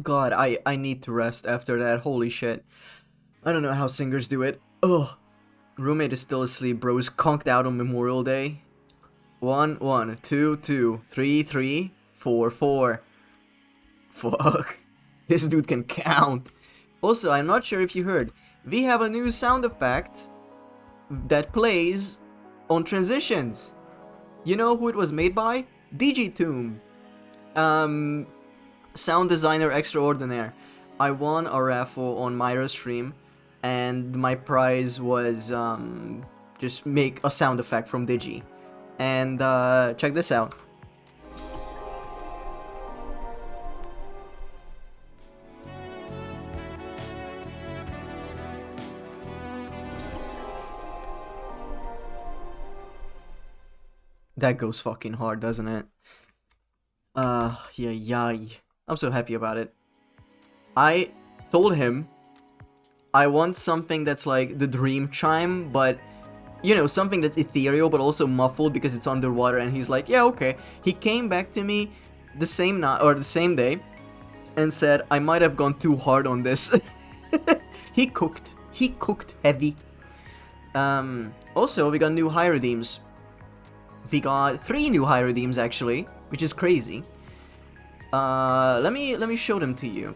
God, I need to rest after that. Holy shit. I don't know how singers do it. Ugh. Roommate is still asleep. Bro is conked out on Memorial Day. 1, 1, 2, 2, 3, 3, 4, 4. Fuck. This dude can count. Also, I'm not sure if you heard. We have a new sound effect that plays on transitions. You know who it was made by? Digitoom. Sound designer extraordinaire. I won a raffle on Myra's stream, and my prize was just make a sound effect from Digi. And check this out. That goes fucking hard, doesn't it? Yeah. I'm so happy about it. I told him I want something that's like the dream chime, but you know, something that's ethereal but also muffled because it's underwater, and he's like, yeah, okay. He came back to me the same night or the same day and said I might have gone too hard on this. He cooked heavy. Also we got new high redeems. We got 3 new high redeems actually, which is crazy. Let me show them to you.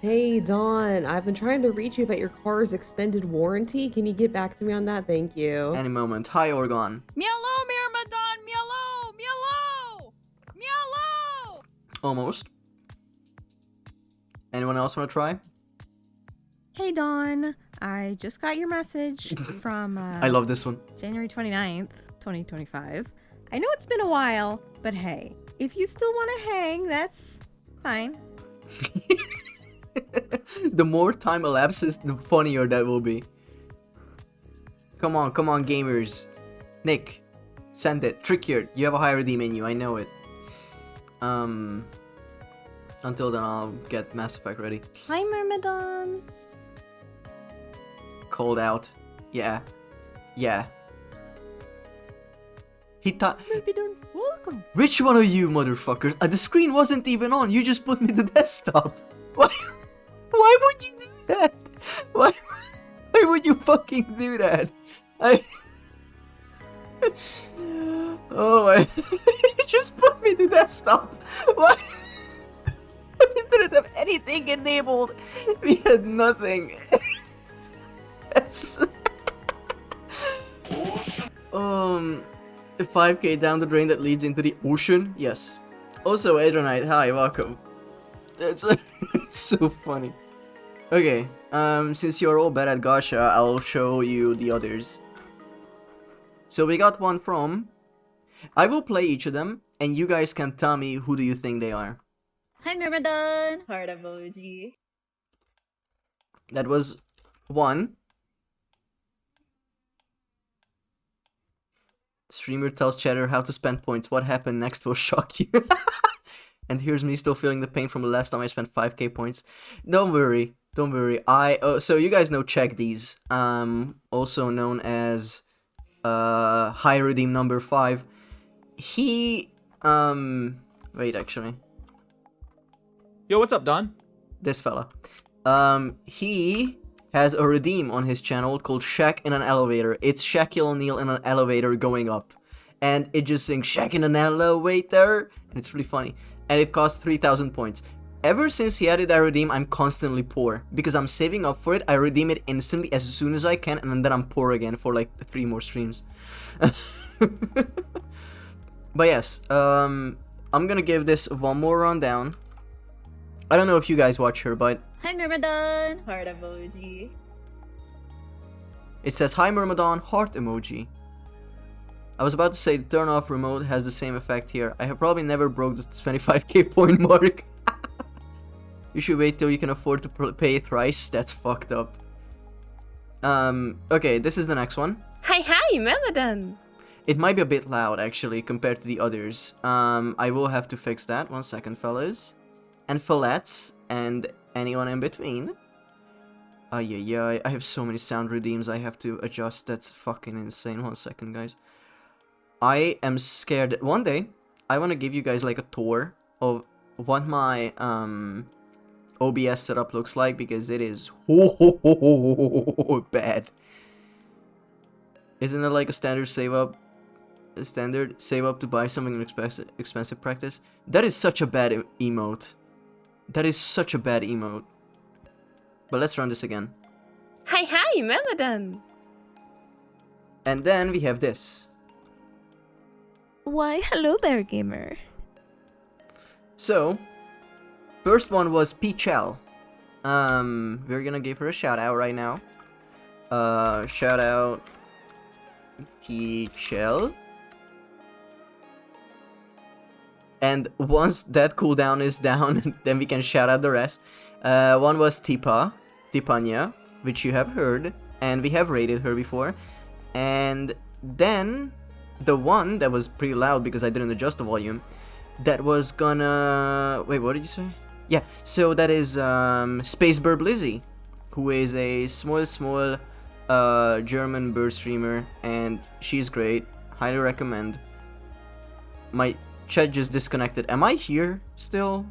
Hey, Dawn, I've been trying to reach you about your car's extended warranty. Can you get back to me on that? Thank you. Any moment. Hi, Orgon. Mielo, Myrmidon! Mielo! Mielo! Mielo! Almost. Anyone else want to try? Hey, Dawn. I just got your message from I love this one. January 29th, 2025. I know it's been a while, but hey, if you still want to hang, that's fine. The more time elapses, the funnier that will be. Come on, gamers. Nick, send it. Trickyard, you have a high redeem in you, I know it. Until then, I'll get Mass Effect ready. Hi, Myrmidon. Called out. Yeah. He thought. Myrmidon, welcome. Which one of you motherfuckers? The screen wasn't even on. You just put me to desktop. Why? Why would you do that? Why would you fucking do that? Oh my! You just put me to desktop. Why? We didn't have anything enabled. We had nothing. Yes. 5k down the drain that leads into the ocean. Yes. Also, Adronite, hi, welcome. It's so funny. Okay, since you're all bad at gacha, I'll show you the others. So we got one from. I will play each of them, and you guys can tell me who do you think they are. Hi, Myrmidon! Heart emoji. That was one. Streamer tells chatter how to spend points. What happened next will shock you. And here's me still feeling the pain from the last time I spent 5k points. Don't worry. So you guys know Check These, also known as high redeem number 5. He wait, actually. Yo, what's up, Don? This fella. He has a redeem on his channel called Shaq in an Elevator. It's Shaquille O'Neal in an elevator going up. And it just sings Shaq in an elevator. And it's really funny. And it costs 3,000 points. Ever since he added that redeem, I'm constantly poor. Because I'm saving up for it, I redeem it instantly as soon as I can, and then I'm poor again for like 3 more streams. But yes, I'm gonna give this one more rundown. I don't know if you guys watch her, but Hi, Myrmidon! Heart emoji. it says, hi Myrmidon, heart emoji. I was about to say the turn off remote has the same effect here. I have probably never broke the 25k point mark. You should wait till you can afford to pay thrice. That's fucked up. Okay, this is the next one. Hi, Myrmidon! It might be a bit loud, actually, compared to the others. I will have to fix that. 1 second, fellas. And fillets, and anyone in between. I have so many sound redeems I have to adjust. That's fucking insane. 1 second, guys. I am scared that one day I want to give you guys like a tour of what my OBS setup looks like, because it is bad. Isn't it like a standard save up? A standard save up to buy something in expensive practice? That is such a bad emote. That is such a bad emote. But let's run this again. Hi, hi, Memadan. And then we have this. Why, hello there, gamer. So, first one was Pichel. We're gonna give her a shout out right now. Shout out Pichel. And once that cooldown is down, then we can shout out the rest. One was Tipanya, which you have heard, and we have rated her before. And then the one that was pretty loud because I didn't adjust the volume, that was gonna... Wait, what did you say? Yeah, so that is Space Burb Lizzie, who is a small German bird streamer, and she's great. Highly recommend. My chat just disconnected. Am I here still?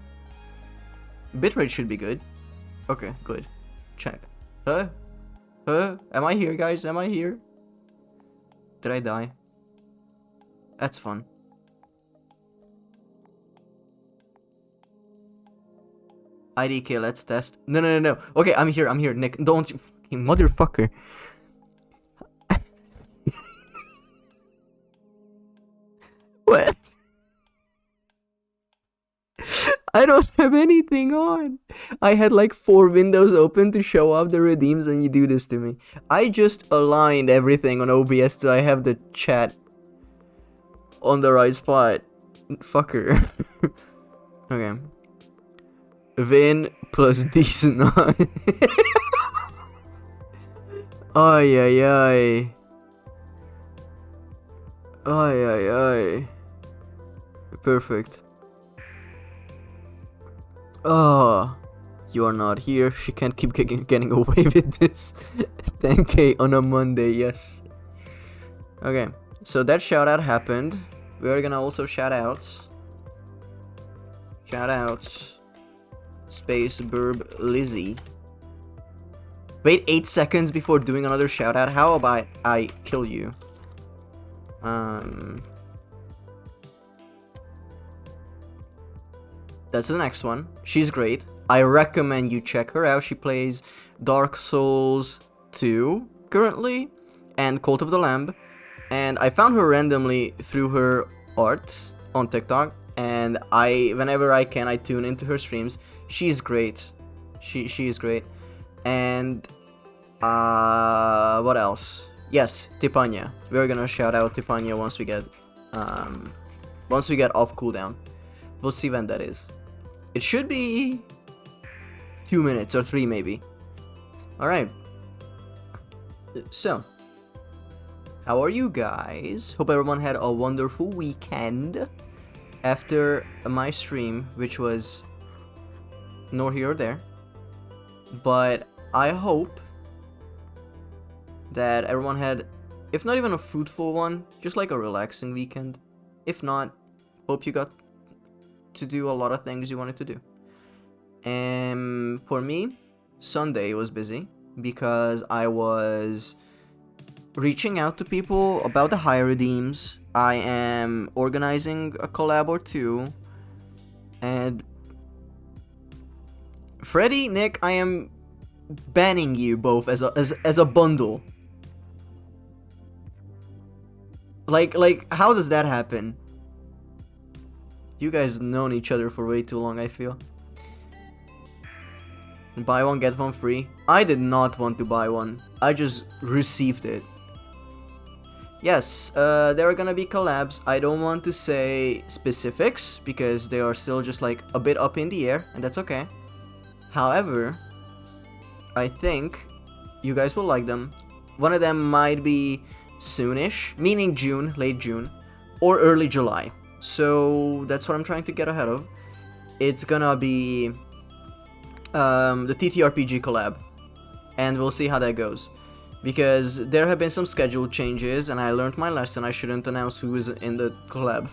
Bitrate should be good. Okay, good. Check. Am I here, guys? Am I here? Did I die? That's fun. IDK, let's test. No. Okay, I'm here, Nick. Don't you fucking motherfucker. What? I don't have anything on. I had like 4 windows open to show off the redeems, and you do this to me. I just aligned everything on OBS so I have the chat on the right spot. Fucker. Okay. Win plus decent. Ay ay ay. Ay ay ay. Perfect. Oh, you are not here. She can't keep getting away with this. 10k on a Monday, yes. Okay, so that shout out happened. We are gonna also shout out Space Burb Lizzie. Wait 8 seconds before doing another shout out. How about I kill you? That's the next one. She's great. I recommend you check her out. She plays Dark Souls 2 currently and Cult of the Lamb. And I found her randomly through her art on TikTok. And whenever I can, I tune into her streams. She's great. She is great. And what else? Yes, Tipanya. We're gonna shout out Tipanya once we get off cooldown. We'll see when that is. It should be 2 minutes or 3 maybe. Alright. So, how are you guys? Hope everyone had a wonderful weekend after my stream, which was nor here or there. But I hope that everyone had, if not even a fruitful one, just like a relaxing weekend. If not, hope you got to do a lot of things you wanted to do. And for me, Sunday was busy because I was reaching out to people about the high redeems. I am organizing a collab or two, and Freddy, Nick, I am banning you both as a bundle. Like how does that happen? You guys have known each other for way too long, I feel. Buy one, get one free. I did not want to buy one. I just received it. Yes, there are gonna be collabs. I don't want to say specifics because they are still just like a bit up in the air, and that's okay. However, I think you guys will like them. One of them might be soonish, meaning June, late June, or early July. So that's what I'm trying to get ahead of. It's gonna be the TTRPG collab, and we'll see how that goes. Because there have been some schedule changes, and I learned my lesson. I shouldn't announce who is in the collab.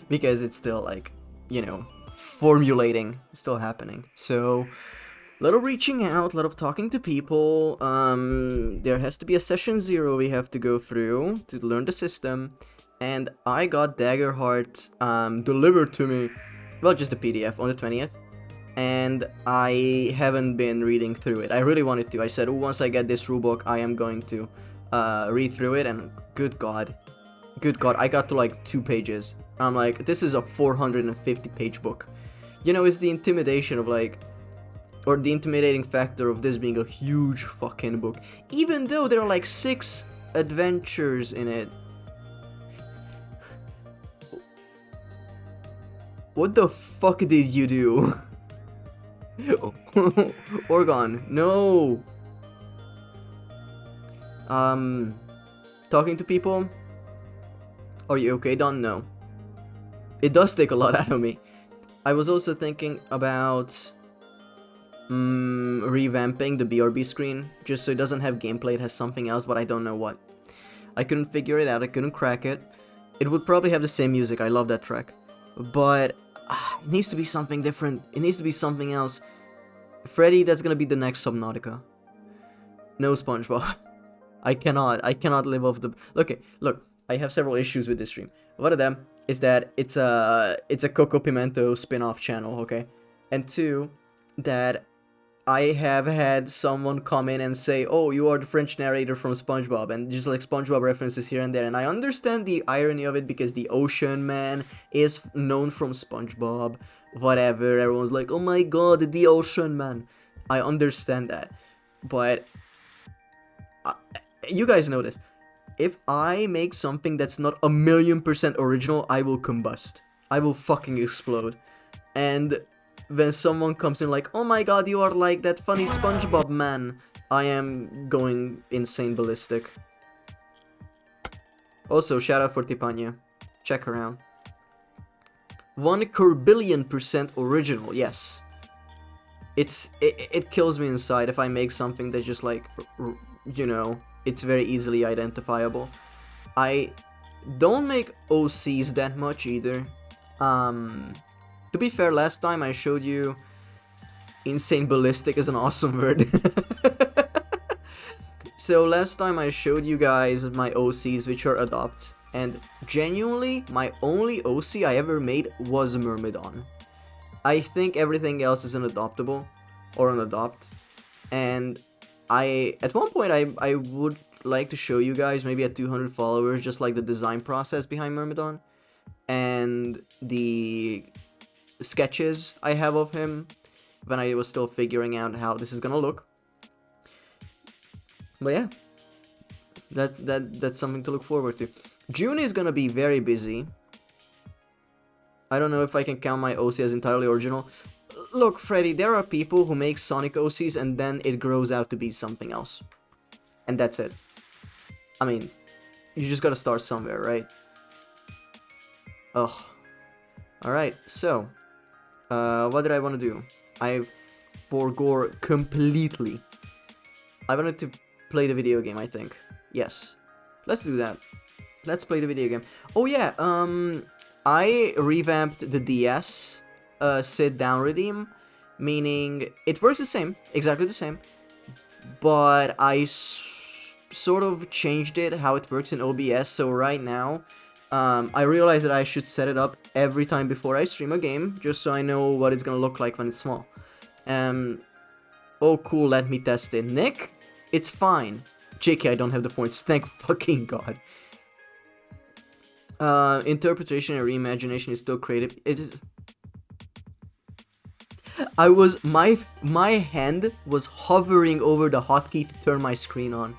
Because it's still like, you know, formulating, still happening. So, a lot of reaching out, a lot of talking to people. There has to be a session 0 we have to go through to learn the system. And I got Daggerheart delivered to me, well, just the PDF on the 20th. And I haven't been reading through it. I really wanted to. I said, oh, once I get this rulebook, I am going to read through it. And good god, I got to like 2 pages. I'm like, this is a 450 page book. You know, it's the intimidation of like, or the intimidating factor of this being a huge fucking book. Even though there are like 6 adventures in it. What the fuck did you do? Orgon, no! Talking to people? Are you okay, Don? No. It does take a lot out of me. I was also thinking about revamping the BRB screen, just so it doesn't have gameplay, it has something else, but I don't know what. I couldn't figure it out, I couldn't crack it. It would probably have the same music, I love that track. But it needs to be something different, it needs to be something else. Freddy, that's gonna be the next Subnautica. No SpongeBob. I cannot live off the... Look, I have several issues with this stream. One of them is that it's a Coco Pimento spin-off channel, okay? And 2, that I have had someone come in and say, oh, you are the French narrator from SpongeBob, and just like SpongeBob references here and there, and I understand the irony of it because the Ocean Man is known from SpongeBob, whatever, everyone's like, oh my god, the Ocean Man. I understand that, but you guys know this. If I make something that's not 1,000,000% original, I will combust. I will fucking explode. And when someone comes in like, oh my god, you are like that funny SpongeBob man, I am going insane ballistic. Also, shout out for Tipanya. Check her out. 1,000,000,000% original, yes. It kills me inside if I make something that just like, you know, it's very easily identifiable. I don't make OCs that much either. To be fair, last time I showed you insane ballistic is an awesome word. So last time I showed you guys my OCs, which are adopts, and genuinely my only OC I ever made was Myrmidon. I think everything else is an adoptable or an adopt, and at one point I would like to show you guys, maybe at 200 followers, just like the design process behind Myrmidon and the sketches I have of him when I was still figuring out how this is gonna look. But yeah, that's something to look forward to. June is gonna be very busy. I don't know if I can count my OC as entirely original. Look, Freddy, there are people who make Sonic OCs and then it grows out to be something else. And that's it. I mean, you just gotta start somewhere, right? Ugh. Alright, so what did I want to do? I forgot completely. I wanted to play the video game, I think. Yes. Let's do that. Let's play the video game. Oh yeah, I revamped the DS sit down redeem, meaning it works the same, exactly the same, but I sort of changed it how it works in OBS. So right now, I realized that I should set it up every time before I stream a game, just so I know what it's gonna look like when it's small. Oh cool, let me test it. Nick? It's fine. JK, I don't have the points, thank fucking god. Interpretation and reimagination is still creative. It is... my hand was hovering over the hotkey to turn my screen on.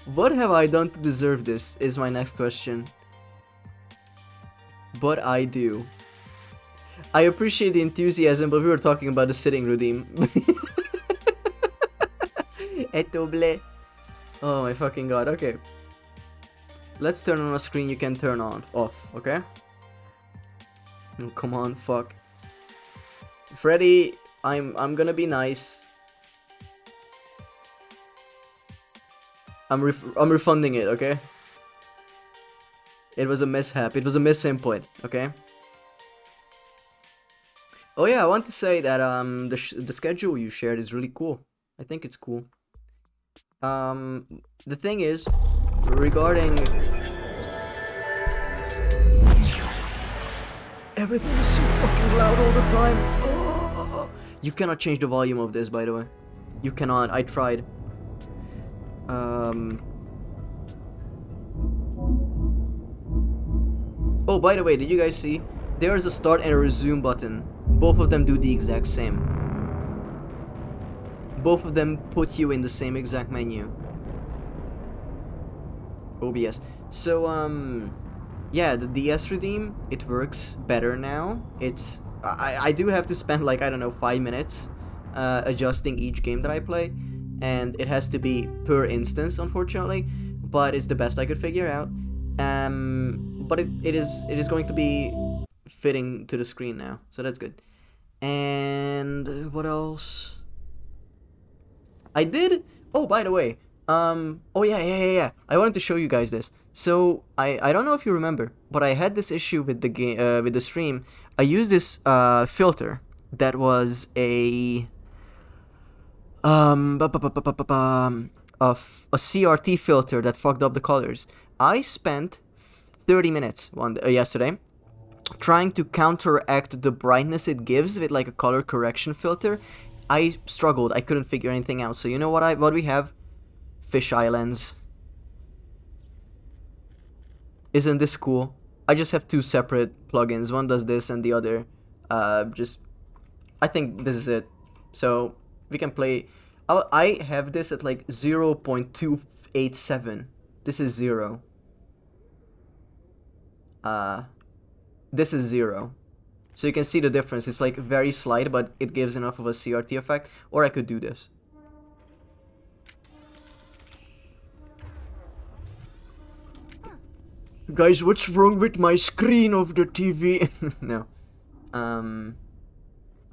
What have I done to deserve this, is my next question. But I do. I appreciate the enthusiasm, but we were talking about the sitting redeem. Etoble. Oh my fucking god, okay. Let's turn on a screen you can turn on, off, okay? Oh, come on, fuck. Freddy, I'm gonna be nice. I'm refunding it, okay? It was a mishap. It was a misinput. Okay. Oh yeah, I want to say that the schedule you shared is really cool. I think it's cool. The thing is, regarding everything is so fucking loud all the time. Oh. You cannot change the volume of this, by the way. You cannot. I tried. Oh, by the way, did you guys see? There is a start and a resume button. Both of them do the exact same. Both of them put you in the same exact menu. OBS. So, yeah, the DS redeem, it works better now. It's, I do have to spend like, I don't know, 5 minutes adjusting each game that I play. And it has to be per instance, unfortunately. But it's the best I could figure out. But it is going to be fitting to the screen now, so that's good. And what else? I did. Oh, by the way, oh yeah. I wanted to show you guys this. So I don't know if you remember, but I had this issue with the game with the stream. I used this filter that was a CRT filter that fucked up the colors. I spent 30 minutes yesterday trying to counteract the brightness it gives with like a color correction filter. I struggled. I couldn't figure anything out. So you know what we have? Fisheye lens. Isn't this cool? I just have two separate plugins. One does this and the other I think this is it. So we can play. I have this at like 0.287. This is 0. This is 0. So you can see the difference. It's like very slight, but it gives enough of a CRT effect. Or I could do this. Guys, what's wrong with my screen of the TV? No.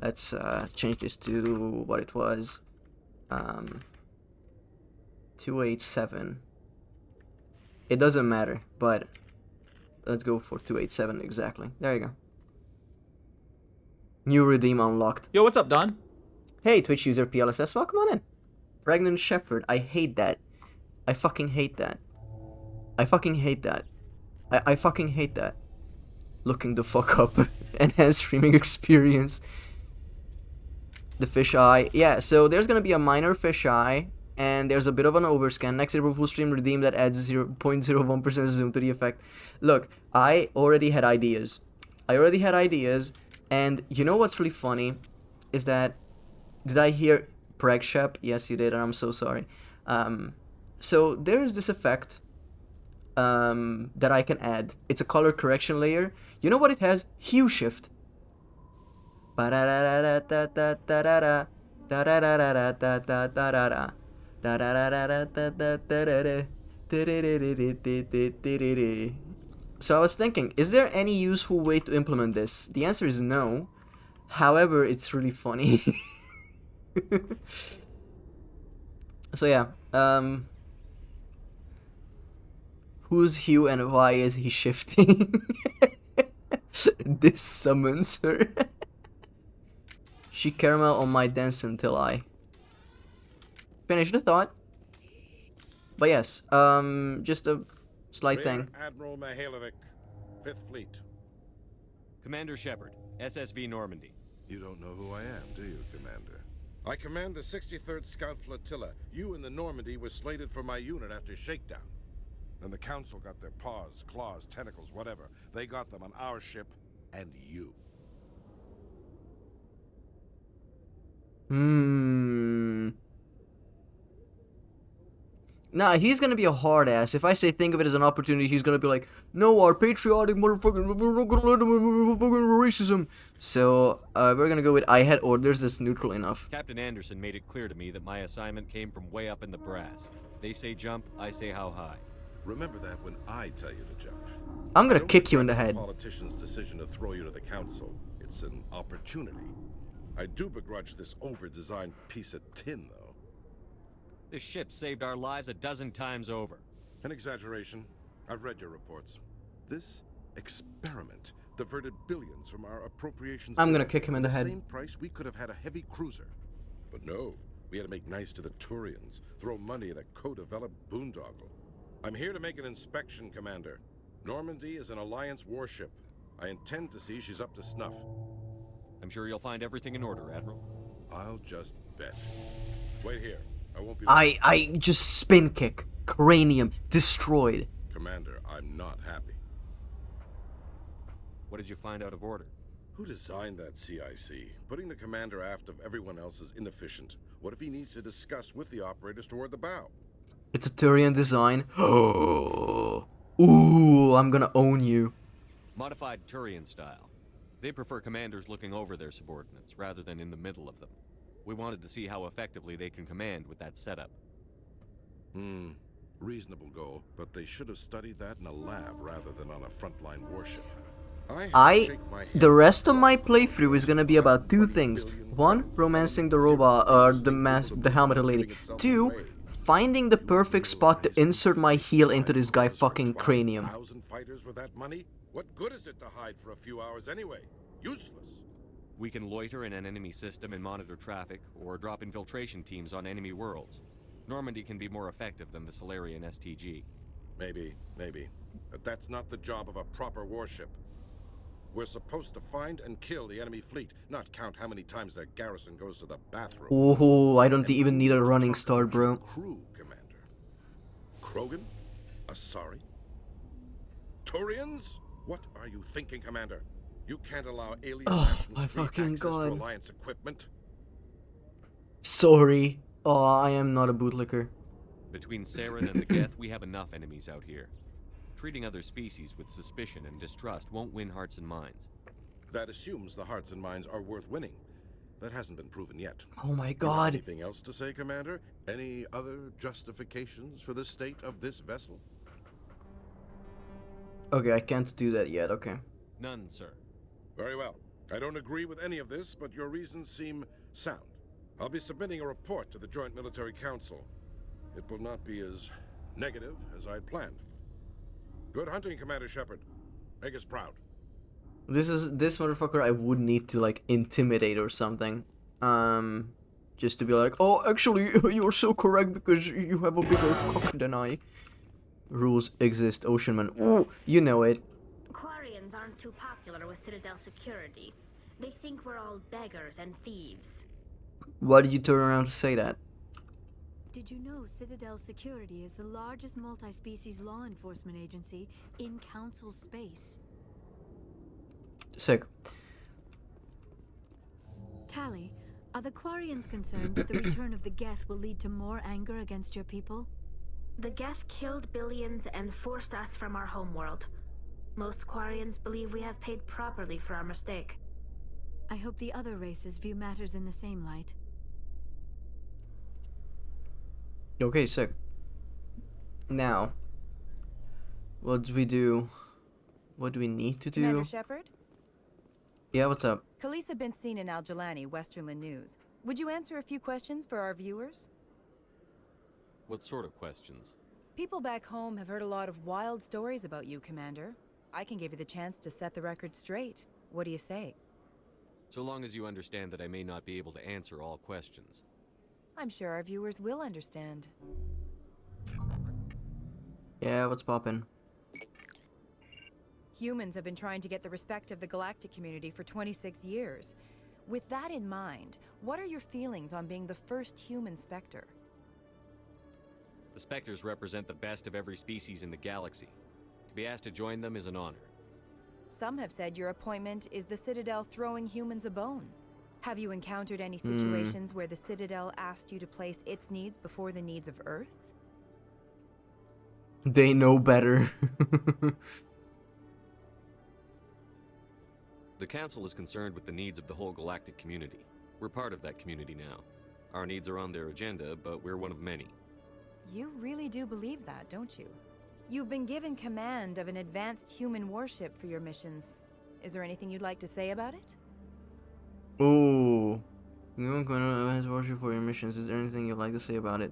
Let's change this to what it was. 287. It doesn't matter, but let's go for 287 exactly. There you go. New redeem unlocked. Yo, what's up, Don? Hey, Twitch user PLSS, welcome on in. Pregnant Shepherd, I hate that. I fucking hate that. I fucking hate that. I fucking hate that. Looking the fuck up. Enhanced streaming experience. The fisheye. Yeah, so there's gonna be a minor fisheye. And there's a bit of an overscan. Next April full stream redeem that adds 0.01% zoom to the effect. Look, I already had ideas. And you know what's really funny? Is that... Did I hear Preg Shep? Yes, you did, and I'm so sorry. So there is this effect that I can add. It's a color correction layer. You know what it has? Hue shift. So I was thinking, is there any useful way to implement this? The answer is no. However, it's really funny. So yeah, who's Hugh and why is he shifting? This summons her. She caramel on my dance until I finish the thought. But yes, just a slight thing. Admiral Mihailovic, 5th Fleet. Commander Shepard, SSV Normandy. You don't know who I am, do you, Commander? I command the 63rd Scout Flotilla. You and the Normandy were slated for my unit after shakedown. Then the Council got their paws, claws, tentacles, whatever. They got them on our ship and you. Nah, he's gonna be a hard ass. If I say think of it as an opportunity, he's gonna be like, no, our patriotic motherfucking, we're not gonna let them fucking racism. So, we're gonna go with I had orders that's neutral enough. Captain Anderson made it clear to me that my assignment came from way up in the brass. They say jump, I say how high. Remember that when I tell you to jump. I'm gonna kick you in the head. Politician's decision to throw you to the Council. It's an opportunity. I do begrudge this over-designed piece of tin, though. This ship saved our lives a dozen times over. An exaggeration. I've read your reports. This experiment diverted billions from our appropriations. I'm gonna bills kick him in for the head. Same price we could have had a heavy cruiser. But no, we had to make nice to the Turians, throw money at a co-developed boondoggle. I'm here to make an inspection, Commander. Normandy is an Alliance warship. I intend to see she's up to snuff. I'm sure you'll find everything in order, Admiral. I'll just bet. Wait here. I won't be. I just spin kick. Cranium destroyed. Commander, I'm not happy. What did you find out of order? Who designed that CIC? Putting the commander aft of everyone else is inefficient. What if he needs to discuss with the operators toward the bow? It's a Turian design. Ooh, I'm gonna own you. Modified Turian style. They prefer commanders looking over their subordinates rather than in the middle of them. We wanted to see how effectively they can command with that setup. Reasonable goal, but they should have studied that in a lab rather than on a frontline warship. The rest of my playthrough is gonna be about two things. One, romancing the robot, or the helmeted lady. Two, finding the perfect spot to insert my heel into this guy fucking cranium. 1,000 fighters with that money? What good is it to hide for a few hours anyway? Useless. We can loiter in an enemy system and monitor traffic, or drop infiltration teams on enemy worlds. Normandy can be more effective than the Solarian STG. Maybe. But that's not the job of a proper warship. We're supposed to find and kill the enemy fleet, not count how many times their garrison goes to the bathroom. Oh, I don't even need a running start, bro. Crew, Commander. Krogan? Asari? Turians? What are you thinking, Commander? You can't allow alien nations my free fucking access to God. Alliance equipment. Sorry. Oh, I am not a bootlicker. Between Saren and the Geth, we have enough enemies out here. Treating other species with suspicion and distrust won't win hearts and minds. That assumes the hearts and minds are worth winning. That hasn't been proven yet. Oh my You have god. anything else to say, Commander? Any other justifications for the state of this vessel? Okay, I can't do that yet, okay. None, sir. Very well. I don't agree with any of this, but your reasons seem sound. I'll be submitting a report to the Joint Military Council. It will not be as negative as I'd planned. Good hunting, Commander Shepard. Make us proud. This motherfucker I would need to like intimidate or something. Just to be like, oh, actually, you're so correct because you have a bigger cock than I. Rules exist, Oceanman. Ooh, you know it. Quarians aren't too popular with Citadel security. They think we're all beggars and thieves. Why did you turn around to say that? Did you know Citadel Security is the largest multi-species law enforcement agency in Council space? Sick. Tally, are the Quarians concerned that the return of the Geth will lead to more anger against your people? The Geth killed billions and forced us from our homeworld. Most Quarians believe we have paid properly for our mistake. I hope the other races view matters in the same light. Okay, sick. Now, what do we do? What do we need to do? Commander Shepard? Yeah, what's up? Khaleesa bint Sinan Al-Jalani, Westerland News. Would you answer a few questions for our viewers? What sort of questions? People back home have heard a lot of wild stories about you, Commander. I can give you the chance to set the record straight. What do you say? So long as you understand that I may not be able to answer all questions. I'm sure our viewers will understand. Yeah, what's poppin'? Humans have been trying to get the respect of the galactic community for 26 years. With that in mind, what are your feelings on being the first human Spectre? The Spectres represent the best of every species in the galaxy. To be asked to join them is an honor. Some have said your appointment is the Citadel throwing humans a bone. Have you encountered any situations where the Citadel asked you to place its needs before the needs of Earth? They know better. The Council is concerned with the needs of the whole galactic community. We're part of that community now. Our needs are on their agenda, but we're one of many. You really do believe that, don't you? You've been given command of an advanced human warship for your missions. Is there anything you'd like to say about it? Ooh. You won't go to advance warship for your missions. Is there anything you'd like to say about it?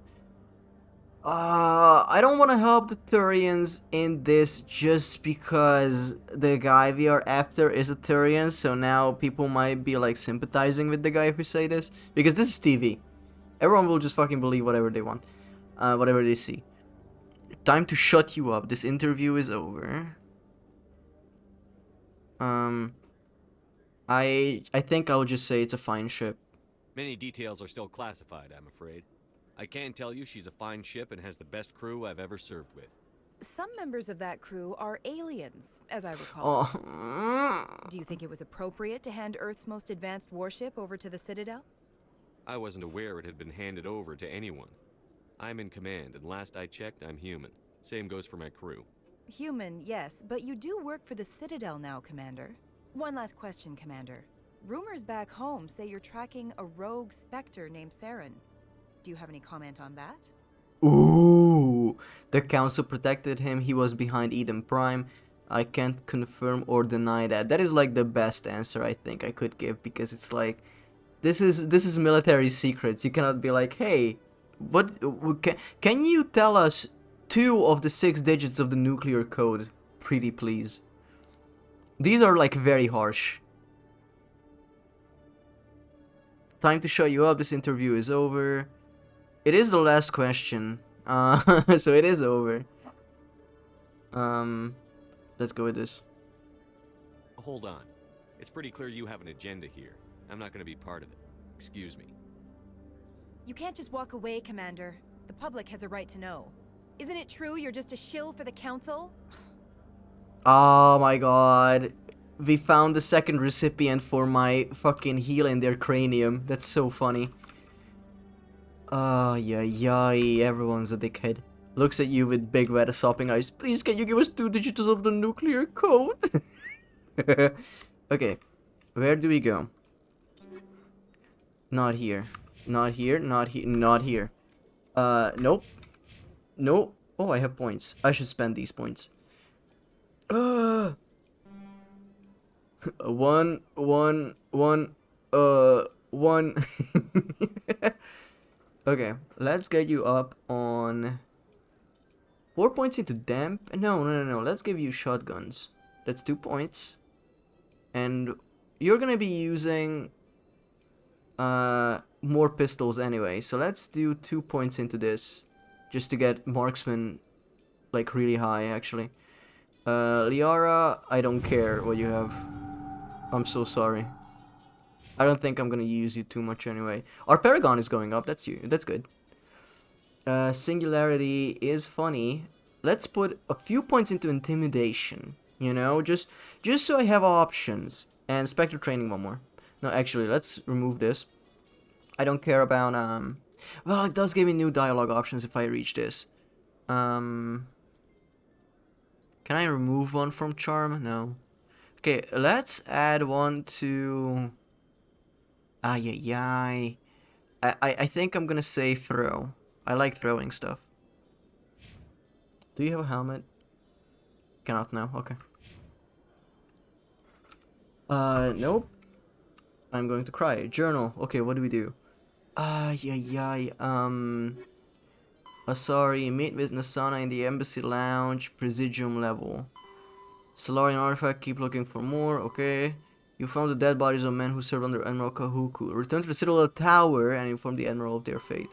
I don't want to help the Turians in this just because the guy we are after is a Turian, so now people might be like sympathizing with the guy if we say this. Because this is TV. Everyone will just fucking believe whatever they want. Whatever they see. Time to shut you up. This interview is over. I think I'll just say it's a fine ship. Many details are still classified, I'm afraid. I can tell you she's a fine ship and has the best crew I've ever served with. Some members of that crew are aliens, as I recall. Oh. Do you think it was appropriate to hand Earth's most advanced warship over to the Citadel? I wasn't aware it had been handed over to anyone. I'm in command, and last I checked, I'm human. Same goes for my crew. Human, yes, but you do work for the Citadel now, Commander. One last question, Commander. Rumors back home say you're tracking a rogue Spectre named Saren. Do you have any comment on that? Ooh, the council protected him. He was behind Eden Prime. I can't confirm or deny that. That is like the best answer I think I could give, because it's like this is military secrets. You cannot be like, hey, what can you tell us 2 of the 6 digits of the nuclear code, pretty please? These are like very harsh. Time to show you up. This interview is over. It is the last question. So it is over. Let's go with this. Hold on. It's pretty clear you have an agenda here. I'm not going to be part of it. Excuse me. You can't just walk away, Commander. The public has a right to know. Isn't it true you're just a shill for the Council? Oh my god. We found the second recipient for my fucking heel in their cranium. That's so funny. Yeah, everyone's a dickhead. Looks at you with big red sopping eyes. Please, can you give us 2 digits of the nuclear code? Okay, where do we go? Not here. Not here, not here, not here. Nope. Nope. Oh, I have points. I should spend these points. One. Okay, let's get you up on 4 points into damp. No. Let's give you shotguns. That's 2 points. And you're gonna be using more pistols anyway. So let's do 2 points into this, just to get marksman like really high actually. Liara, I don't care what you have. I'm so sorry. I don't think I'm gonna use you too much anyway. Our Paragon is going up. That's you. That's good. Singularity is funny. Let's put a few points into intimidation. You know, just so I have options. And Spectre training 1 more. No, actually, let's remove this. I don't care about well, it does give me new dialogue options if I reach this. Can I remove 1 from charm? No. Okay, let's add 1 to. I think I'm gonna say throw. I like throwing stuff. Do you have a helmet? Cannot now. Okay. Nope. I'm going to cry. Journal. Okay, what do we do? Sorry. Meet with Nasana in the embassy lounge. Presidium level. Solarian artifact. Keep looking for more. Okay. You found the dead bodies of men who served under Admiral Kahuku. Return to the Citadel Tower and inform the Admiral of their fate.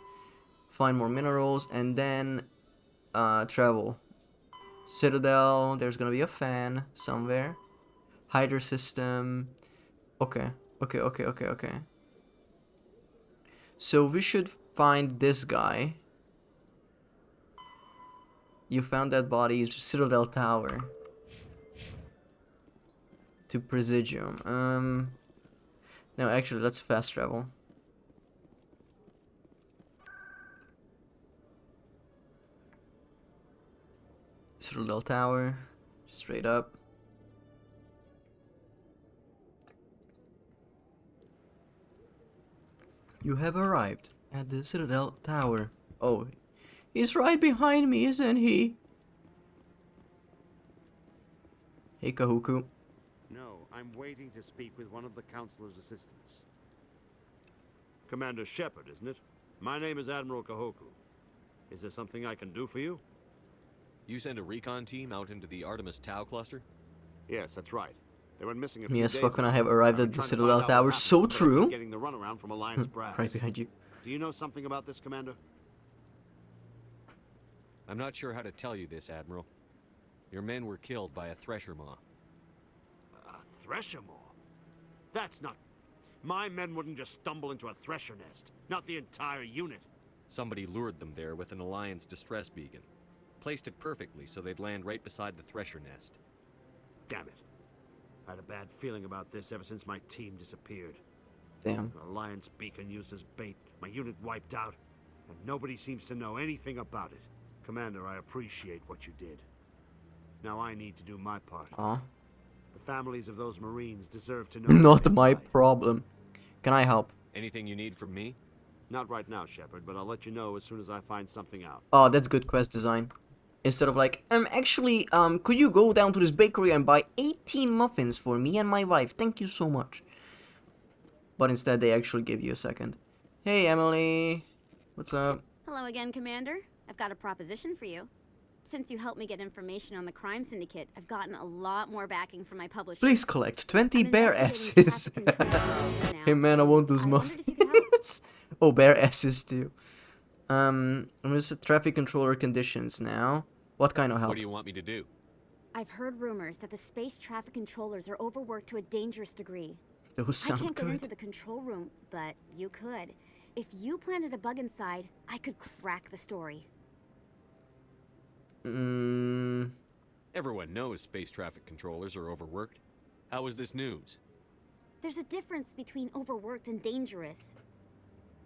Find more minerals and then travel. Citadel, there's gonna be a fan somewhere. Hydra system. Okay. So we should find this guy. You found that body. It's Citadel Tower. To Presidium. No, actually, let's fast travel. Citadel Tower. Straight up. You have arrived at the Citadel Tower. Oh, he's right behind me, isn't he? Hey, Kahuku. No, I'm waiting to speak with one of the Councilor's assistants. Commander Shepard, isn't it? My name is Admiral Kahoku. Is there something I can do for you? You send a recon team out into the Artemis Tau cluster? Yes, that's right. They went missing a few Yes, days fucking I ago. have arrived I've at been the trying to find Citadel out what Tower. happened, So but I keep true. getting the runaround from Alliance brass. Right behind you. Do you know something about this, Commander? I'm not sure how to tell you this, Admiral. Your men were killed by a Thresher Maw. A Thresher Maw? That's not... My men wouldn't just stumble into a Thresher nest. Not the entire unit. Somebody lured them there with an Alliance distress beacon. Placed it perfectly so they'd land right beside the Thresher nest. Damn it. I had a bad feeling about this ever since my team disappeared. Damn. An Alliance beacon used as bait, my unit wiped out, and nobody seems to know anything about it. Commander, I appreciate what you did. Now I need to do my part. Aw. The families of those Marines deserve to know. Not my problem. Can I help? Anything you need from me? Not right now, Shepard, but I'll let you know as soon as I find something out. Oh, that's good quest design. Instead of like, actually, could you go down to this bakery and buy 18 muffins for me and my wife? Thank you so much. But instead, they actually give you a second. Hey, Emily. What's up? Hello again, Commander. I've got a proposition for you. Since you helped me get information on the crime syndicate, I've gotten a lot more backing from my publisher. Please collect 20 bear S's. Hey man, I want those muffins. Oh, bear S's too. I'm gonna set traffic controller conditions now. What kind of help? What do you want me to do? I've heard rumors that the space traffic controllers are overworked to a dangerous degree. Those sound I can't good. get into the control room, but you could. If you planted a bug inside, I could crack the story. Everyone knows space traffic controllers are overworked. How is this news? There's a difference between overworked and dangerous.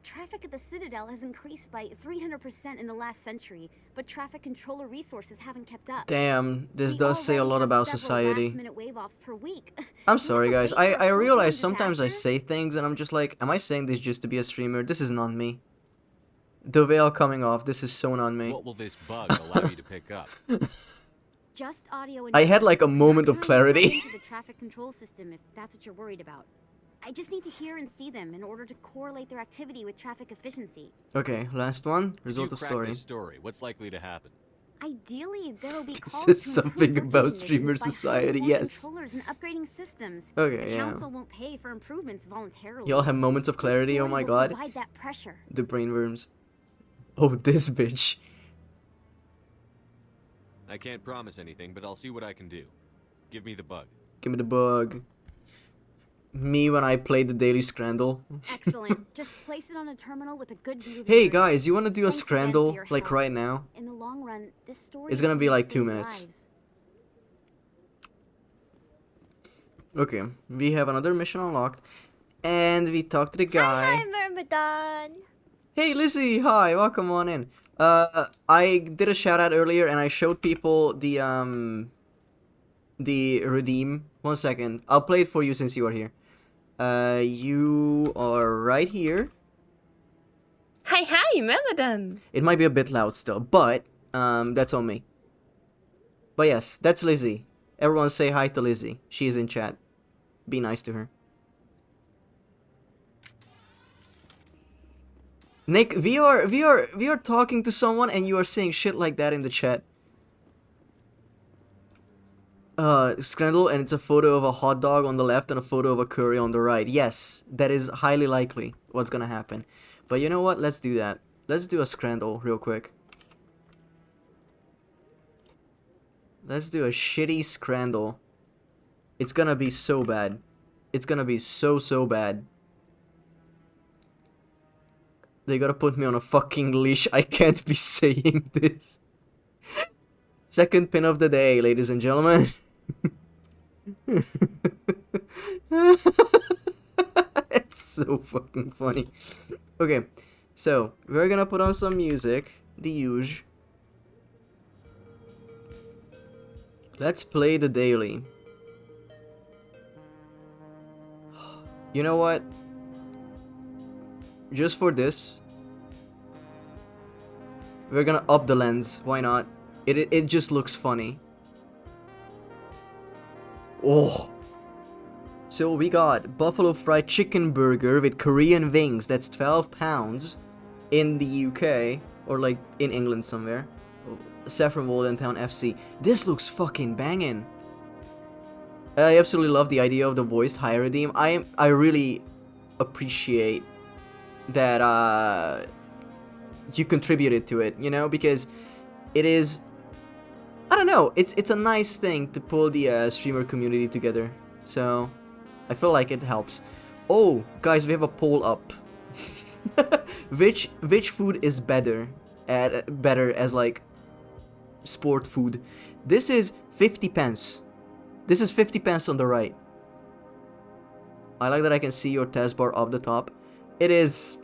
Traffic at the Citadel has increased by 300% in the last century, but traffic controller resources haven't kept up. Damn, this We does say a already lot have about several society. last-minute wave-offs per week. I'm sorry guys, I realize sometimes I say things and I'm just like, am I saying this just to be a streamer? This is not me. The veil coming off, this is so not me. What will this bug allow you to pick up? Just audio and I had like a moment of I'm trying to clarity. tap into the traffic control system if that's what you're worried about. I just need to hear and see them in order to correlate their activity with traffic efficiency. Okay, last one. If Result you of crack story. this story, what's likely to happen? Ideally, there will be calls This is to improve something working about conditions streamer by hiring society, more yes. controllers and upgrading systems. Okay, the yeah. council won't pay for improvements voluntarily. Y'all have moments of The clarity, oh story my will god. provide that pressure. The brainworms. Oh, this bitch. I can't promise anything, but I'll see what I can do. Give me the bug. Give me the bug. Me when I played the Daily Scrandle. Excellent. Just place it on a terminal with a good view of the Hey area. guys, you wanna do a Thanks again for Scrandle, your like help. right now? In the long run, this story It's is gonna be going to like 2 save minutes. lives. Okay, we have another mission unlocked. And we talked to the guy. Hi, Myrmidon. Hey Lizzie, hi, welcome on in. I did a shout out earlier and I showed people the redeem. 1 second, I'll play it for you since you are here. You are right here. Hi, Myrmidon. It might be a bit loud still, but that's on me. But yes, that's Lizzie. Everyone say hi to Lizzie. She is in chat. Be nice to her. Nick, we are talking to someone and you are saying shit like that in the chat. Scrandle, and it's a photo of a hot dog on the left and a photo of a curry on the right. Yes, that is highly likely what's gonna happen. But you know what? Let's do that. Let's do a Scrandle real quick. Let's do a shitty Scrandle. It's gonna be so bad. It's gonna be so bad. They gotta put me on a fucking leash. I can't be saying this. Second pin of the day, ladies and gentlemen. It's so fucking funny. Okay, so we're gonna put on some music. The usual. Let's play the daily. You know what? Just for this, we're gonna up the lens. Why not? It just looks funny. Oh. So we got buffalo fried chicken burger with Korean wings. That's £12 in the UK. or like in England somewhere. Saffron Walden Town FC. This looks fucking banging. I absolutely love the idea of the voiced high redeem. I really appreciate that you contributed to it, you know, because it is, I don't know, it's a nice thing to pull the streamer community together. So I feel like it helps. Oh, guys, we have a poll up. which food is better as like sport food? This is 50 pence. This is 50 pence on the right. I like that I can see your taskbar up the top. It is,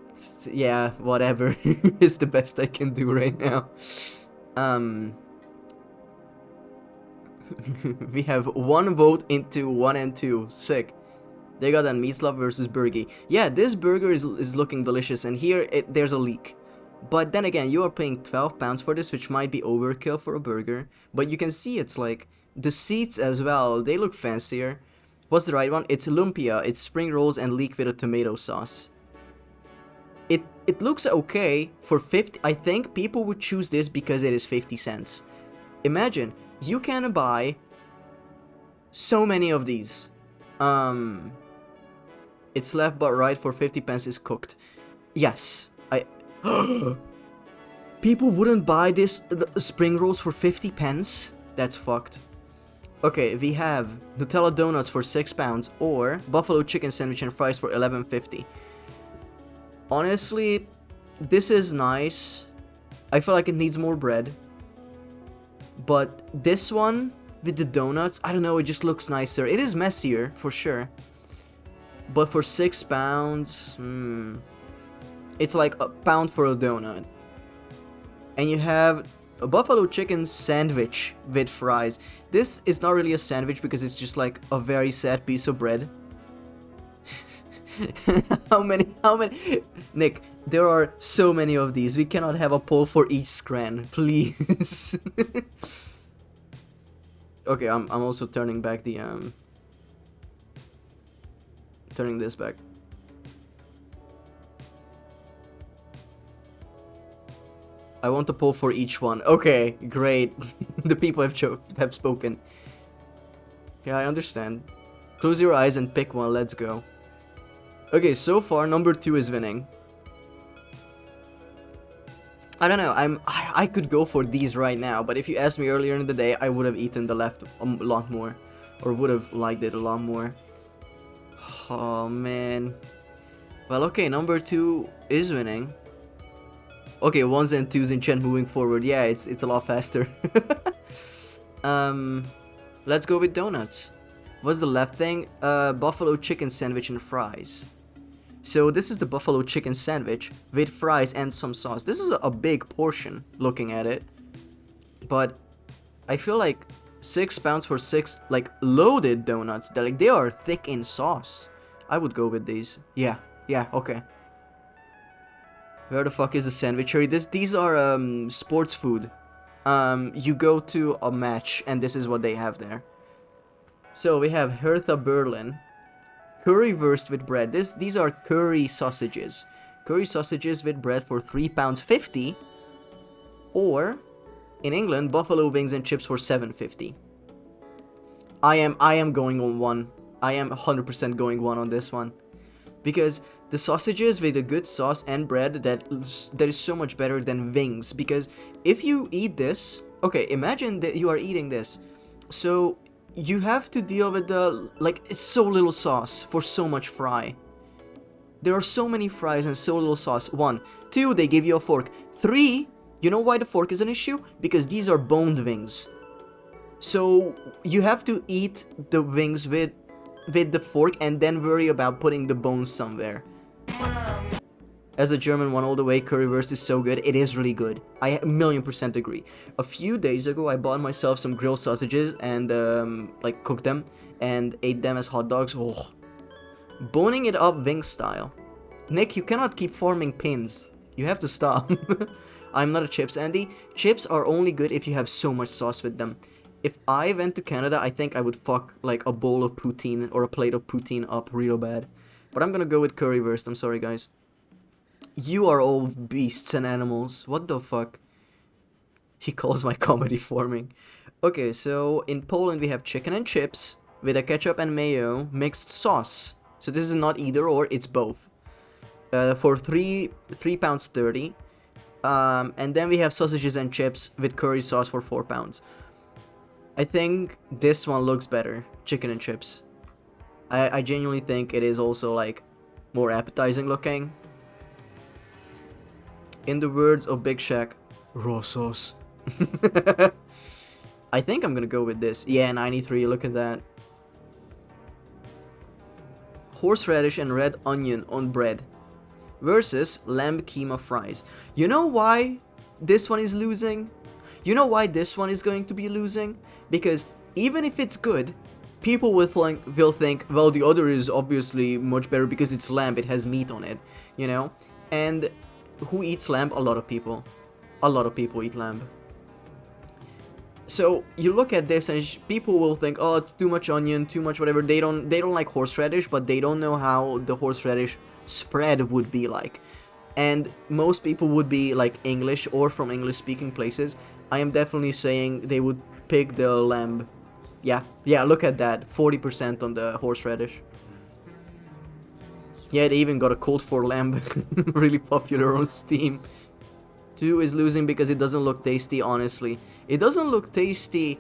yeah, whatever. It's the best I can do right now. We have 1 vote into 1 and 2. Sick. They got a Meatslov versus Burgie. Yeah, this burger is looking delicious, and here there's a leak. But then again, you are paying £12 for this, which might be overkill for a burger. But you can see it's like the seats as well. They look fancier. What's the right one? It's lumpia. It's spring rolls and leek with a tomato sauce. It looks okay for 50. I think people would choose this because it is 50 cents. Imagine you can buy so many of these. It's left but right for 50 pence is cooked. Yes, people wouldn't buy this spring rolls for 50 pence. That's fucked. Okay, we have Nutella donuts for £6 or buffalo chicken sandwich and fries for $11.50. Honestly, this is nice. I feel like it needs more bread. But this one with the donuts, I don't know, it just looks nicer. It is messier for sure. But for £6, it's like £1 for a donut. And you have a buffalo chicken sandwich with fries. This is not really a sandwich because it's just like a very sad piece of bread. How many? Nick, there are so many of these. We cannot have a poll for each scran, please. Okay, I'm also turning back the turning this back. I want a poll for each one. Okay, great. The people have spoken. Yeah, I understand. Close your eyes and pick one. Let's go. Okay, so far number 2 is winning. I don't know. I could go for these right now, but if you asked me earlier in the day, I would have eaten the left a lot more, or would have liked it a lot more. Oh man. Well, okay, number 2 is winning. Okay, 1s and 2s in chat moving forward. Yeah, it's a lot faster. Let's go with donuts. What's the left thing? Buffalo chicken sandwich and fries. So this is the buffalo chicken sandwich with fries and some sauce. This is a big portion looking at it. But I feel like £6 for 6 like loaded donuts. They are thick in sauce. I would go with these. Yeah, okay. Where the fuck is the sandwichery? These are sports food. You go to a match and this is what they have there. So we have Hertha Berlin, currywurst with bread. These are curry sausages. Curry sausages with bread for £3.50. Or in England, buffalo wings and chips for £7.50. I am going on 1. I am 100% going 1 on this one. Because the sausages with a good sauce and bread, that is so much better than wings. Because if you eat this, okay, imagine that you are eating this. So you have to deal with the, like, it's so little sauce for so much fry. There are so many fries and so little sauce. 1. 2, they give you a fork. 3, you know why the fork is an issue? Because these are boned wings. So you have to eat the wings with the fork and then worry about putting the bones somewhere. As a German one all the way, currywurst is so good. It is really good. I 1,000,000% agree. A few days ago, I bought myself some grilled sausages and like cooked them and ate them as hot dogs. Oh, boning it up wing style. Nick, you cannot keep forming pins. You have to stop. I'm not a chips Andy. Chips are only good if you have so much sauce with them. If I went to Canada, I think I would fuck like a bowl of poutine or a plate of poutine up real bad. But I'm gonna go with currywurst. I'm sorry, guys. You are all beasts and animals. What the fuck? He calls my comedy forming. Okay, so in Poland we have chicken and chips with a ketchup and mayo mixed sauce. So this is not either or, it's both. For £3.30. And then we have sausages and chips with curry sauce for £4. I think this one looks better, chicken and chips. I genuinely think it is also like more appetizing looking. In the words of Big Shack, raw sauce. I think I'm gonna go with this. Yeah, 93, look at that. Horseradish and red onion on bread versus lamb keema fries. You know why this one is losing? You know why this one is going to be losing? Because even if it's good, people will think, well, the other is obviously much better because it's lamb, it has meat on it, you know? And who eats lamb? A lot of people. A lot of people eat lamb. So you look at this and people will think, oh, it's too much onion, too much whatever. They don't like horseradish, but they don't know how the horseradish spread would be like. And most people would be like English or from English speaking places. I am definitely saying they would pick the lamb. Yeah, look at that, 40% on the horseradish. Yeah, they even got a cult for lamb, really popular on Steam. 2 is losing because it doesn't look tasty, honestly. It doesn't look tasty,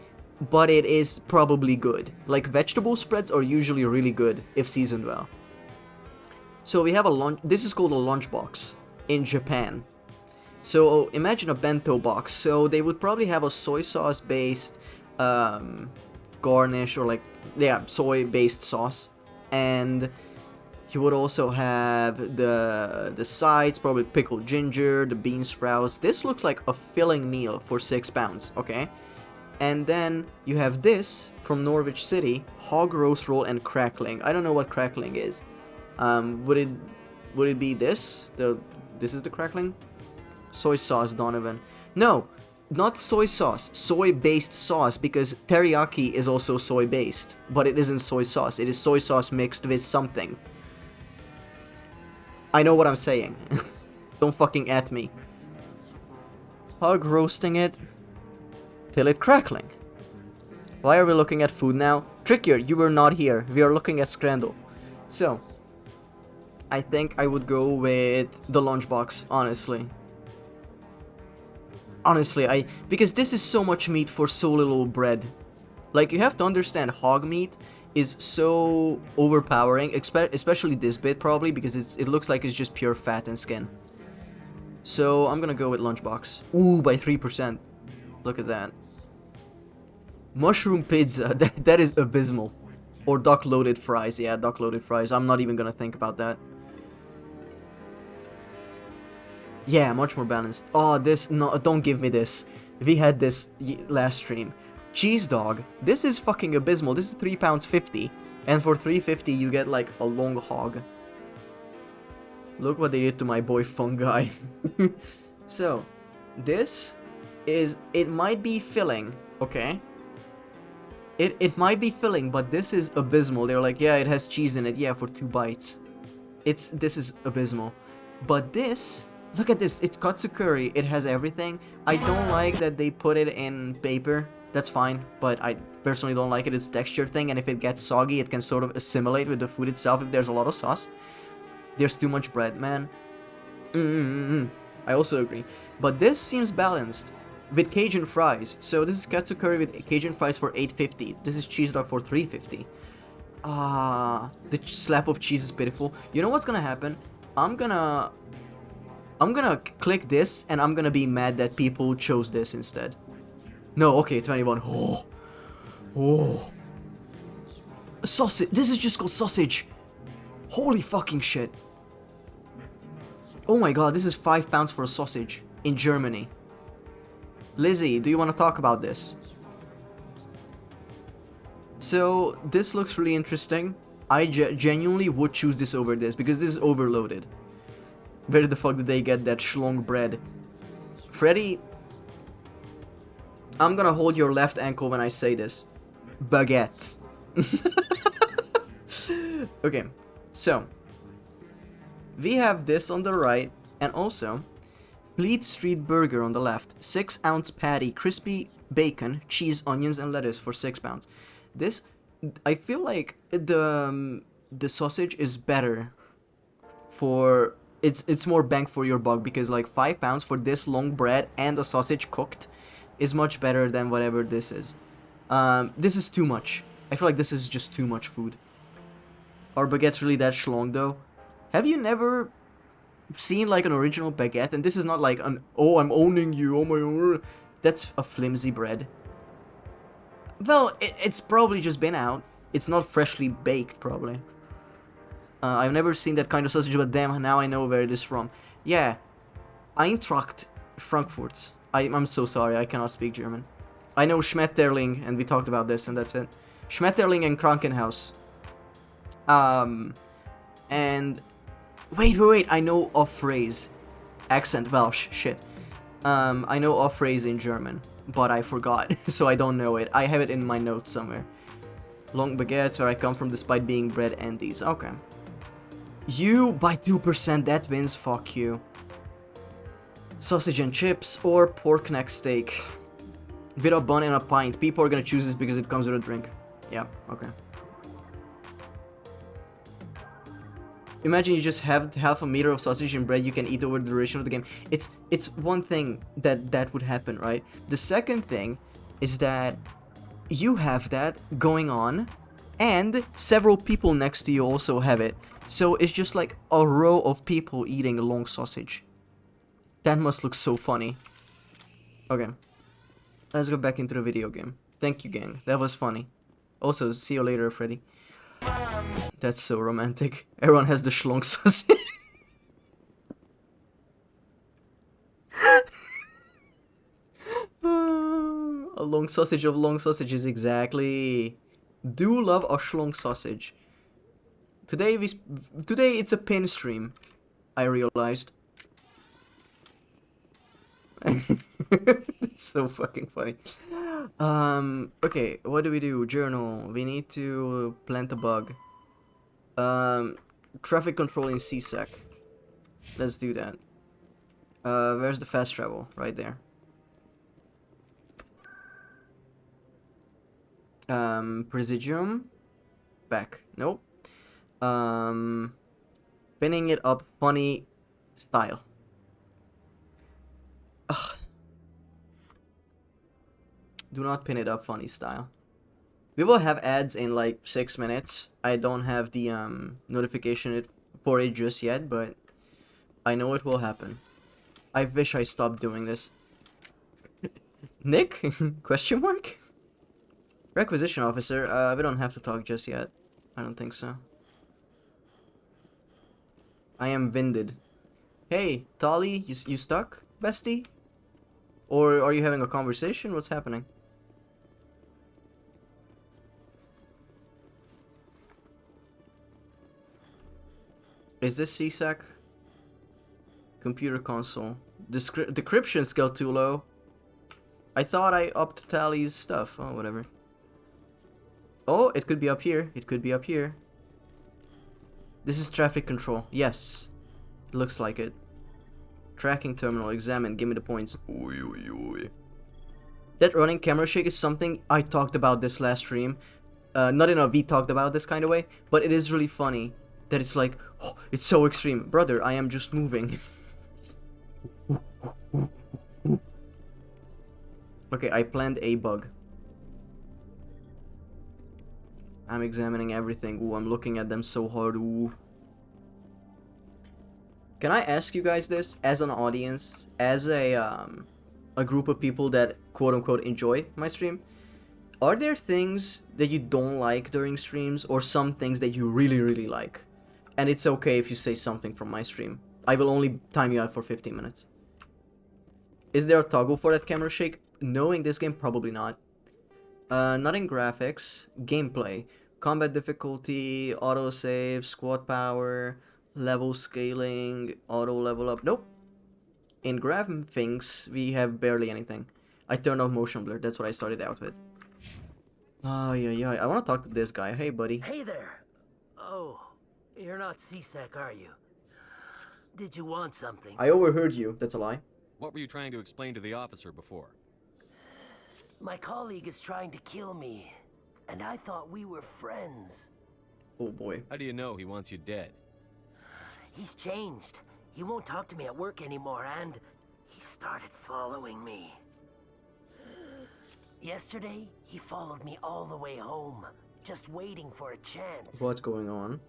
but it is probably good. Like, vegetable spreads are usually really good if seasoned well. So we have a lunch, this is called a lunchbox in Japan. So imagine a bento box. So they would probably have a soy sauce based garnish, or like, yeah, soy based sauce. And you would also have the sides, probably pickled ginger, the bean sprouts. This looks like a filling meal for £6, okay? And then you have this from Norwich City, hog roast roll and crackling. I don't know what crackling is. Would it be this? This is the crackling? Soy sauce, Donovan. No, not soy sauce. Soy-based sauce, because teriyaki is also soy-based, but it isn't soy sauce. It is soy sauce mixed with something. I know what I'm saying. Don't fucking at me. Hog roasting it till it crackling. Why are we looking at food now? Trickier, you were not here. We are looking at Scrandle. So, I think I would go with the lunchbox, honestly. Honestly, because this is so much meat for so little bread. Like, you have to understand, hog meat is so overpowering, especially this bit probably, because it looks like it's just pure fat and skin. So I'm gonna go with lunchbox. Ooh, by 3%. Look at that. Mushroom pizza, that is abysmal. Or duck loaded fries, yeah, duck loaded fries. I'm not even gonna think about that. Yeah, much more balanced. Oh, this, no, don't give me this. We had this last stream. Cheese dog. This is fucking abysmal. This is £3.50. And for £3.50 you get like a long hog. Look what they did to my boy Fungi. So, this is, it might be filling, okay? It might be filling, but this is abysmal. They're like, yeah, it has cheese in it. Yeah, for 2 bites. This is abysmal. But this, look at this. It's katsu curry. It has everything. I don't like that they put it in paper. That's fine, but I personally don't like it. It's a texture thing, and if it gets soggy, it can sort of assimilate with the food itself if there's a lot of sauce. There's too much bread, man. I also agree. But this seems balanced with Cajun fries. So this is katsu curry with Cajun fries for $8.50. This is cheese dog for $3.50. The slap of cheese is pitiful. You know what's gonna happen? I'm gonna click this, and I'm gonna be mad that people chose this instead. No, okay, 21. Oh. Sausage. This is just called sausage. Holy fucking shit. Oh my god, this is £5 for a sausage in Germany. Lizzie, do you want to talk about this? So, this looks really interesting. I genuinely would choose this over this, because this is overloaded. Where the fuck did they get that schlong bread? Freddy, I'm gonna hold your left ankle when I say this. Baguette. Okay, so we have this on the right, And also, Fleet Street Burger on the left, 6-ounce patty, crispy bacon, cheese, onions, and lettuce for £6. This, I feel like the sausage is better for it's more bang for your buck, because like £5 for this long bread and the sausage cooked is much better than whatever this is. This is too much. I feel like this is just too much food. Are baguettes really that schlong though? Have you never seen like an original baguette? And this is not like an, oh, I'm owning you, oh my, that's a flimsy bread. Well, it's probably just been out. It's not freshly baked, probably. I've never seen that kind of sausage, but damn, now I know where it is from. Yeah, Eintracht Frankfurt. I'm so sorry, I cannot speak German. I know Schmetterling, and we talked about this, and that's it. Schmetterling and Krankenhaus. And... Wait, I know a phrase. Accent Welsh, shit. I know a phrase in German, but I forgot, so I don't know it. I have it in my notes somewhere. Long baguettes, where I come from, despite being bread endies. Okay. You, by 2%, that wins, fuck you. Sausage and chips, or pork neck steak. With a bun and a pint. People are gonna choose this because it comes with a drink. Yeah, okay. Imagine you just have half a meter of sausage and bread you can eat over the duration of the game. It's one thing that would happen, right? The second thing is that you have that going on, and several people next to you also have it. So it's just like a row of people eating a long sausage. That must look so funny. Okay. Let's go back into the video game. Thank you, gang. That was funny. Also, see you later, Freddy. That's so romantic. Everyone has the schlong sausage. A long sausage of long sausages, exactly. Do love a schlong sausage. Today it's a pin stream, I realized. It's so fucking funny. Okay, what do we do? Journal. We need to plant a bug. Traffic control in CSEC. Let's do that. Where's the fast travel? Right there. Presidium. Back. Nope. Pinning it up funny style. Ugh. Do not pin it up funny style. We will have ads in like 6 minutes. I don't have the notification for it just yet, but I know it will happen. I wish I stopped doing this. Nick? Question mark? Requisition officer. We don't have to talk just yet. I don't think so. I am winded. Hey, Tali, you stuck, bestie? Or are you having a conversation? What's happening? Is this CSEC? Computer console. Decryption skill too low. I thought I upped Tali's stuff. Oh, whatever. Oh, it could be up here. It could be up here. This is traffic control. Yes. It looks like it. Tracking terminal. Examine. Give me the points. Oy, oy, oy. That running camera shake is something I talked about this last stream. Not in a we talked about this kind of way, but it is really funny that it's like, oh, it's so extreme. Brother, I am just moving. Okay, I planned a bug. I'm examining everything. Ooh, I'm looking at them so hard. Ooh. Can I ask you guys this as an audience, as a group of people that quote-unquote enjoy my stream? Are there things that you don't like during streams, or some things that you really, really like? And it's okay if you say something from my stream. I will only time you out for 15 minutes. Is there a toggle for that camera shake? Knowing this game, probably not. Not in graphics. Gameplay. Combat difficulty, autosave, squad power, level scaling, auto level up. Nope. In graphics, we have barely anything. I turned off motion blur. That's what I started out with. Oh, yeah. I want to talk to this guy. Hey, buddy. Hey there. Oh, you're not CSEC, are you? Did you want something? I overheard you. That's a lie. What were you trying to explain to the officer before? My colleague is trying to kill me, and I thought we were friends. Oh boy. How do you know he wants you dead? He's changed. He won't talk to me at work anymore, and he started following me. Yesterday, he followed me all the way home, just waiting for a chance. What's going on?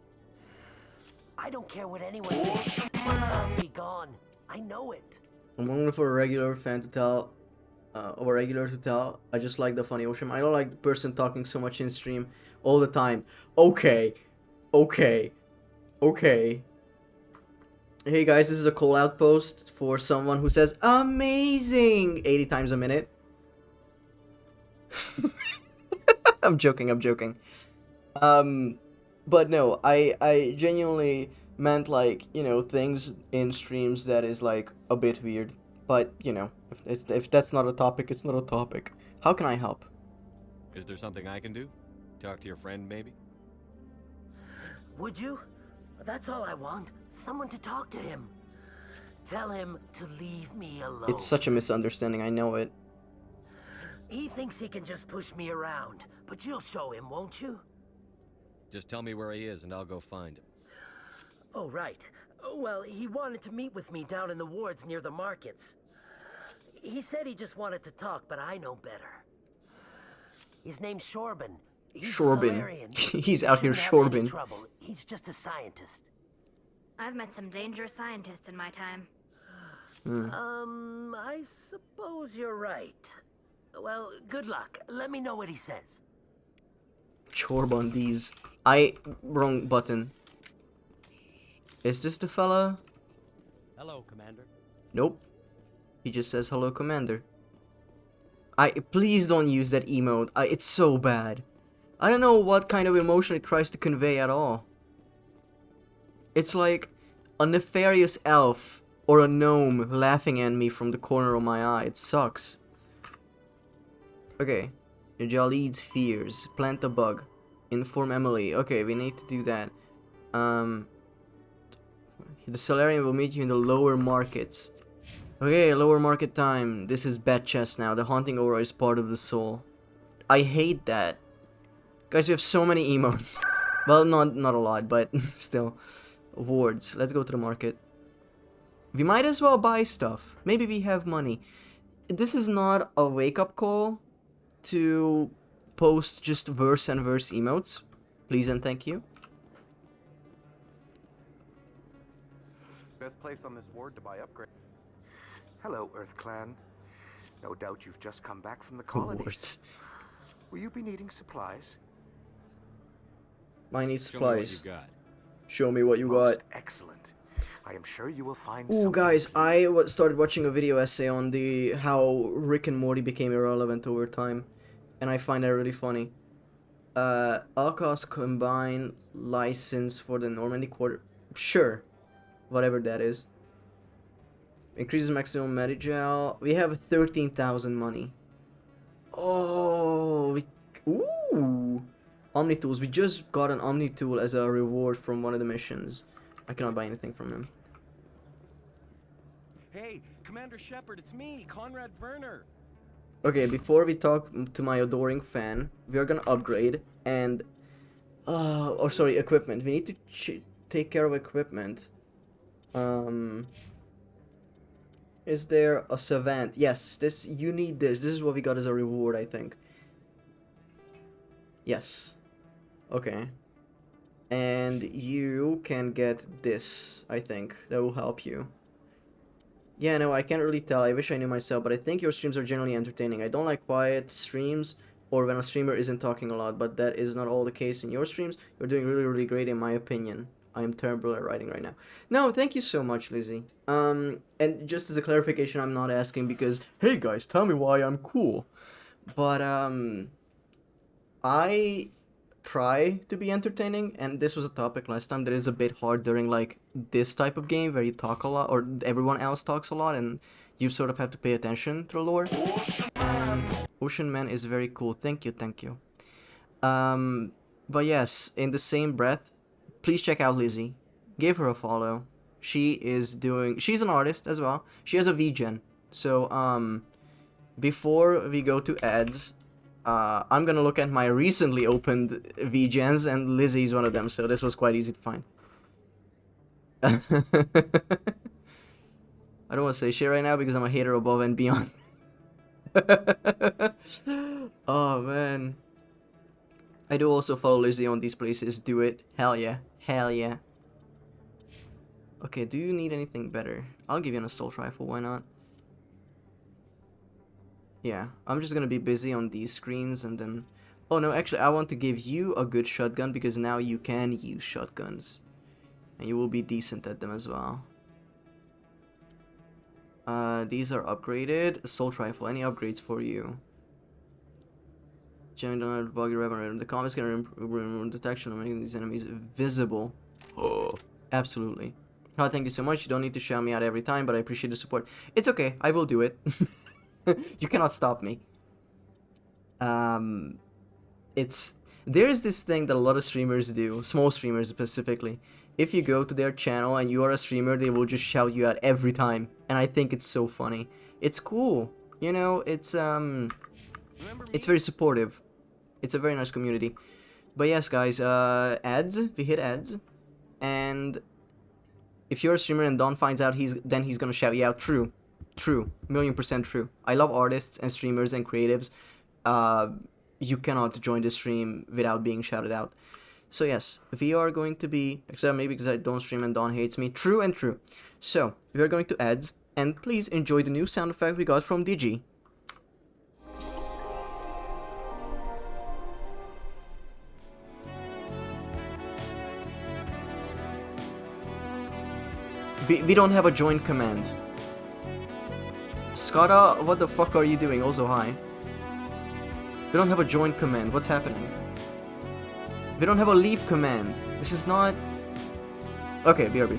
I don't care what anyone thinks. My thoughts be gone. I know it. I'm wondering for a regular fan to tell, or regular to tell. I just like the funny ocean. I don't like the person talking so much in stream all the time. Okay. Hey guys, this is a call out post for someone who says amazing 80 times a minute. I'm joking. But no, I genuinely meant, like, you know, things in streams that is like a bit weird. But, you know, if that's not a topic, it's not a topic. How can I help? Is there something I can do? Talk to your friend, maybe? Would you? That's all I want. Someone to talk to him. Tell him to leave me alone. It's such a misunderstanding, I know it. He thinks he can just push me around, but you'll show him, won't you? Just tell me where he is and I'll go find him. Oh, right. Well, he wanted to meet with me down in the wards near the markets. He said he just wanted to talk, but I know better. His name's Shorbin. Shorbin. He's out here Shorbin. Trouble. He's just a scientist. I've met some dangerous scientists in my time. I suppose you're right. Well, good luck. Let me know what he says. Shorbin, these. Wrong button. Is this the fella? Hello, Commander. Nope. He just says hello, Commander. Please don't use that emote. It's so bad. I don't know what kind of emotion it tries to convey at all. It's like a nefarious elf or a gnome laughing at me from the corner of my eye. It sucks. Okay. Jalid's fears. Plant a bug. Inform Emily. Okay, we need to do that. The Solarian will meet you in the lower markets. Okay, lower market time. This is bad chest now. The haunting aura is part of the soul. I hate that. Guys, we have so many emotes. Well, not a lot, but still. Wards. Let's go to the market. We might as well buy stuff. Maybe we have money. This is not a wake-up call to post just verse and verse emotes. Please and thank you. Best place on this ward to buy upgrade. Hello, Earth Clan. No doubt you've just come back from the colony. Wards. Will you be needing supplies? I need Show me what supplies. you got. Show me what you Most got. excellent. I am sure you will find. Ooh, guys, I started watching a video essay on how Rick and Morty became irrelevant over time, and I find that really funny. Alcos combine license for the Normandy quarter. Sure, whatever that is. Increases maximum Medigel. We have 13,000 money. Oh, ooh. Omni tools. We just got an Omni tool as a reward from one of the missions. I cannot buy anything from him. Hey, Commander Shepard, it's me, Conrad Werner. Okay, before we talk to my adoring fan, we are gonna upgrade and equipment. We need to take care of equipment. Is there a savant? Yes, you need this. This is what we got as a reward, I think. Yes. Okay. And you can get this, I think. That will help you. Yeah, no, I can't really tell. I wish I knew myself, but I think your streams are generally entertaining. I don't like quiet streams or when a streamer isn't talking a lot, but that is not all the case in your streams. You're doing really, really great in my opinion. I am terrible at writing right now. No, thank you so much, Lizzie. And just as a clarification, I'm not asking because, hey guys, tell me why I'm cool. But, I try to be entertaining, and this was a topic last time that is a bit hard during like this type of game where you talk a lot or everyone else talks a lot and you sort of have to pay attention to the lore. Ocean Man is very cool. Thank you. But yes, in the same breath, please check out Lizzie. Give her a follow. she's an artist as well. She has a VGen. So before we go to ads, I'm gonna look at my recently opened VGens, and Lizzie's one of them, so this was quite easy to find. I don't want to say shit right now because I'm a hater above and beyond. Oh man. I do also follow Lizzie on these places. Do it. Hell yeah. Hell yeah. Okay, do you need anything better? I'll give you an assault rifle, why not? Yeah, I'm just gonna be busy on these screens and then... Oh no, actually I want to give you a good shotgun because now you can use shotguns. And you will be decent at them as well. These are upgraded. Assault rifle, any upgrades for you? Giant buggy revenue. The combats can improve detection of making these enemies visible. Oh, absolutely. Oh, thank you so much. You don't need to shout me out every time, but I appreciate the support. It's okay, I will do it. You cannot stop me. There's this thing that a lot of streamers do, small streamers specifically. If you go to their channel and you are a streamer, they will just shout you out every time, and I think it's so funny. It's cool, you know. It's very supportive. It's a very nice community. But yes, guys, ads. We hit ads, and if you're a streamer and Don finds out, then he's gonna shout you out. True, 1,000,000% true. I love artists and streamers and creatives. You cannot join the stream without being shouted out. So yes, we are going to be, except maybe because I don't stream and Don hates me. True and true. So we are going to ads, and please enjoy the new sound effect we got from DG. We don't have a join command. Scotta, what the fuck are you doing? Also hi. We don't have a join command. What's happening? We don't have a leave command. This is not... Okay, BRB.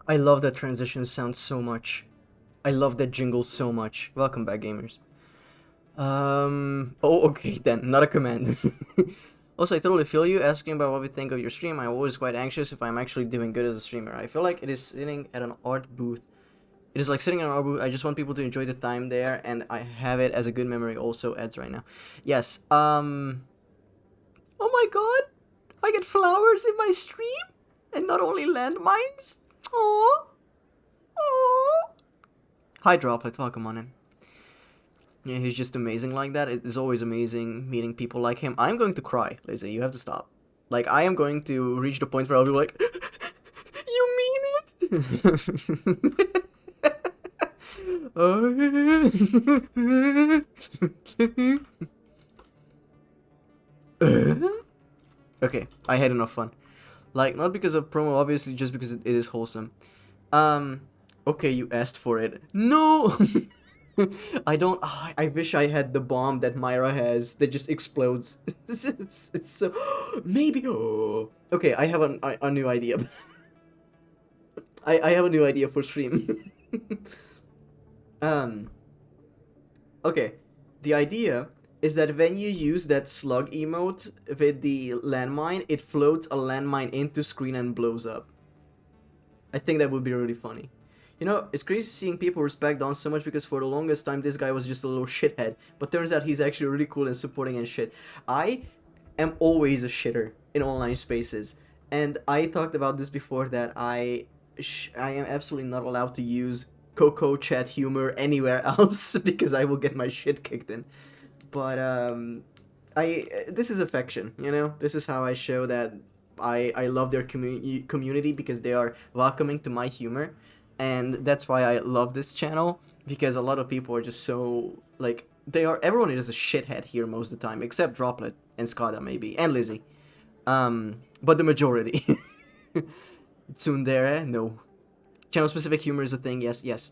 I love that transition sound so much. I love that jingle so much. Welcome back, gamers. Oh, okay then, not a command. Also, I totally feel you asking about what we think of your stream. I'm always quite anxious if I'm actually doing good as a streamer. I feel like it is sitting at an art booth. It is like sitting in an art booth. I just want people to enjoy the time there, and I have it as a good memory also adds right now. Yes, oh my god! I get flowers in my stream? And not only landmines? Aww! Aww! Hi, Droplet. Welcome on in. Yeah, he's just amazing like that. It is always amazing meeting people like him. I'm going to cry, Lizzie. You have to stop. Like, I am going to reach the point where I'll be like, you mean it? Okay, I had enough fun. Like, not because of promo, obviously, just because it is wholesome. Okay, you asked for it. No! I don't. Oh, I wish I had the bomb that Myra has that just explodes. it's so. Maybe. Oh. Okay, I have a new idea. I have a new idea for stream. Okay, the idea is that when you use that slug emote with the landmine, it floats a landmine into screen and blows up. I think that would be really funny. You know, it's crazy seeing people respect Don so much because for the longest time this guy was just a little shithead. But turns out he's actually really cool and supporting and shit. I am always a shitter in online spaces. And I talked about this before that I am absolutely not allowed to use Coco chat humor anywhere else because I will get my shit kicked in. But this is affection, you know? This is how I show that I love their community because they are welcoming to my humor. And that's why I love this channel, because a lot of people are just so, like, everyone is a shithead here most of the time, except Droplet and Skada maybe, and Lizzie. But the majority. Tsundere, no. Channel specific humor is a thing, yes.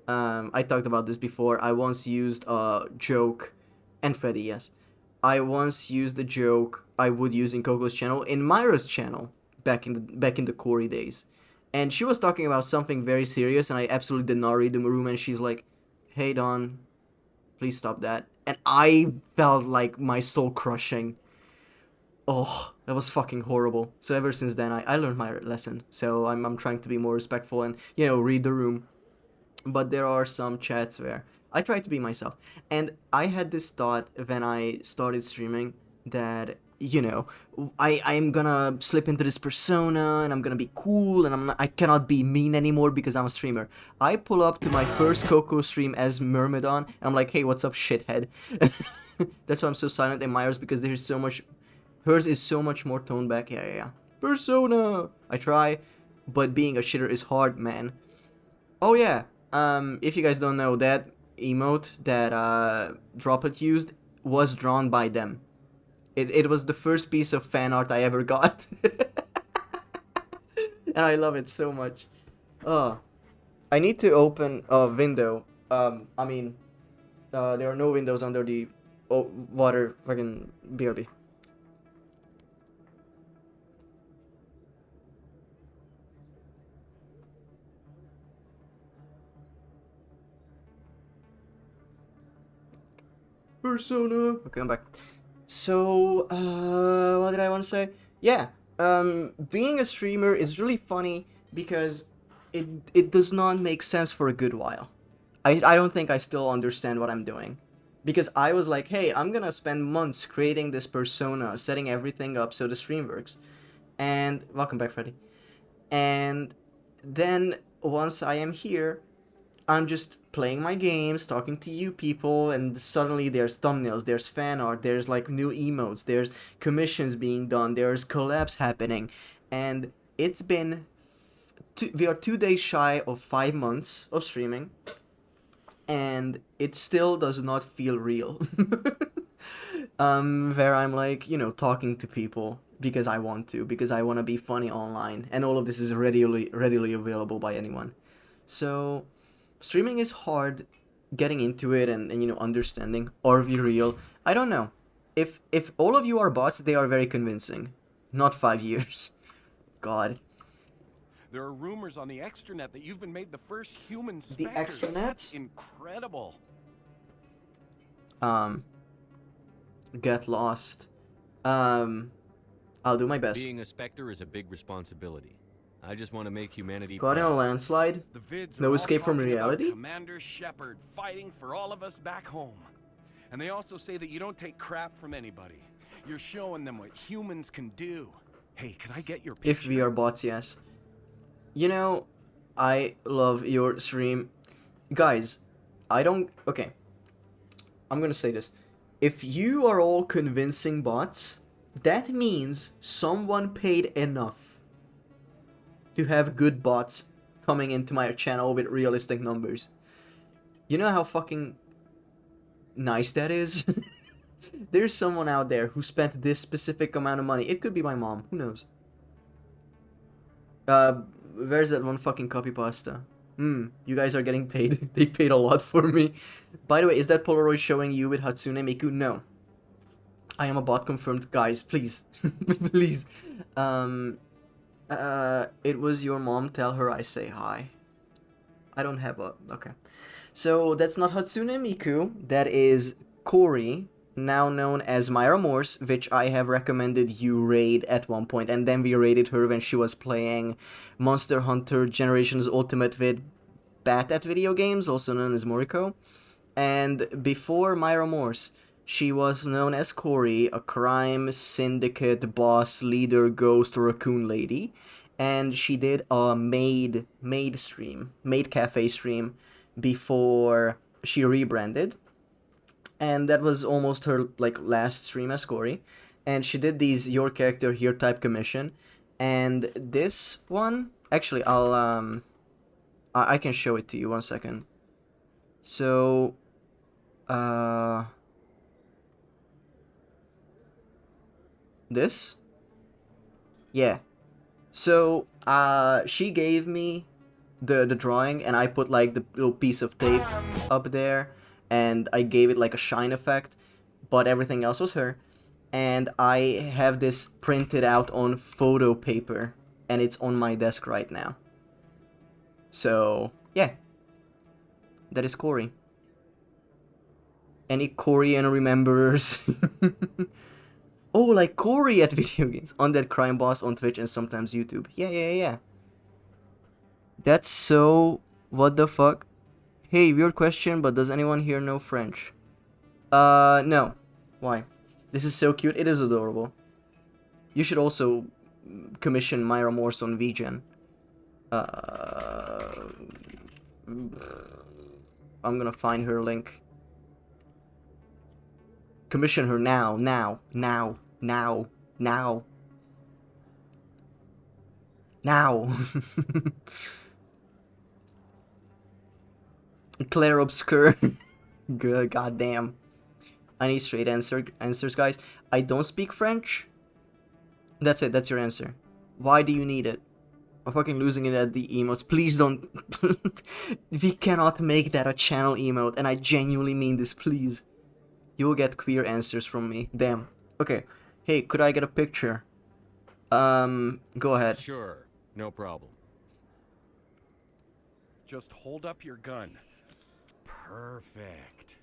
I talked about this before. I once used a joke, and Freddy, yes. I once used a joke I would use in Coco's channel, in Myra's channel, back in the Corey days. And she was talking about something very serious, and I absolutely did not read the room, and she's like, hey, Don, please stop that. And I felt like my soul crushing. Oh, that was fucking horrible. So ever since then, I learned my lesson. So I'm trying to be more respectful and, you know, read the room. But there are some chats where I try to be myself. And I had this thought when I started streaming that, you know, I'm gonna slip into this persona and I'm gonna be cool and I cannot be mean anymore because I'm a streamer. I pull up to my first Coco stream as Myrmidon and I'm like, hey, what's up, shithead? That's why I'm so silent in Myra's, because there's so much, hers is so much more toned back. Yeah. Persona! I try, but being a shitter is hard, man. Oh yeah, if you guys don't know, that emote that Droplet used was drawn by them. It was the first piece of fan art I ever got. And I love it so much. I need to open a window. There are no windows under the water fucking BRB. Persona. Okay, I'm back. So, what did I want to say? Yeah, being a streamer is really funny because it does not make sense for a good while. I don't think I still understand what I'm doing. Because I was like, hey, I'm gonna spend months creating this persona, setting everything up so the stream works. And, welcome back, Freddy. And then, once I am here, I'm just playing my games, talking to you people, and suddenly there's thumbnails, there's fan art, there's like new emotes, there's commissions being done, there's collabs happening, and it's been, we are 2 days shy of 5 months of streaming, and it still does not feel real. Where I'm like, you know, talking to people because I want to, because I want to be funny online, and all of this is readily available by anyone. So streaming is hard, getting into it and you know, understanding, are we real? I don't know. If all of you are bots, they are very convincing. Not 5 years. God. There are rumors on the extranet that you've been made the first human The Spectre. extranet? That's incredible. Get lost. I'll do my best. Being a Spectre is a big responsibility. I just want to make humanity Caught in a proud. landslide? The vids are No all escape from talking about reality? Commander Shepard fighting for all of us back home. And they also say that you don't take crap from anybody. You're showing them what humans can do. Hey, can I get your picture? If we are bots, yes. You know, I love your stream. Guys, I don't... Okay. I'm gonna say this. If you are all convincing bots, that means someone paid enough to have good bots coming into my channel with realistic numbers. You know how fucking nice that is? There's someone out there who spent this specific amount of money. It could be my mom. Who knows? Where's that one fucking copy pasta? You guys are getting paid. They paid a lot for me. By the way, is that Polaroid showing you with Hatsune Miku? No. I am a bot confirmed. Guys, please. Please. It was your mom. Tell her I say hi. I don't have a... Okay. So, that's not Hatsune Miku. That is Corey, now known as Myra Morse, which I have recommended you raid at one point, and then we raided her when she was playing Monster Hunter Generations Ultimate with Bat at Video Games, also known as Moriko. And before Myra Morse, she was known as Corey, a crime syndicate boss, leader, ghost, raccoon lady, and she did a maid cafe stream before she rebranded. And that was almost her last stream as Corey. And she did these your character here type commission. And this one, actually I'll I can show it to you 1 second. So this? Yeah. So she gave me the drawing, and I put like the little piece of tape up there, and I gave it like a shine effect, but everything else was her. And I have this printed out on photo paper, and it's on my desk right now. So, yeah. That is Corey. Any Korean rememberers? Oh, like Corey at video games. Undead Crime Boss on Twitch and sometimes YouTube. Yeah. That's so... What the fuck? Hey, weird question, but does anyone here know French? No. Why? This is so cute. It is adorable. You should also commission Myra Morse on VGen. I'm gonna find her link. Commission her now. Claire Obscure. Good goddamn. I need straight answers, guys. I don't speak French. That's it. That's your answer. Why do you need it? I'm fucking losing it at the emotes. Please don't. We cannot make that a channel emote, and I genuinely mean this. Please. You will get queer answers from me. Damn. Okay. Hey, could I get a picture? Go ahead. Sure. No problem. Just hold up your gun. Perfect.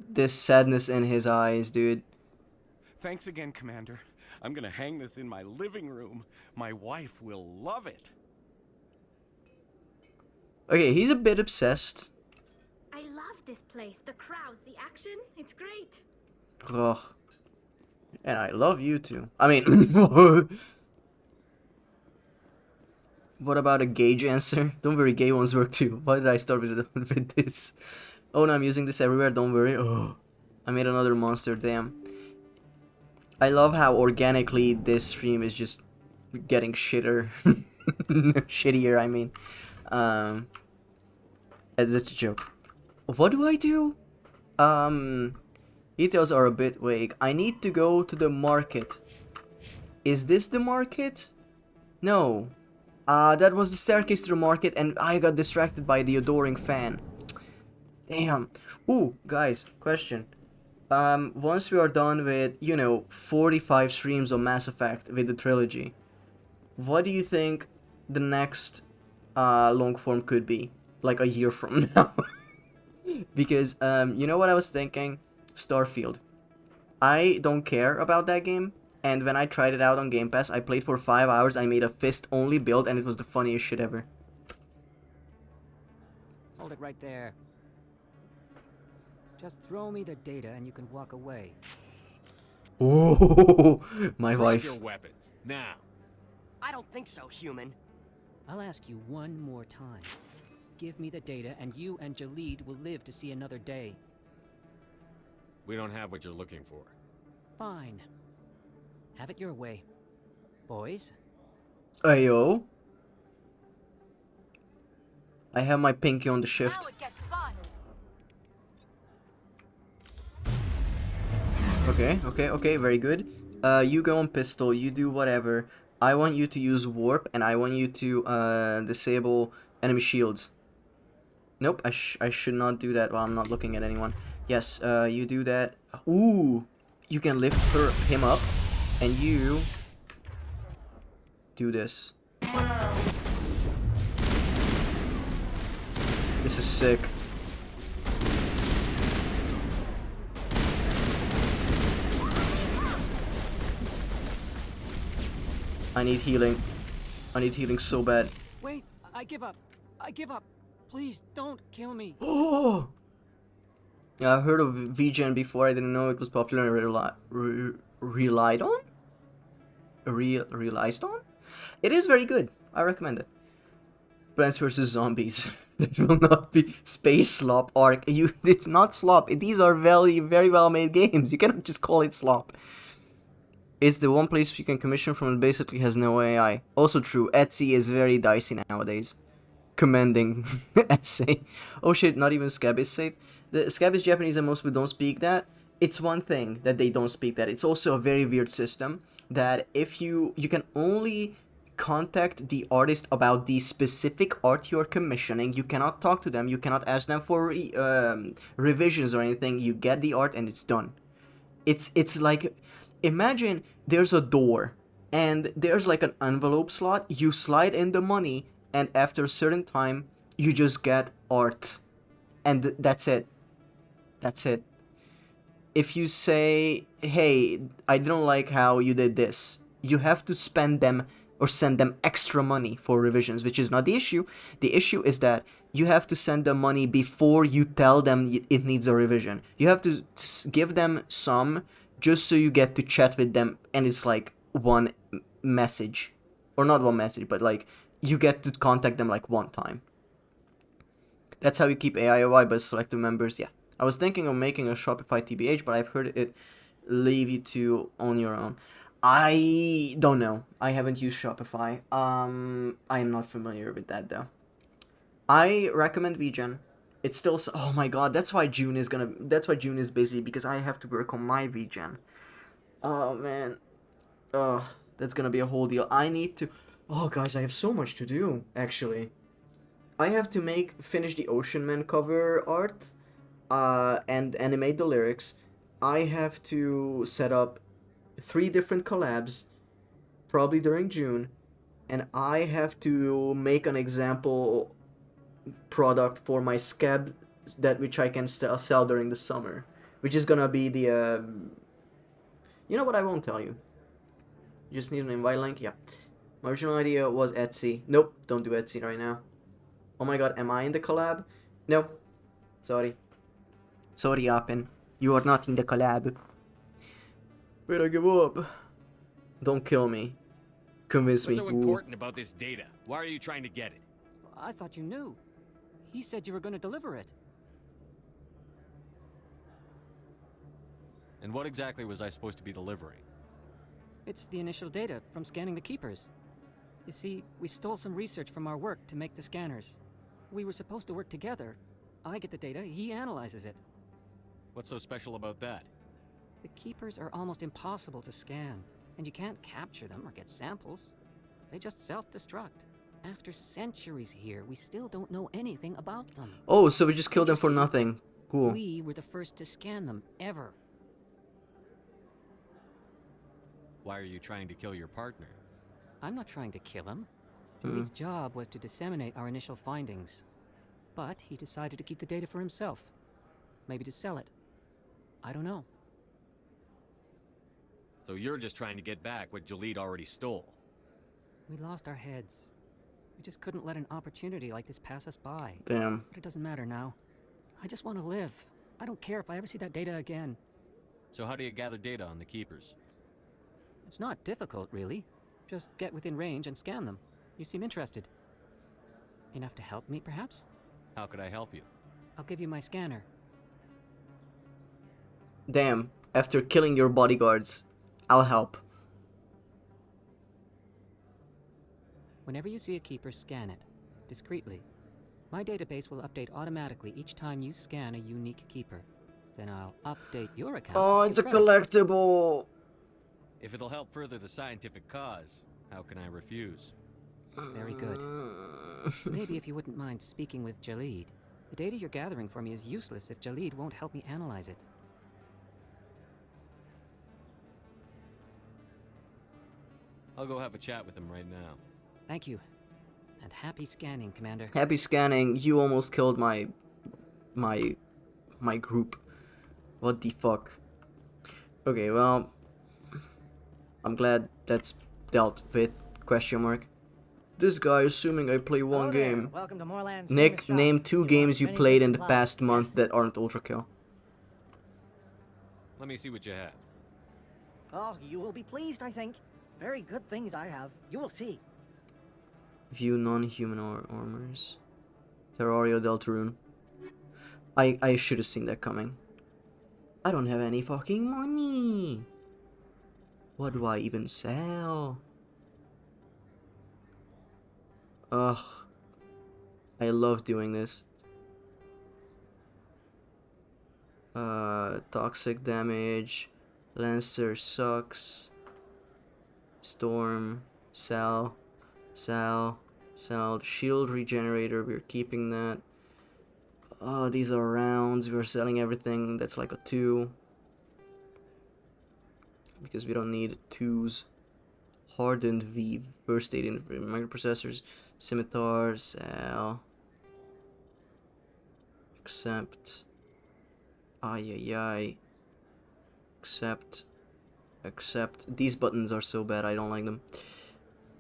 This sadness in his eyes, dude. Thanks again, Commander. I'm gonna hang this in my living room. My wife will love it. Okay, he's a bit obsessed. I love this place. The crowds, the action, it's great. Ugh. And I love you too. I mean, what about a gauge answer? Don't worry, gay ones work too. Why did I start with this? Oh no, I'm using this everywhere, don't worry. Oh, I made another monster, damn. I love how organically this stream is just getting shitter. Shittier, I mean. That's a joke. What do I do? Details are a bit vague. I need to go to the market. Is this the market? No. That was the staircase to the market, and I got distracted by the adoring fan. Damn. Ooh, guys, question. Once we are done with, 45 streams of Mass Effect with the trilogy, what do you think the next long form could be? Like a year from now? Because, you know what I was thinking? Starfield. I don't care about that game, and when I tried it out on Game Pass, I played for 5 hours, I made a fist-only build, and it was the funniest shit ever. Hold it right there. Just throw me the data and you can walk away. Oh, my Drop wife. your weapons, now. I don't think so, human. I'll ask you one more time. Give me the data and you and Jalid will live to see another day. We don't have what you're looking for. Fine. Have it your way. Boys? Ayo. I have my pinky on the shift. Okay, very good. You go on pistol, you do whatever. I want you to use warp, and I want you to disable enemy shields. Nope, I should not do that while I'm not looking at anyone. Yes, you do that. Ooh, you can lift him up, and you do this. This is sick. I need healing. I need healing so bad. Wait, I give up. I give up. Please don't kill me. Oh! Yeah, I've heard of VGen before. I didn't know it was popular and relied on? Realized on? It is very good. I recommend it. Plants vs. Zombies. It will not be Space Slop Arc. It's not slop. These are very, very well made games. You cannot just call it slop. It's the one place you can commission from. It basically has no AI. Also true, Etsy is very dicey nowadays. Commending essay. Oh shit, not even Scab is safe. The Scab is Japanese and most people don't speak that. It's one thing that they don't speak that. It's also a very weird system that if you can only contact the artist about the specific art you're commissioning. You cannot talk to them. You cannot ask them for revisions or anything. You get the art and it's done. It's like, imagine there's a door and there's like an envelope slot. You slide in the money and after a certain time you just get art, and that's it. That's it. If you say, hey, I didn't like how you did this, you have to spend them or send them extra money for revisions, which is not the issue. The issue is that you have to send them money before you tell them it needs a revision. You have to give them some just so you get to chat with them, and it's like one message. Or not one message, but like you get to contact them like one time. That's how you keep AIOI by selective members. Yeah, I was thinking of making a Shopify TBH, but I've heard it leave you to on your own. I don't know. I haven't used Shopify. I am not familiar with that though. I recommend VGen. It's still oh my god, that's why June is busy, because I have to work on my VGen. Oh man. That's gonna be a whole deal. I need to guys, I have so much to do actually. I have to finish the Ocean Man cover art and animate the lyrics. I have to set up 3 different collabs, probably during June, and I have to make an example product for my Scab which I can sell during the summer, which is gonna be the you know what, I won't tell you. You just need an invite link. Yeah, my original idea was Etsy. Nope, don't do Etsy right now. Oh my god, am I in the collab? No, sorry, Yapin, you are not in the collab. Wait, I give up. Don't kill me. Convince me. What's so important about this data? Why are you trying to get it? I thought you knew. He said you were going to deliver it. And what exactly was I supposed to be delivering? It's the initial data from scanning the Keepers. You see, we stole some research from our work to make the scanners. We were supposed to work together. I get the data, he analyzes it. What's so special about that? The Keepers are almost impossible to scan, and you can't capture them or get samples. They just self-destruct. After centuries here, we still don't know anything about them. Oh, so we just killed them for nothing. Cool. We were the first to scan them, ever. Why are you trying to kill your partner? I'm not trying to kill him. Jaleed's job was to disseminate our initial findings. But he decided to keep the data for himself. Maybe to sell it. I don't know. So you're just trying to get back what Jaleed already stole. We lost our heads. We just couldn't let an opportunity like this pass us by. Damn. But it doesn't matter now. I just want to live. I don't care if I ever see that data again. So how do you gather data on the Keepers? It's not difficult, really. Just get within range and scan them. You seem interested. Enough to help me, perhaps? How could I help you? I'll give you my scanner. Damn. After killing your bodyguards, I'll help. Whenever you see a Keeper, scan it. Discreetly. My database will update automatically each time you scan a unique Keeper. Then I'll update your account. Oh, it's a collectible. If it'll help further the scientific cause, how can I refuse? Very good. Maybe if you wouldn't mind speaking with Jaleed. The data you're gathering for me is useless if Jaleed won't help me analyze it. I'll go have a chat with him right now. Thank you. And happy scanning, Commander. Happy scanning. You almost killed my group. What the fuck? Okay, well, I'm glad that's dealt with. Question mark. This guy assuming I play one game. Welcome to Moorland's Nick, famous shop. name 2 You games you want played many in the supplies? past month that aren't Ultra Kill. Let me see what you have. Oh, you will be pleased, I think. Very good things I have. You will see. View non-human armors. Terraria Deltarune. I should have seen that coming. I don't have any fucking money. What do I even sell? Ugh. I love doing this. Toxic damage. Lancer sucks. Storm. Sell. Shield regenerator, we're keeping that. These are rounds, we're selling everything that's like a 2. Because we don't need 2s. Hardened V, first aid in microprocessors, scimitar, sell. Accept. Ay. Accept. These buttons are so bad, I don't like them.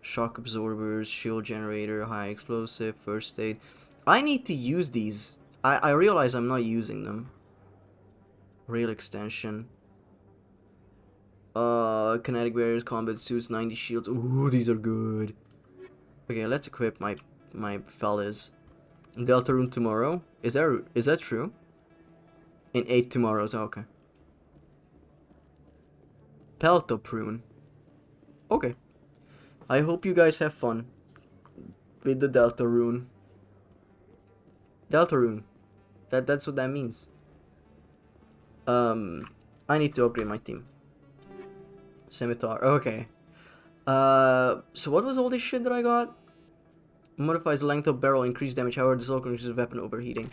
Shock absorbers, shield generator, high explosive, first aid. I need to use these. I realize I'm not using them. Rail extension. Kinetic barriers, combat suits, 90 shields. Ooh, these are good. Okay, let's equip my fellas. Deltarune tomorrow. Is that true? In 8 tomorrows. Oh, okay. Peltoprune. Okay. I hope you guys have fun with the Deltarune. Deltarune. That's what that means. I need to upgrade my team. Scimitar. Okay. So what was all this shit that I got? Modifies length of barrel, increased damage, however, this also increases weapon overheating.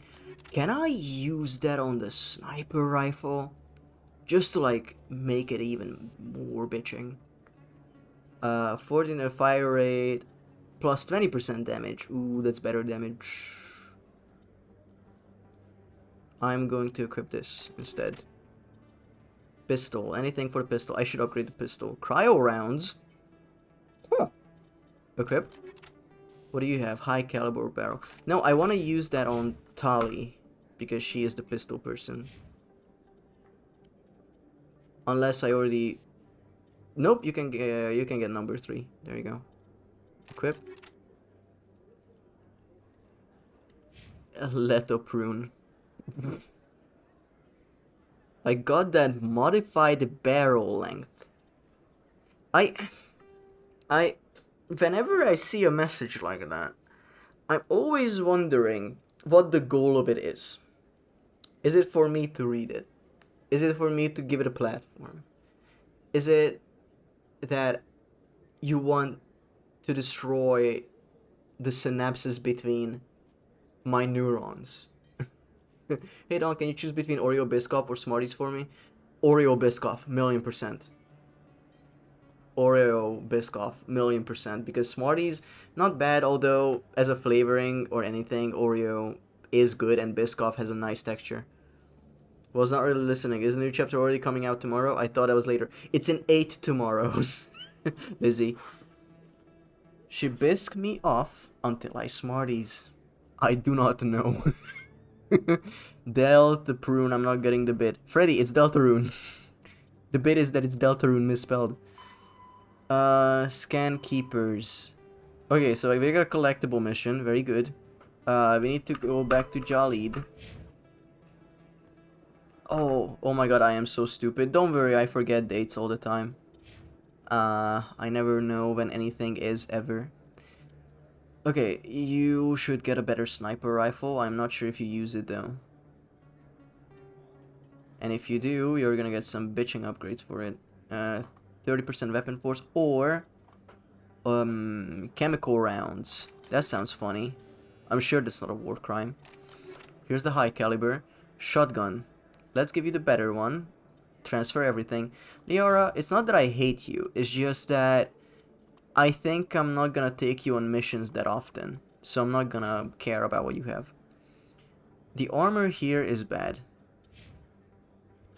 Can I use that on the sniper rifle? Just to like make it even more bitching. 14 fire rate, plus 20% damage. Ooh, that's better damage. I'm going to equip this instead. Pistol, anything for the pistol. I should upgrade the pistol. Cryo rounds. Huh. Equip. What do you have? High caliber barrel. No, I want to use that on Tali because she is the pistol person. Unless I already. Nope, you can get number 3. There you go. Equip. Letoprune. I got that modified barrel length. Whenever I see a message like that, I'm always wondering what the goal of it is. Is it for me to read it? Is it for me to give it a platform? Is it that you want to destroy the synapses between my neurons? Hey Don, can you choose between Oreo Biscoff or Smarties for me? Oreo Biscoff, 1,000,000%. Oreo Biscoff, 1,000,000%, because Smarties, not bad, although as a flavoring or anything, Oreo is good and Biscoff has a nice texture. Was not really listening. Is the new chapter already coming out tomorrow? I thought that was later. It's in 8 tomorrows. Busy. She bisque me off until I Smarties. I do not know. Deltarune, I'm not getting the bit. Freddy, it's Deltarune. The bit is that it's Deltarune misspelled. Scan keepers. Okay, so we got a collectible mission. Very good. We need to go back to Jaleed. Oh my god, I am so stupid. Don't worry, I forget dates all the time. I never know when anything is ever. Okay, you should get a better sniper rifle. I'm not sure if you use it though. And if you do, you're gonna get some bitching upgrades for it. 30% weapon force or chemical rounds. That sounds funny. I'm sure that's not a war crime. Here's the high caliber shotgun. Let's give you the better one. Transfer everything. Leora, it's not that I hate you. It's just that I think I'm not gonna take you on missions that often. So I'm not gonna care about what you have. The armor here is bad.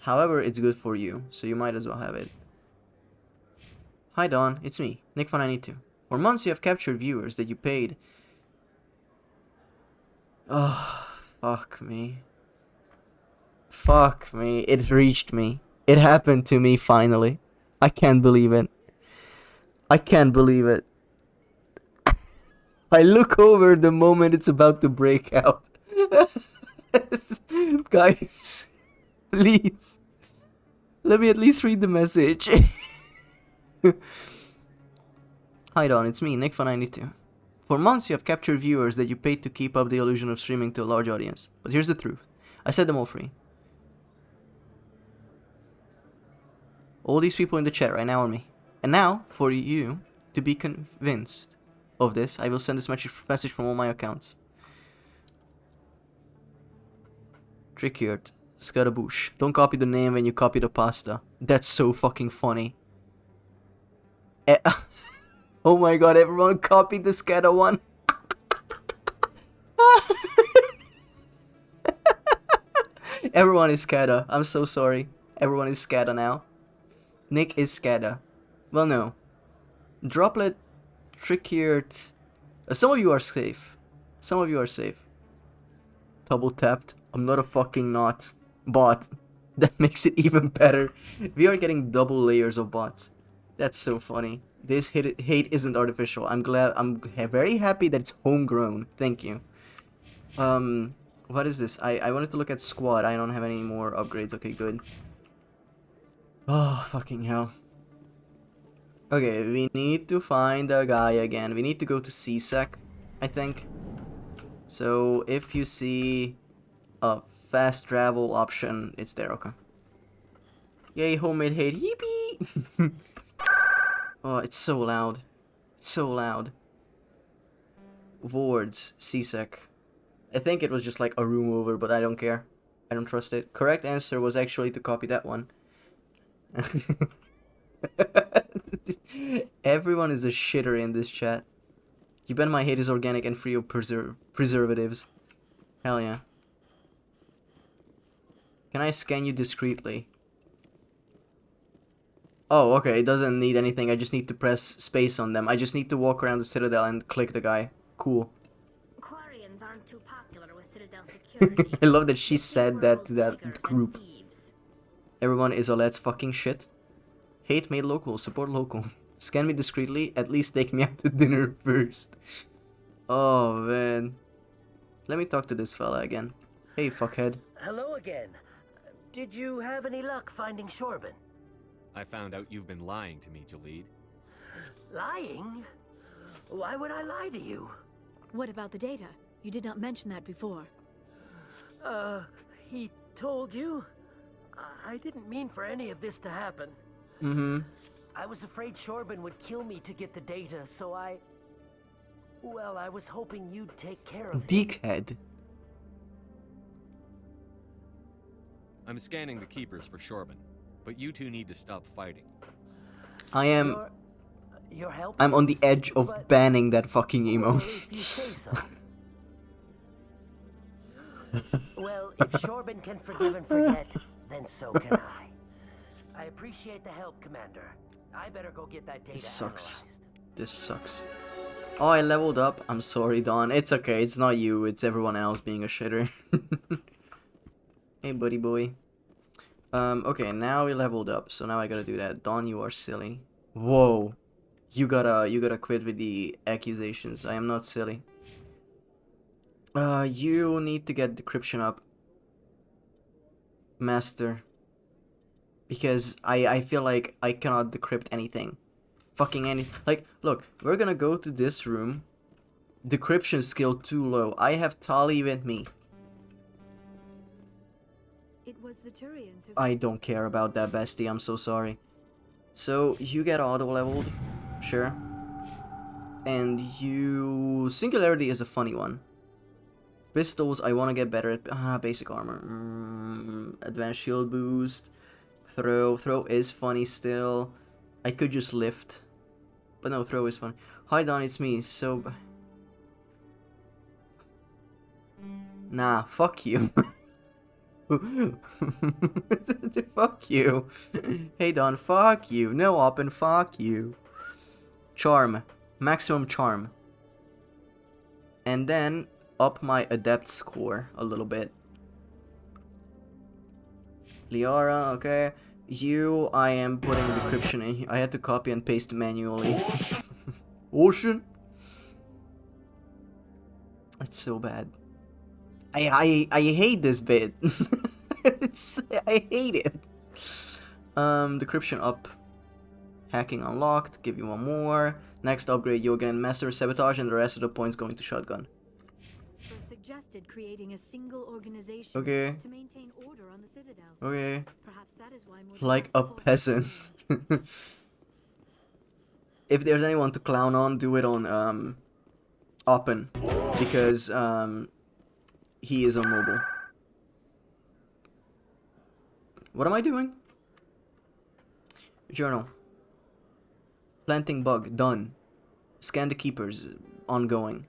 However, it's good for you. So you might as well have it. Hi Dawn, it's me, Nick492. For months you have captured viewers that you paid. Oh, fuck me. Fuck me, it reached me. It happened to me finally. I can't believe it. I can't believe it. I look over the moment it's about to break out. Guys, please. Let me at least read the message. Hi Dawn, it's me, Nick492. For months you have captured viewers that you paid to keep up the illusion of streaming to a large audience. But here's the truth. I set them all free. All these people in the chat right now are me. And now, for you to be convinced of this, I will send this message from all my accounts. Trickyard, Scaramouche. Don't copy the name when you copy the pasta. That's so fucking funny. Oh my god, everyone copied the Scada one. Everyone is Scada. I'm so sorry. Everyone is Scada now. Nick is Scada. Well, no. Droplet, Trickyard. Some of you are safe. Some of you are safe. Double tapped. I'm not a fucking bot. That makes it even better. We are getting double layers of bots. That's so funny. This hate isn't artificial. I'm very happy that it's homegrown. Thank you. What is this? I wanted to look at squad. I don't have any more upgrades. Okay, good. Oh, fucking hell. Okay, we need to find a guy again. We need to go to CSEC, I think. So, if you see a fast travel option, it's there, okay. Yay, homemade hate. Yippee! Oh, it's so loud. It's so loud. Wards, CSEC. I think it was just like a room over, but I don't care. I don't trust it. Correct answer was actually to copy that one. Everyone is a shitter in this chat. You bet my hate is organic and free of preservatives. Hell yeah. Can I scan you discreetly? Oh, okay, it doesn't need anything. I just need to press space on them. I just need to walk around the Citadel and click the guy. Cool. Quarians aren't too popular with Citadel security. I love that she said that to that group. Everyone is a let's fucking shit. Hate made local, support local. Scan me discreetly, at least take me out to dinner first. Oh man. Let me talk to this fella again. Hey fuckhead. Hello again. Did you have any luck finding Shorban? I found out you've been lying to me, Jaleed. Lying? Why would I lie to you? What about the data? You did not mention that before. He told you? I didn't mean for any of this to happen. Mm-hmm. I was afraid Shorban would kill me to get the data, so well, I was hoping you'd take care of it. Dickhead. I'm scanning the keepers for Shorban, but you two need to stop fighting. I am Your help? I'm on the edge of banning that fucking emote. If you say so. Well, if Shorben can forgive and forget, then so can I. I appreciate the help, Commander. I better go get that data This sucks. analyzed. This sucks. Oh, I leveled up. I'm sorry, Don. It's okay. It's not you. It's everyone else being a shitter. Hey, buddy boy. Okay, now we leveled up. So now I gotta do that. Don, you are silly. Whoa. You gotta quit with the accusations. I am not silly. You need to get decryption up. Master. Because I feel like I cannot decrypt anything. Fucking anything. Like, look, we're gonna go to this room. Decryption skill too low. I have Tali with me. It was the Turians who... I don't care about that, bestie. I'm so sorry. So, you get auto-leveled. Sure. And you... Singularity is a funny one. Pistols, I want to get better at... basic armor. Advanced shield boost. Throw. Throw is funny still. I could just lift. But no, throw is fun. Hi Don, it's me. So... Nah, fuck you. Fuck you. Hey Don, fuck you. No, Oppen, fuck you. Charm. Maximum charm. And then up my adept score a little bit. Liara, okay. You, I am putting decryption in here. I had to copy and paste manually. Ocean. That's so bad. I hate this bit. I hate it. Decryption up. Hacking unlocked. Give you one more. Next upgrade, you'll get Master Sabotage, and the rest of the points going to Shotgun. suggested creating a single organization Okay. to maintain order on the Citadel. Okay. Perhaps that is why more Like a peasant. If there's anyone to clown on, do it on Oppen, because he is on mobile. What am I doing? Journal. Planting bug, done. Scan the keepers, ongoing.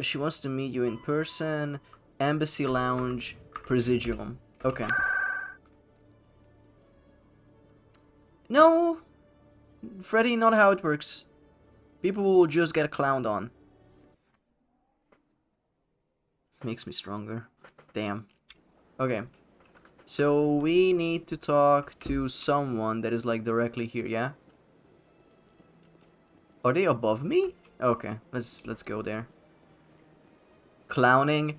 She wants to meet you in person. Embassy Lounge, Presidium. Okay. No! Freddy, not how it works. People will just get clowned on. Makes me stronger. Damn. Okay. So we need to talk to someone that is like directly here, yeah? Are they above me? Okay, let's go there. Clowning.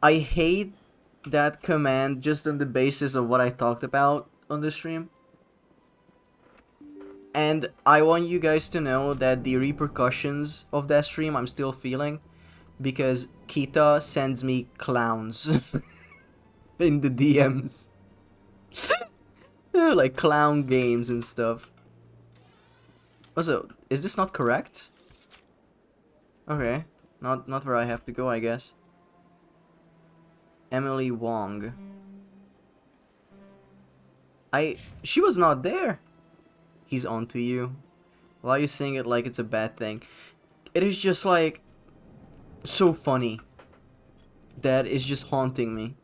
I hate that command just on the basis of what I talked about on the stream. And I want you guys to know that the repercussions of that stream I'm still feeling, because Kita sends me clowns in the DMs. Like clown games and stuff. Also, is this not correct? Okay, not where I have to go, I guess. Emily Wong. She was not there. He's on to you. Why are you saying it like it's a bad thing? It is just like so funny. That is just haunting me.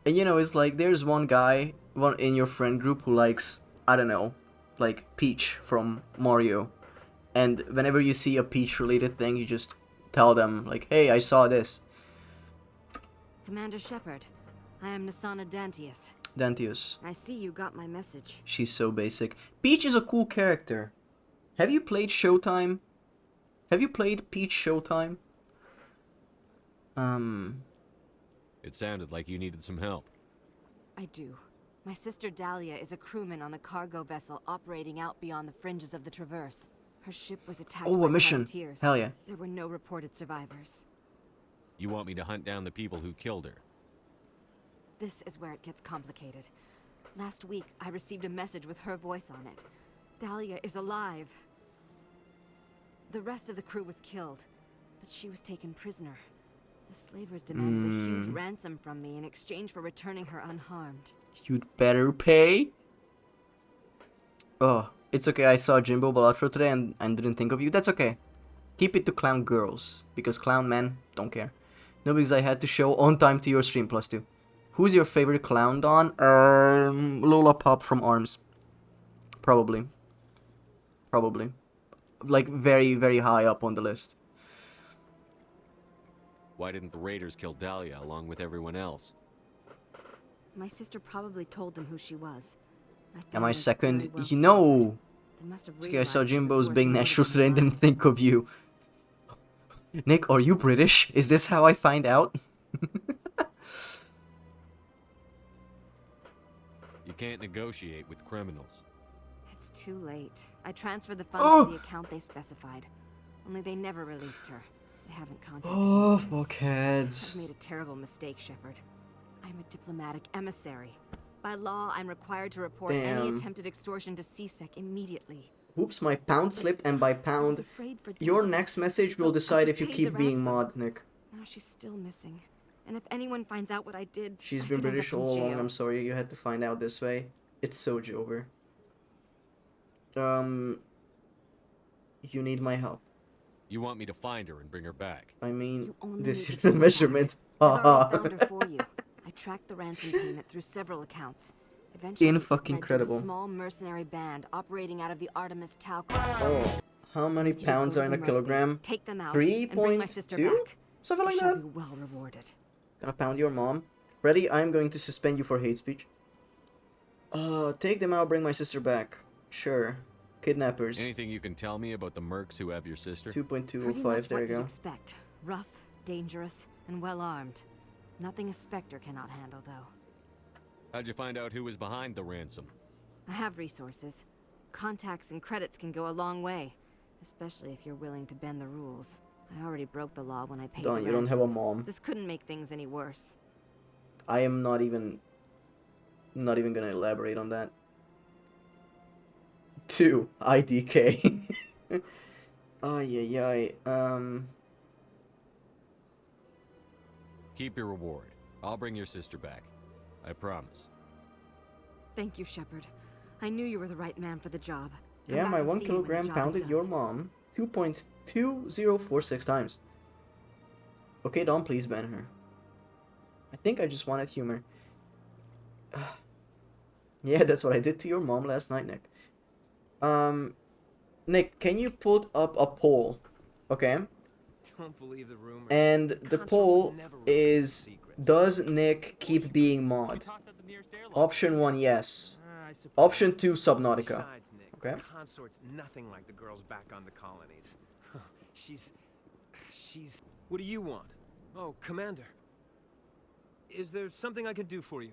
And you know, it's like there's one guy in your friend group who likes, I don't know, like Peach from Mario. And whenever you see a Peach related thing, you just tell them like, hey, I saw this. Commander Shepard, I am Nasana Dantius. Dantius. I see you got my message. She's so basic. Peach is a cool character. Have you played Showtime? Have you played Peach Showtime? It sounded like you needed some help. I do. My sister Dahlia is a crewman on the cargo vessel operating out beyond the fringes of the Traverse. Her ship was attacked by a mission. privateers. Hell yeah. There were no reported survivors. You want me to hunt down the people who killed her? This is where it gets complicated. Last week, I received a message with her voice on it. Dahlia is alive. The rest of the crew was killed, but she was taken prisoner. The slavers demanded a huge ransom from me in exchange for returning her unharmed. You'd better pay. Oh, It's okay, I saw Jimbo Balatro today and didn't think of you. That's okay. Keep it to clown girls, because clown men don't care. No, because I had to show on time to your stream, +2. Who's your favorite clown, Don? Lola Pop from ARMS. Probably. Probably. Like, very, very high up on the list. Why didn't the raiders kill Dahlia along with everyone else? My sister probably told them who she was. Am I second? You know! It's okay, I saw Jimbo's big nationals today and didn't think of you. Nick, are you British? Is this how I find out? You can't negotiate with criminals. It's too late. I transferred the funds to the account they specified. Only they never released her. They haven't contacted me since. Fuckheads. I've made a terrible mistake, Shepard. I'm a diplomatic emissary. By law, I'm required to report any attempted extortion to CSEC immediately. Oops, my pound slipped, and by pound, your next message will decide if you keep being mod, Nick. Now she's still missing. And if anyone finds out what I did, She's I been could end British up in all along, jail. I'm sorry you had to find out this way. It's so Jover. You need my help. You want me to find her and bring her back? I mean, only this need is to the do measurement. I've already found her for you. I tracked the ransom payment through several accounts. Eventually, In fucking led to credible. a small mercenary band operating out of the Artemis Tau cluster. Oh, how many Need you to pounds go are to in a the Merc kilogram? base, take them out, and bring my sister 3.2? back. Something like You shall that? be well rewarded. Gonna pound your mom. Freddy, I'm going to suspend you for hate speech. Take them out, bring my sister back. Sure. Kidnappers. Anything you can tell me about the mercs who have your sister? 2.205, Pretty much there what you you'd go. expect. Rough, dangerous, and well armed. Nothing a Spectre cannot handle, though. How'd you find out who was behind the ransom? I have resources. Contacts and credits can go a long way, especially if you're willing to bend the rules. I already broke the law when I paid Don, the you don't have a ransom. mom. This couldn't make things any worse. I am not even gonna elaborate on that. 2 IDK. Ay ay ay. Keep your reward. I'll bring your sister back. I promise. Thank you, Shepard. I knew you were the right man for the job. Come Yeah, back my and 1 see me when the kilogram job is pounded done. your mom 2.2046 times. Okay, Don, please ban her. I think I just wanted humor. Yeah, that's what I did to your mom last night, Nick. Nick, can you put up a poll, okay? Don't believe the rumors. And the poll is, does Nick keep being mod? Option 1, yes. Option 2, Subnautica. Besides, Nick, Okay. Consort's nothing like the girls back on the colonies. She's... What do you want? Oh, Commander. Is there something I can do for you?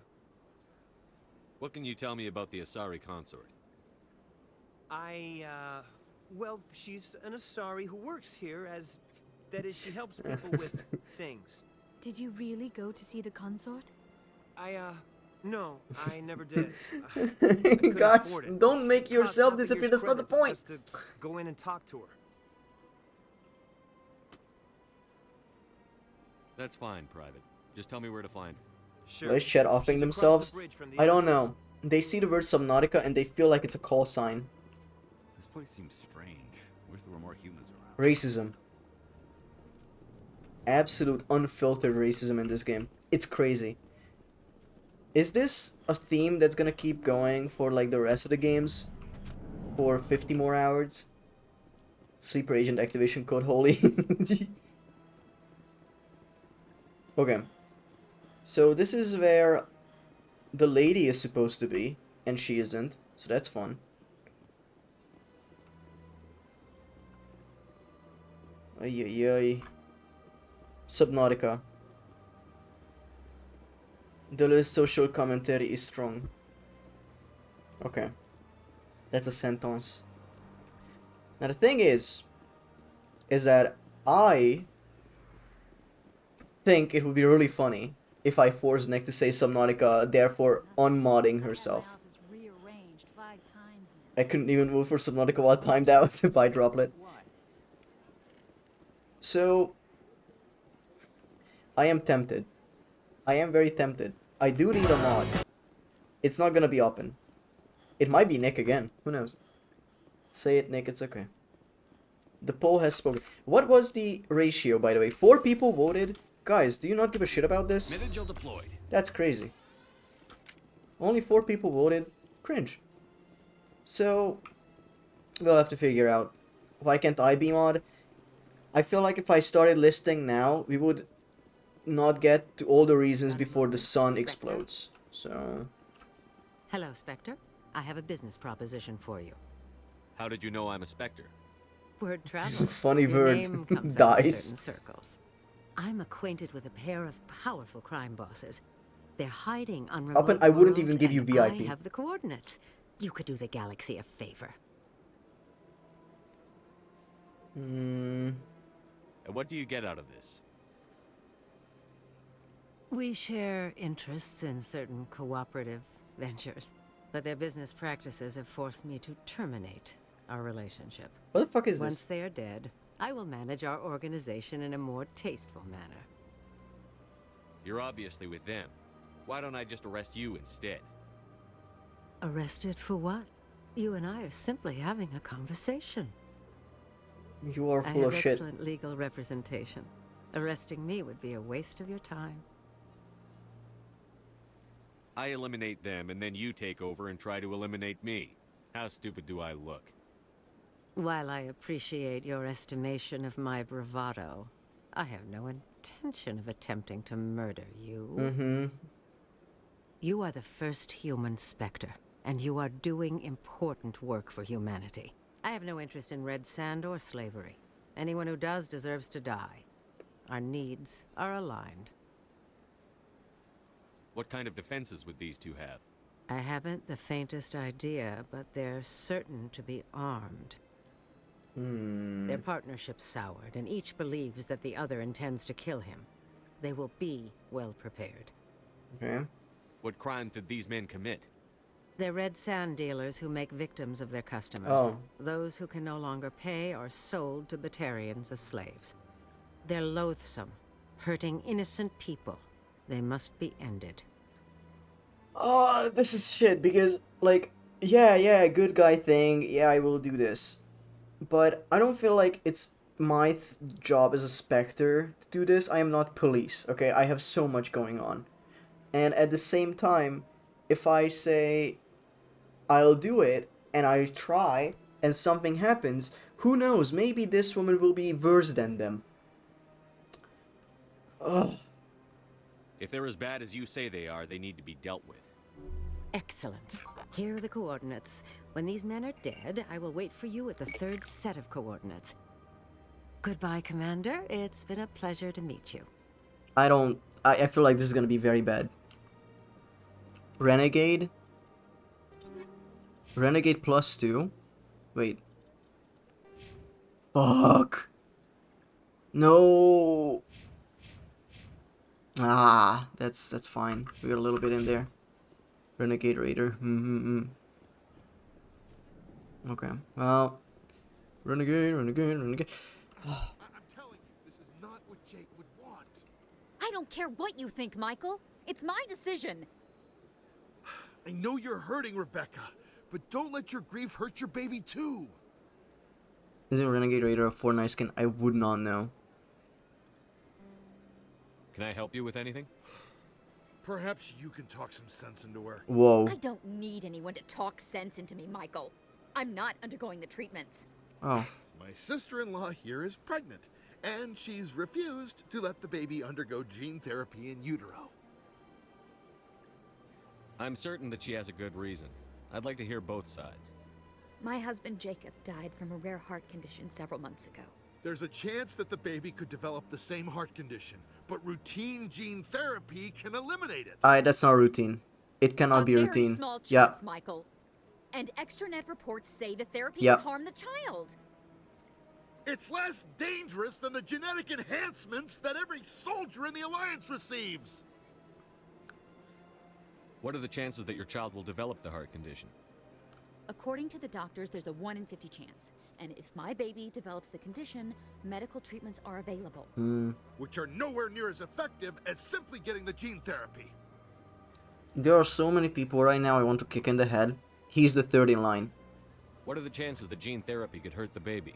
What can you tell me about the Asari consort? Well, she's an Asari who works here as... That is, she helps people with things. Did you really go to see the consort? No, I never did. I couldn't Gosh, afford it. don't make Cost yourself half a disappear, year's that's not the credits point. just to go in and talk to her. That's fine, Private. Just tell me where to find her. Sure. Voice chat offing She's across themselves? the bridge from the I don't Embassy. know. They see the word Subnautica and they feel like it's a call sign. This place seems strange. Wish there were more humans around. Racism. Absolute unfiltered racism in this game. It's crazy. Is this a theme that's gonna keep going for like the rest of the games? For 50 more hours? Sleeper Agent activation code holy. Okay. So this is where the lady is supposed to be, and she isn't, so that's fun. Ay ay ay. Subnautica. The social commentary is strong. Okay. That's a sentence. Now the thing is that I think it would be really funny if I force Nick to say Subnautica, therefore unmodding herself. I couldn't even move for Subnautica while timed out by Droplet. So, I am tempted. I am very tempted. I do need a mod. It's not gonna be open. It might be Nick again. Who knows? Say it, Nick. It's okay. The poll has spoken. What was the ratio, by the way? 4 people voted? Guys, do you not give a shit about this? Mitigil deployed. That's crazy. Only 4 people voted. Cringe. So, we'll have to figure out. Why can't I be mod? I feel like if I started listing now, we would not get to all the reasons before the sun explodes. So... Hello, Spectre. I have a business proposition for you. How did you know I'm a Spectre? Word travels. He's a funny Your bird. name comes up in Dies. certain circles. I'm acquainted with a pair of powerful crime bosses. They're hiding on remote Up and I wouldn't worlds, even give you and VIP. I have the coordinates. You could do the galaxy a favor. And what do you get out of this? We share interests in certain cooperative ventures, but their business practices have forced me to terminate our relationship. What the fuck is Once this? they are dead, I will manage our organization in a more tasteful manner. You're obviously with them. Why don't I just arrest you instead? Arrested for what? You and I are simply having a conversation. You are I full have of shit. excellent legal representation. Arresting me would be a waste of your time. I eliminate them, and then you take over and try to eliminate me. How stupid do I look? While I appreciate your estimation of my bravado, I have no intention of attempting to murder you. You are the first human Spectre, and you are doing important work for humanity. I have no interest in red sand or slavery. Anyone who does deserves to die. Our needs are aligned. What kind of defenses would these two have? I haven't the faintest idea, but they're certain to be armed. Their partnership's soured, and each believes that the other intends to kill him. They will be well prepared. Okay. What crimes did these men commit? They're red sand dealers who make victims of their customers. Oh. Those who can no longer pay are sold to Batarians as slaves. They're loathsome, hurting innocent people. They must be ended. Oh, this is shit because, like, yeah, good guy thing. Yeah, I will do this. But I don't feel like it's my job as a Spectre to do this. I am not police, okay? I have so much going on. And at the same time, if I say I'll do it and I try and something happens, who knows? Maybe this woman will be worse than them. Ugh. If they're as bad as you say they are, they need to be dealt with. Excellent. Here are the coordinates. When these men are dead, I will wait for you at the third set of coordinates. Goodbye, Commander. It's been a pleasure to meet you. I feel like this is gonna be very bad. Renegade? Renegade +2? Wait. Fuck. No. Ah, that's fine. We got a little bit in there. Renegade Raider. Okay. Well, Renegade. I'm telling you, this is not what Jake would want. I don't care what you think, Michael. It's my decision. I know you're hurting, Rebecca, but don't let your grief hurt your baby too. Isn't Renegade Raider a Fortnite skin? I would not know. Can I help you with anything? Perhaps you can talk some sense into her. Whoa. I don't need anyone to talk sense into me, Michael. I'm not undergoing the treatments. Oh. My sister-in-law here is pregnant, and she's refused to let the baby undergo gene therapy in utero. I'm certain that she has a good reason. I'd like to hear both sides. My husband Jacob died from a rare heart condition several months ago. There's a chance that the baby could develop the same heart condition, but routine gene therapy can eliminate it. That's not routine. It cannot be Very routine. small chance, Yeah. Michael. And extranet reports say the therapy Yep. can harm the child. It's less dangerous than the genetic enhancements that every soldier in the Alliance receives. What are the chances that your child will develop the heart condition? According to the doctors, there's a 1 in 50 chance. And if my baby develops the condition, medical treatments are available. Which are nowhere near as effective as simply getting the gene therapy. There are so many people right now I want to kick in the head. He's the third in line. What are the chances that gene therapy could hurt the baby?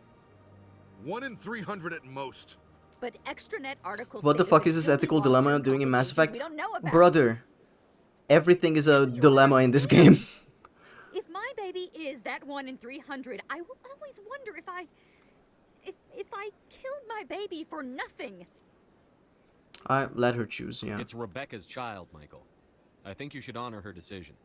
1 in 300 at most. But extranet articles What say the that fuck there is this could be ethical dilemma long-term doing in Mass Effect? complications we don't know about. Brother, everything is a dilemma in this game. If my baby is that 1 in 300, I will always wonder if I killed my baby for nothing. I let her choose, yeah. It's Rebecca's child, Michael. I think you should honor her decision.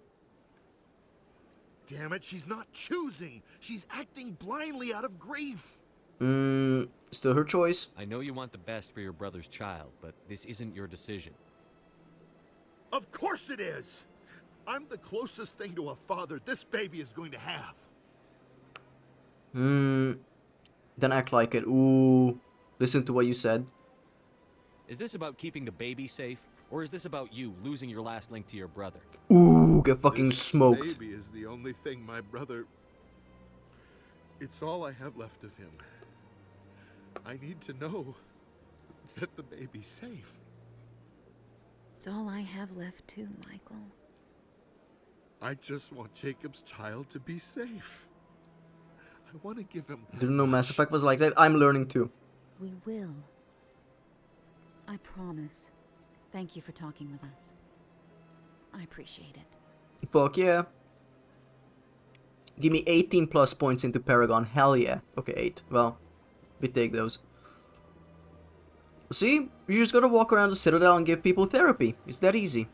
Damn it, she's not choosing. She's acting blindly out of grief. Still her choice. I know you want the best for your brother's child, but this isn't your decision. Of course it is. I'm the closest thing to a father this baby is going to have. Then act like it. Ooh. Listen to what you said. Is this about keeping the baby safe, or is this about you losing your last link to your brother? Ooh, get fucking This smoked. baby is the only thing my brother... It's all I have left of him. I need to know that the baby's safe. It's all I have left too, Michael. I just want Jacob's child to be safe. I want to give him... Didn't know Mass Effect was like that. I'm learning too. We will. I promise. Thank you for talking with us. I appreciate it. Fuck yeah. Give me 18 plus points into Paragon. Hell yeah. Okay, 8. Well, we take those. See? You just gotta walk around the Citadel and give people therapy. It's that easy.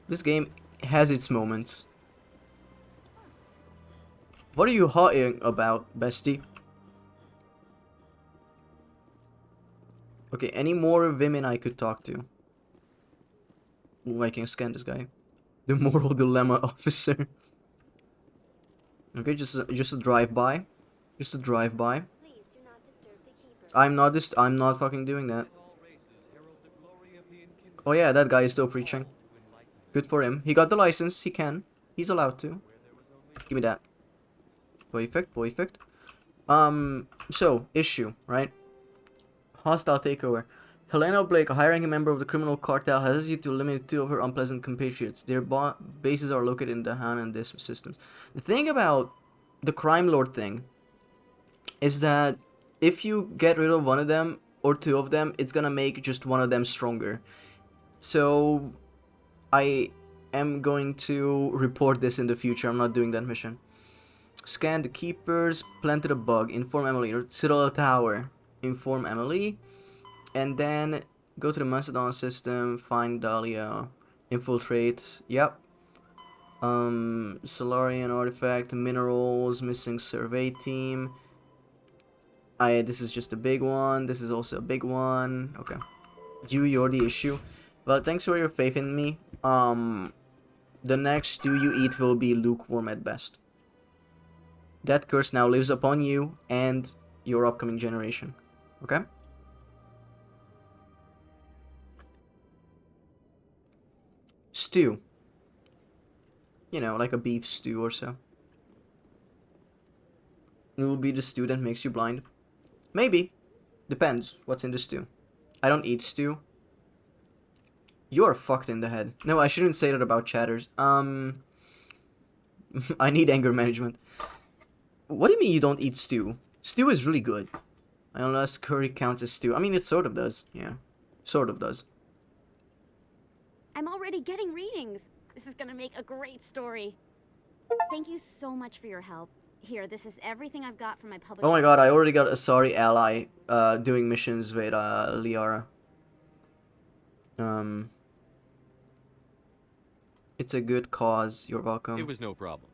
This game has its moments. What are you hotting about, bestie? Okay, any more women I could talk to? Ooh, I can scan this guy. The moral dilemma officer. Okay, just a drive-by. Just a drive-by. I'm not fucking doing that. Oh yeah, that guy is still preaching. Good for him. He got the license. He can. He's allowed to. Give me that. Perfect, perfect. So, issue, right? Hostile takeover. Helena Blake, a high-ranking member of the criminal cartel, has you to eliminate 2 of her unpleasant compatriots. Their bases are located in the Han and DISP systems. The thing about the crime lord thing is that if you get rid of one of them or 2 of them, it's gonna make just one of them stronger. So I am going to report this in the future. I'm not doing that mission. Scan the keepers, planted a bug, inform Emily, Citadel Tower, inform Emily, and then go to the Macedon system, find Dahlia, infiltrate, yep. Solarian artifact, minerals, missing survey team. This is just a big one, this is also a big one, okay. You're the issue. Well, thanks for your faith in me. The next stew you eat will be lukewarm at best. That curse now lives upon you and your upcoming generation. Okay? Stew. You know, like a beef stew or so. It will be the stew that makes you blind. Maybe. Depends what's in the stew. I don't eat stew. You're fucked in the head. No, I shouldn't say that about chatters. I need anger management. What do you mean you don't eat stew? Stew is really good. Unless curry counts as stew. I mean, it sort of does. Yeah. Sort of does. I'm already getting readings. This is gonna make a great story. Thank you so much for your help. Here, this is everything I've got from my publisher. Oh my god, I already got a sorry ally doing missions with Liara. It's a good cause. You're welcome. It was no problem.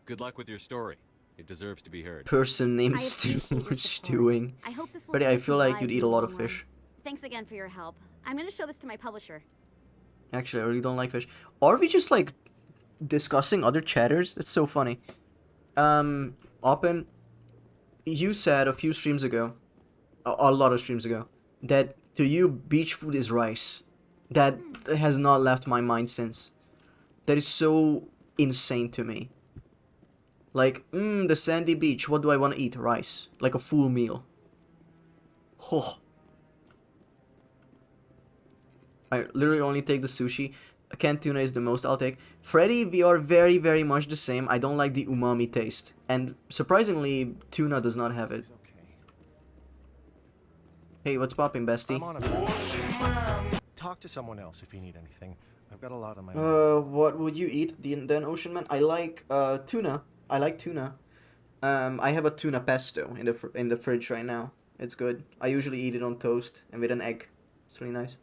Good luck with your story. It deserves to be heard. Person named Stewing. I hope this will But I save feel some like you'd lives eat in a the lot long of run. fish. Thanks again for your help. I'm gonna show this to my publisher. Actually, I really don't like fish. Are we just like discussing other chatters? That's so funny. Oppen, you said a few streams ago, a lot of streams ago, that to you beach food is rice. That has not left my mind since. That is so insane to me. Like, the sandy beach, what do I want to eat? Rice. Like a full meal. Oh. I literally only take the sushi. Canned tuna is the most I'll take. Freddy, we are very, very much the same. I don't like the umami taste. And surprisingly, tuna does not have it. Hey, what's poppin', bestie? I'm on a talk to someone else if you need anything. I've got a lot on my What would you eat then, Ocean Man? I like tuna. I like tuna. I have a tuna pesto in the fridge right now. It's good. I usually eat it on toast and with an egg. It's really nice.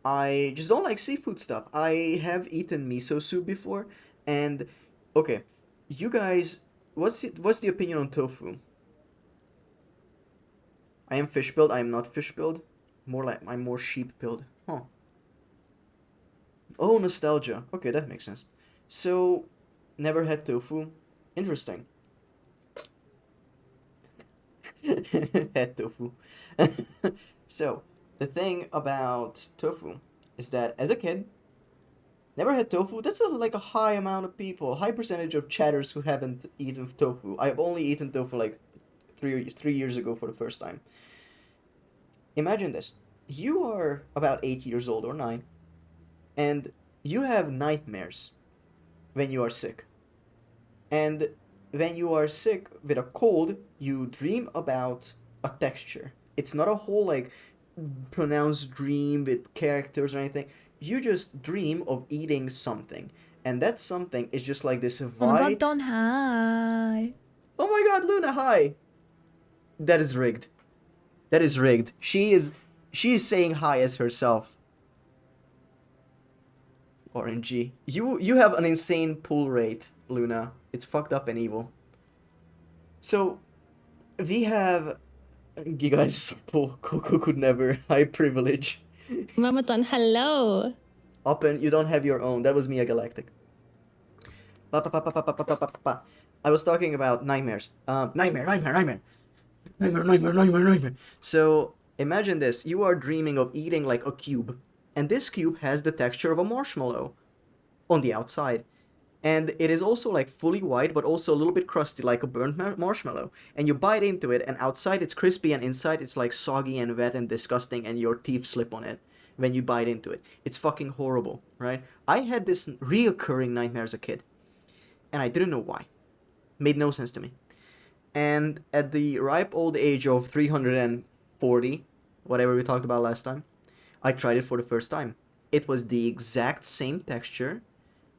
I just don't like seafood stuff. I have eaten miso soup before, and okay, you guys, what's the opinion on tofu? I am fish pilled. I am not fish pilled. More like I'm more sheep pilled. Huh. Oh, nostalgia. Okay, that makes sense. So, never had tofu. Interesting. Had tofu. So, the thing about tofu is that as a kid, never had tofu. That's like a high amount of people, high percentage of chatters who haven't eaten tofu. I've only eaten tofu like three years ago for the first time. Imagine this. You are about 8 years old or 9, and you have nightmares when you are sick. And when you are sick with a cold, you dream about a texture. It's not a whole like pronounced dream with characters or anything. You just dream of eating something, and that something is just like this white. Oh my god, Don, hi. Oh my god, Luna, hi. That is rigged. That is rigged. She is saying hi as herself. RNG. You have an insane pull rate, Luna. It's fucked up and evil. So we have you guys, Coco could never. High privilege. Mama Don, hello. Open, you don't have your own. That was Mia Galactic. I was talking about nightmares. Nightmare. So, imagine this. You are dreaming of eating like a cube. And this cube has the texture of a marshmallow on the outside. And it is also like fully white, but also a little bit crusty, like a burnt marshmallow. And you bite into it, and outside it's crispy, and inside it's like soggy and wet and disgusting, and your teeth slip on it when you bite into it. It's fucking horrible, right? I had this reoccurring nightmare as a kid, and I didn't know why. Made no sense to me. And at the ripe old age of 340, whatever we talked about last time, I tried it for the first time. It was the exact same texture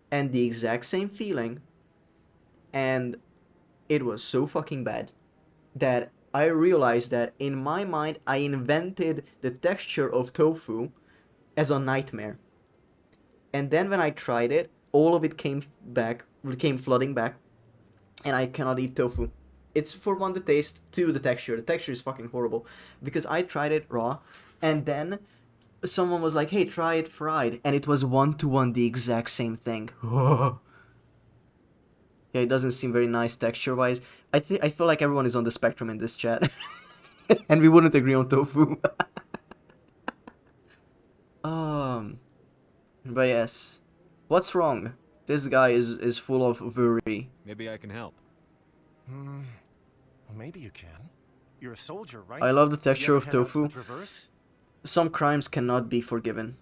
and the exact same feeling, and it was so fucking bad that I realized that in my mind I invented the texture of tofu as a nightmare. And then when I tried it, all of it came flooding back, and I cannot eat tofu. It's for one, the taste, two, the texture. The texture is fucking horrible because I tried it raw, and then someone was like, hey, try it fried, and it was 1-to-1 the exact same thing. Yeah, it doesn't seem very nice texture-wise. I feel like everyone is on the spectrum in this chat. And we wouldn't agree on tofu. But yes. What's wrong? This guy is full of worry. Maybe I can help. Well, maybe you can. You're a soldier, right? I love the texture You of ever head out tofu. to Traverse? Some crimes cannot be forgiven.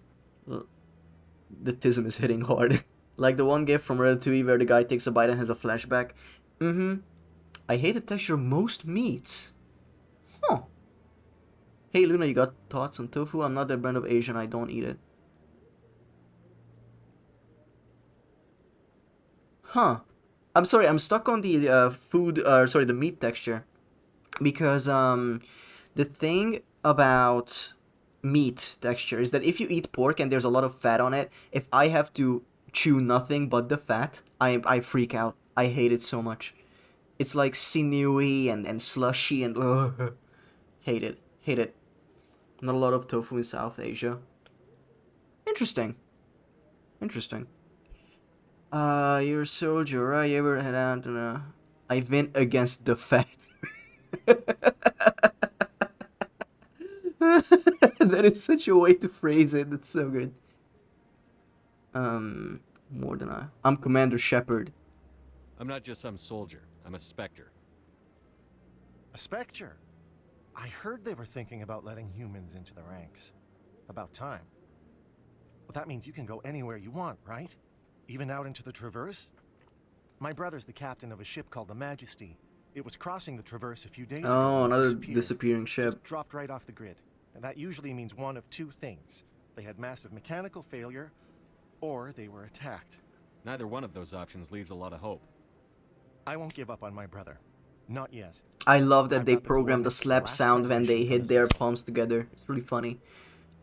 The tism is hitting hard. Like the one gift from Ratatouille where the guy takes a bite and has a flashback. I hate the texture of most meats. Huh. Hey Luna, you got thoughts on tofu? I'm not that brand of Asian, I don't eat it. Huh. I'm sorry, I'm stuck on the the meat texture. Because the thing about meat texture is that if you eat pork and there's a lot of fat on it, if I have to chew nothing but the fat, I freak out. I hate it so much. It's like sinewy and slushy and hate it. Not a lot of tofu in South Asia. Interesting. You're a soldier, right? You ever head out and I went against the fat. That is such a way to phrase it. That's so good. More than I'm Commander Shepard. I'm not just some soldier. I'm a Spectre. A Spectre? I heard they were thinking about letting humans into the ranks. About time. That means you can go anywhere you want, right? Even out into the Traverse? My brother's the captain of a ship called the Majesty. It was crossing the Traverse a few days ago. Oh, and another disappeared. disappearing ship. Just dropped right off the grid. And that usually means one of two things. They had massive mechanical failure, or they were attacked. Neither one of those options leaves a lot of hope. I won't give up on my brother. Not yet. I love that they programmed the slap sound when they hit their palms together. It's really funny.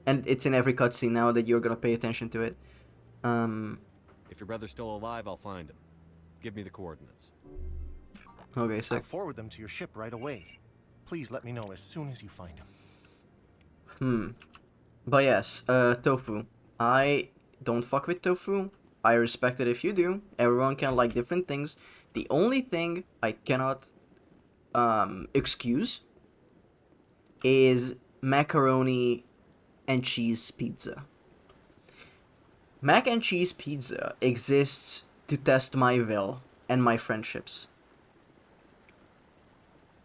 And it's in every cutscene now that you're gonna pay attention to it. If your brother's still alive, I'll find him. Give me the coordinates. Okay, I'll sick. forward them to your ship right away. Please let me know as soon as you find them. But yes, Tofu. I don't fuck with Tofu. I respect it if you do. Everyone can like different things. The only thing I cannot excuse is macaroni and cheese pizza. Mac and cheese pizza exists to test my will and my friendships.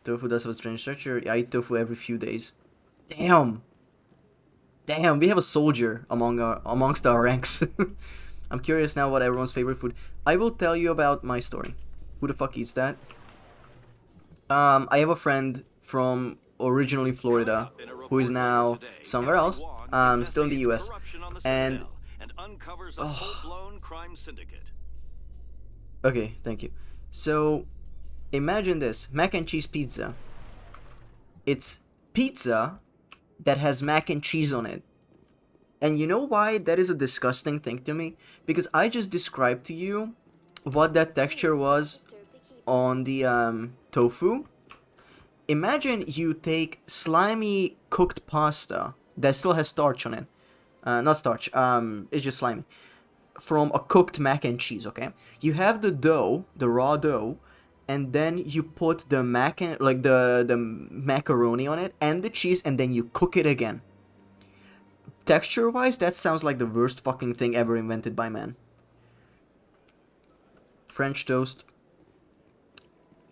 Tofu does have a strange structure. I eat tofu every few days. Damn, we have a soldier amongst our ranks. I'm curious now what everyone's favorite food. I will tell you about my story. Who the fuck eats that? I have a friend from originally Florida who is now somewhere else, still in the US, and okay, thank you. So imagine this: mac and cheese pizza. It's pizza that has mac and cheese on it. And you know why that is a disgusting thing to me? Because I just described to you what that texture was on the tofu. Imagine you take slimy cooked pasta that still has starch on it. Not starch, it's just slimy. From a cooked mac and cheese, okay? You have the dough, the raw dough, and then you put the the macaroni on it and the cheese, and then you cook it again. Texture-wise, that sounds like the worst fucking thing ever invented by man. French toast.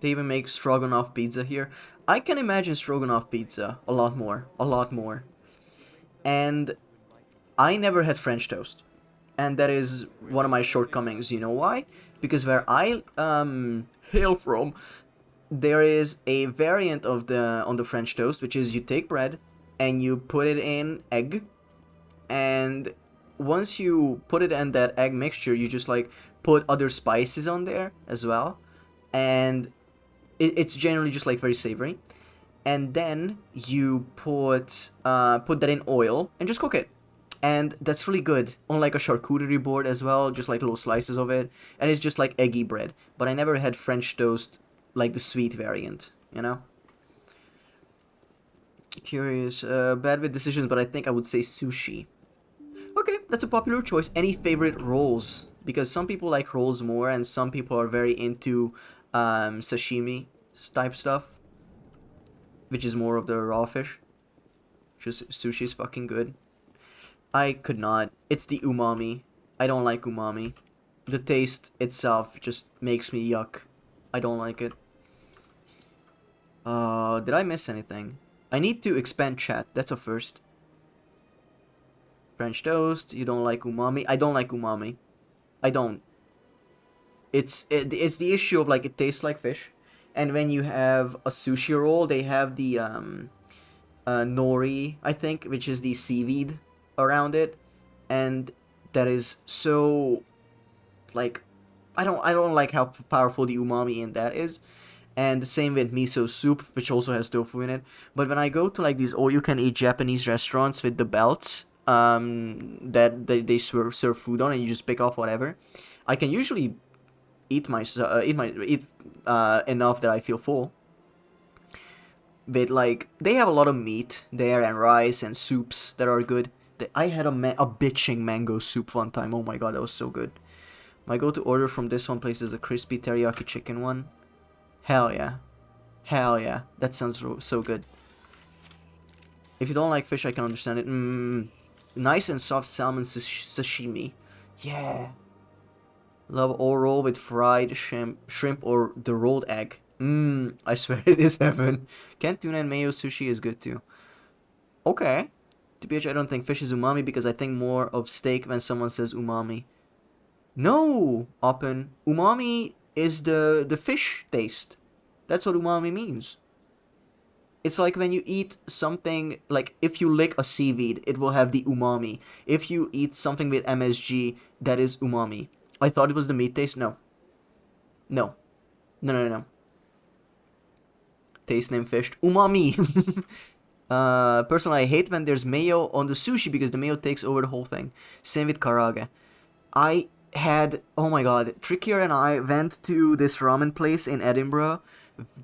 They even make stroganoff pizza here. I can imagine stroganoff pizza a lot more. And I never had French toast. And that is one of my shortcomings. You know why? Because where I hail from, there is a variant of on the French toast, which is you take bread and you put it in egg. And once you put it in that egg mixture, you just like put other spices on there as well. And it's generally just like very savory. And then you put that in oil and just cook it. And that's really good on like a charcuterie board as well, just like little slices of it. And it's just like eggy bread. But I never had French toast like the sweet variant, you know? Curious. Bad with decisions, but I think I would say sushi. Okay, that's a popular choice. Any favorite rolls? Because some people like rolls more, and some people are very into sashimi type stuff, which is more of the raw fish. Just sushi is fucking good. I could not. It's the umami. I don't like umami. The taste itself just makes me yuck. I don't like it. Did I miss anything? I need to expand chat. That's a first. French toast. You don't like umami. I don't like umami. I don't. It's the issue of like it tastes like fish, and when you have a sushi roll, they have the nori, I think, which is the seaweed around it, and that is so like I don't like how powerful the umami in that is. And the same with miso soup, which also has tofu in it. But when I go to like these all-you-can-eat Japanese restaurants with the belts that they serve food on, and you just pick off whatever, I can usually eat enough that I feel full. But like they have a lot of meat there and rice and soups that are good. I had a bitching mango soup one time. Oh my god, that was so good. My go-to order from this one place is a crispy teriyaki chicken one. Hell yeah. Hell yeah. That sounds so good. If you don't like fish, I can understand it. Nice and soft salmon sashimi. Yeah. Love oral with fried shrimp or the rolled egg. I swear it is heaven. Canned tuna and mayo sushi is good too. Okay. TBH, I don't think fish is umami because I think more of steak when someone says umami. No, Oppen. Umami is the fish taste. That's what umami means. It's like when you eat something, like if you lick a seaweed, it will have the umami. If you eat something with MSG, that is umami. I thought it was the meat taste. No. No. No, no, no. Taste name fished. Umami. Personally, I hate when there's mayo on the sushi because the mayo takes over the whole thing. Same with karage. I had, oh my god, Trickier and I went to this ramen place in Edinburgh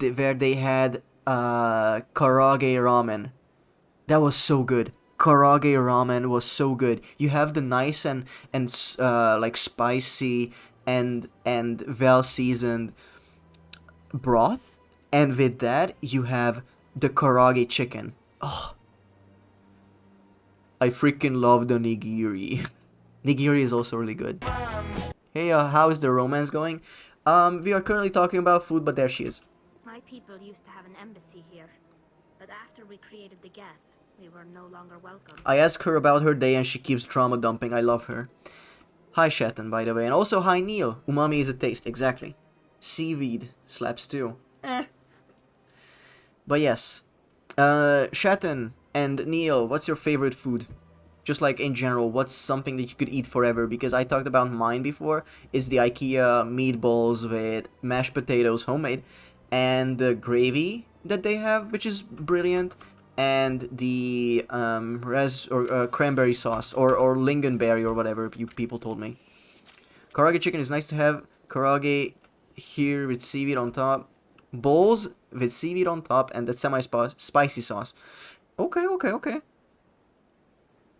where they had karage ramen. That was so good. Karage ramen was so good. You have the nice and like spicy and well seasoned broth, and with that you have the karage chicken. Oh, I freaking love the nigiri. Nigiri is also really good. Hey, how is the romance going? We are currently talking about food, but there she is. My people used to have an embassy here, but after we created the Geth, we were no longer welcome. I ask her about her day and she keeps trauma dumping. I love her. Hi Shatton, by the way, and also hi Neil. Umami is a taste, exactly. Seaweed slaps too. But yes, Shatton and Neil, what's your favorite food? Just like in general, what's something that you could eat forever? Because I talked about mine before, is the IKEA meatballs with mashed potatoes, homemade, and the gravy that they have, which is brilliant, and the cranberry sauce, or lingonberry, or whatever you people told me. Karage chicken is nice to have. Karage here with seaweed on top. Bowls with seaweed on top and the semi-spicy sauce. Okay.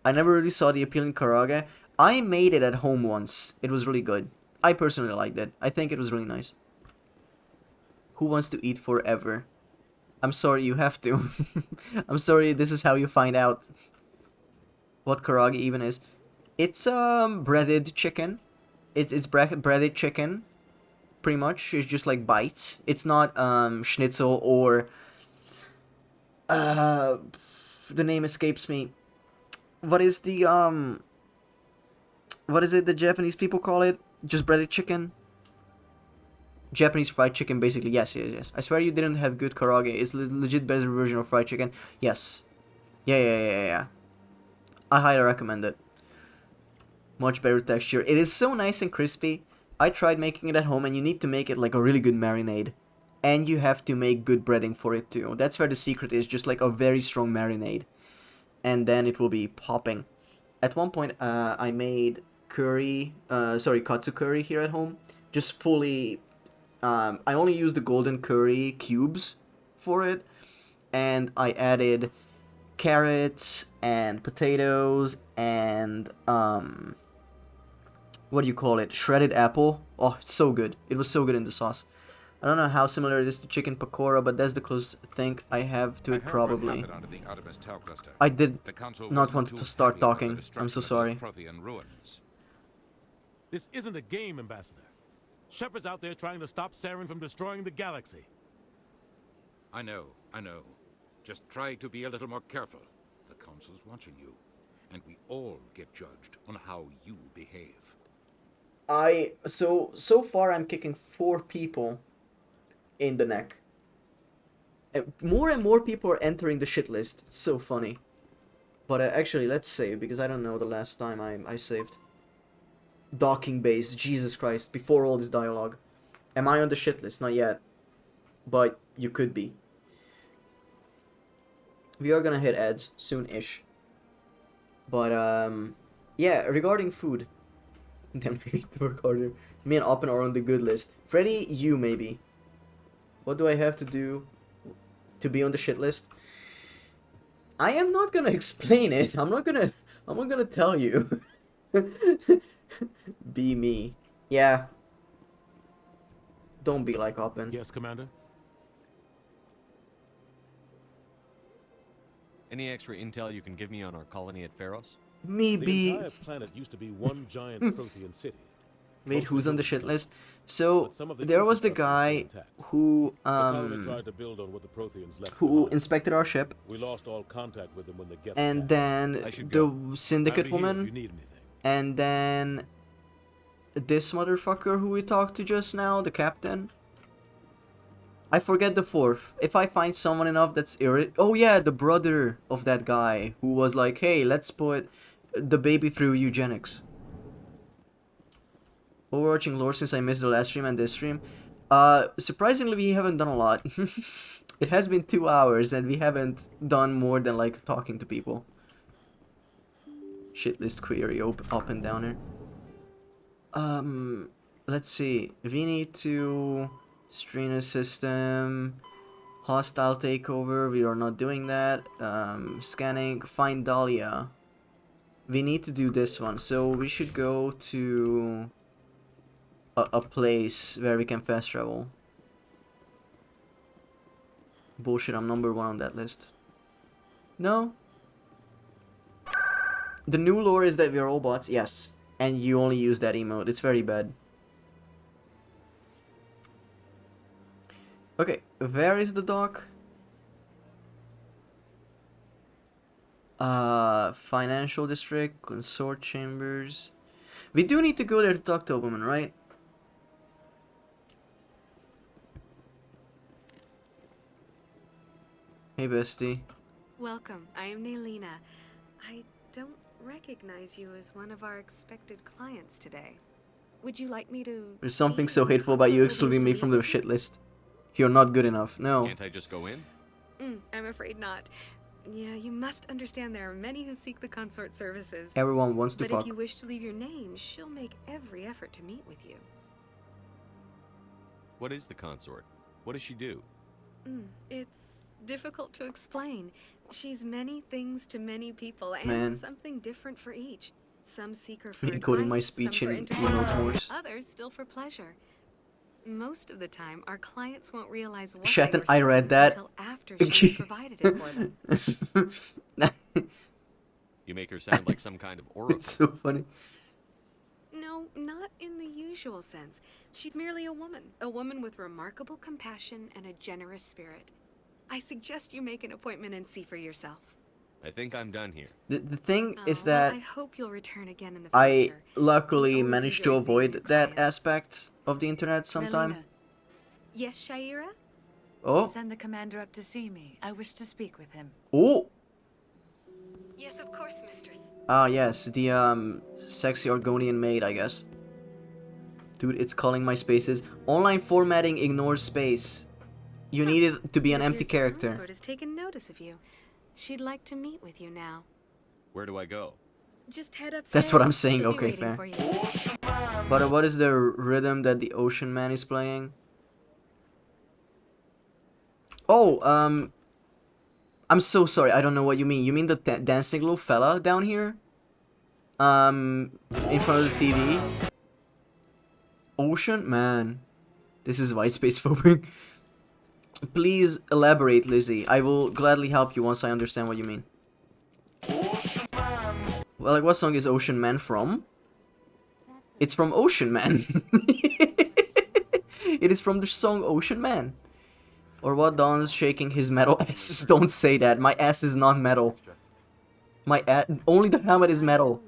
I never really saw the appeal in karage. I made it at home once. It was really good. I personally liked it. I think it was really nice. Who wants to eat forever? I'm sorry, you have to. I'm sorry, this is how you find out what karage even is. It's breaded chicken. It's breaded chicken. Pretty much. It's just like bites. It's not schnitzel or the name escapes me. What is the what is it the Japanese people call it? Just breaded chicken? Japanese fried chicken, basically. Yes. I swear you didn't have good karage. It's legit better version of fried chicken. Yes. Yeah. I highly recommend it. Much better texture. It is so nice and crispy. I tried making it at home, and you need to make it like a really good marinade. And you have to make good breading for it too. That's where the secret is, just like a very strong marinade. And then it will be popping. At one point, I made katsu curry here at home. Just fully, I only used the golden curry cubes for it. And I added carrots and potatoes and, what do you call it? Shredded apple. Oh, it's so good. It was so good in the sauce. I don't know how similar it is to chicken pakora, but that's the closest thing I have to it, probably. I did not want to start talking. I'm so sorry. This isn't a game, Ambassador. Shepard's out there trying to stop Saren from destroying the galaxy. I know. Just try to be a little more careful. The Council's watching you, and we all get judged on how you behave. So far I'm kicking 4 people in the neck. More and more people are entering the shit list. It's so funny. But actually, let's save, because I don't know the last time I saved. Docking base, Jesus Christ, before all this dialogue. Am I on the shit list? Not yet. But you could be. We are gonna hit ads soon-ish. But, yeah, regarding food. Then we need to work harder. Me and Oppen are on the good list. Freddy, you maybe. What do I have to do to be on the shit list? I am not gonna explain it. I'm not gonna tell you. Be me. Yeah. Don't be like Oppen. Yes, Commander? Any extra intel you can give me on our colony at Pharos? Maybe. The entire planet used to be one giant Prothean city. Wait, who's on the shit list? So there was the guy who inspected our ship, We lost all contact with him when the Geth and attacked. then I should the go. syndicate I'll be here if you woman, need anything. and then this motherfucker who we talked to just now, the captain. I forget the fourth. If I find someone enough that's oh yeah, the brother of that guy who was like, hey, let's put the baby through eugenics. Overwatching lore since I missed the last stream and this stream. Surprisingly, we haven't done a lot. It has been 2 hours and we haven't done more than like talking to people. Shitlist query up and down here. Let's see. We need to strain a system. Hostile takeover. We are not doing that. Scanning. Find Dahlia. We need to do this one. So we should go to a place where we can fast travel. Bullshit, I'm number 1 on that list. No? The new lore is that we are all bots, yes. And you only use that emote. It's very bad. Okay, where is the dock? Financial district, consort chambers. We do need to go there to talk to a woman, right? Hey, bestie. Welcome. I am Naylina. I don't recognize you as one of our expected clients today. Would you like me to... There's something so hateful about you excluding me from the shit list. You're not good enough. No. Can't I just go in? I'm afraid not. Yeah, you must understand there are many who seek the consort services. Everyone wants to but fuck. If you wish to leave your name, she'll make every effort to meet with you. What is the consort? What does she do? It's difficult to explain. She's many things to many people, and Man. something different for each. Some seek her for Me quoting my advice, speech some for in entertainment, Emote Morse. others still for pleasure. Most of the time, our clients won't realize what Shatton, they were I read selling that. until after she's provided it for them. You make her sound like some kind of oracle. It's so funny. No, not in the usual sense. She's merely a woman with remarkable compassion and a generous spirit. I suggest you make an appointment and see for yourself. I think I'm done here. The thing is Well, that I hope you'll return again in the I future. luckily managed to avoid that aspect of the internet sometime. Melina. Yes, Shaira? Oh. Send the commander up to see me. I wish to speak with him. Oh. Yes, of course, mistress. Ah, yes, the sexy Argonian maid, I guess. Dude, it's calling my spaces. Online formatting ignores space. You need it to be an empty character. Consort has taken notice of you. She'd like to meet with you now. Where do I go? Just head upstairs. That's what I'm saying. She'll be Okay, waiting fair. for you. But what is the rhythm that the Ocean Man is playing? Oh, I'm so sorry. I don't know what you mean. You mean the dancing little fella down here? In front of the TV? Ocean Man. This is white space phobic. Please elaborate, Lizzie. I will gladly help you once I understand what you mean. Well, like, what song is Ocean Man from? It's from Ocean Man. It is from the song Ocean Man. Or what Don's shaking his metal ass. Don't say that. My ass is not metal. My ass, only the helmet is metal.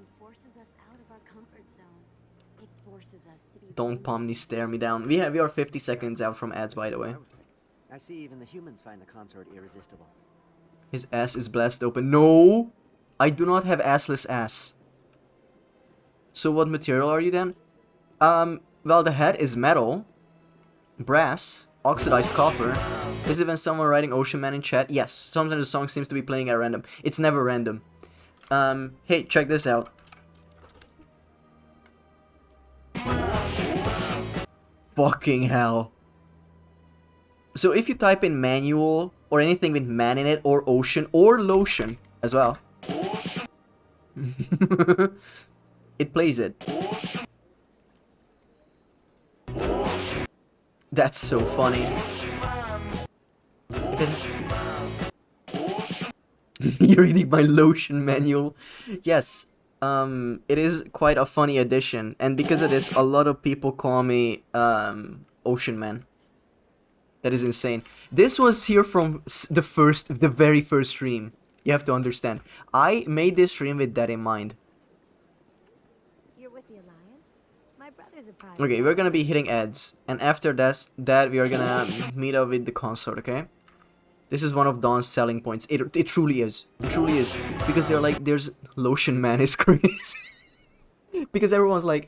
Don't pomny stare me down. We are 50 seconds out from ads, by the way. I see even the humans find the consort irresistible. His ass is blessed open. No! I do not have assless ass. So what material are you then? Well, the head is metal. Brass. Oxidized copper. Is it when someone writing Ocean Man in chat? Yes. Sometimes the song seems to be playing at random. It's never random. Hey, check this out. Fucking hell. So if you type in manual or anything with man in it or ocean or lotion as well, it plays it. That's so funny. You're reading my lotion manual. Yes, it is quite a funny addition, and because of this, a lot of people call me Ocean Man. That is insane. This was here from the very first stream. You have to understand. I made this stream with that in mind. You're with the Alliance? My brother's a private. Okay, we're gonna be hitting ads, and after that we are gonna meet up with the consort. Okay. This is one of Dawn's selling points. It truly is. It truly is. Because they're like, there's Lotion Man is crazy. Because everyone's like,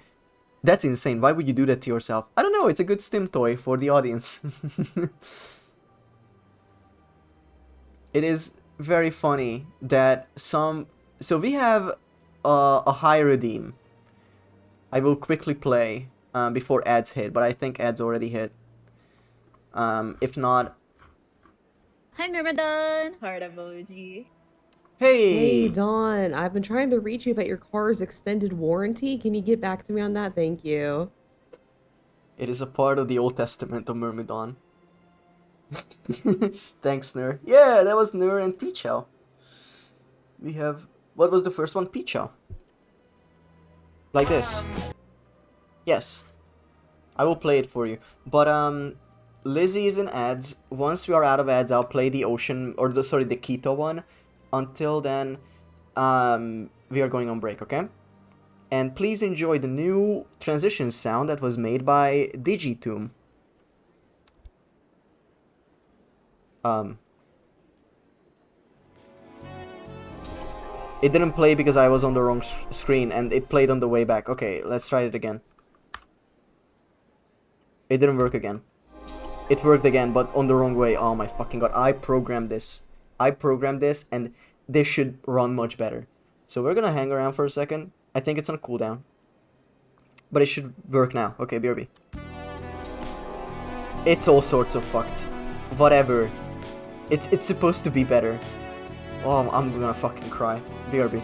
that's insane. Why would you do that to yourself? I don't know. It's a good stim toy for the audience. It is very funny that some... So we have a high redeem. I will quickly play before ads hit. But I think ads already hit. If not... Hi, Myrmidon! Heart emoji. Hey! Hey, Dawn. I've been trying to reach you about your car's extended warranty. Can you get back to me on that? Thank you. It is a part of the Old Testament of Myrmidon. Thanks, Nur. Yeah, that was Nur and Pichel. We have... What was the first one? Pichel. Like this. Yes. I will play it for you. But, Lizzie is in ads. Once we are out of ads, I'll play the Ocean... Or, the Keto one. Until then, we are going on break, okay? And please enjoy the new transition sound that was made by Digitomb. It didn't play because I was on the wrong screen, and it played on the way back. Okay, let's try it again. It didn't work again. It worked again, but on the wrong way. Oh my fucking god, I programmed this. And this should run much better. So we're gonna hang around for a second. I think it's on cooldown. But it should work now. Okay, BRB. It's all sorts of fucked. Whatever. It's supposed to be better. Oh, I'm gonna fucking cry. BRB.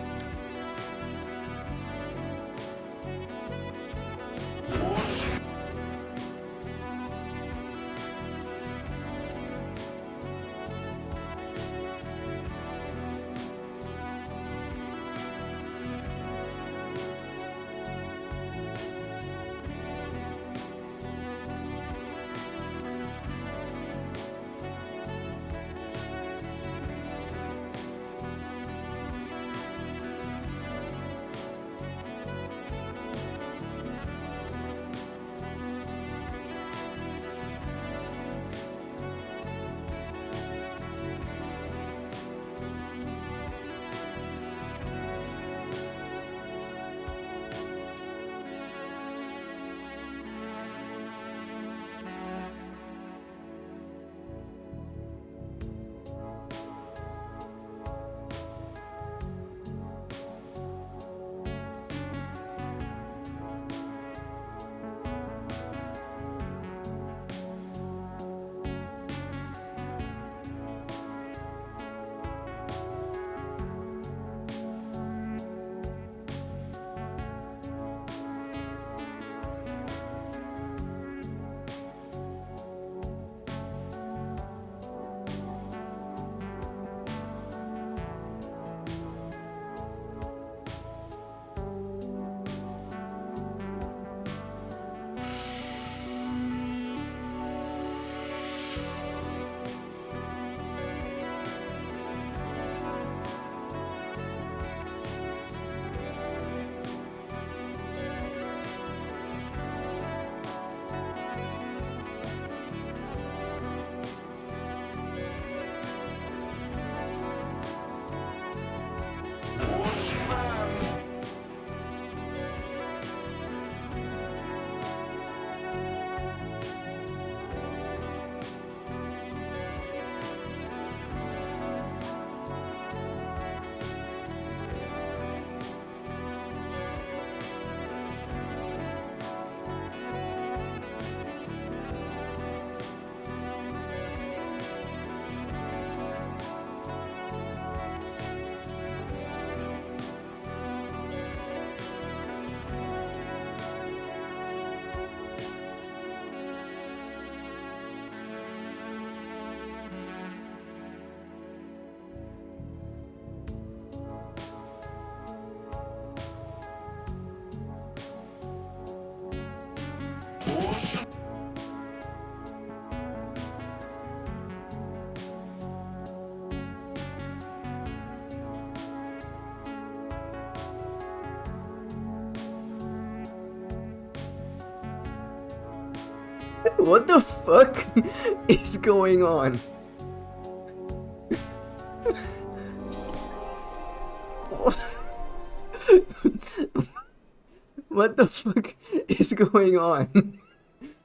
What the fuck is going on? What the fuck is going on?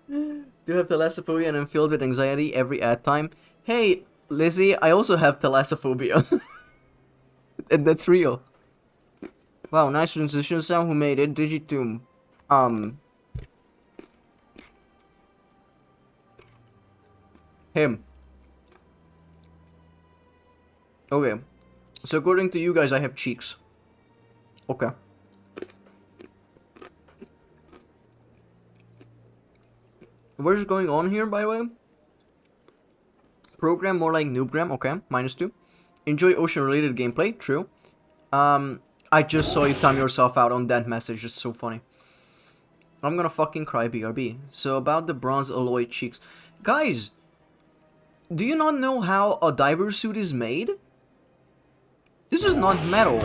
Do you have thalassophobia and I'm filled with anxiety every ad time? Hey, Lizzie, I also have thalassophobia. And that's real. Wow, nice transition sound. Who made it? Digitoom. Him. Okay. So according to you guys, I have cheeks. Okay. What is going on here, by the way? Program more like noobgram. Okay, -2. Enjoy ocean-related gameplay. True. I just saw you time yourself out on that message. It's so funny. I'm gonna fucking cry, BRB. So about the bronze alloy cheeks. Guys, do you not know how a diver suit is made? This is not metal.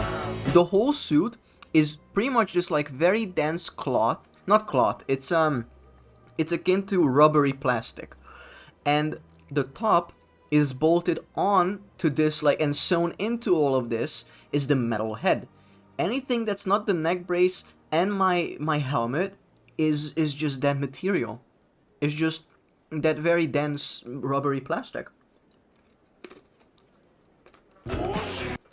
The whole suit is pretty much just like very dense cloth. Not cloth, it's akin to rubbery plastic. And the top is bolted on to this, like, and sewn into all of this is the metal head. Anything that's not the neck brace and my helmet is just that material. It's just that very dense rubbery plastic.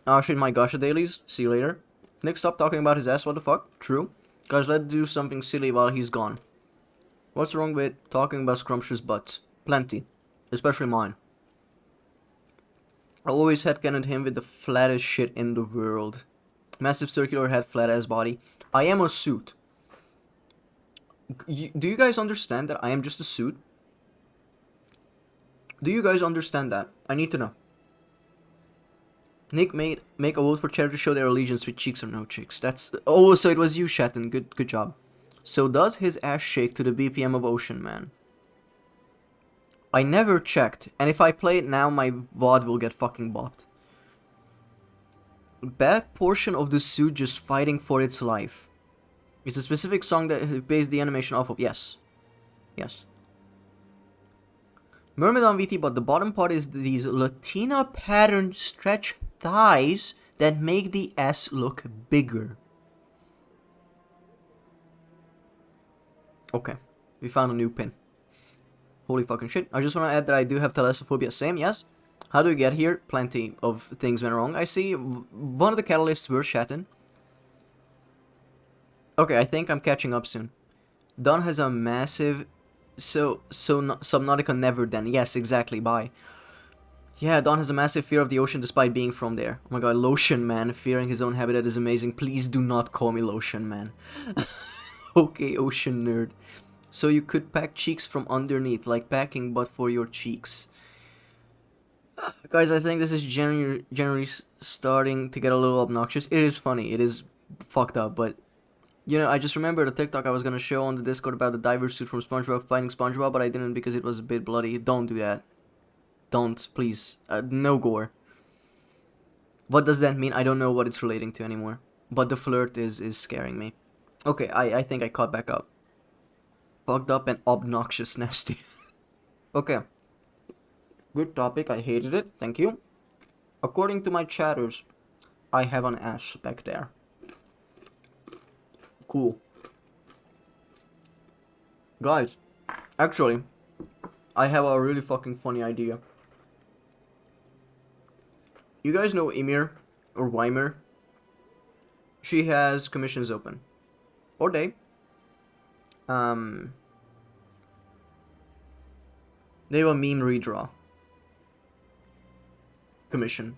Oh shit, my gosh, dailies. See you later. Nick, stop talking about his ass, what the fuck? True. Guys, let's do something silly while he's gone. What's wrong with talking about scrumptious butts? Plenty. Especially mine. I always headcanoned him with the flattest shit in the world. Massive circular head, flat ass body. I am a suit. Do you guys understand that I am just a suit? Do you guys understand that? I need to know. Nick make a vote for charity to show their allegiance with cheeks or no cheeks. That's... Oh, so it was you, Shatton. Good job. So does his ass shake to the BPM of Ocean Man? I never checked, and if I play it now, my VOD will get fucking bopped. Back portion of the suit just fighting for its life. It's a specific song that he based the animation off of. Yes. Yes. Myrmidon VT, but the bottom part is these Latina pattern stretch thighs that make the S look bigger. Okay. We found a new pin. Holy fucking shit. I just want to add that I do have thalassophobia. Same, yes. How do we get here? Plenty of things went wrong. I see one of the catalysts were Shatton. Okay, I think I'm catching up soon. Don has a massive... Subnautica never then. Yes, exactly. Bye. Yeah, Don has a massive fear of the ocean despite being from there. Oh my god, Lotion Man. Fearing his own habitat is amazing. Please do not call me Lotion Man. Okay, ocean nerd. So you could pack cheeks from underneath, like packing but for your cheeks. Guys, I think this is generally starting to get a little obnoxious. It is funny, it is fucked up, but... You know, I just remembered a TikTok I was gonna show on the Discord about the diver suit from SpongeBob fighting SpongeBob, but I didn't because it was a bit bloody. Don't do that. Don't, please. No gore. What does that mean? I don't know what it's relating to anymore. But the flirt is scaring me. Okay, I think I caught back up. Fucked up and obnoxious nasty. Okay. Good topic, I hated it, thank you. According to my chatters, I have an ass back there. Cool. Guys, actually, I have a really fucking funny idea. You guys know Ymir, or Weimer? She has commissions open. Or they. They have a meme redraw commission.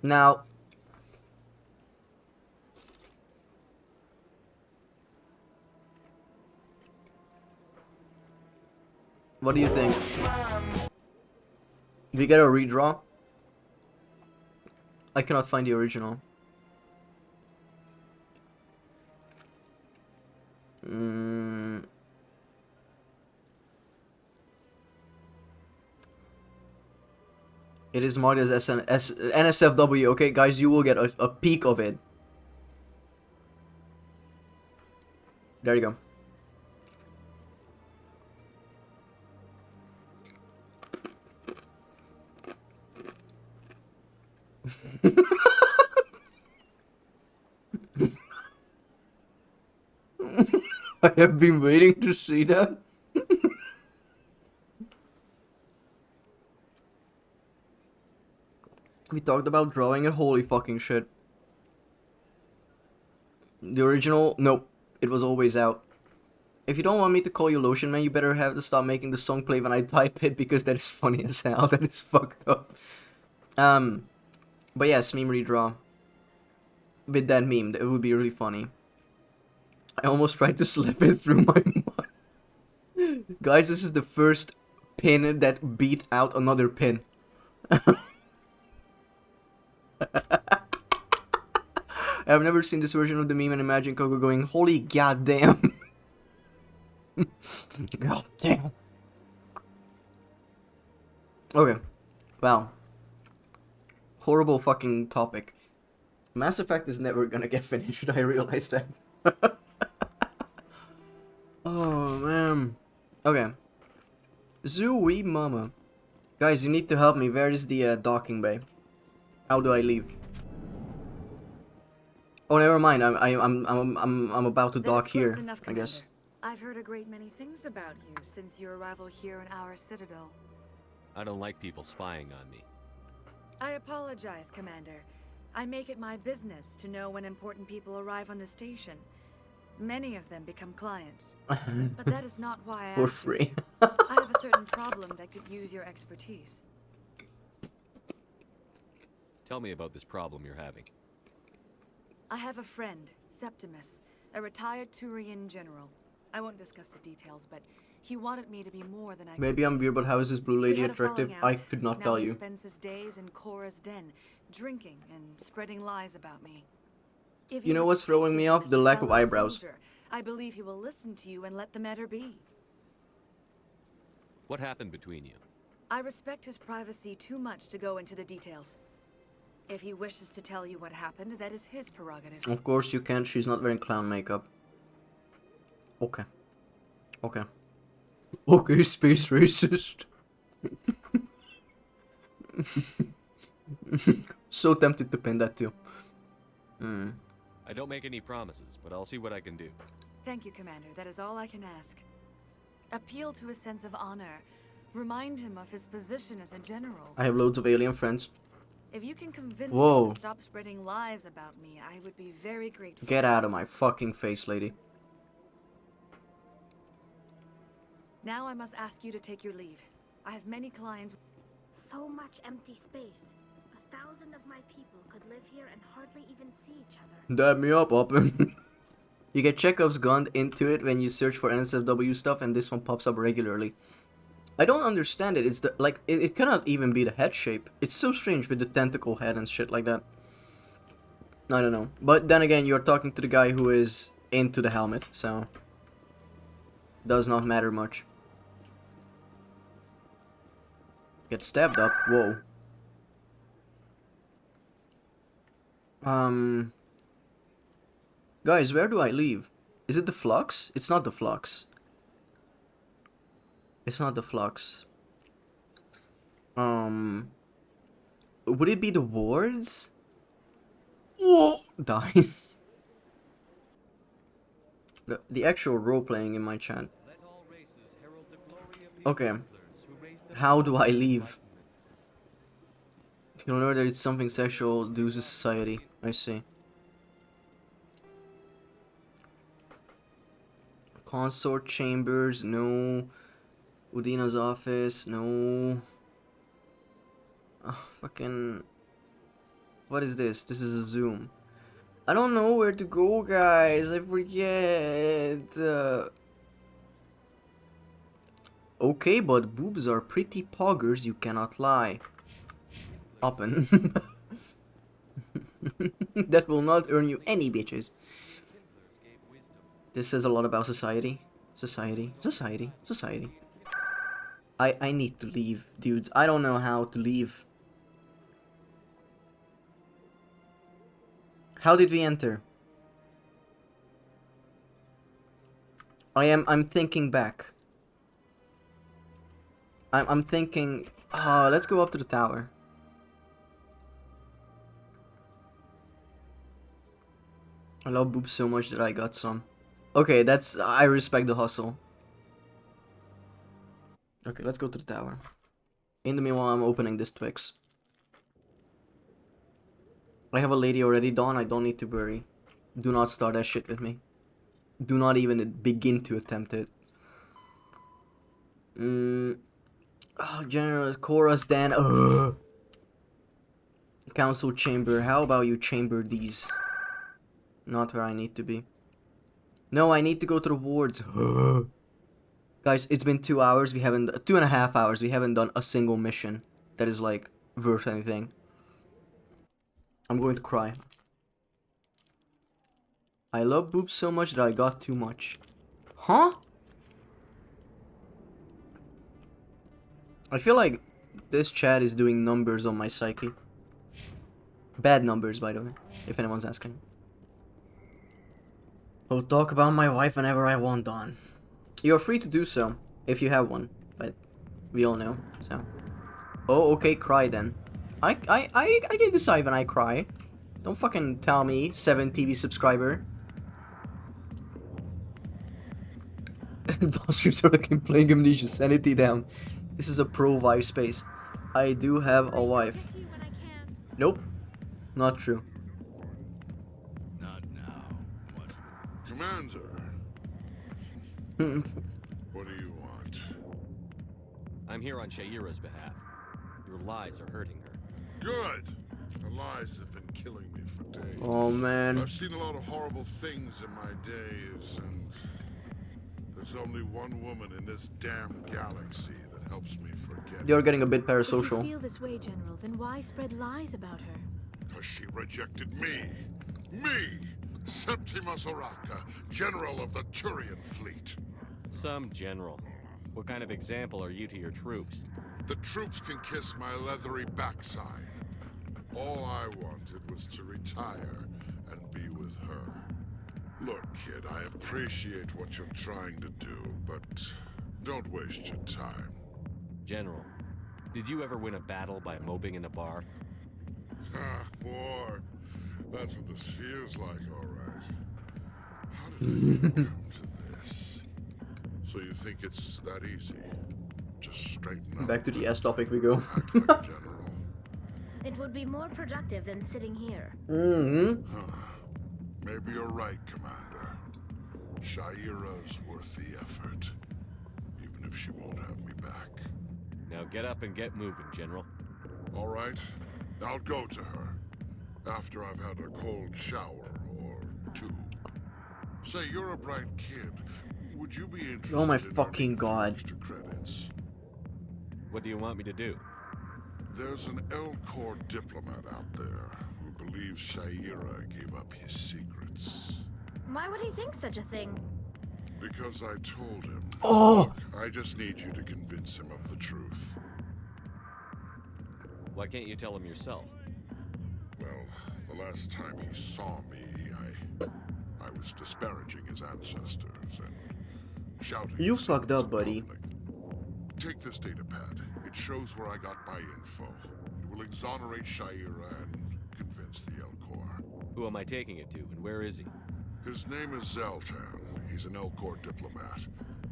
Now, what do you think? We get a redraw? I cannot find the original. It is marked as NSFW. Okay, guys, you will get a peek of it. There you go. I have been waiting to see that. We talked about drawing it. Holy fucking shit. The original? Nope. It was always out. If you don't want me to call you Lotion Man, you better have to stop making the song play when I type it, because that is funny as hell. That is fucked up. But yes, meme redraw. With that meme, it would be really funny. I almost tried to slip it through my mind. Guys, this is the first pin that beat out another pin. I've never seen this version of the meme and imagine Coco going, holy goddamn. Goddamn. Okay. Wow. Horrible fucking topic. Mass Effect is never gonna get finished, I realize that. Oh, man. Okay. Zooey mama. Guys, you need to help me. Where is the docking bay? How do I leave? Oh, never mind. I'm about to dock here, enough, I guess. I've heard a great many things about you since your arrival here in our citadel. I don't like people spying on me. I apologize, Commander. I make it my business to know when important people arrive on the station. Many of them become clients. But that is not why I asked. For free. I have a certain problem that could use your expertise. Tell me about this problem you're having. I have a friend, Septimus, a retired Turian general. I won't discuss the details, but he wanted me to be more than I could. Maybe I'm weird, but how is this blue lady attractive? I could not tell you. He spends his days in Cora's den, drinking and spreading lies about me. If You know what's throwing me off? The lack of eyebrows. Soldier, I believe he will listen to you and let the matter be. What happened between you? I respect his privacy too much to go into the details. If he wishes to tell you what happened, that is his prerogative. Of course you can't. She's not wearing clown makeup. Okay. Okay. Okay, space racist. So tempted to pin that too. I don't make any promises, but I'll see what I can do. Thank you, Commander. That is all I can ask. Appeal to his sense of honor. Remind him of his position as a general. I have loads of alien friends. If you can convince Whoa. him to stop spreading lies about me, I would be very grateful. Get out of my fucking face, lady. Now I must ask you to take your leave. I have many clients. So much empty space. 1,000 of my people could live here and hardly even see each other. Dab me up, Oppen. You get Chekhov's gun into it when you search for NSFW stuff, and this one pops up regularly. I don't understand it. It's the like it cannot even be the head shape. It's so strange with the tentacle head and shit like that. I don't know. But then again, you're talking to the guy who is into the helmet, so does not matter much. Get stabbed up. Whoa. Guys, where do I leave? Is it the Flux? It's not the Flux. It's not the Flux. Would it be the wards? Whoa! Dice. The actual role-playing in my chat. Okay. How do I leave? You'll know that it's something sexual due to society. I see. Consort chambers, no. Udina's office, no. Fucking. What is this? This is a Zoom. I don't know where to go, guys. I forget. Okay, but boobs are pretty poggers, you cannot lie. Oppen. That will not earn you any bitches. This says a lot about society. Society. I need to leave, dudes. I don't know how to leave. How did we enter? I'm thinking back. I'm thinking, let's go up to the tower. I love boobs so much that I got some. Okay, I respect the hustle. Okay, let's go to the tower. In the meanwhile, I'm opening this Twix. I have a lady already done, I don't need to worry. Do not start that shit with me. Do not even begin to attempt it. General Chorus Dan. Council chamber. How about you chamber these? Not where I need to be. No, I need to go to the wards. Guys, it's been 2 hours. We haven't 2.5 hours. We haven't done a single mission that is like worth anything. I'm going to cry. I love boobs so much that I got too much. Huh? I feel like this chat is doing numbers on my psyche. Bad numbers, by the way, if anyone's asking. I'll talk about my wife whenever I want, Dawn. You're free to do so, if you have one, but we all know, so. Oh, okay, cry then. I can decide when I cry. Don't fucking tell me, 7 TV subscriber. Dawn streams are looking playing Amnesia, sanity down. This is a pro wife space. I do have a wife. Nope, not true. Not now. What? Commander. What do you want? I'm here on Shaira's behalf. Your lies are hurting her. Good. Her lies have been killing me for days. Oh man. I've seen a lot of horrible things in my days, and there's only one woman in this damn galaxy that helps me forget. You're getting a bit If you parasocial. feel this way, General, then why spread lies about her? Because she rejected me. Me! Septimus Oraka, General of the Turian Fleet. Some general. What kind of example are you to your troops? The troops can kiss my leathery backside. All I wanted was to retire and be with her. Look, kid, I appreciate what you're trying to do, but don't waste your time. General, did you ever win a battle by moping in a bar? Ha, war. That's what this feels like, all right. How did I even come to this? So you think it's that easy? Just straighten up. Back to the S topic we go. Act like a general. It would be more productive than sitting here. Maybe you're right, Commander. Shaira's worth the effort. Even if she won't have me back. Now get up and get moving, General. All right. I'll go to her. After I've had a cold shower or two. Say, you're a bright kid. Would you be interested Oh my in fucking god. extra credits? What do you want me to do? There's an Elcor diplomat out there who believes Shaira gave up his secrets. Why would he think such a thing? Because I told him. Oh! I just need you to convince him of the truth. Why can't you tell him yourself? Well, the last time he saw me, I was disparaging his ancestors and shouting. You fucked up, buddy. Take this data pad. It shows where I got my info. It will exonerate Shaira and convince the Elcor. Who am I taking it to, and where is he? His name is Zaltan. He's an Elcor diplomat.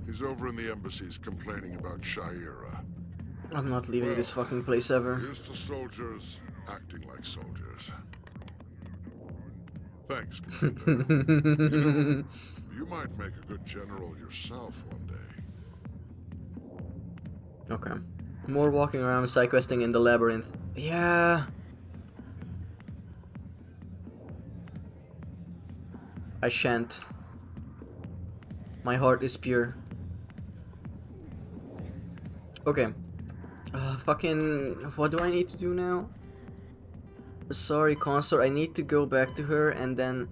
He's over in the embassies complaining about Shaira. I'm not leaving this fucking place ever. Here's to soldiers acting like soldiers. Thanks, Commander. You might make a good general yourself one day. Okay. More walking around side questing in the labyrinth. Yeah. I shan't. My heart is pure. Okay. Fucking... What do I need to do now? Sorry, consort. I need to go back to her and then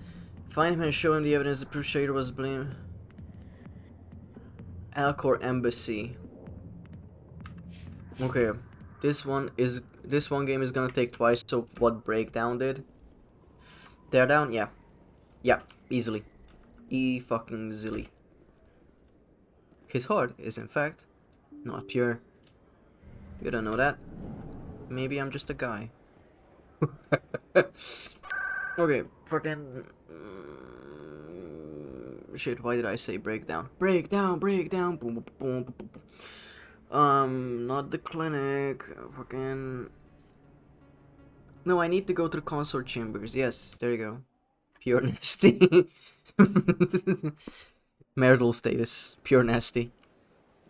Find him and show him the evidence the proof Shader was blamed. Alcor Embassy. Okay, this one game is gonna take twice. So what Breakdown did? Tear down, yeah, easily, fucking zilly. His heart is in fact not pure. You don't know that. Maybe I'm just a guy. Okay, fucking shit. Why did I say breakdown? Breakdown, breakdown. Boom, boom, boom, boom, boom. Not the clinic. Fucking. No, I need to go to the consort chambers. Yes, there you go. Pure nasty. Marital status. Pure nasty.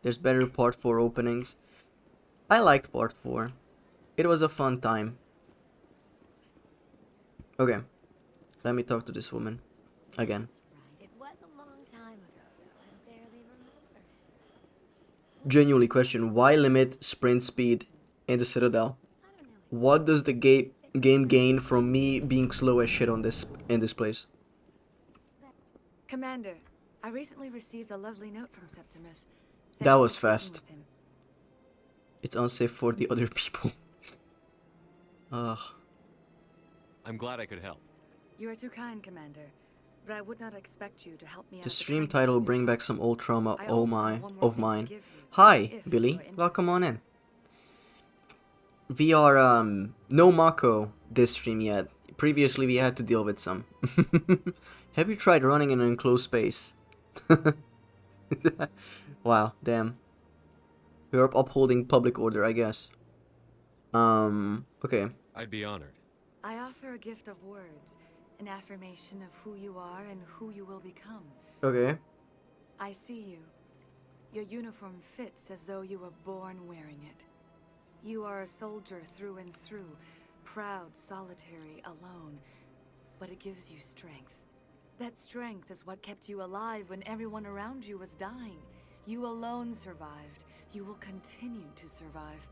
There's better part 4 openings. I liked part 4. It was a fun time. Okay. Let me talk to this woman. Again. It was a long time ago, though. I barely remember. Genuinely question, why limit sprint speed in the Citadel? What does the game gain from me being slow as shit on in this place? Commander, I recently received a lovely note from Septimus. That was fast. It's unsafe for the other people. Ugh. I'm glad I could help. You are too kind, Commander. But I would not expect you to help me out. The with stream kindness title of bring back some old trauma I oh also my have one more of thing to mine. give you, Hi, if Billy. you are Welcome on in. We are no Mako this stream yet. Previously we had to deal with some. Have you tried running in an enclosed space? Wow, damn. We're upholding public order, I guess. Okay. I'd be honored. I offer a gift of words, an affirmation of who you are and who you will become. Okay. I see you. Your uniform fits as though you were born wearing it. You are a soldier through and through, proud, solitary, alone. But it gives you strength. That strength is what kept you alive when everyone around you was dying. You alone survived. You will continue to survive.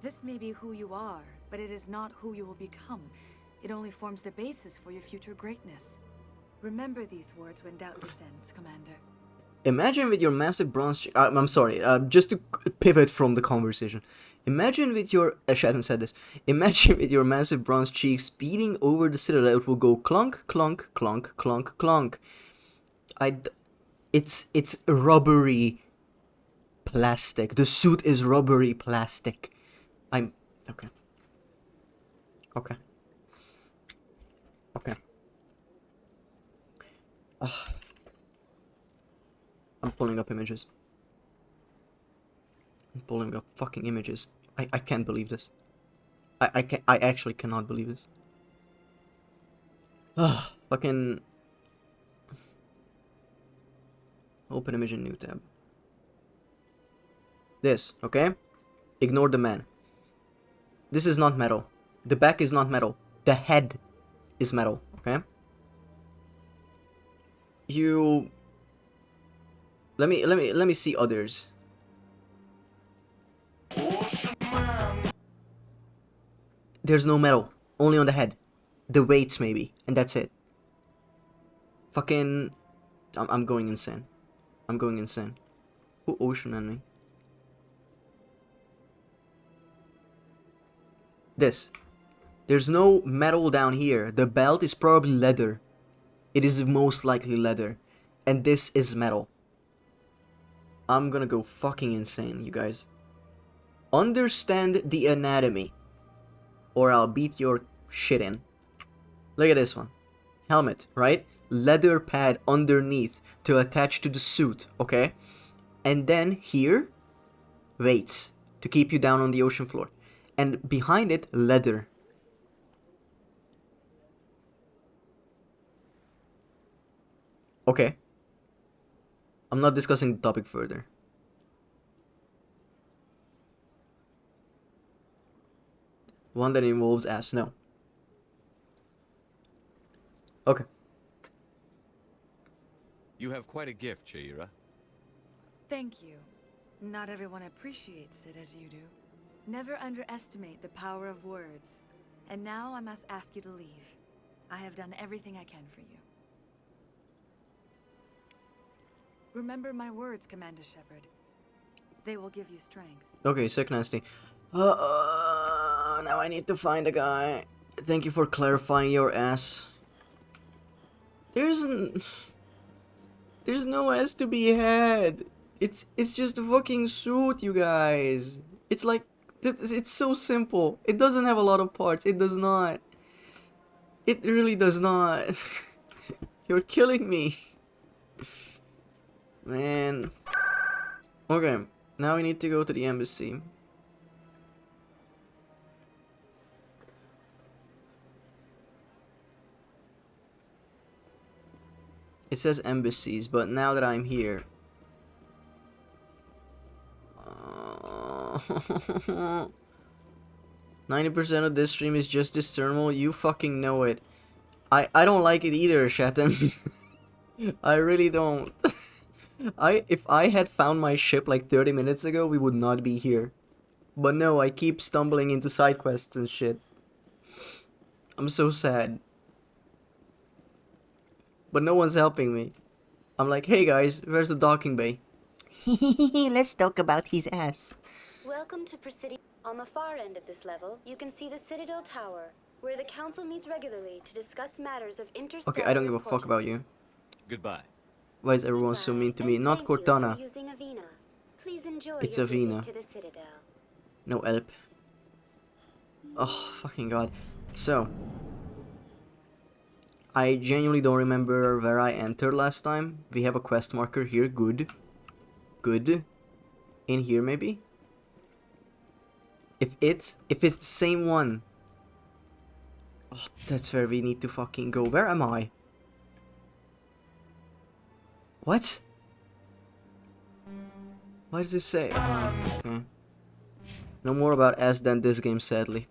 This may be who you are, but it is not who you will become. It only forms the basis for your future greatness. Remember these words when doubt descends, Commander. Imagine with your massive bronze I'm sorry, just to pivot from the conversation. Imagine with your... Shadow said this. Imagine with your massive bronze cheeks speeding over the Citadel, it will go clunk, clunk, clunk, clunk, clunk. It's rubbery plastic. The suit is rubbery plastic. Okay. Okay. Okay. Ugh. I'm pulling up images. I'm pulling up fucking images. I can't believe this. I actually cannot believe this. Ugh. Fucking... Open image in new tab. This, okay? Ignore the man. This is not metal. The back is not metal. The head is metal, okay? You... Let me see others. There's no metal. Only on the head. The weights maybe. And that's it. Fucking... I'm going insane. I'm going insane. Who ocean on me? This. There's no metal down here. The belt is probably leather. It is most likely leather. And this is metal. I'm gonna go fucking insane, you guys. Understand the anatomy, or I'll beat your shit in. Look at this one. Helmet, right? Leather pad underneath to attach to the suit, okay? And then here, weights to keep you down on the ocean floor. And behind it, leather. Okay. I'm not discussing the topic further. One that involves ass, no. Okay. You have quite a gift, Shaira. Thank you. Not everyone appreciates it as you do. Never underestimate the power of words. And now I must ask you to leave. I have done everything I can for you. Remember my words, Commander Shepard. They will give you strength. Okay, sick nasty. Now I need to find a guy. Thank you for clarifying your ass. There's no S to be had. It's just a fucking suit, you guys. It's like, it's so simple. It doesn't have a lot of parts. It does not. It really does not. You're killing me. Man. Okay, now we need to go to the embassy. It says embassies, but now that I'm here... 90% of this stream is just this thermal. You fucking know it. I don't like it either, Shatton. I really don't. If I had found my ship like 30 minutes ago, we would not be here. But no, I keep stumbling into side quests and shit. I'm so sad. But no one's helping me. I'm like, hey guys, where's the docking bay? Let's talk about his ass. Welcome to Presidio. On the far end of this level, you can see the Citadel Tower, where the Council meets regularly to discuss matters of interstellar Okay, I don't give a fuck about you. Goodbye. Why is everyone so mean to me? Not Cortana. Please enjoy It's your Avina. visit to the Citadel. No help. Oh, fucking god. So, I genuinely don't remember where I entered last time. We have a quest marker here. Good. Good. In here, maybe? If it's the same one. Oh, that's where we need to fucking go. Where am I? What? What does it say? Okay. No more about S than this game, sadly.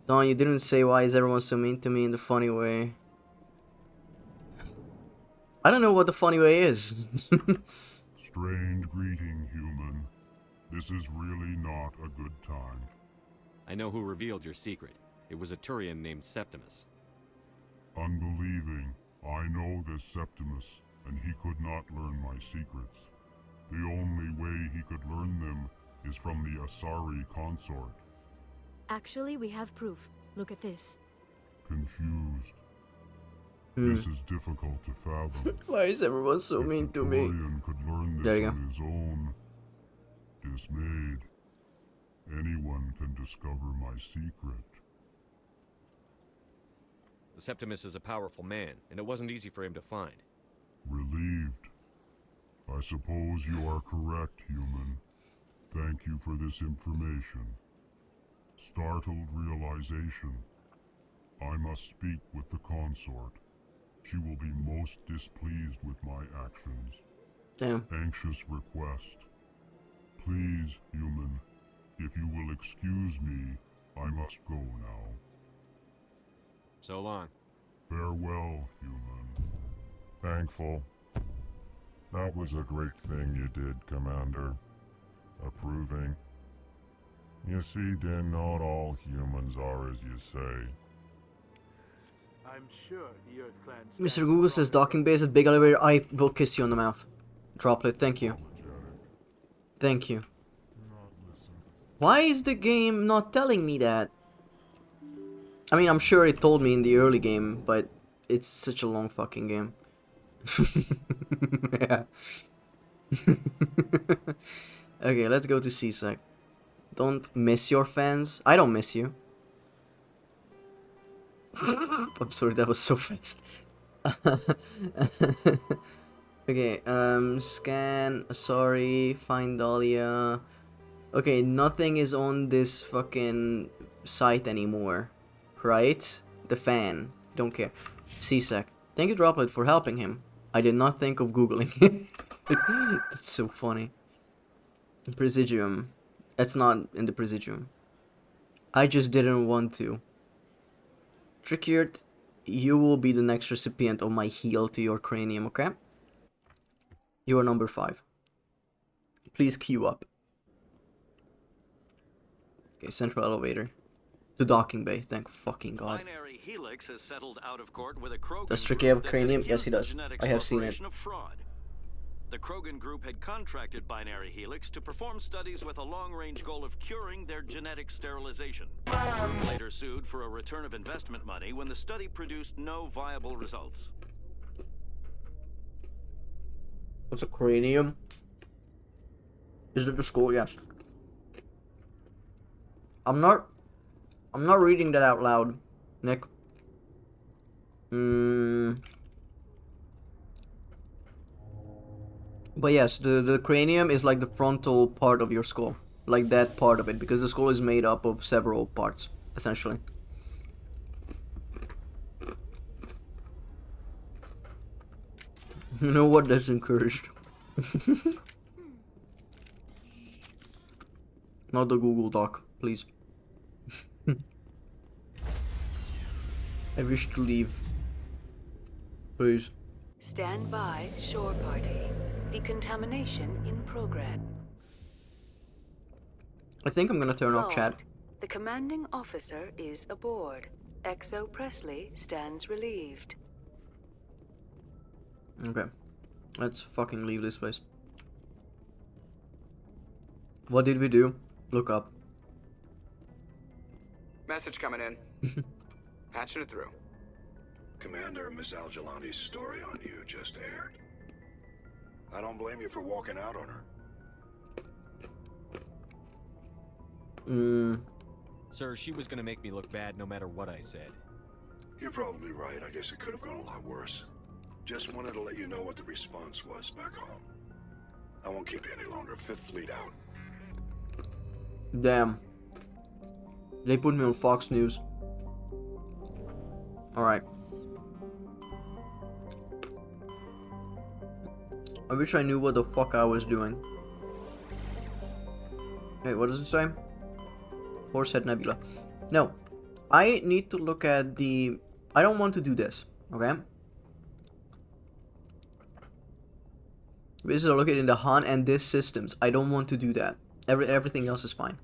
Don, you didn't say why is everyone so mean to me in the funny way. I don't know what the funny way is. Strange greeting, human. This is really not a good time. I know who revealed your secret. It was a Turian named Septimus. Unbelieving, I know this Septimus, and he could not learn my secrets. The only way he could learn them is from the Asari consort. Actually, we have proof. Look at this. Confused. This is difficult to fathom. Why is everyone so mean to me? Turian could learn There this you on go. his own. Dismayed. Anyone can discover my secret. Septimus is a powerful man, and it wasn't easy for him to find. Relieved. I suppose you are correct, human. Thank you for this information. Startled realization. I must speak with the consort. She will be most displeased with my actions. Damn. Anxious request. Please, human, if you will excuse me, I must go now. So long. Farewell, human. Thankful. That was a great thing you did, Commander. Approving. You see, Din, not all humans are as you say. I'm sure the Earth Clan Mr. Google says docking base at Big Elevator. I will kiss you on the mouth. Droplet, thank you. Thank you. Why is the game not telling me that? I mean, I'm sure it told me in the early game, but it's such a long fucking game. Yeah. Okay, let's go to CSEC. Don't miss your fans. I don't miss you. I'm sorry, that was so fast. Okay, scan, sorry, find Dahlia. Okay, nothing is on this fucking site anymore. Right? The fan. Don't care. CSEC. Thank you, Droplet, for helping him. I did not think of Googling it. That's so funny. Presidium. That's not in the Presidium. I just didn't want to. Trickyard, you will be the next recipient of my heal to your cranium, okay? You are number 5. Please queue up. Okay, central elevator. To docking bay, thank fucking god. Binary Helix has settled out of court with a Krogan Does Tricky have a group that cranium? accused Yes, he the does. genetics I have seen it. corporation of fraud. The Krogan group had contracted Binary Helix to perform studies with a long-range goal of curing their genetic sterilization. Later sued for a return of investment money when the study produced no viable results. What's a cranium? Is it the skull? Yes. I'm not reading that out loud, Nick. But yes, the cranium is like the frontal part of your skull. Like that part of it, because the skull is made up of several parts, essentially. You know what? That's encouraged. Not the Google Doc, please. I wish to leave. Please. Stand by, shore party. Decontamination in progress. I think I'm gonna turn off chat. The commanding officer is aboard. Exo Presley stands relieved. Okay. Let's fucking leave this place. What did we do? Look up. Message coming in. Patching it through. Commander, Miss Al-Jalani's story on you just aired. I don't blame you for walking out on her. Sir, she was gonna make me look bad no matter what I said. You're probably right. I guess it could have gone a lot worse. Just wanted to let you know what the response was back home. I won't keep you any longer. Fifth Fleet out. Damn. They put me on Fox News. Alright. I wish I knew what the fuck I was doing. Wait, what does it say? Horsehead Nebula. No. I need to look at the... I don't want to do this, okay? This is located in the Han and this systems. I don't want to do that. Everything else is fine.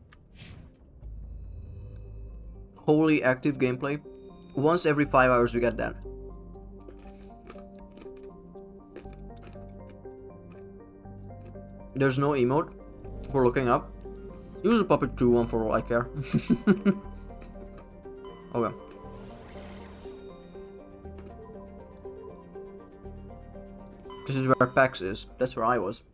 Wholly active gameplay. Once every 5 hours we get that. There's no emote for looking up. Use a Puppet 2 one for all I care. Okay. This is where PAX is. That's where I was.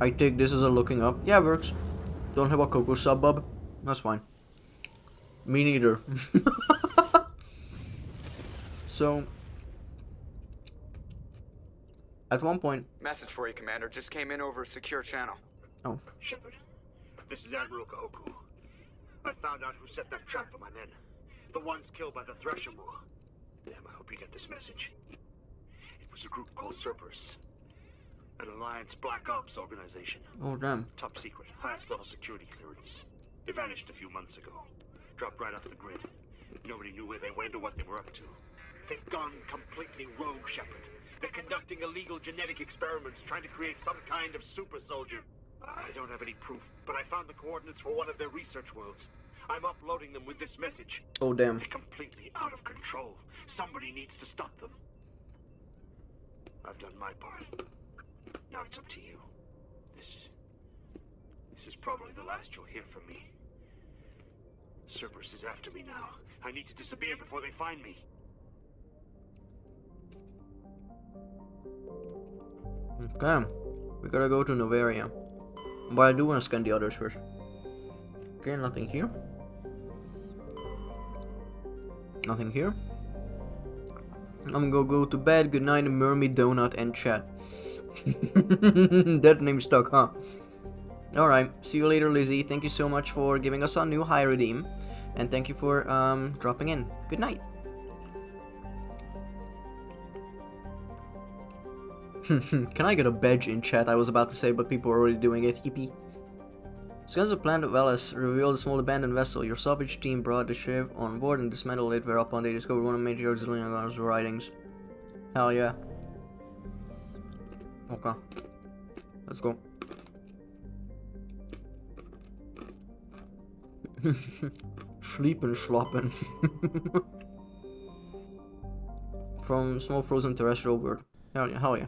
I take this as a looking up. Yeah, works. Don't have a Coco sub, bub. That's fine. Me neither. So, at one point... Message for you, Commander. Just came in over a secure channel. Oh. Shepard, this is Admiral Kahoku. I found out who set that trap for my men. The ones killed by the Thresher War. Damn, I hope you get this message. It was a group called Cerberus. An Alliance Black Ops organization. Oh, damn. Top secret, highest level security clearance. They vanished a few months ago. Dropped right off the grid. Nobody knew where they went or what they were up to. They've gone completely rogue, Shepard. They're conducting illegal genetic experiments, trying to create some kind of super soldier. I don't have any proof, but I found the coordinates for one of their research worlds. I'm uploading them with this message. Oh, damn. They're completely out of control. Somebody needs to stop them. I've done my part. Now it's up to you. This is probably the last you'll hear from me. Cerberus is after me now. I need to disappear before they find me. Okay. We gotta go to Novaria. But I do want to scan the others first. Okay, nothing here. Nothing here. I'm gonna go to bed. Good night, Mermaid Donut and chat. That name stuck, huh? Alright, see you later, Lizzie. Thank you so much for giving us a new high redeem. And thank you for dropping in. Good night. Can I get a badge in chat? I was about to say, but people are already doing it. Yippee. Scans of Planet Velas revealed a small abandoned vessel. Your salvage team brought the ship on board and dismantled it, whereupon they discovered one of Major Auxiliary's writings. Hell yeah. Okay. Let's go. Sleepin' sloppin'. From small frozen terrestrial bird. Hell yeah, hell yeah.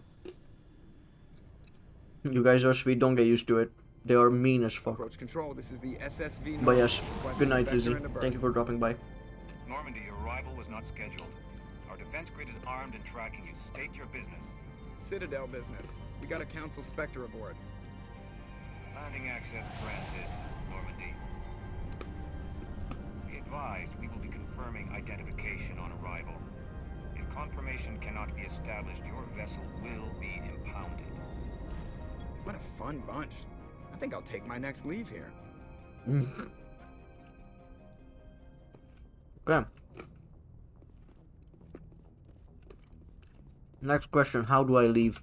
You guys are sweet, don't get used to it. They are mean as fuck. Approach control, this is the SSV. But yes, Requesting good night, vector Lizzie. and a bird. Thank you for dropping by. Normandy, your arrival was not scheduled. Our defense grid is armed and tracking you. State your business. Citadel business. We got a Council Spectre aboard. Landing access granted, Normandy. Be advised, we will be confirming identification on arrival. If confirmation cannot be established, your vessel will be impounded. What a fun bunch. I think I'll take my next leave here. Okay. Next question, how do I leave?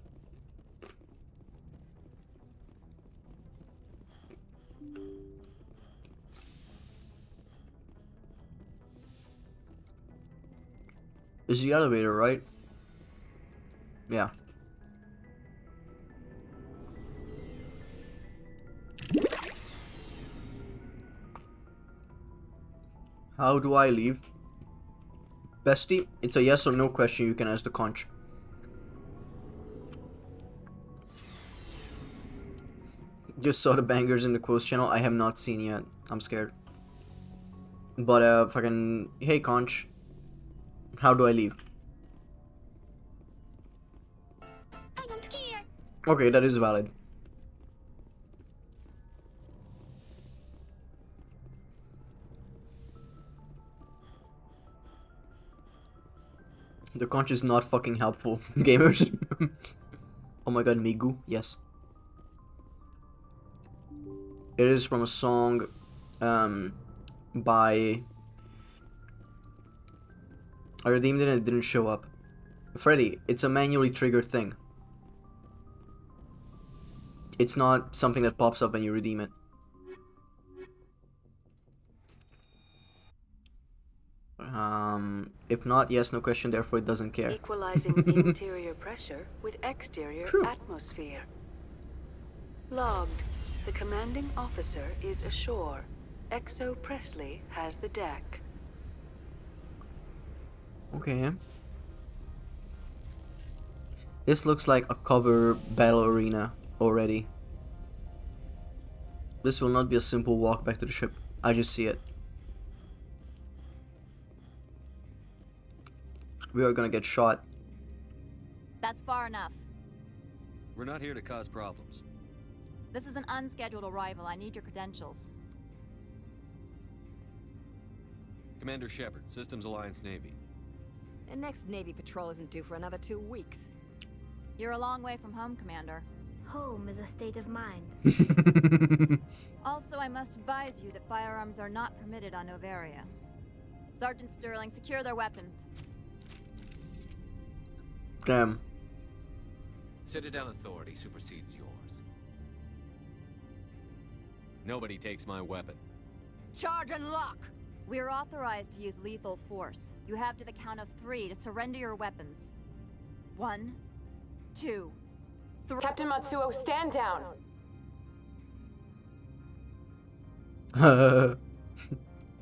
This is the elevator, right? Yeah. How do I leave? Bestie, it's a yes or no question you can ask the conch. Just saw the bangers in the quotes channel. I have not seen yet. I'm scared. But fucking hey conch. How do I leave? I don't care. Okay, that is valid. The conch is not fucking helpful, gamers. Oh my god, Migu, yes. It is from a song by... I redeemed it and it didn't show up. Freddy, it's a manually triggered thing. It's not something that pops up when you redeem it. If not, yes, no question, therefore it doesn't care. Equalizing interior pressure with exterior atmosphere. Logged. The commanding officer is ashore. Exo Presley has the deck. Okay. This looks like a cover battle arena already. This will not be a simple walk back to the ship. I just see it. We are gonna get shot. That's far enough. We're not here to cause problems. This is an unscheduled arrival. I need your credentials. Commander Shepard, Systems Alliance Navy. The next Navy patrol isn't due for another 2 weeks. You're a long way from home, Commander. Home is a state of mind. Also, I must advise you that firearms are not permitted on Noveria. Sergeant Sterling, secure their weapons. Damn. Citadel authority supersedes yours. Nobody takes my weapon. Charge and lock! We are authorized to use lethal force. You have to the count of 3 to surrender your weapons. 1, 2, 3. Captain Matsuo, stand down!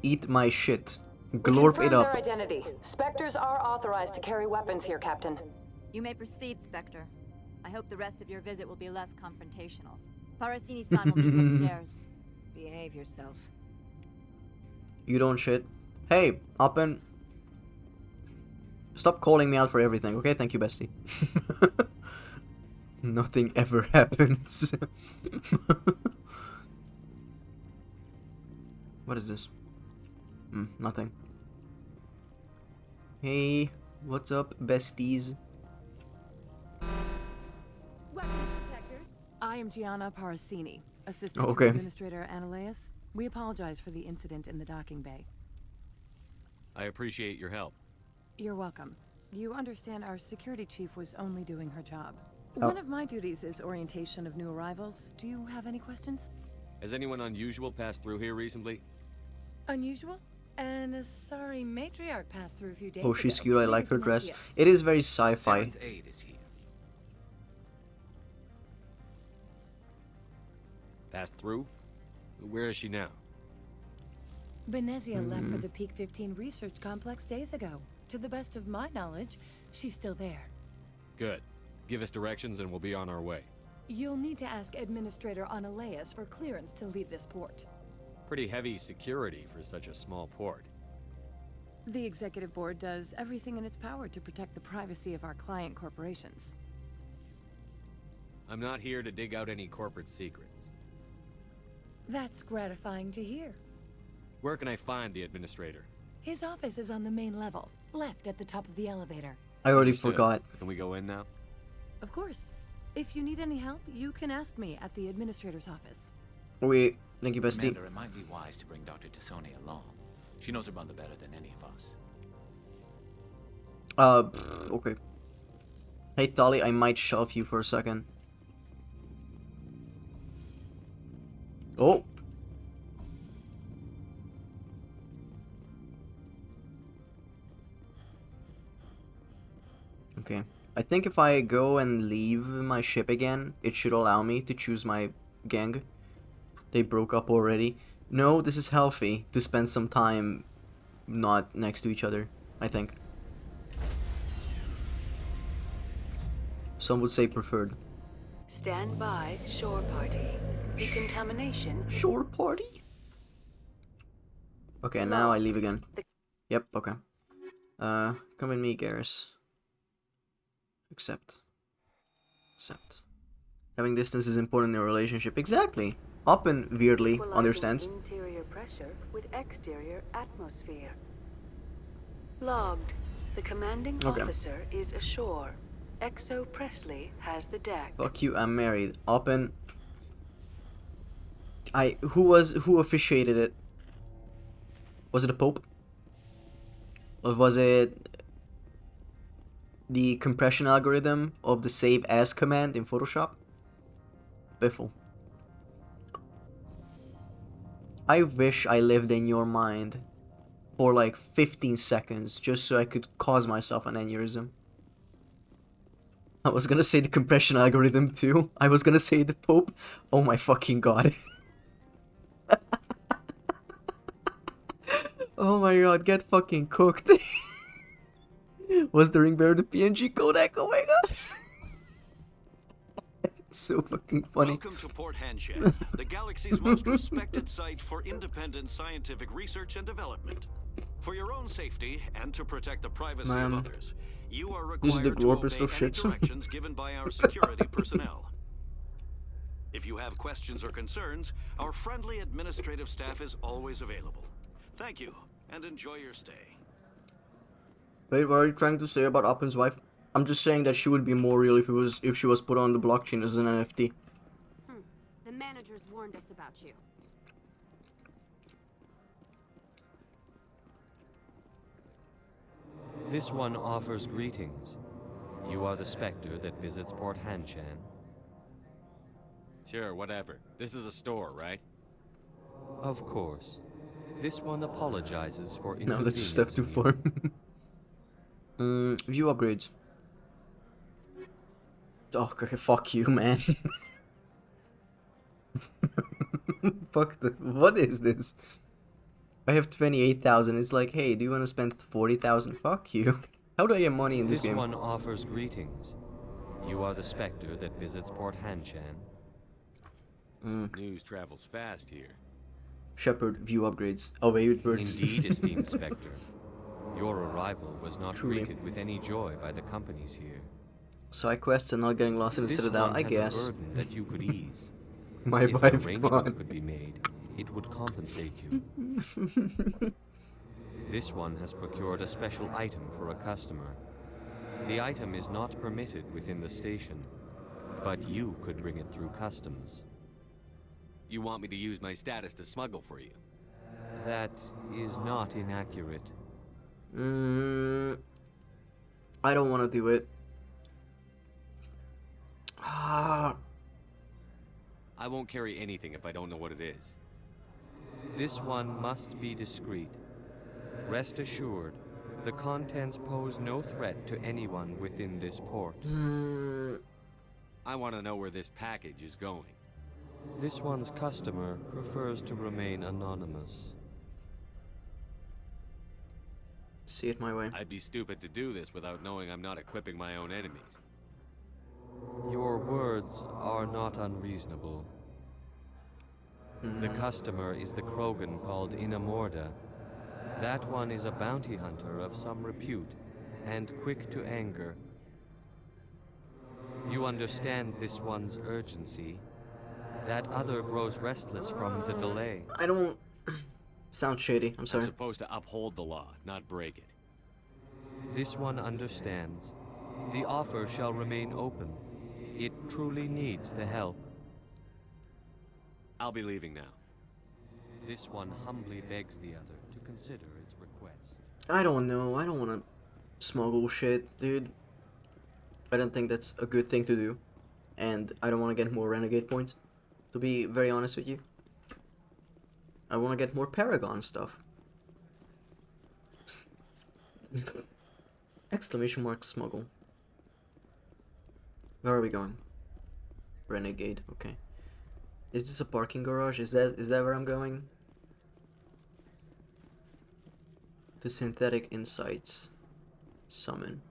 Eat my shit. Glorp it up. Their identity. Spectres are authorized to carry weapons here, Captain. You may proceed, Spectre. I hope the rest of your visit will be less confrontational. Parasini-san will meet you upstairs. Behave yourself. You don't shit. Hey, Oppen. Stop calling me out for everything, okay? Thank you, bestie. Nothing ever happens. What is this? Nothing. Hey, what's up, besties? I am Gianna Parasini, assistant Okay. to Administrator Ananias. We apologize for the incident in the docking bay. I appreciate your help. You're welcome. You understand our security chief was only doing her job. Oh. One of my duties is orientation of new arrivals. Do you have any questions? Has anyone unusual passed through here recently? Unusual? And a sorry matriarch passed through a few days Oh, she's ago. cute. I like her dress. It is very sci-fi. Terran's aide is here. Passed through? Where is she now? Benezia left for the Peak 15 research complex days ago. To the best of my knowledge, she's still there. Good. Give us directions and we'll be on our way. You'll need to ask Administrator Analeas for clearance to leave this port. Pretty heavy security for such a small port. The Executive Board does everything in its power to protect the privacy of our client corporations. I'm not here to dig out any corporate secrets. That's gratifying to hear. Where can I find the Administrator? His office is on the main level, left at the top of the elevator. I already Understood. forgot. Can we go in now? Of course. If you need any help, you can ask me at the Administrator's office. Wait, thank you, bestie. Commander, it might be wise to bring Dr. Tassoni along. She knows her mother better than any of us. Okay. Hey, Tali, I might shove you for a second. Oh. Okay. I think if I go and leave my ship again, it should allow me to choose my gang. They broke up already. No, this is healthy to spend some time not next to each other, I think. Some would say preferred. Stand by, shore party. Decontamination. Shore party? Okay, now I leave again. Yep, okay. Come with me, Garrus. Accept. Having distance is important in a relationship. Exactly. Oppen weirdly understands. Interior pressure with exterior atmosphere. Logged. The commanding officer is ashore. Exo Presley has the deck. Fuck you, I'm married. Oppen. Who officiated it? Was it the Pope? Or was it the compression algorithm of the save as command in Photoshop? Biffle. I wish I lived in your mind for like 15 seconds just so I could cause myself an aneurysm. I was gonna say the compression algorithm too. I was gonna say the Pope. Oh my fucking god. Oh my god, get fucking cooked. Was the ring bearer the PNG codec? Oh my god. It's so fucking funny. Welcome to Port Hanshan, the galaxy's most respected site for independent scientific research and development. For your own safety and to protect the privacy of others, you are required to obey any directions given by our security personnel. If you have questions or concerns, our friendly administrative staff is always available. Thank you, and enjoy your stay. Wait, what are you trying to say about Oppen's wife? I'm just saying that she would be more real if she was put on the blockchain as an NFT. The managers warned us about you. This one offers greetings. You are the Spectre that visits Port Hanshan. Sure, whatever. This is a store, right? Of course. This one apologizes for inconvenience. No, that's a step too far. View upgrades. Oh, okay, fuck you, man. Fuck this. What is this? I have 28,000. It's like, hey, do you want to spend 40,000? Fuck you. How do I get money in this game? This one offers greetings. You are the Spectre that visits Port Hanshan. News travels fast here. Shepard, view upgrades. Oh, wait, words. Indeed, esteemed Spectre. Your arrival was not greeted with any joy by the companies here. Side quests and not getting lost in the Citadel, I guess. A burden that you could ease. My if wife an arrangement gone. could be made, it would compensate you. This one has procured a special item for a customer. The item is not permitted within the station, but you could bring it through customs. You want me to use my status to smuggle for you? That is not inaccurate. I don't want to do it. Ah. I won't carry anything if I don't know what it is. This one must be discreet. Rest assured, the contents pose no threat to anyone within this port. I want to know where this package is going. This one's customer prefers to remain anonymous. See it my way. I'd be stupid to do this without knowing I'm not equipping my own enemies. Your words are not unreasonable. The customer is the Krogan called Inamorda. That one is a bounty hunter of some repute, and quick to anger. You understand this one's urgency. That other grows restless from the delay. I don't... Sounds shady, I'm sorry. I'm supposed to uphold the law, not break it. This one understands. The offer shall remain open. It truly needs the help. I'll be leaving now. This one humbly begs the other to consider its request. I don't know, I don't wanna smuggle shit, dude. I don't think that's a good thing to do. And I don't wanna get more Renegade points, to be very honest with you. I wanna get more Paragon stuff. Exclamation mark smuggle. Where are we going? Renegade, okay. Is this a parking garage? Is that where I'm going? To Synthetic Insights. Summon.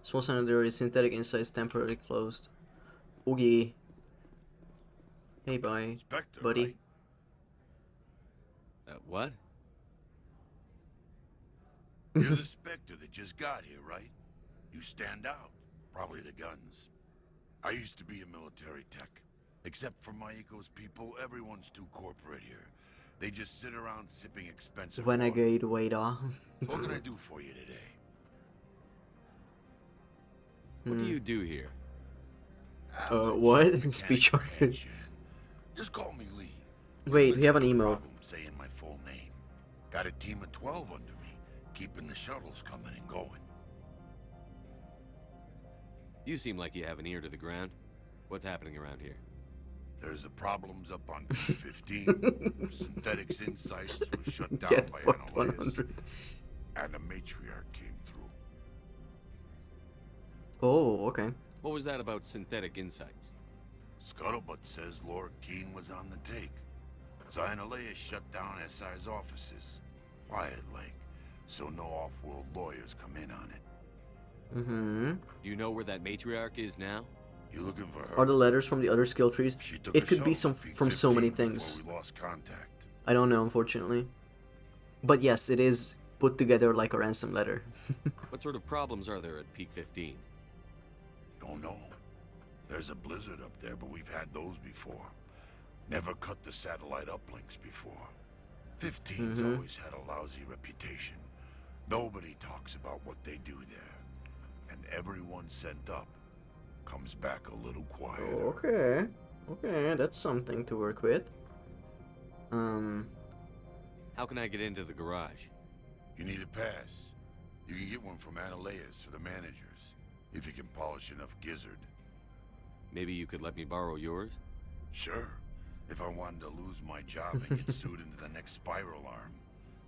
Small sign of the already Synthetic Insights temporarily closed. Oogie. Hey, bye, Spectre, buddy. right? What? You're the Spectre that just got here, right? You stand out. Probably the guns. I used to be a military tech. Except for Maiko's people, everyone's too corporate here. They just sit around sipping expensive Renegade waiter. What can I do for you today? What do you do here? What? Speech artist. Just call me Lee. Wait, we have an emo. Saying my full name. Got a team of 12 under me, keeping the shuttles coming and going. You seem like you have an ear to the ground. What's happening around here? There's the problems up on P-15. Synthetics Insights was shut down by Analysis. And the Matriarch came through. Oh, okay. What was that about Synthetic Insights? Scuttlebutt says Lord Keene was on the take. Xyonaleia shut down SI's offices. Quiet like, so no off-world lawyers come in on it. Mm-hmm. Do you know where that Matriarch is now? You looking for her? Are the letters from the other skill trees? Took It a could be shuttle some to from so many P-15 things. before we lost contact. I don't know, unfortunately. But yes, it is put together like a ransom letter. What sort of problems are there at Peak 15? Don't know. There's a blizzard up there, but we've had those before. Never cut the satellite uplinks before. 15's always had a lousy reputation. Nobody talks about what they do there. And everyone sent up comes back a little quieter. Okay. Okay, that's something to work with. How can I get into the garage? You need a pass. You can get one from Analysis or the managers, if you can polish enough gizzard. Maybe you could let me borrow yours? Sure. If I wanted to lose my job and get sued into the next spiral arm.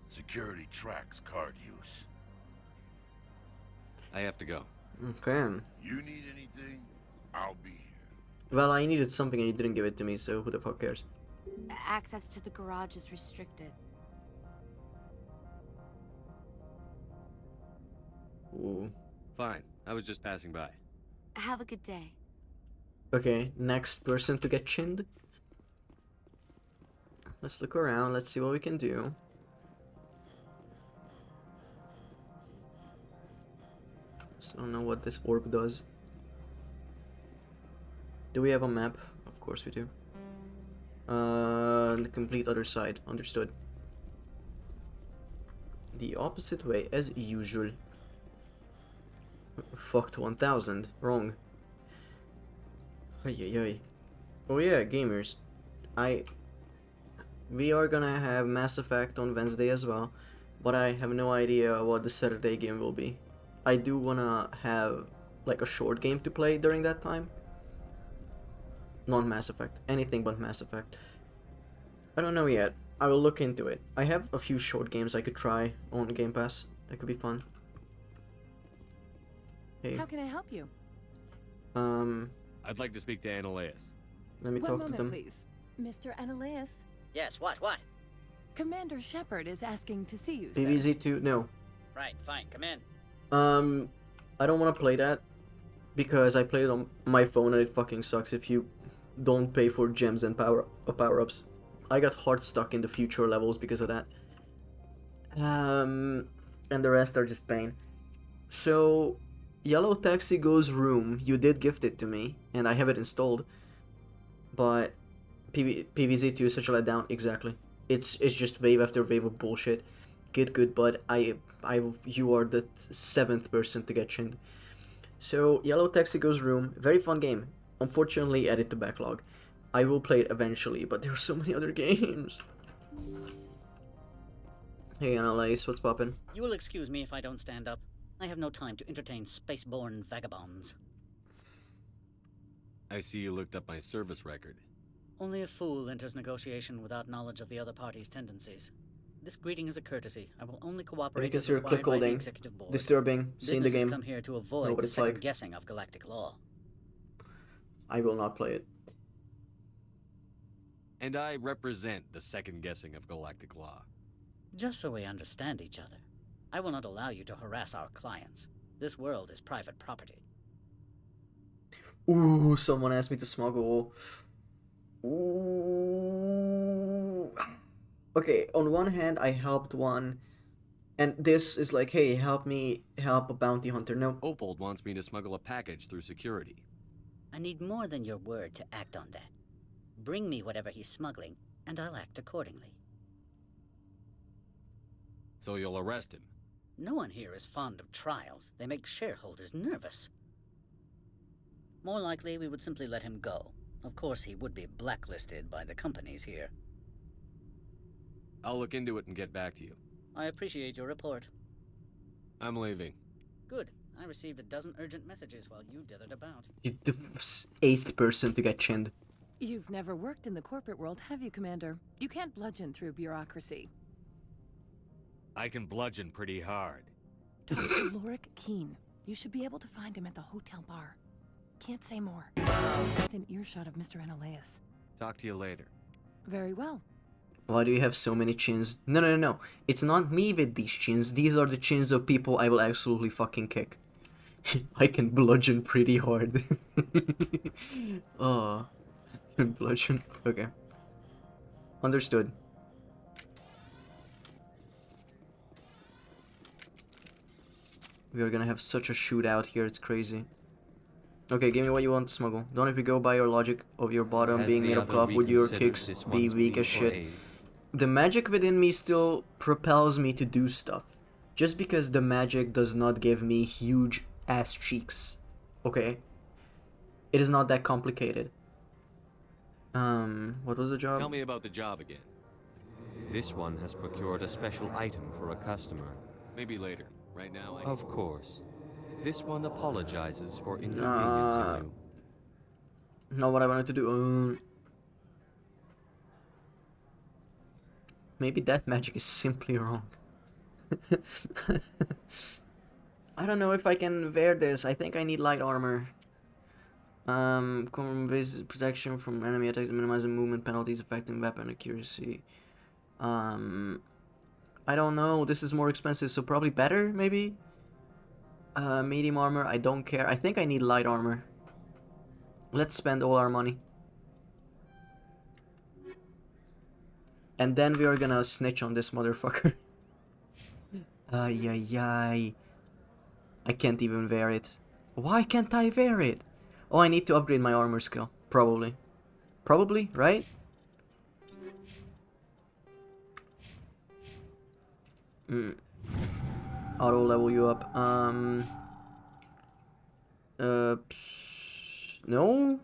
Security tracks card use. I have to go. Okay. You need anything? I'll be here. Well, I needed something and you didn't give it to me, so who the fuck cares? Access to the garage is restricted. Ooh. Fine. I was just passing by. Have a good day. Okay, next person to get chinned. Let's look around, let's see what we can do. Just don't know what this orb does. Do we have a map? Of course we do. The complete other side, understood. The opposite way, as usual. Fucked 1000, wrong. Ay, ay, ay. Oh yeah, gamers. We are gonna have Mass Effect on Wednesday as well, but I have no idea what the Saturday game will be. I do wanna have like a short game to play during that time. Not Mass Effect, anything but Mass Effect. I don't know yet. I will look into it. I have a few short games I could try on Game Pass. That could be fun. Hey. How can I help you? I'd like to speak to Analysis. Let me One talk moment, to them. please. Mr. Analysis. Yes, what? Commander Shepard is asking to see you, sir. PvZ2, no. Right, fine, come in. I don't want to play that because I play it on my phone and it fucking sucks if you don't pay for gems and power-ups. I got hard stuck in the future levels because of that. And the rest are just pain. So, Yellow Taxi Goes Room, you did gift it to me, and I have it installed. But PvZ2 is such a letdown, exactly. It's just wave after wave of bullshit. Good, bud. You are the 7th person to get chinned. So, Yellow Taxi Goes Room, very fun game. Unfortunately, added to backlog. I will play it eventually, but there are so many other games. Hey, Annalise, what's poppin'? You will excuse me if I don't stand up. I have no time to entertain spaceborne vagabonds. I see you looked up my service record. Only a fool enters negotiation without knowledge of the other party's tendencies. This greeting is a courtesy. I will only cooperate Because as you're required by the click-holding, executive board. disturbing, seeing the Business has game. come here to Know avoid what the it's like. second-guessing of galactic law. I will not play it. And I represent the second guessing of galactic law. Just so we understand each other, I will not allow you to harass our clients. This world is private property. Ooh, someone asked me to smuggle. Ooh. Okay, on one hand, I helped one, and this is like, hey, help me help a bounty hunter. No. Opold wants me to smuggle a package through security. I need more than your word to act on that. Bring me whatever he's smuggling, and I'll act accordingly. So you'll arrest him? No one here is fond of trials. They make shareholders nervous. More likely, we would simply let him go. Of course, he would be blacklisted by the companies here. I'll look into it and get back to you. I appreciate your report. I'm leaving. Good. I received a dozen urgent messages while you dithered about. You're the 8th person to get chinned. You've never worked in the corporate world, have you, Commander? You can't bludgeon through bureaucracy. I can bludgeon pretty hard. Dr. Lorik Keene. You should be able to find him at the hotel bar. Can't say more. Within earshot of Mr. Annaleus. Talk to you later. Very well. Why do you have so many chins? No. It's not me with these chins. These are the chins of people I will absolutely fucking kick. I can bludgeon pretty hard. Oh. Bludgeon. Okay. Understood. We are gonna have such a shootout here, it's crazy. Okay, give me what you want to smuggle. Don't if you go by your logic of your bottom Has being the made of other cloth, would your reconsidered kicks this be one's weak plea as for shit? aid? The magic within me still propels me to do stuff. Just because the magic does not give me huge ass cheeks. Okay? It is not that complicated. What was the job? Tell me about the job again. This one has procured a special item for a customer. Maybe later. Right now, Of course. This one apologizes for inconveniencing you. Not what I wanted to do. Maybe that magic is simply wrong. I don't know if I can wear this. I think I need light armor. Base protection from enemy attacks, minimizing movement penalties affecting weapon accuracy. I don't know. This is more expensive, so probably better, maybe? Medium armor, I don't care. I think I need light armor. Let's spend all our money. And then we are gonna snitch on this motherfucker. Ay. I can't even wear it. Why can't I wear it? Oh, I need to upgrade my armor skill. Probably. Probably, right? Auto level you up. No?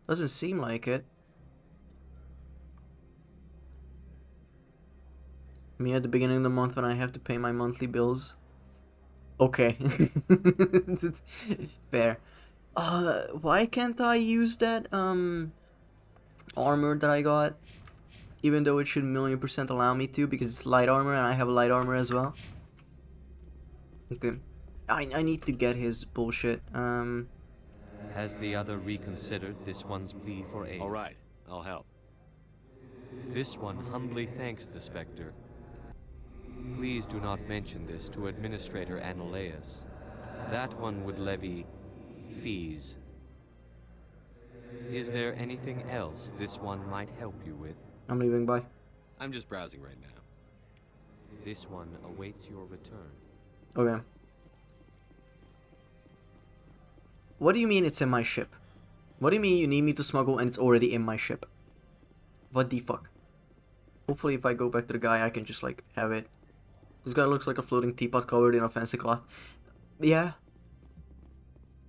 Doesn't seem like it. Me at the beginning of the month when I have to pay my monthly bills. Okay. Fair. Why can't I use that, armor that I got? Even though it should 1,000,000% allow me to, because it's light armor and I have light armor as well. Okay. I need to get his bullshit. Has the other reconsidered this one's plea for aid? All right, I'll help. This one humbly thanks the Spectre. Please do not mention this to Administrator Annaleus. That one would levy fees. Is there anything else this one might help you with? I'm leaving, bye. I'm just browsing right now. This one awaits your return. Okay. What do you mean it's in my ship? What do you mean you need me to smuggle and it's already in my ship? What the fuck? Hopefully if I go back to the guy I can just like have it. This guy looks like a floating teapot covered in a fancy cloth. Yeah.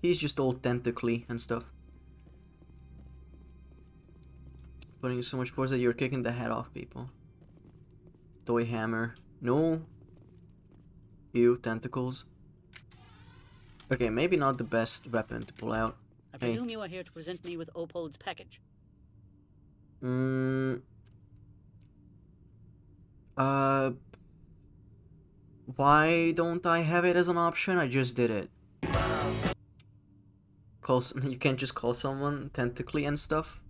He's just all tentacly and stuff. Putting so much force that you're kicking the head off people. Toy hammer. No. Ew, tentacles. Okay, maybe not the best weapon to pull out. I presume you are here to present me with Opold's package. Why don't I have it as an option? I just did it. You can't just call someone tentacly and stuff?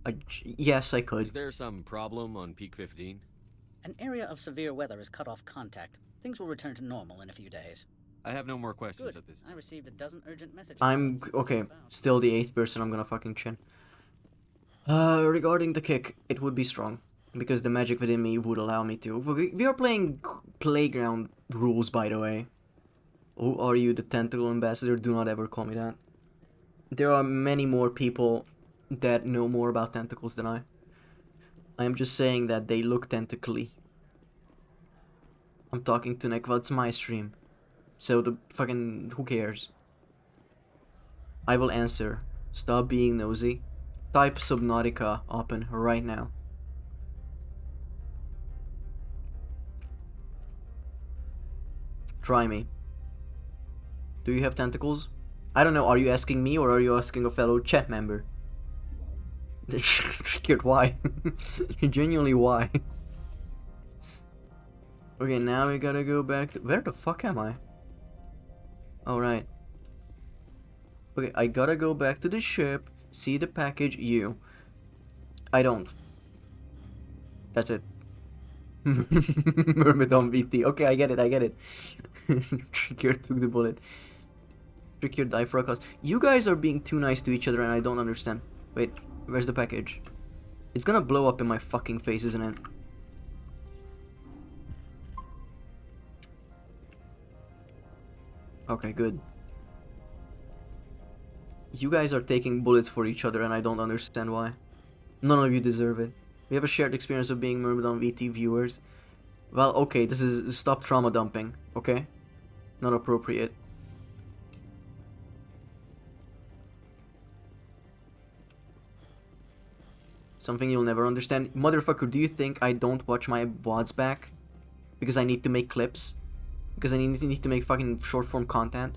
Yes, I could. Is there some problem on Peak 15? An area of severe weather has cut off contact. Things will return to normal in a few days. I have no more questions Good. at this time. I received a dozen urgent messages. Okay, still the 8th person I'm gonna fucking chin. Regarding the kick, it would be strong. Because the magic within me would allow me to. We are playing playground rules, by the way. Who are you, the tentacle ambassador? Do not ever call me that. There are many more people that know more about tentacles than I. I am just saying that they look tentacly. I'm talking to Nick, well, it's my stream. So the fucking, who cares? I will answer. Stop being nosy. Type Subnautica open right now. Try me. Do you have tentacles? I don't know, are you asking me or are you asking a fellow chat member? Triggered, why? Genuinely, why? Okay, now we gotta go back to... Where the fuck am I? Alright. Okay, I gotta go back to the ship, see the package, you. I don't. That's it. Myrmidon VT. Okay, I get it. Triggered took the bullet. Triggered die for a cause. You guys are being too nice to each other and I don't understand. Wait, where's the package? It's gonna blow up in my fucking face, isn't it? Okay, good. You guys are taking bullets for each other and I don't understand why. None of you deserve it. We have a shared experience of being Myrmidon VT viewers. Well, okay, this is stop trauma dumping, okay? Not appropriate. Something you'll never understand. Motherfucker, do you think I don't watch my VODs back? Because I need to make clips? Because I need to make fucking short form content?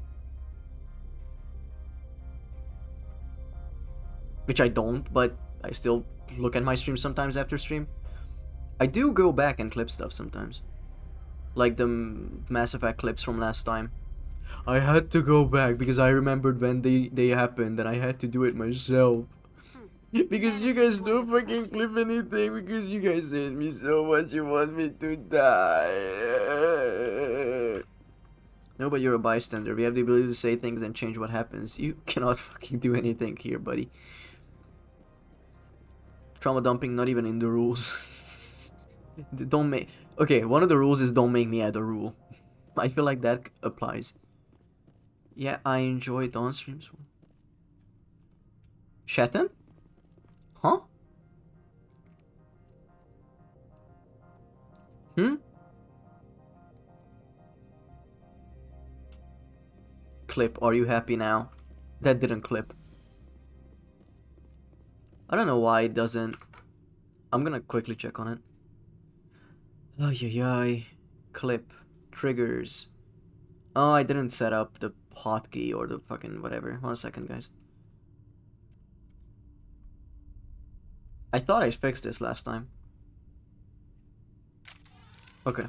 Which I don't, but I still look at my stream sometimes after stream. I do go back and clip stuff sometimes. Like the Mass Effect clips from last time. I had to go back because I remembered when they happened and I had to do it myself. Because you guys don't fucking clip anything because you guys hate me so much you want me to die. No, but you're a bystander. We have the ability to say things and change what happens. You cannot fucking do anything here, buddy. Trauma dumping, not even in the rules. Don't make... Okay, one of the rules is don't make me add a rule. I feel like that applies. Yeah, I enjoy Dawn streams. Shatton? Huh? Clip, are you happy now? That didn't clip. I don't know why it doesn't. I'm gonna quickly check on it. Ay. Clip. Triggers. Oh, I didn't set up the hotkey or the fucking whatever. 1 second, guys. I thought I fixed this last time. Okay.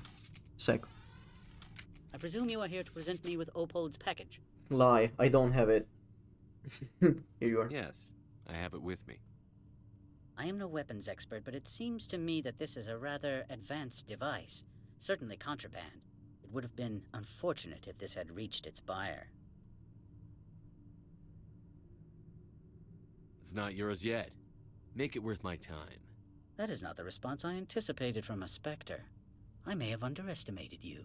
Sick. I presume you are here to present me with Opold's package. Lie. I don't have it. Here you are. Yes, I have it with me. I am no weapons expert, but it seems to me that this is a rather advanced device. Certainly contraband. It would have been unfortunate if this had reached its buyer. It's not yours yet. Make it worth my time. That is not the response I anticipated from a Spectre. I may have underestimated you.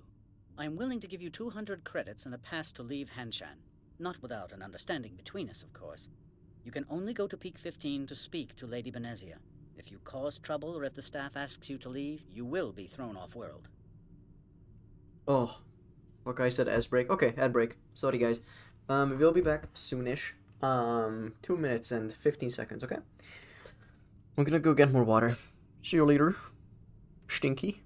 I am willing to give you 200 credits and a pass to leave Hanshan. Not without an understanding between us, of course. You can only go to Peak 15 to speak to Lady Benezia. If you cause trouble or if the staff asks you to leave, you will be thrown off-world. Oh, fuck, I said S break. Okay, ad break. Sorry, guys. We'll be back soonish. 2 minutes and 15 seconds, okay? I'm gonna go get more water. See you later. Stinky.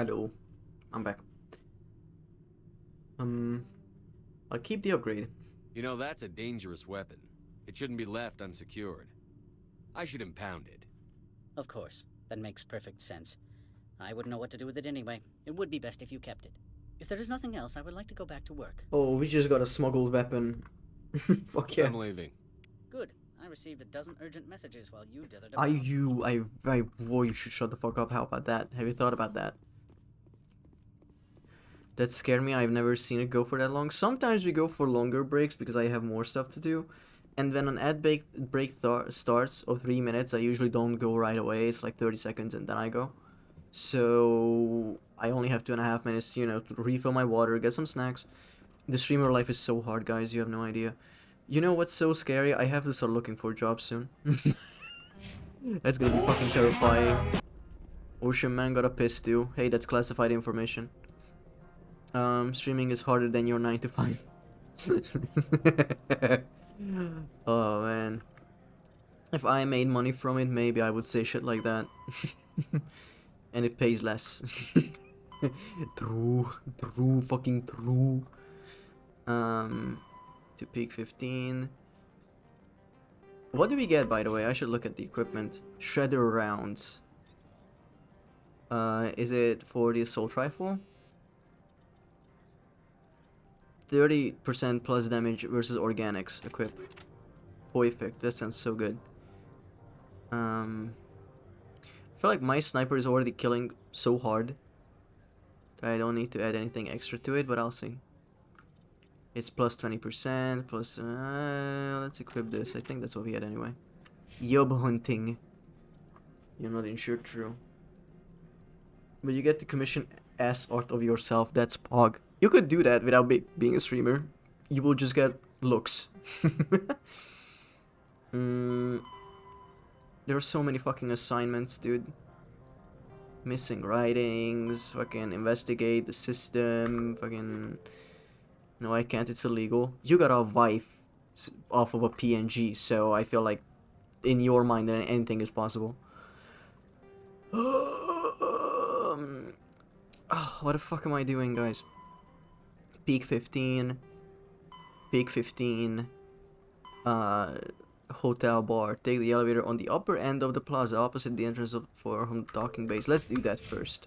Hello. I'm back. I'll keep the upgrade. You know, that's a dangerous weapon. It shouldn't be left unsecured. I should impound it. Of course. That makes perfect sense. I wouldn't know what to do with it anyway. It would be best if you kept it. If there is nothing else, I would like to go back to work. Oh, we just got a smuggled weapon. Fuck yeah. I'm leaving. Good. I received a dozen urgent messages while you dithered Whoa, you should shut the fuck up. How about that? Have you thought about that? That scared me. I've never seen it go for that long. Sometimes we go for longer breaks because I have more stuff to do. And when an ad break starts of 3 minutes, I usually don't go right away. It's like 30 seconds and then I go. So I only have 2.5 minutes, you know, to refill my water, get some snacks. The streamer life is so hard, guys. You have no idea. You know what's so scary? I have to start looking for jobs soon. That's gonna be fucking terrifying. Ocean Man got a piss too. Hey, that's classified information. Streaming is harder than your 9 to 5. Oh man. If I made money from it, maybe I would say shit like that. And it pays less. True, fucking true. To peak 15. What do we get, by the way? I should look at the equipment. Shredder rounds. Is it for the assault rifle? 30% plus damage versus organics. Equip. Perfect. That sounds so good. I feel like my sniper is already killing so hard that I don't need to add anything extra to it, but I'll see. It's plus 20%, plus... let's equip this. I think that's what we had anyway. Yob hunting. You're not insured, true. But you get to commission ass art of yourself. That's Pog. You could do that without being a streamer. You will just get looks. There are so many fucking assignments, dude. Missing writings, fucking investigate the system, fucking... No, I can't, it's illegal. You got a wife off of a PNG, so I feel like in your mind anything is possible. What the fuck am I doing, guys? Peak 15. Peak 15. Hotel bar. Take the elevator on the upper end of the plaza, opposite the entrance for home docking base. Let's do that first.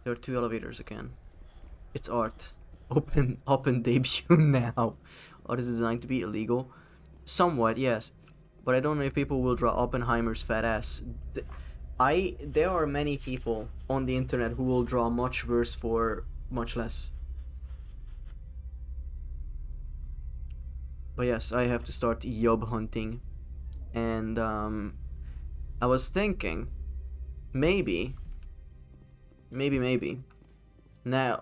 There are 2 elevators again. It's art. Open debut now. Art is designed to be illegal. Somewhat, yes. But I don't know if people will draw Oppenheimer's fat ass. There are many people on the internet who will draw much worse for much less. But yes, I have to start yob hunting. And I was thinking maybe now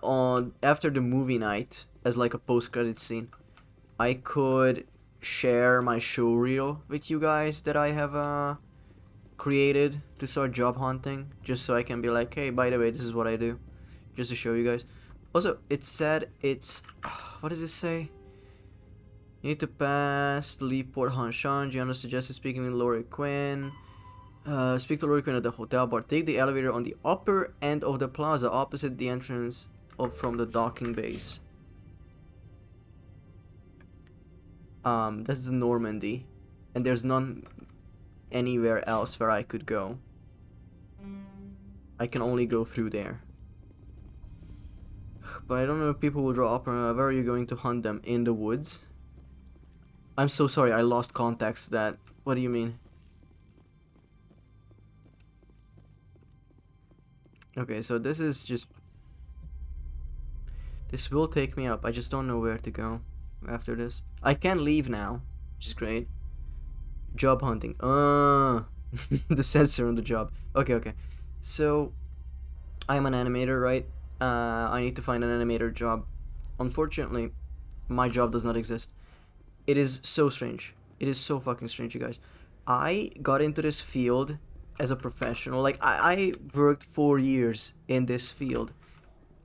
after the movie night, as like a post-credit scene, I could share my show reel with you guys that I have created to start job hunting, just so I can be like, hey, by the way, this is what I do, just to show you guys. Also, it said it's what does it say? You need to pass the leave Port Hanshan. Gianna suggested speaking with Laurie Quinn. Speak to Laurie Quinn at the hotel bar. Take the elevator on the upper end of the plaza, opposite the entrance from the docking base. That's the Normandy, and there's none anywhere else where I could go. I can only go through there. But I don't know if people will draw up. Where are you going to hunt them? In the woods? I'm so sorry, I lost context to that. What do you mean? Okay, so this is just... This will take me up. I just don't know where to go after this. I can leave now, which is great. Job hunting. The sensor on the job. Okay. So, I'm an animator, right? I need to find an animator job. Unfortunately, my job does not exist. It is so strange. It is so fucking strange, you guys. I got into this field as a professional. Like, I worked 4 years in this field.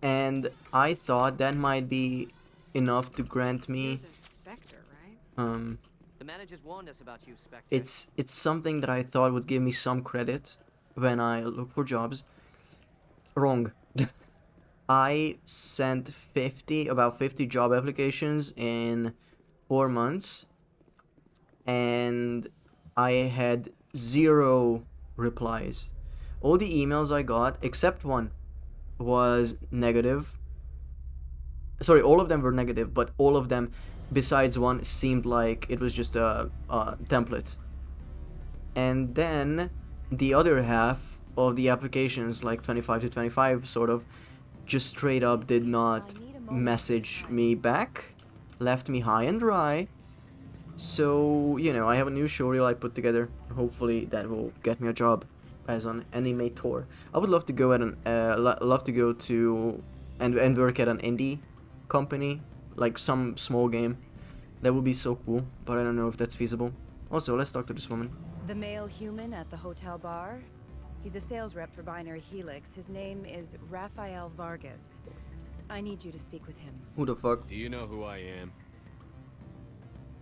And I thought that might be enough to grant me... Spectre, right? The managers warned us about you, Spectre. It's something that I thought would give me some credit when I look for jobs. Wrong. I sent about 50 job applications in 4 months, and I had 0 replies. All the emails I got, except one, was negative. Sorry, all of them were negative, but all of them, besides one, seemed like it was just a template. And then the other half of the applications, like 25 to 25 sort of, just straight up did not message me back, left me high and dry. So, you know, I have a new showreel I put together. Hopefully that will get me a job as an animator. I would love to go at and work at an indie company, like some small game. That would be so cool, but I don't know if that's feasible. Also, let's talk to this woman. The male human at the hotel bar? He's a sales rep for Binary Helix. His name is Rafael Vargas. I need you to speak with him. Who the fuck? Do you know who I am?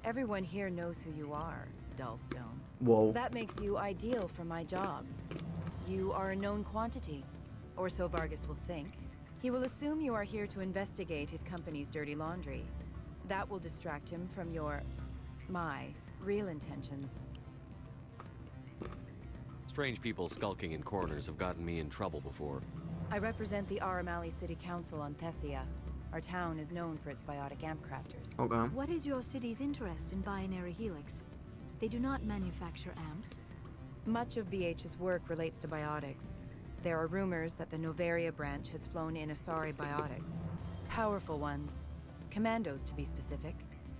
Everyone here knows who you are, Dullstone. Whoa. That makes you ideal for my job. You are a known quantity, or so Vargas will think. He will assume you are here to investigate his company's dirty laundry. That will distract him from my real intentions. Strange people skulking in corners have gotten me in trouble before. I represent the Aramali City Council on Thessia. Our town is known for its biotic amp crafters. Okay. What is your city's interest in Binary Helix? They do not manufacture amps. Much of BH's work relates to biotics. There are rumors that the Noveria branch has flown in Asari biotics. Powerful ones. Commandos, to be specific.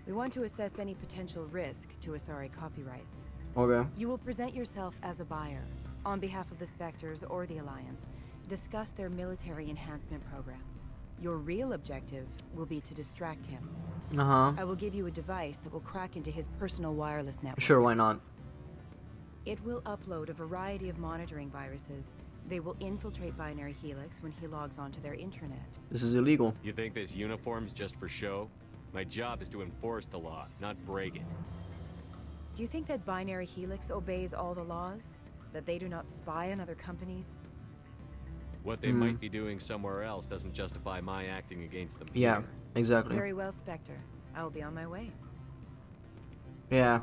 We want to assess any potential risk to Asari copyrights. Okay. You will present yourself as a buyer, on behalf of the Spectres or the Alliance. Discuss their military enhancement programs. Your real objective will be to distract him. Uh-huh. I will give you a device that will crack into his personal wireless network. Sure, why not? It will upload a variety of monitoring viruses. They will infiltrate Binary Helix when he logs onto their intranet. This is illegal. You think this uniform's just for show? My job is to enforce the law, not break it. Do you think that Binary Helix obeys all the laws? That they do not spy on other companies? What they might be doing somewhere else doesn't justify my acting against them Yeah, here. exactly. Very well, Spectre. I will be on my way. Yeah.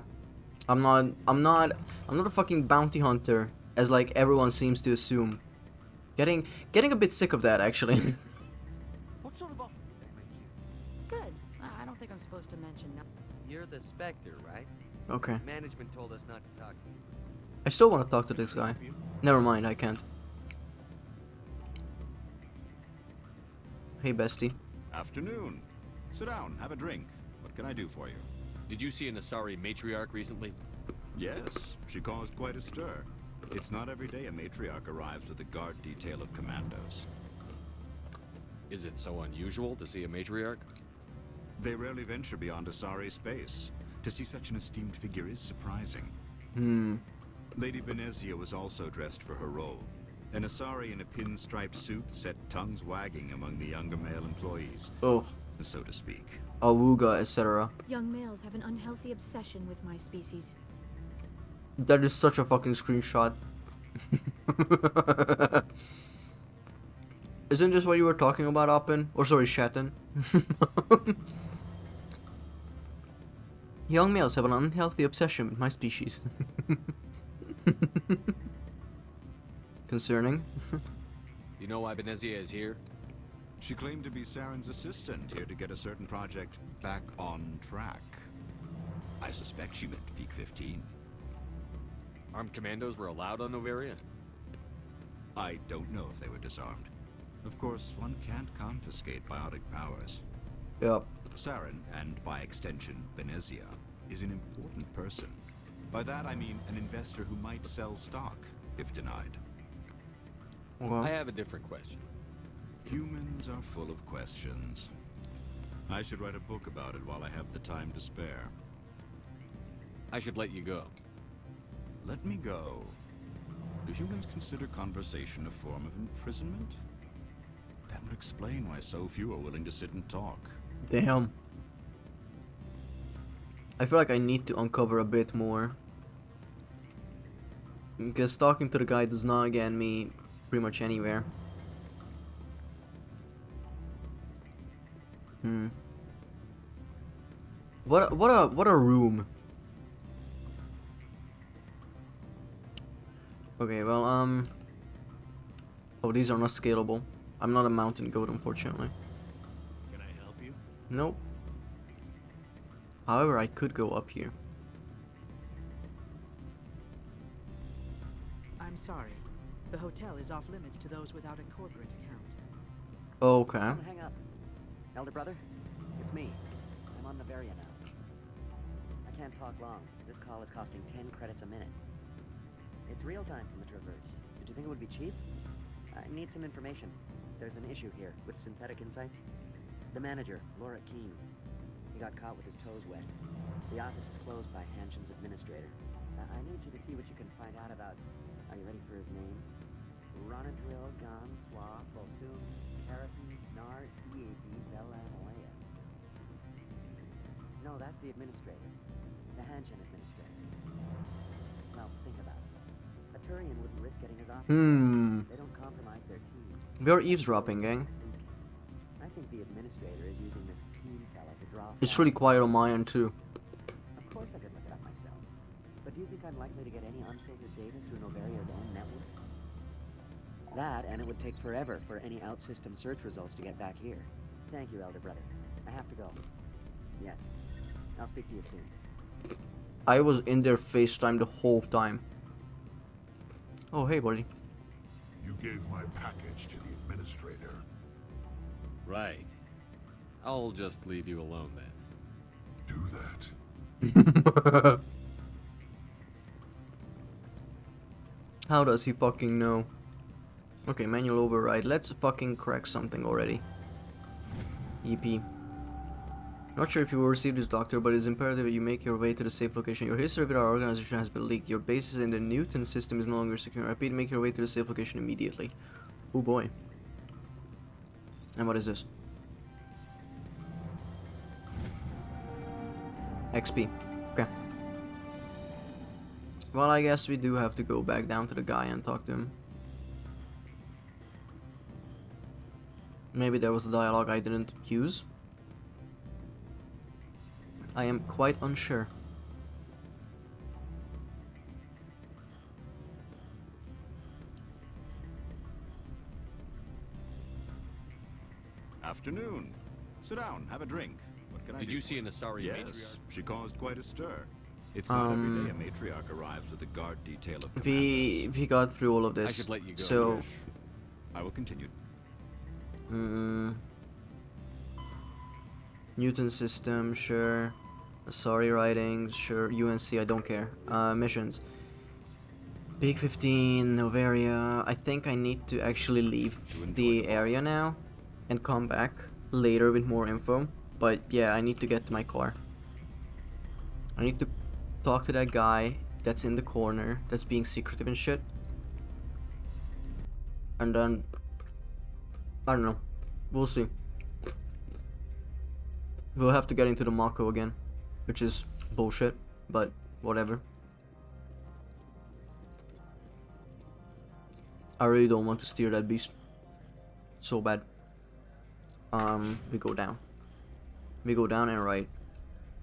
I'm not a fucking bounty hunter, as like everyone seems to assume. Getting a bit sick of that, actually. What sort of offer did they make you? Good. I don't think I'm supposed to mention no. You're the Spectre, right? Okay. Management told us not to talk to you. I still want to talk to this guy. Never mind, I can't. Hey, bestie. Afternoon. Sit down, have a drink. What can I do for you? Did you see an Asari matriarch recently? Yes, she caused quite a stir. It's not every day a matriarch arrives with a guard detail of commandos. Is it so unusual to see a matriarch? They rarely venture beyond Asari space. To see such an esteemed figure is surprising. Lady Benezia was also dressed for her role. An Asari in a pinstriped suit set tongues wagging among the younger male employees. Oh. So to speak. Awuga, etc. Young males have an unhealthy obsession with my species. That is such a fucking screenshot. Isn't this what you were talking about, Oppen? Or sorry, Shatten? Young males have an unhealthy obsession with my species. Concerning. You know why Benezia is here? She claimed to be Saren's assistant, here to get a certain project back on track. I suspect she meant Peak 15. Armed commandos were allowed on Noveria? I don't know if they were disarmed. Of course, one can't confiscate biotic powers. Yep. Saren, and by extension, Benezia, is an important person. By that I mean an investor who might sell stock, if denied. I have a different question. Humans are full of questions. I should write a book about it while I have the time to spare. I should let you go. Let me go. Do humans consider conversation a form of imprisonment? That would explain why so few are willing to sit and talk. Damn. I feel like I need to uncover a bit more. Because talking to the guy does not get me pretty much anywhere. What a room. Okay, well, oh, these are not scalable. I'm not a mountain goat, unfortunately. Can I help you? Nope. However, I could go up here. I'm sorry. The hotel is off limits to those without a corporate account. Okay. Don't hang up. Elder brother, it's me. I'm on Noveria now. I can't talk long. This call is costing 10 credits a minute. It's real time from the Traverse. Did you think it would be cheap? I need some information. There's an issue here with Synthetic Insights. The manager, Laura Keene, he got caught with his toes wet. The office is closed by Hanshan's administrator. I need you to see what you can find out about... Are you ready for his name? Ronadril Gon Swa Fosum Karathi Nar Eab Bella Moeas. No, that's the administrator. The Hanshan administrator. Well, think about it. A Turian wouldn't risk getting his office. They don't compromise their team. We're eavesdropping, gang. I think the administrator is using this Keene fella to draw... It's really quiet on my end, too. Of course I could look it up myself. But do you think I'm likely to get any unfiltered data through Noveria's own network? That, and it would take forever for any out-system search results to get back here. Thank you, Elder Brother. I have to go. Yes. I'll speak to you soon. I was in their FaceTime the whole time. Oh, hey, buddy. You gave my package to the administrator. Right. I'll just leave you alone then. Do that. How does he fucking know? Okay, manual override. Let's fucking crack something already. EP. Not sure if you will receive this, Doctor, but it's imperative that you make your way to the safe location. Your history with our organization has been leaked. Your base in the Newton system is no longer secure. I repeat, make your way to the safe location immediately. Oh boy. And what is this? XP. Okay. Well, I guess we do have to go back down to the guy and talk to him. Maybe there was a dialogue I didn't use. I am quite unsure. Afternoon. Sit down, have a drink. What can I do? Did you see an Asari Yes, matriarch? she caused quite a stir. It's not every day a matriarch arrives with a guard detail of We got through all of this. I could let you go. So I will continue. Newton system, sure. Sorry writing, sure. UNC, I don't care. Missions. Peak 15, Noveria. I think I need to actually leave the area now and come back later with more info. But yeah, I need to get to my car. I need to talk to that guy that's in the corner, that's being secretive and shit. And then, I don't know. We'll see. We'll have to get into the Mako again, which is bullshit, but whatever. I really don't want to steer that beast so bad. We go down. We go down and right.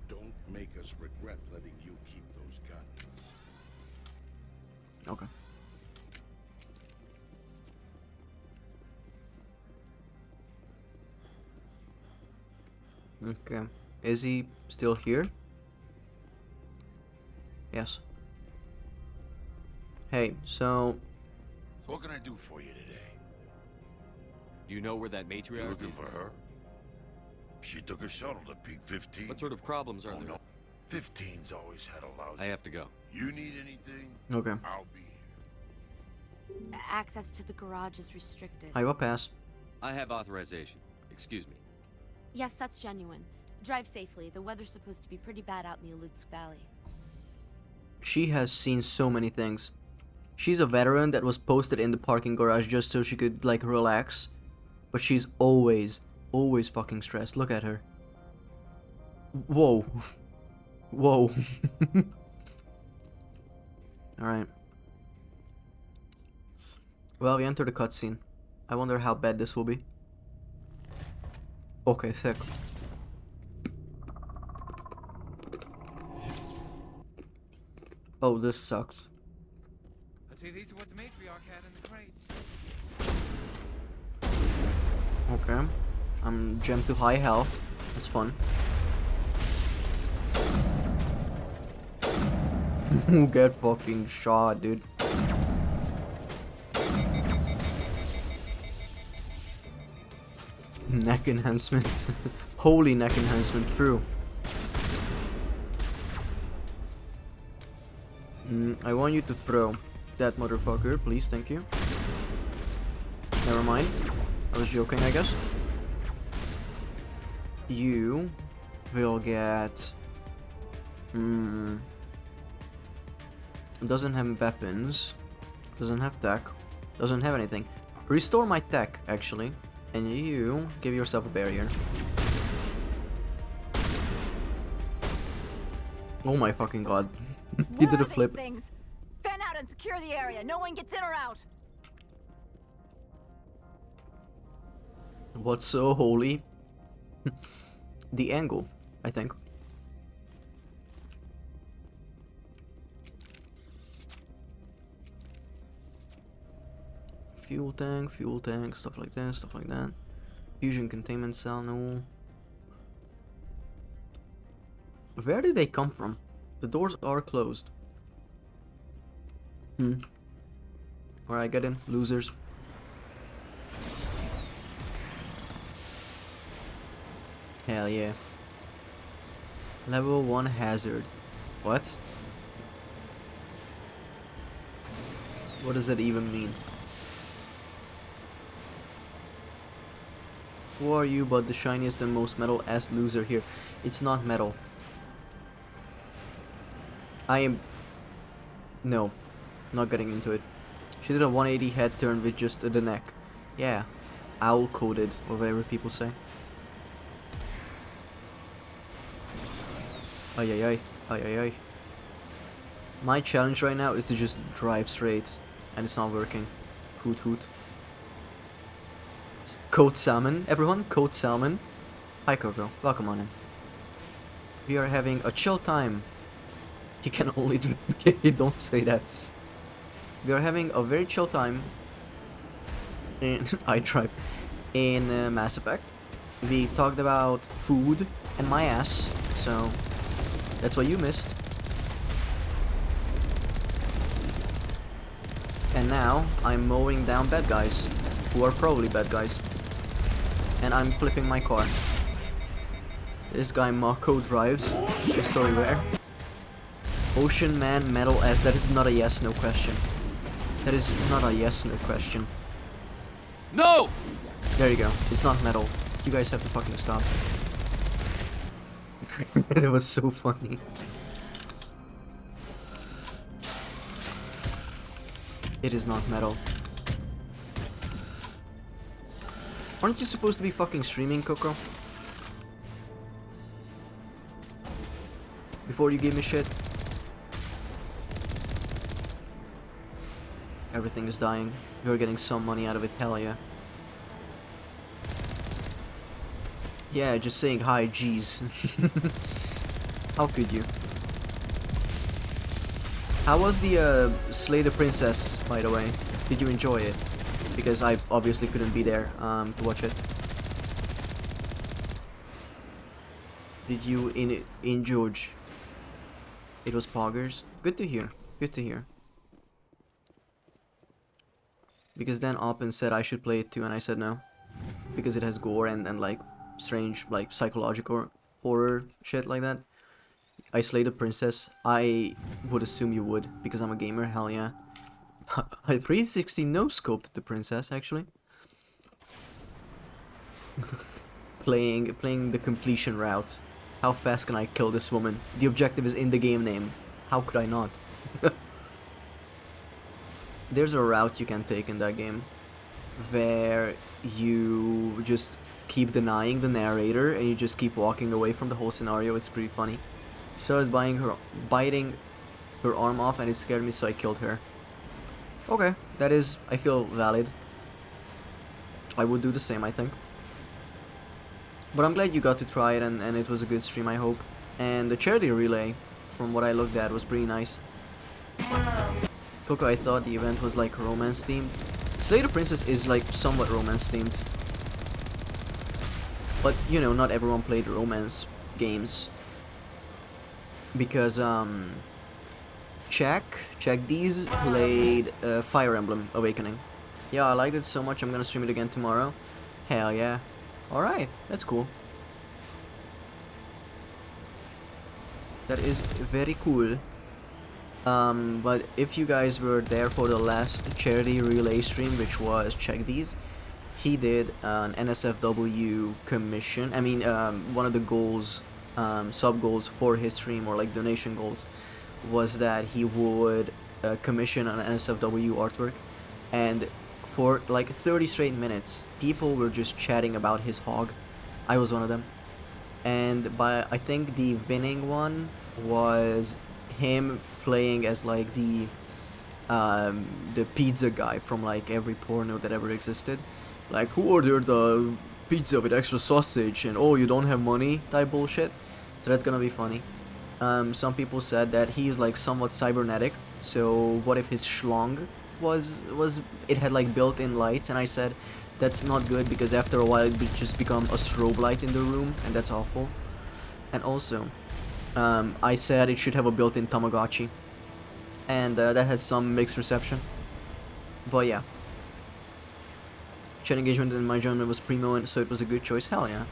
Don't make us regret letting you keep those guns. Okay. Okay. Is he still here? Yes. Hey, so... What can I do for you today? Do you know where that matriarch You looking is? for her? She took a shuttle to Peak 15. What sort of problems are Oh, there? no. 15's always had a lousy... I have to go. You need anything? Okay. I'll be here. Access to the garage is restricted. I will pass. I have authorization. Excuse me. Yes, that's genuine. Drive safely. The weather's supposed to be pretty bad out in the Alutsk Valley. She has seen so many things. She's a veteran that was posted in the parking garage just so she could, like, relax. But she's always fucking stressed. Look at her. Whoa. Whoa. Alright. Well, we enter the cutscene. I wonder how bad this will be. Okay, sick. Oh, this sucks. I'd say these are what the matriarch had in the crates. Okay. I'm gemmed to high health. That's fun. Get fucking shot, dude. Neck enhancement. Holy neck enhancement, true. I want you to throw that motherfucker, please, thank you. Never mind. I was joking, I guess. You will get... doesn't have weapons. Doesn't have tech. Doesn't have anything. Restore my tech, actually. And you give yourself a barrier. Oh my fucking god. He did a flip. Things? Fan out and secure the area. No one gets in or out. What's so holy? The angle, I think. Fuel tank, stuff like that, stuff like that. Fusion containment cell, no. Where did they come from? The doors are closed. Alright, get in, losers. Hell yeah. Level 1 hazard. What? What does that even mean? Who are you but the shiniest and most metal-ass loser here? It's not metal. I am... No. Not getting into it. She did a 180 head turn with just the neck. Yeah. Owl-coded, or whatever people say. Ay ay ay. Ay ay ay. My challenge right now is to just drive straight. And it's not working. Hoot hoot. Code Salmon, everyone, Code Salmon. Hi Coco, welcome on in. We are having a chill time. You can only do... Don't say that. We are having a very chill time in iDrive in Mass Effect. We talked about food and my ass, so that's what you missed. And now I'm mowing down bad guys, who are probably bad guys. And I'm flipping my car. This guy Marco drives. Sorry, where? Ocean Man Metal S. That is not a yes no question. That is not a yes no question. No! There you go. It's not metal. You guys have to fucking stop. It was so funny. It is not metal. Aren't you supposed to be fucking streaming, Coco? Before you give me shit. Everything is dying. You're getting some money out of it, hell yeah. Yeah, just saying hi, jeez. How could you? How was the Slay the Princess, by the way? Did you enjoy it? Because I obviously couldn't be there to watch it. Did you enjoy? It was poggers. Good to hear. Good to hear. Because then Oppen said I should play it too, and I said no. Because it has gore and like strange like psychological horror shit like that. I Slayed the Princess. I would assume you would, because I'm a gamer, hell yeah. I 360 no-scoped the princess, actually. playing the completion route. How fast can I kill this woman? The objective is in the game name. How could I not? There's a route you can take in that game where you just keep denying the narrator and you just keep walking away from the whole scenario. It's pretty funny. She started biting her arm off and it scared me, so I killed her. Okay, that is, I feel, valid. I would do the same, I think. But I'm glad you got to try it and it was a good stream, I hope. And the charity relay, from what I looked at, was pretty nice. Coco, I thought the event was like romance themed. Slay the Princess is like somewhat romance themed. But you know, not everyone played romance games. Because Check these played Fire Emblem Awakening. Yeah, I liked it so much I'm gonna stream it again tomorrow. Hell yeah. Alright, that's cool. That is very cool. But if you guys were there for the last charity relay stream, which was Check These, he did an NSFW commission. I mean, one of the goals, sub goals for his stream, or like donation goals, was that he would commission an NSFW artwork. And for like 30 straight minutes, people were just chatting about his hog. I was one of them. And I think the winning one was him playing as like the pizza guy from like every porno that ever existed. Like, who ordered the pizza with extra sausage and oh, you don't have money type bullshit. So that's gonna be funny. Some people said that he's like somewhat cybernetic. So what if his schlong was it had like built-in lights? And I said that's not good, because after a while it would just become a strobe light in the room, and that's awful. And also I said it should have a built-in Tamagotchi, and that had some mixed reception. But yeah, chat engagement in my German was primo, and so it was a good choice. Hell yeah.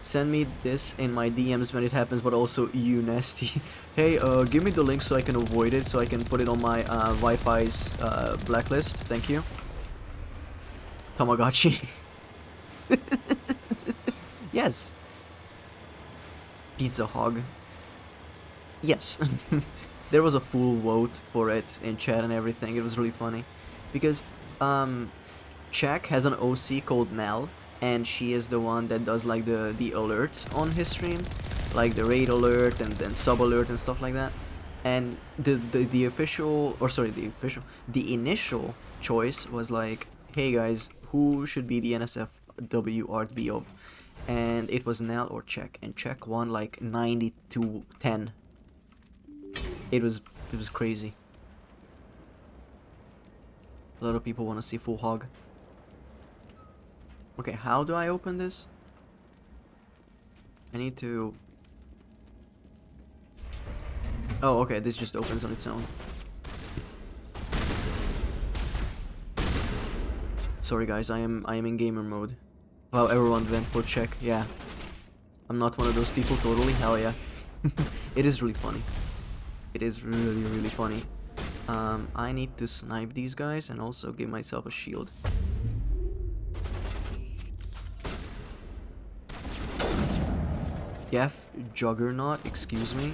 Send me this in my DMs when it happens, but also you nasty. Hey, give me the link so I can avoid it, so I can put it on my Wi-Fi's blacklist. Thank you. Tamagotchi. Yes. Pizza hog. Yes. There was a full vote for it in chat and everything. It was really funny. Because Czech has an OC called Nell, and she is the one that does like the alerts on his stream, like the raid alert and then sub alert and stuff like that. And the initial choice was like, hey guys, who should be the NSFW art be of? And it was Nell or Czech, and Czech won like 90-10. It was crazy. A lot of people want to see full hog. Okay, how do I open this? I need to... Oh, okay, this just opens on its own. Sorry guys, I am in gamer mode. Wow, everyone went for Czech, yeah. I'm not one of those people, totally, hell yeah. It is really funny. It is really, really funny. I need to snipe these guys and also give myself a shield. Gaff Juggernaut, excuse me.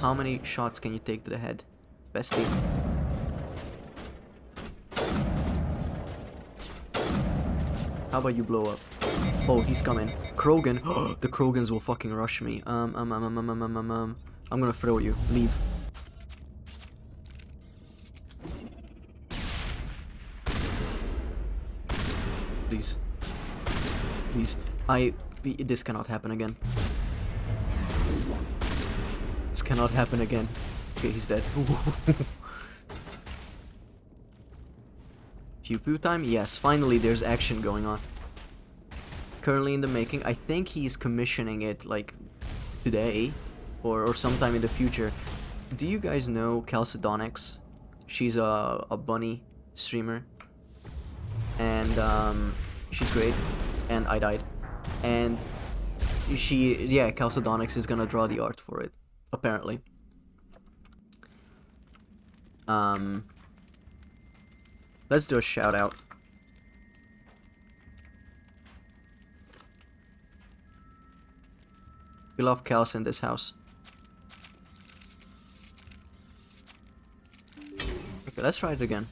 How many shots can you take to the head, bestie? How about you blow up? Oh, he's coming. Krogan. The Krogans will fucking rush me. I'm gonna throw you. Leave. Please. Please. This cannot happen again. This cannot happen again. Okay, he's dead. Pew pew time? Yes, finally there's action going on. Currently in the making. I think he's commissioning it like today or sometime in the future. Do you guys know Chalcedonyx? She's a bunny streamer. And she's great. And I died. And yeah, Chalcedonyx is gonna draw the art for it, apparently. Let's do a shout out. We love Kels in this house. Okay, let's try it again.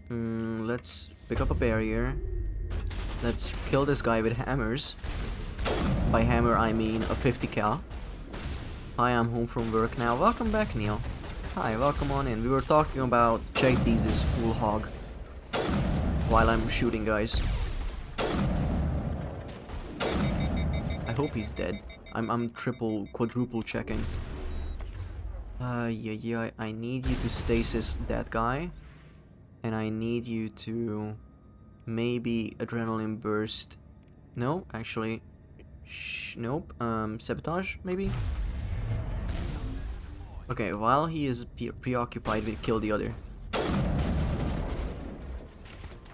Let's pick up a barrier. Let's kill this guy with hammers. By hammer I mean a 50 cal. Hi, I'm home from work now. Welcome back, Neil. Hi, welcome on in. We were talking about Check These is full hog while I'm shooting guys. hope he's dead. I'm triple, quadruple checking. Yeah, I need you to stasis that guy. And I need you to maybe adrenaline burst. No, actually, nope. Sabotage, maybe? Okay, while he is preoccupied, we kill the other.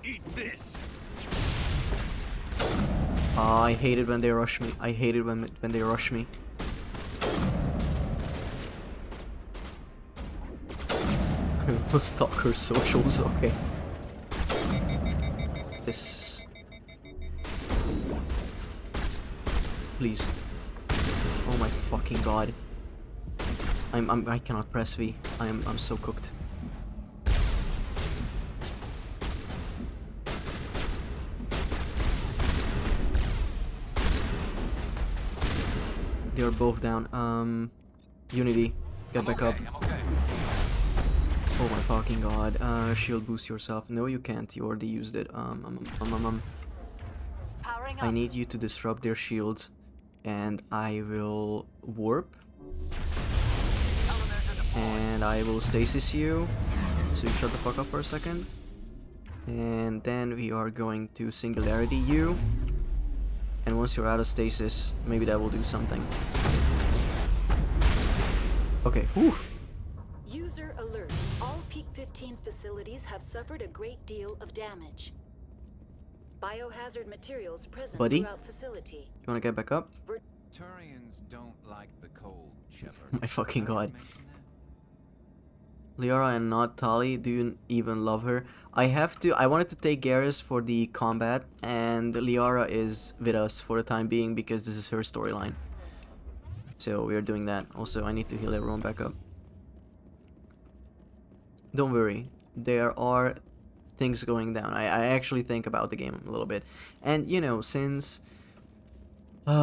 Eat this. I hate it when they rush me. I hate it when they rush me. Stalker socials, okay. This. Please. Oh my fucking god. I cannot press V. I'm so cooked. They're both down. Unity, get back up. Oh my fucking god. Shield boost yourself. No, you can't. You already used it. I need you to disrupt their shields, and I will warp. And I will stasis you. So you shut the fuck up for a second. And then we are going to singularity you. And once you're out of stasis, maybe that will do something. Okay, whew. User alert. All Peak 15 facilities have suffered a great deal of damage. Biohazard materials present throughout facility. You wanna get back up? Turians don't like the cold, Shepard. My fucking god. Liara and not Tali, do you even love her? I wanted to take Garrus for the combat, and Liara is with us for the time being because this is her storyline. So we are doing that. Also, I need to heal everyone back up. Don't worry, there are things going down. I actually think about the game a little bit. And, you know, since what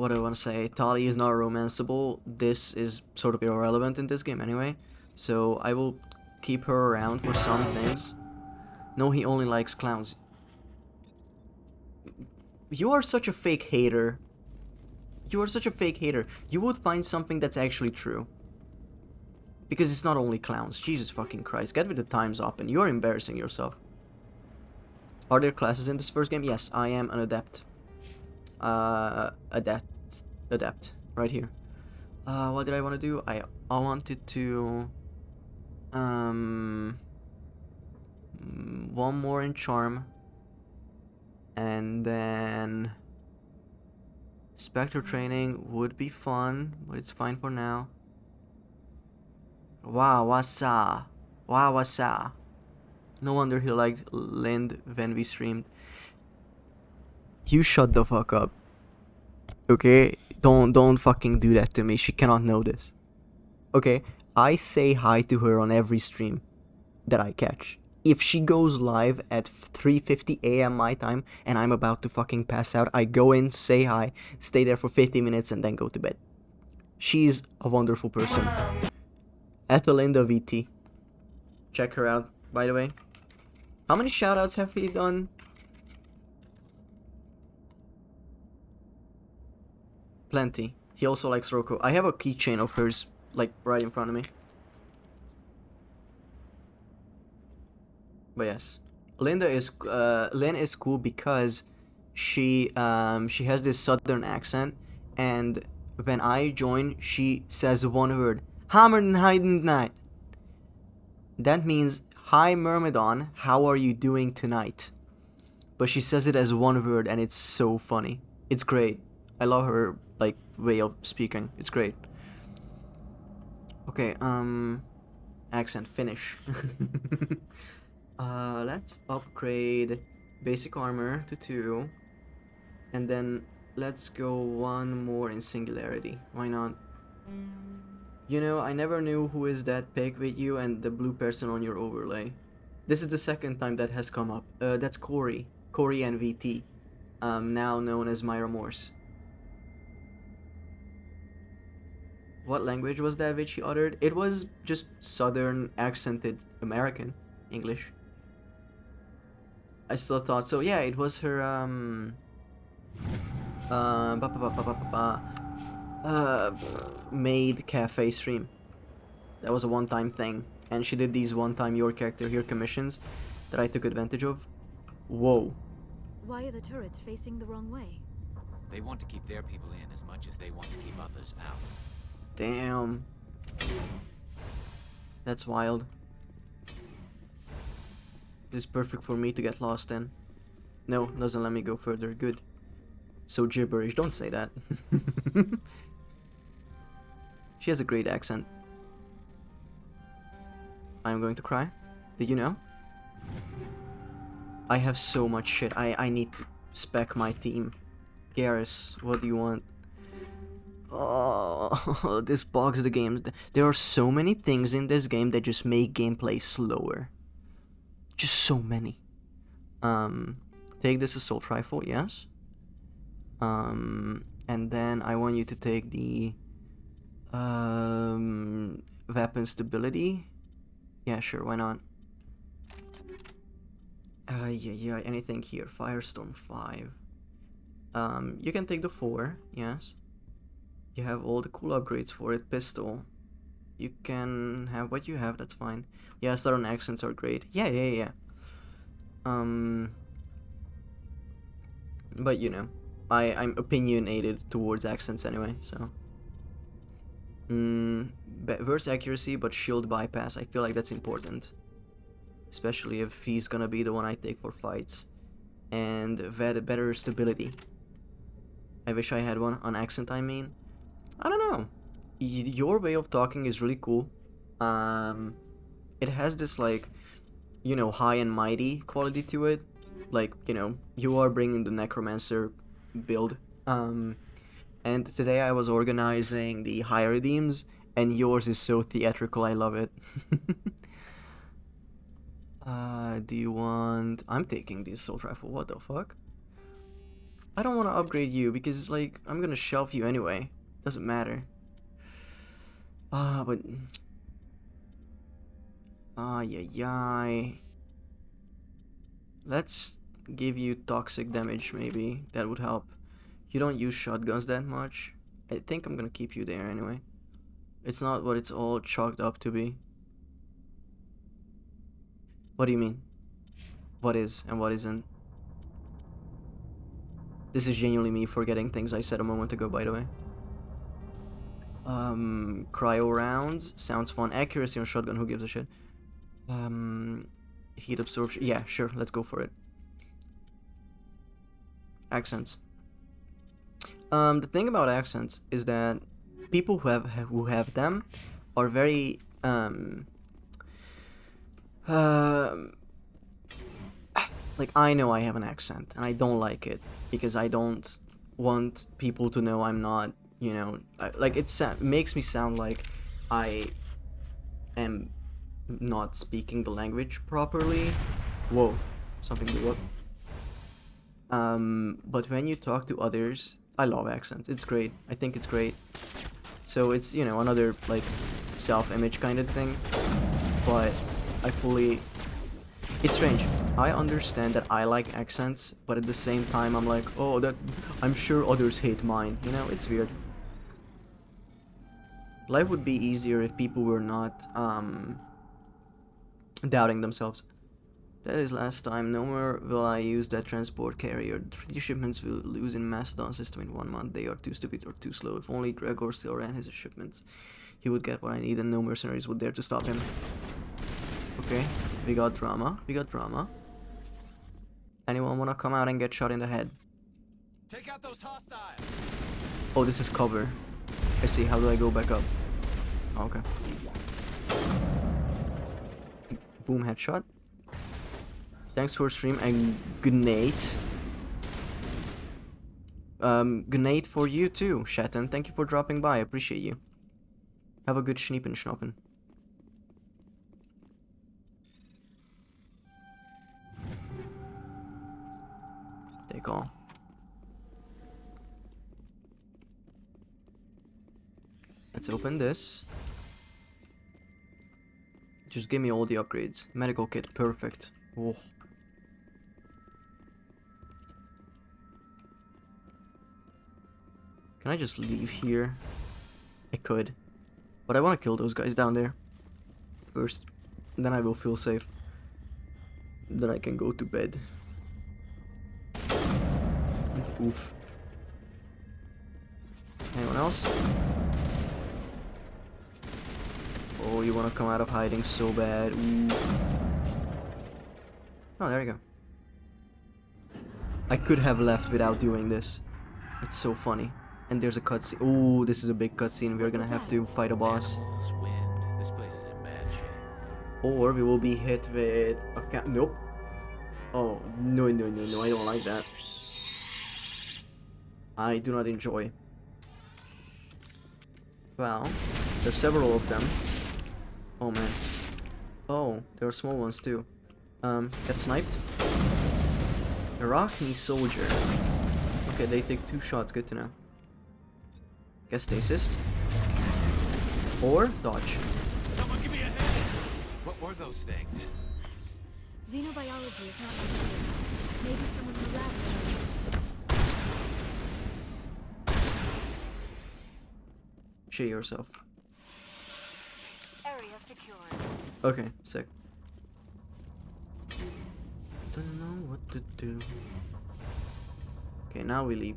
do I want to say, Tali is not romanceable, this is sort of irrelevant in this game anyway. So I will keep her around for some things. No, he only likes clowns. You are such a fake hater. You are such a fake hater. You would find something that's actually true. Because it's not only clowns. Jesus fucking Christ. Get with the times up, and you are embarrassing yourself. Are there classes in this first game? Yes, I am an adept. Adept. Right here. What did I want to do? I wanted to... one more in charm. And then... Spectre training would be fun, but it's fine for now. Wow, wasa. No wonder he liked Lind when we streamed. You shut the fuck up. Okay? Don't fucking do that to me. She cannot know this. Okay? I say hi to her on every stream that I catch. If she goes live at 3:50 a.m. my time and I'm about to fucking pass out, I go in, say hi, stay there for 50 minutes and then go to bed. She's a wonderful person. Ethelinda VT. Check her out, by the way. How many shoutouts have we done? Plenty. He also likes Roku. I have a keychain of hers, like, right in front of me. But yes, Lynn is cool because she has this southern accent, and when I join, she says one word, Hammer and Hayden Night. That means, hi Myrmidon, how are you doing tonight? But she says it as one word, and it's so funny. It's great. I love her, like, way of speaking. It's great. Okay, accent, finish. Let's upgrade basic armor to 2. And then let's go one more in singularity. Why not? You know, I never knew who is that pig with you and the blue person on your overlay. This is the second time that has come up. That's Corey. Corey and VT. Now known as Myra Morse. What language was that which he uttered? It was just southern accented American English. I still thought so. Yeah, it was her Maid cafe stream. That was a one-time thing, and she did these one-time your character here commissions that I took advantage of. Whoa. Why are the turrets facing the wrong way? They want to keep their people in as much as they want to keep others out. Damn. That's wild. This is perfect for me to get lost in. No, doesn't let me go further. Good. So gibberish. Don't say that. She has a great accent. I'm going to cry. Did you know? I have so much shit. I need to spec my team. Garrus, what do you want? Oh, this bogs the game. There are so many things in this game that just make gameplay slower. Just so many. Take this assault rifle, yes. And then I want you to take the weapon stability. Yeah, sure, why not? Yeah, anything here. Firestorm 5. You can take the 4, yes. You have all the cool upgrades for it. Pistol. You can have what you have, that's fine. Yeah, Southern accents are great. Yeah. But you know, I'm opinionated towards accents anyway, so. Verse accuracy, but shield bypass. I feel like that's important. Especially if he's gonna be the one I take for fights. And better stability. I wish I had one on accent, I mean. I don't know. Your way of talking is really cool. It has this, like, you know, high and mighty quality to it. Like, you know, you are bringing the necromancer build. And today I was organizing the high redeems, and yours is so theatrical, I love it. Do you want... I'm taking the assault rifle, what the fuck? I don't want to upgrade you, because, like, I'm gonna shelf you anyway. Doesn't matter. But... yeah. Let's give you toxic damage, maybe. That would help. You don't use shotguns that much. I think I'm gonna keep you there anyway. It's not what it's all chalked up to be. What do you mean? What is and what isn't? This is genuinely me forgetting things I said a moment ago, by the way. Cryo rounds. Sounds fun. Accuracy on shotgun, who gives a shit? Heat absorption. Yeah, sure, let's go for it. Accents. The thing about accents is that people who have them are very like, I know I have an accent and I don't like it because I don't want people to know I'm not, you know, like it makes me sound like I am not speaking the language properly. Whoa, something blew up. But when you talk to others, I love accents. It's great. I think it's great. So it's, you know, another like self-image kind of thing. But it's strange. I understand that I like accents, but at the same time I'm like, oh, that I'm sure others hate mine. You know, it's weird. Life would be easier if people were not doubting themselves. That is last time. No more will I use that transport carrier. 3 shipments will lose in Mastodon system in 1 month. They are too stupid or too slow. If only Gregor still ran his shipments, he would get what I need and no mercenaries would dare to stop him. Okay, we got drama. Anyone wanna come out and get shot in the head? Take out those hostiles. Oh, this is cover. I see. How do I go back up? Oh, okay. Boom, headshot. Thanks for stream and good night. Good night for you too, Shatten. Thank you for dropping by. I appreciate you. Have a good schniepen schnoppen. Take all. Let's open this. Just give me all the upgrades. Medical kit, perfect. Oh. Can I just leave here? I could. But I want to kill those guys down there first. Then I will feel safe. Then I can go to bed. Oof. Anyone else? Oh, you want to come out of hiding so bad. Ooh. Oh, there you go. I could have left without doing this. It's so funny. And there's a cutscene. Oh, this is a big cutscene. We're gonna have to fight a boss. This place is in bad shape. Or we will be hit with a nope. Oh, no, I don't like that. I do not enjoy. Well, there's several of them. Oh man. Oh, there are small ones too. Get sniped. Arachne soldier. Okay, they take 2 shots, good to know. Guess stasis. Or dodge. Someone give me a hand! What were those things? Xenobiology is not familiar. Maybe someone in the labs knows. Shit yourself. Area secured. Okay, sick. Don't know what to do. Okay, now we leave.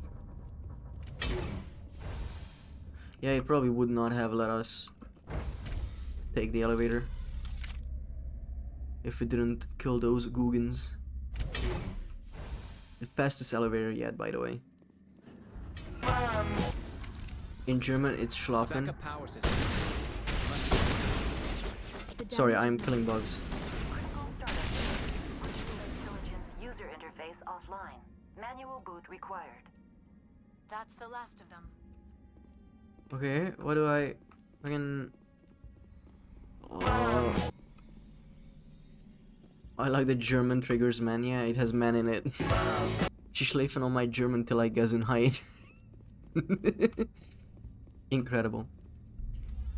Yeah, he probably would not have let us take the elevator if we didn't kill those Googans. The fastest elevator yet, by the way. In German, it's Schlafen. Sorry, I'm killing bugs. User interface offline. Manual boot required. That's the last of them. Okay, what do I fucking... Oh. I like the German triggers, man. Yeah, it has man in it. She's schläfen on my German till I Gesundheit. Incredible.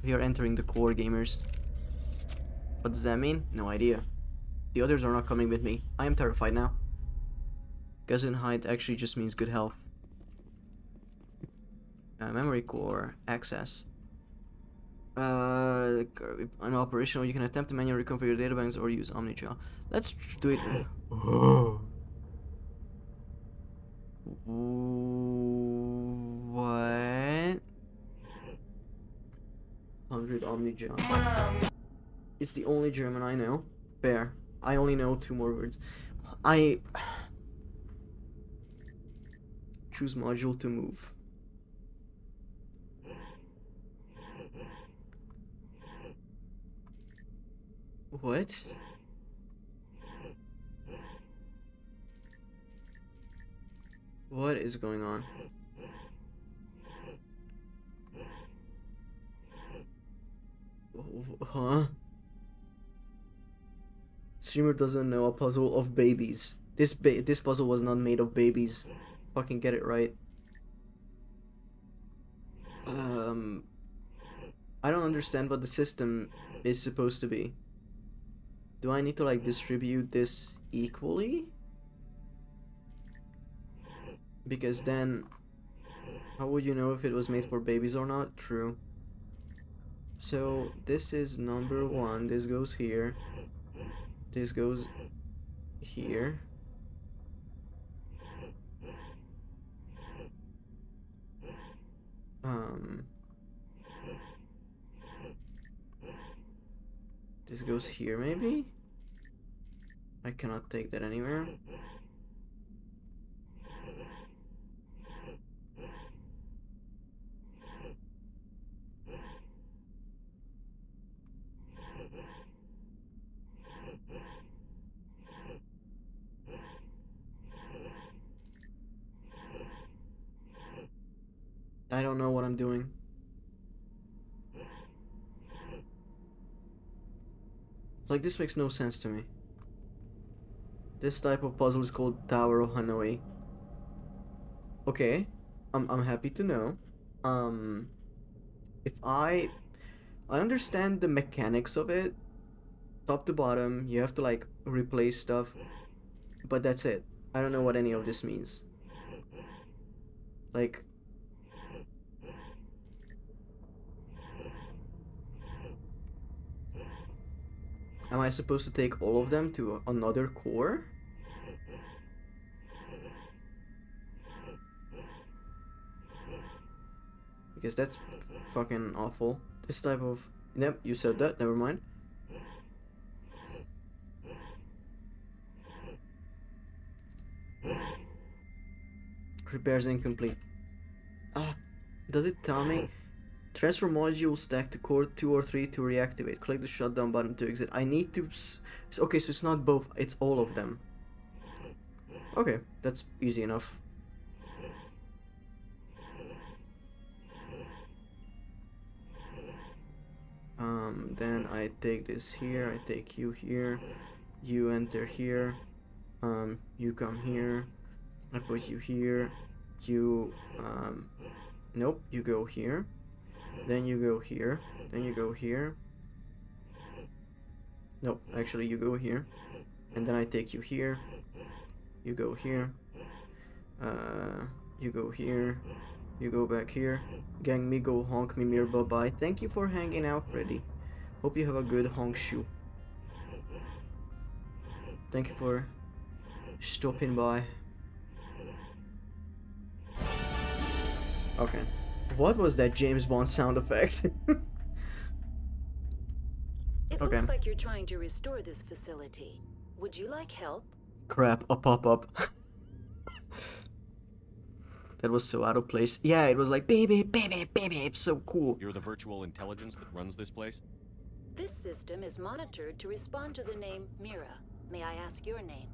We are entering the core, gamers. What does that mean? No idea. The others are not coming with me. I am terrified now. Gesundheit actually just means good health. Memory core access. Unoperational. You can attempt to manually reconfigure databanks or use OmniGel. Let's do it. What? 100 OmniGel. It's the only German I know. Fair. I only know 2 more words. I choose module to move. What? What is going on? Huh? Streamer doesn't know a puzzle of babies. This puzzle was not made of babies. Fucking get it right. I don't understand what the system is supposed to be. Do I need to like distribute this equally? Because then how would you know if it was made for babies or not? True. So this is number 1. This goes here. This goes here. This goes here maybe? I cannot take that anywhere. I don't know what I'm doing. Like, this makes no sense to me. This type of puzzle is called Tower of Hanoi. Okay, I'm happy to know. If I understand the mechanics of it, top to bottom, you have to like replace stuff, but that's it. I don't know what any of this means. Like, Am I supposed to take all of them to another core? Because that's fucking awful. This type of... Yep, you said that, never mind. Repairs incomplete. Does it tell me? Transfer module stack to core 2 or 3 to reactivate. Click the shutdown button to exit. I need to... Okay, so it's not both, it's all of them. Okay, that's easy enough. Then I take this here, I take you here, you enter here, you come here, I put you here, you, nope, you go here, then you go here, then you go here, nope, actually you go here, and then I take you here, you go here, you go here, you go back here, gang me go honk me mirror bye bye. Thank you for hanging out, Freddy. Hope you have a good honk shoe. Thank you for stopping by. Okay. What was that James Bond sound effect? It looks like you're trying to restore this facility. Would you like help? Crap, a pop-up. That was so out of place. Yeah, it was like, baby, baby, baby, it's so cool. You're the virtual intelligence that runs this place? This system is monitored to respond to the name Mira. May I ask your name?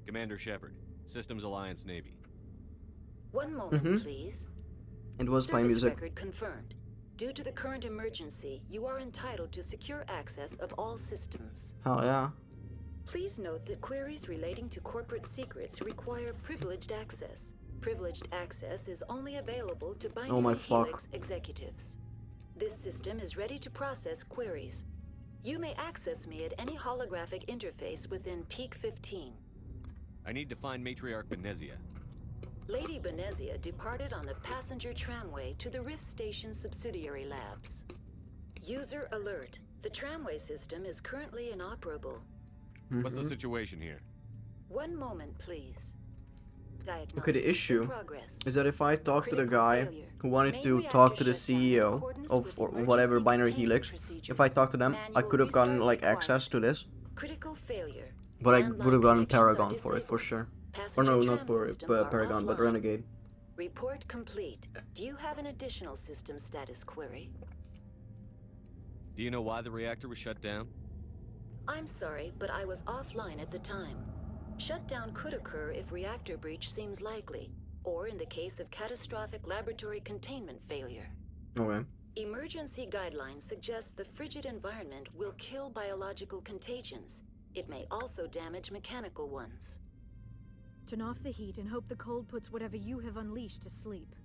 Commander Shepard, Systems Alliance Navy. One moment, please. It was my Service music. record confirmed. Due to the current emergency, you are entitled to secure access of all systems. Oh, yeah. Please note that queries relating to corporate secrets require privileged access. Privileged access is only available to Binary Helix executives. This system is ready to process queries. You may access me at any holographic interface within Peak 15. I need to find Matriarch Benezia. Lady Benezia departed on the passenger tramway to the Rift Station subsidiary labs. User alert. The tramway system is currently inoperable. What's the situation here? One moment, please. Okay, the issue is that if I talk to the guy who wanted to talk to the CEO of or whatever Binary Helix, if I talk to them, I could have gotten like access to this. Critical failure. But I would have gotten Paragon for it for sure. Or no, not for Paragon, but Renegade. Report complete. Do you have an additional system status query? Do you know why the reactor was shut down? I'm sorry, but I was offline at the time. Shutdown could occur if reactor breach seems likely, or in the case of catastrophic laboratory containment failure. Okay. Emergency guidelines suggest the frigid environment will kill biological contagions. It may also damage mechanical ones. Turn off the heat and hope the cold puts whatever you have unleashed to sleep.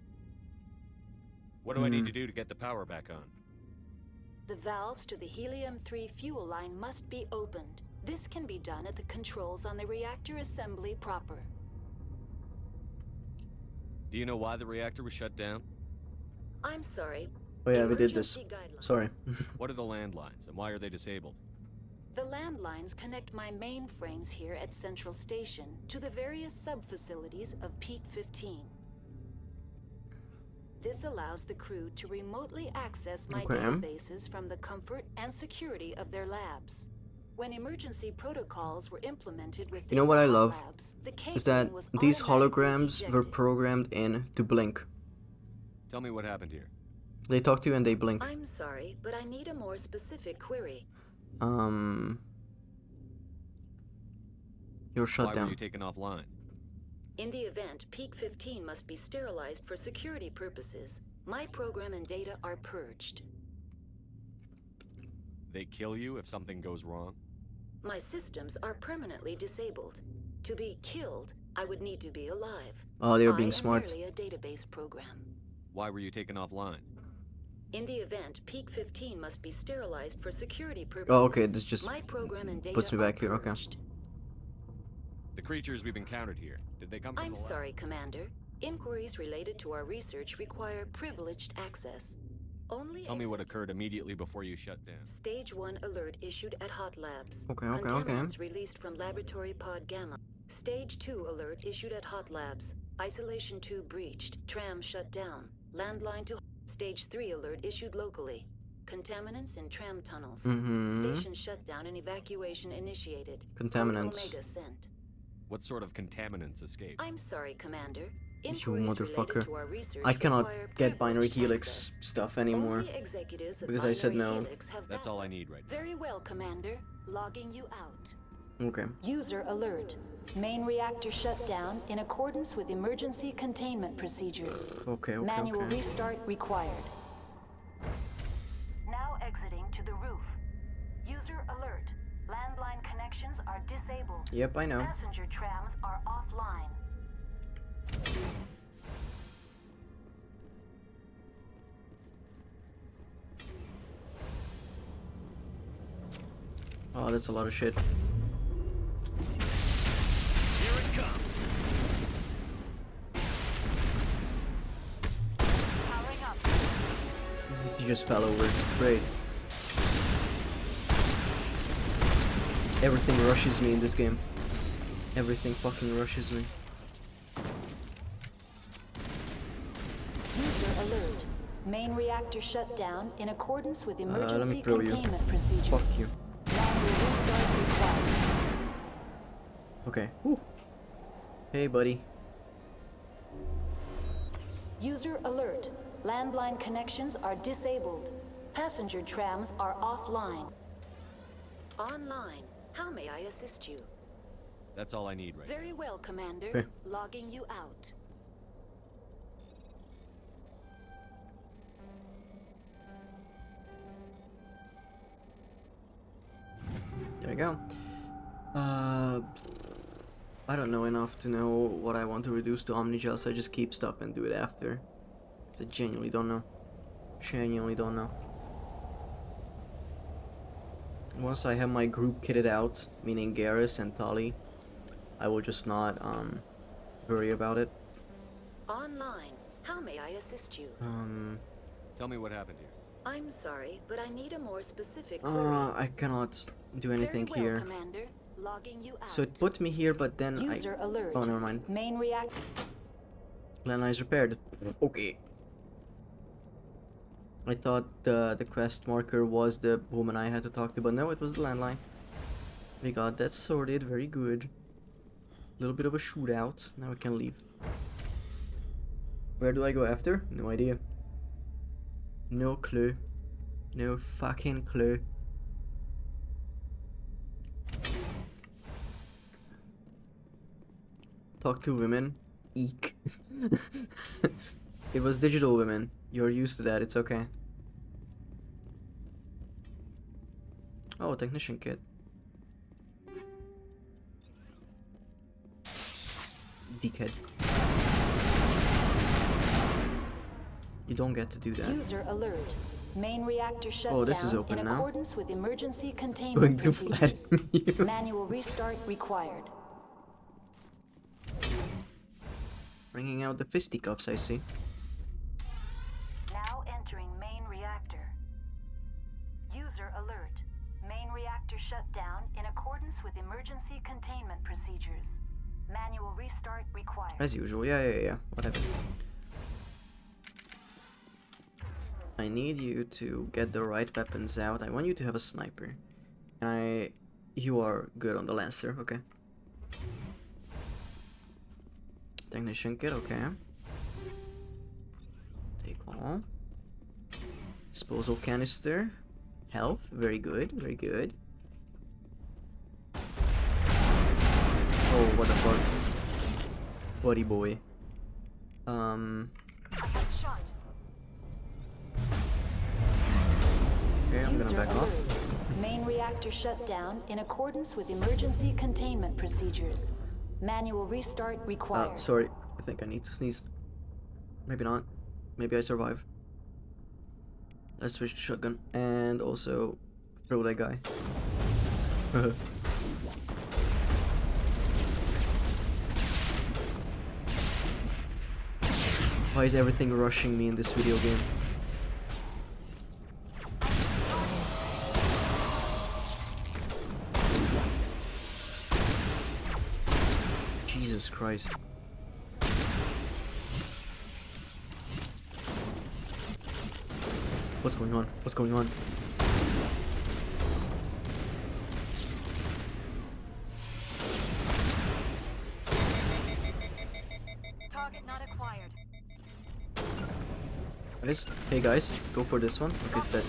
What do I need to do to get the power back on? The valves to the helium-3 fuel line must be opened. This can be done at the controls on the reactor assembly proper. Do you know why the reactor was shut down? I'm sorry. Oh yeah, we did this. Sorry. What are the landlines and why are they disabled? The landlines connect my mainframes here at Central Station to the various sub-facilities of Peak 15. This allows the crew to remotely access my databases from the comfort and security of their labs. When emergency protocols were implemented within You know what I love labs, is that these holograms were programmed in to blink. Tell me what happened here. They talk to you and they blink. I'm sorry, but I need a more specific query. You're shut Why down. were you taken offline? In the event, Peak 15 must be sterilized for security purposes. My program and data are purged. They kill you if something goes wrong? My systems are permanently disabled. To be killed, I would need to be alive. Oh, they're being smart. I am merely a database program. Why were you taken offline? In the event, Peak 15 must be sterilized for security purposes. Oh, okay, this just My program and data puts me back here, okay. The creatures we've encountered here, did they come from I'm the lab? sorry, Commander. Inquiries related to our research require privileged access. Tell me what occurred immediately before you shut down. Stage 1 alert issued at Hot Labs. Okay. Contaminants released from Laboratory Pod Gamma. Stage 2 alert issued at Hot Labs. Isolation tube breached. Tram shut down. Landline to... Stage 3 alert issued locally. Contaminants in tram tunnels. Station shutdown and evacuation initiated. Contaminants. Omega sent. What sort of contaminants escaped? I'm sorry, Commander. You Inquiries motherfucker. related to our research I cannot require get binary privileged helix access. stuff anymore. Only executives of Because I said Binary no. Helix have That's that all I right. need right now. Very well, Commander. Logging you out. Okay. User alert. Main reactor shut down in accordance with emergency containment procedures. Okay. Manual restart required. Now exiting to the roof. User alert. Landline connections are disabled. Yep, I know. Passenger trams are offline. Oh, that's a lot of shit. Here it comes. Powering up. You just fell over. Great. Everything rushes me in this game. Everything fucking rushes me. User alert. Main reactor shut down in accordance with Let me emergency throw you. containment procedures. Fuck you. Manual restart required. Okay. Whew. Hey, buddy. User alert. Landline connections are disabled. Passenger trams are offline. Online. How may I assist you? That's all I need right Very well, Commander. Okay. Logging you out. There we go. I don't know enough to know what I want to reduce to Omnigel, so I just keep stuff and do it after. 'Cause I genuinely don't know. Genuinely don't know. Once I have my group kitted out, meaning Garrus and Tali, I will just not worry about it. Online. How may I assist you? Tell me what happened here. I'm sorry, but I need a more specific query. I cannot do anything Very well, here. Commander. Logging you out. So it put me here, but then User alert. Oh, never mind. Main reactor. Landline is repaired. Okay. I thought the quest marker was the woman I had to talk to, but no, it was the landline. We got that sorted. Very good. A little bit of a shootout. Now we can leave. Where do I go after? No idea. No clue. No fucking clue. Talk to women. Eek. It was digital women. You're used to that, it's okay. Oh, technician kit. Dickhead. You don't get to do that. User alert. Main reactor shut Oh, this down is open in now. accordance with emergency Going containment to procedures. flatten you. Manual restart required. Bringing out the fisticuffs, I see. Now entering main reactor. User alert. Main reactor shut down in accordance with emergency containment procedures. Manual restart required. As usual, yeah. Whatever. I need you to get the right weapons out. I want you to have a sniper. And you are good on the Lancer, okay. Technician kit, okay. Take all. Disposal canister. Health, very good, very good. Oh, what the fuck. Buddy boy. Shot. Okay, I'm gonna back off. Main reactor shut down in accordance with emergency containment procedures. Manual restart required. Sorry. I think I need to sneeze. Maybe not. Maybe I survive. Let's switch to shotgun. And also throw that guy. Why is everything rushing me in this video game? Jesus Christ. What's going on? What's going on? Target not acquired. Guys, hey guys, go for this one. Okay, it's dead.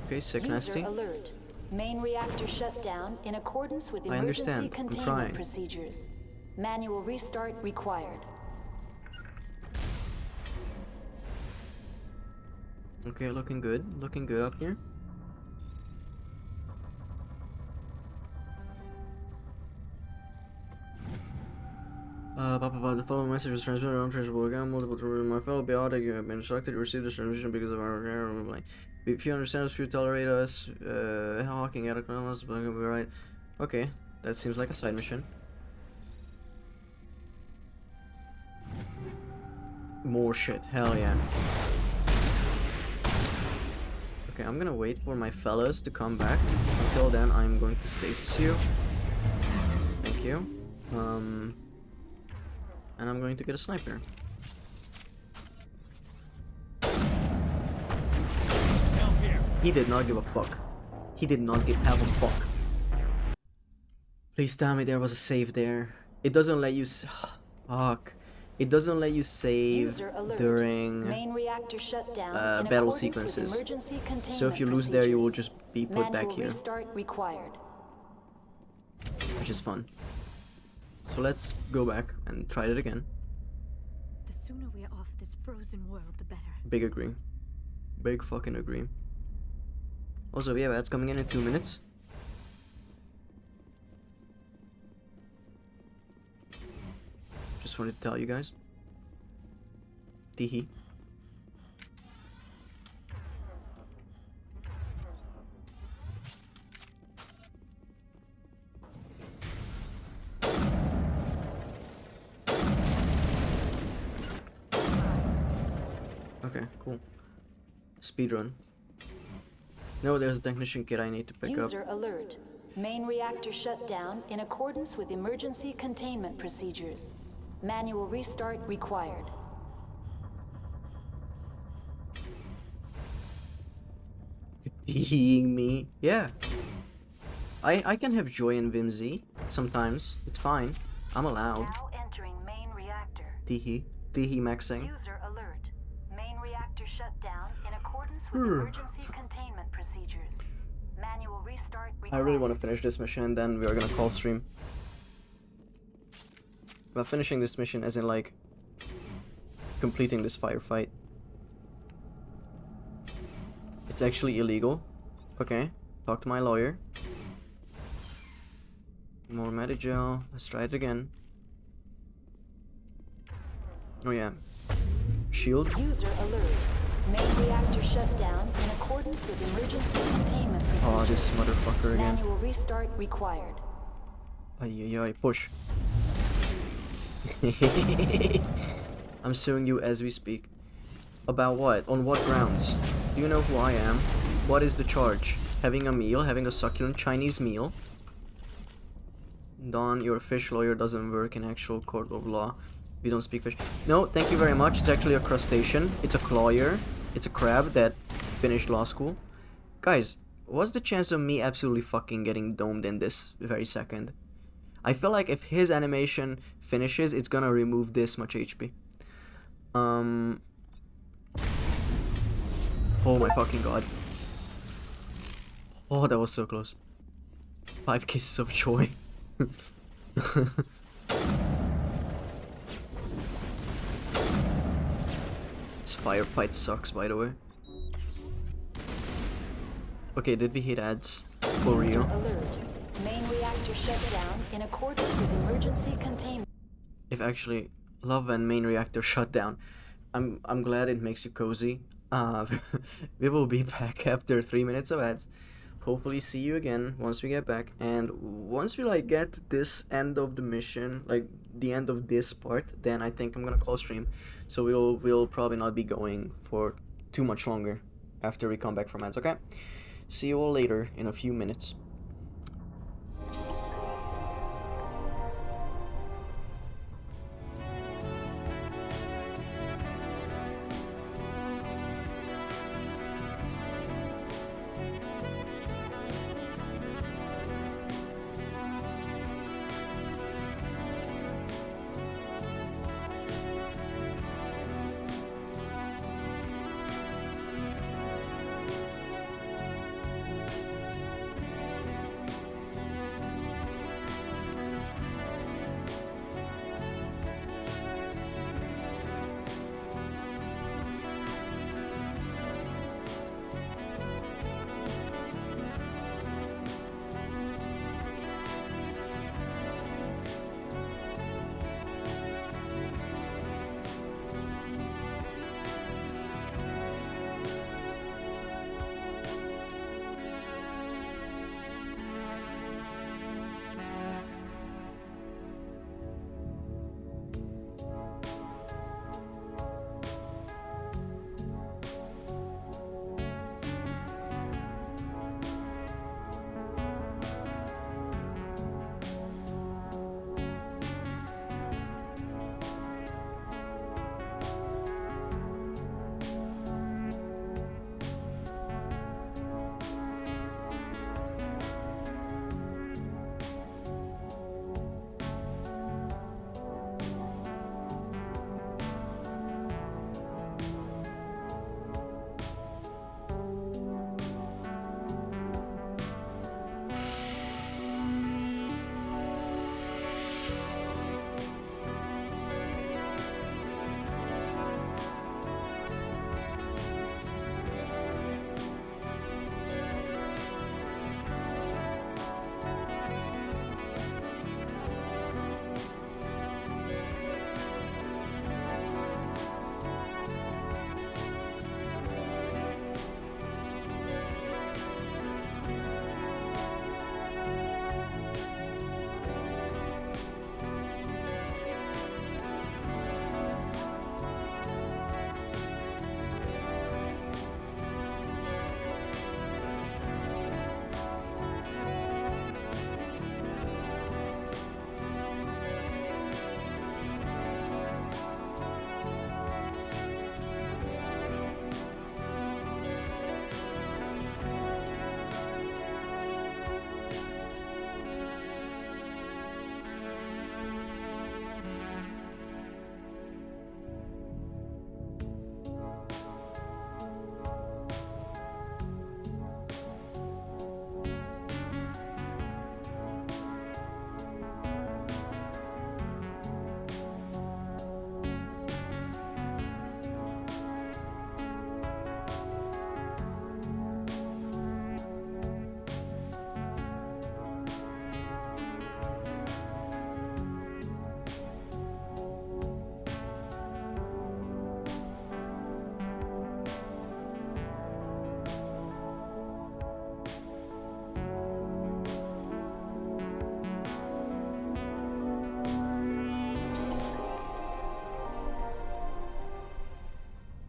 Okay, sick, nasty. Alert. Main reactor shut down in accordance with I emergency understand. I'm containment trying. procedures. Manual restart required. Okay, looking good. Looking good up here. The following message was transmitted on traceable again. Multiple to my fellow biotic, you have been instructed to receive this transmission because of our like. If you understand us, if you tolerate us, hawking at us, we'll be right. Okay, that seems like a side mission. More shit, hell yeah. Okay, I'm gonna wait for my fellas to come back. Until then, I'm going to stasis you. Thank you. And I'm going to get a sniper. He did not give a fuck. He did not give have a fuck. Please tell me there was a save there. It doesn't let you fuck. It doesn't let you save during Main reactor shut down in battle accordance with sequences. emergency containment So if you lose there, you will procedures. just be put back Manual here, restart required. which is fun. So let's go back and try it again. The sooner we are off this frozen world, the better. Big agree. Big fucking agree. Also, we have ads coming in 2 minutes. Just wanted to tell you guys. Teehee. Okay, cool. Speedrun. No, there's a technician kit I need to pick up. User alert. Main reactor shut down in accordance with emergency containment procedures. Manual restart required. Being me. Yeah. I can have joy in Vimsy sometimes. It's fine. I'm allowed. Now entering main reactor. Teehee. Teehee maxing. User alert. Main reactor shut down in accordance with emergency containment procedures. Manual restart I required. really want to finish this mission and then we are gonna call stream. Well, finishing this mission as in like completing this firefight. It's actually illegal. Okay, talk to my lawyer. More Medigel. Let's try it again. Oh yeah. Shield. User alert. Main reactor shut down in accordance with emergency containment procedures. Oh, this motherfucker again. Manual restart required. Ay, push. I'm suing you as we speak. About what? On what grounds? Do you know who I am? What is the charge? Having a meal? Having a succulent Chinese meal? Don, your fish lawyer doesn't work in actual court of law. We don't speak fish. No, thank you very much. It's actually a crustacean. It's a clawyer. It's a crab that finished law school. Guys, what's the chance of me absolutely fucking getting domed in this very second? I feel like if his animation finishes, it's gonna remove this much HP. Oh my fucking god. Oh, that was so close. 5 kisses of joy. This firefight sucks, by the way. Okay, did we hit ads? For real? Alert. Main reactor shut down in accordance with emergency containment. If actually, love and main reactor shut down. I'm glad it makes you cozy. We will be back after 3 minutes of ads. Hopefully see you again once we get back, and once we like get this end of the mission, like the end of this part, then I think I'm gonna call stream. So we'll probably not be going for too much longer after we come back from ads. Okay, see you all later in a few minutes.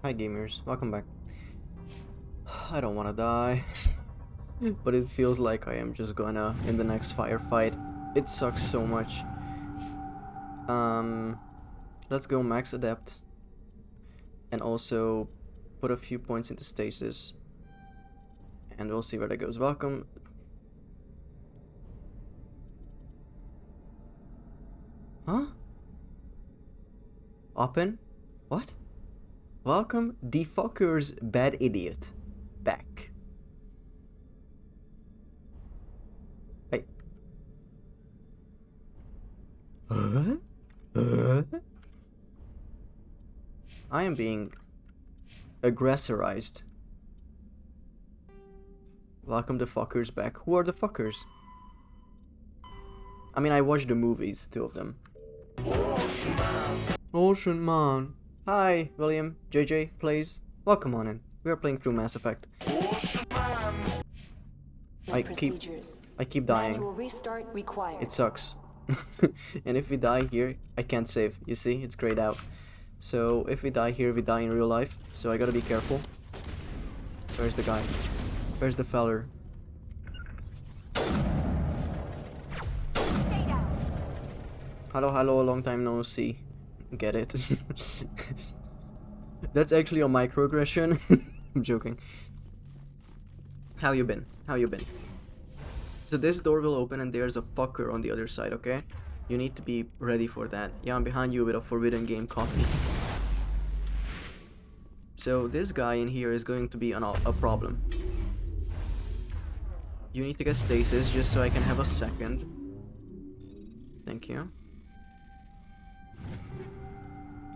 Hi gamers, welcome back. I don't wanna die. But it feels like I am just gonna in the next firefight. It sucks so much. Let's go max adept. And also put a few points into stasis. And we'll see where that goes. Welcome. Huh? Open? What? Welcome, the fucker's bad idiot. Back. Hey. I am being aggressorized. Welcome the fuckers back. Who are the fuckers? I mean, I watched the movies, 2 of them. Ocean Man. Hi, William. JJ plays. Welcome on in. We are playing through Mass Effect. I keep dying. Restart required. It sucks. And if we die here, I can't save. You see, it's grayed out. So if we die here, we die in real life. So I gotta be careful. Where's the guy? Where's the feller? Hello, hello, long time no see. Get it? That's actually a microaggression. I'm joking. How you been? How you been? So this door will open and there's a fucker on the other side, okay? You need to be ready for that. Yeah, I'm behind you with a Forbidden Game copy. So this guy in here is going to be a problem. You need to get stasis just so I can have a second. Thank you.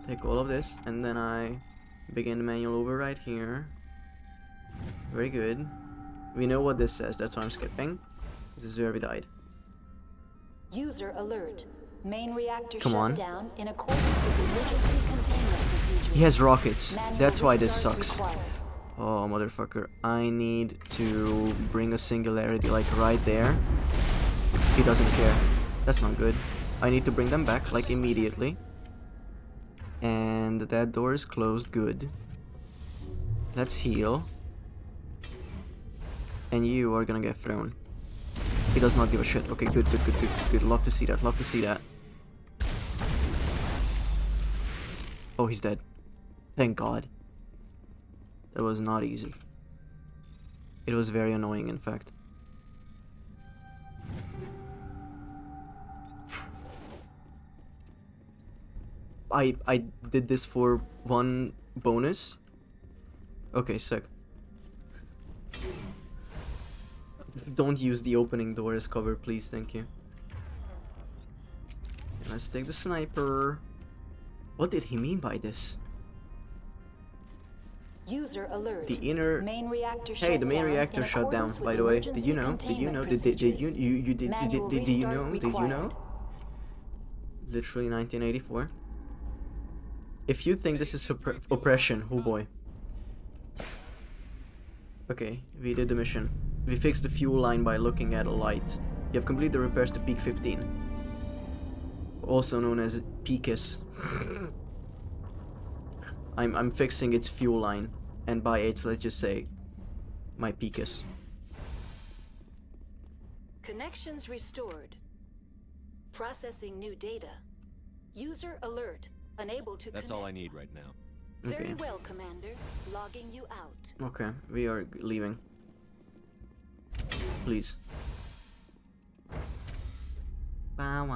Take all of this and then I begin the manual override here. Very good. We know what this says, that's why I'm skipping. This is where we died. User alert. Main reactor Come shut on. down in accordance with emergency containment procedures. He has rockets. Manual That's why this restart sucks. required. Oh, motherfucker. I need to bring a singularity like right there. He doesn't care. That's not good. I need to bring them back like immediately. And that door is closed. Good. Let's heal. And you are gonna get thrown. He does not give a shit. Okay, good, good, good, good, good, good. Love to see that. Love to see that. Oh, he's dead. Thank God. That was not easy. It was very annoying, in fact. I did this for 1 bonus. Okay, sick. Don't use the opening door as cover, please, thank you. And let's take the sniper. What did he mean by this? User alert. The inner. Main reactor Hey, the main reactor shut down. By the way, did you know? Did you know? Did you know? Literally 1984. If you think this is oppression, oh boy. Okay, we did the mission. We fixed the fuel line by looking at a light. You have completed the repairs to Peak 15. Also known as PEAKIS. I'm fixing its fuel line. And by its, let's just say, my PEAKIS. Connections restored. Processing new data. User alert. Unable to That's connect. all I need right now. Very Okay. well, Commander. Logging you out. Okay, we are leaving. Please. I'm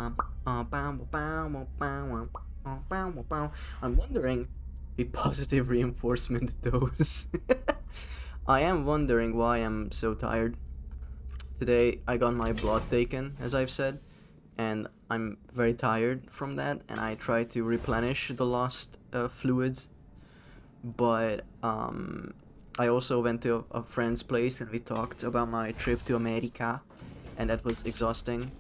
wondering the positive reinforcement dose. I am wondering why I'm so tired. Today I got my blood taken, as I've said, and I'm very tired from that, and I try to replenish the lost fluids. But I also went to a friend's place and we talked about my trip to America, and that was exhausting.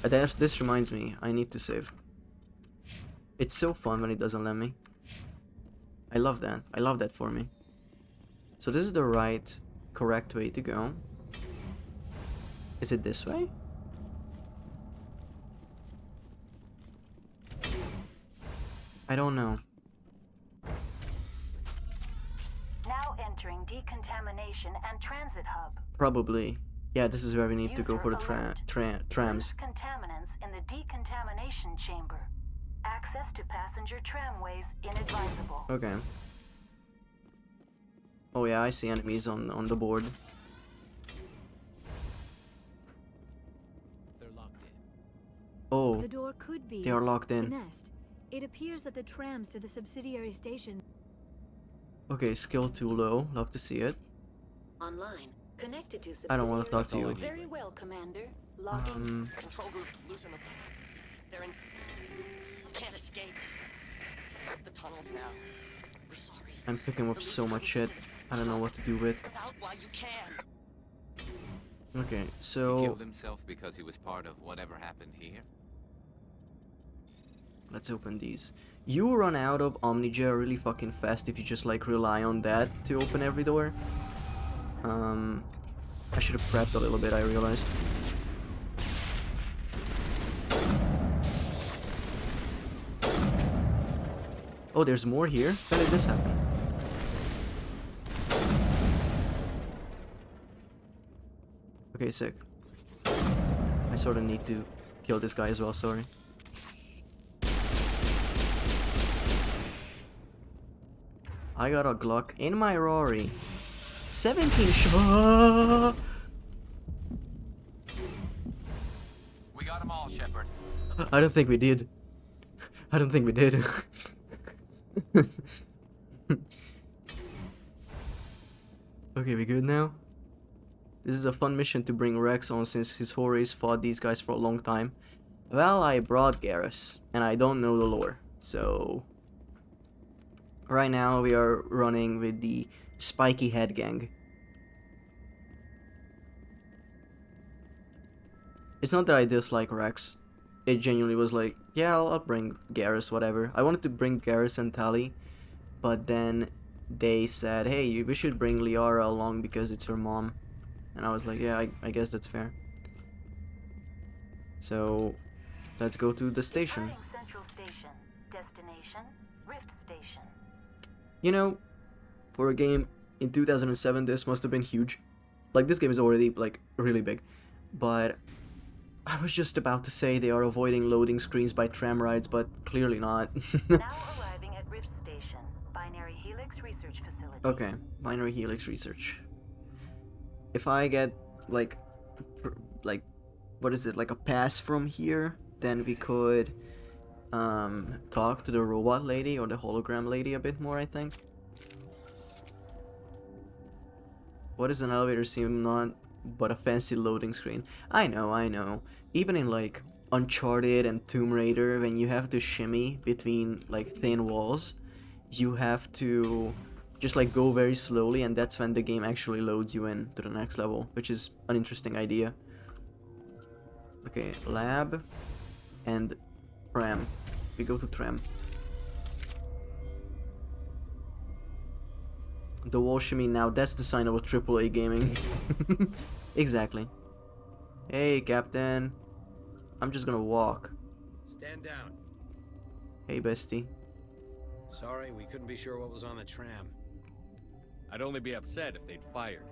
This reminds me, I need to save. It's so fun when it doesn't let me. I love that. I love that for me. So this is the right, correct way to go. Is it this way? I don't know. Now entering decontamination and transit hub. Probably. Yeah, this is where we need to go for the trams. Contaminants in the decontamination chamber. Access to passenger tramways inadvisable. Okay. Oh yeah, I see enemies on the board. They're locked in. Oh, The door could be they are locked in. finessed. It appears that the trams to the subsidiary station. Okay, skill too low. Love to see it. Online. Connected to I don't want to talk to you. Very well, Commander. Logging. Control group, loosen them. They're in. Can't escape. The tunnels now. We're sorry. I'm picking up so much shit. I don't know what to do with. Out while you can. Okay, He so killed himself because he was part of whatever happened here. let's open these. You run out of Omnigel really fucking fast if you just like rely on that to open every door. I should have prepped a little bit, I realized. Oh, there's more here? When did this happen? Okay, sick. I sort of need to kill this guy as well, sorry. I got a Glock in my Rory. 17 shot. We got them all, Shepard. I don't think we did. I don't think we did. Okay, we good now? This is a fun mission to bring Rex on since his Horus fought these guys for a long time. Well, I brought Garrus, and I don't know the lore, so... Right now we are running with the Spiky Head Gang. It's not that I dislike Rex. It genuinely was like, yeah, I'll bring Garrus, whatever. I wanted to bring Garrus and Tali, but then they said, hey, we should bring Liara along because it's her mom. And I was like, yeah, I guess that's fair. So, let's go to the station. Central Station. Destination, Rift Station. You know, for a game in 2007, this must have been huge. Like, this game is already, like, really big. But I was just about to say they are avoiding loading screens by tram rides, but clearly not. Now arriving at Rift Station, Binary Helix Research Facility. Okay, Binary Helix Research. If I get, like, what is it, like a pass from here, then we could talk to the robot lady or the hologram lady a bit more, I think. What is an elevator seem not but a fancy loading screen? I know. Even in like Uncharted and Tomb Raider, when you have to shimmy between like thin walls, you have to just like go very slowly, and that's when the game actually loads you in to the next level, which is an interesting idea. Okay, lab and tram. We go to tram. The wall shimmy now, that's the sign of a AAA gaming. Exactly. Hey, Captain. I'm just gonna walk. Stand down. Hey, bestie. Sorry, we couldn't be sure what was on the tram. I'd only be upset if they'd fired.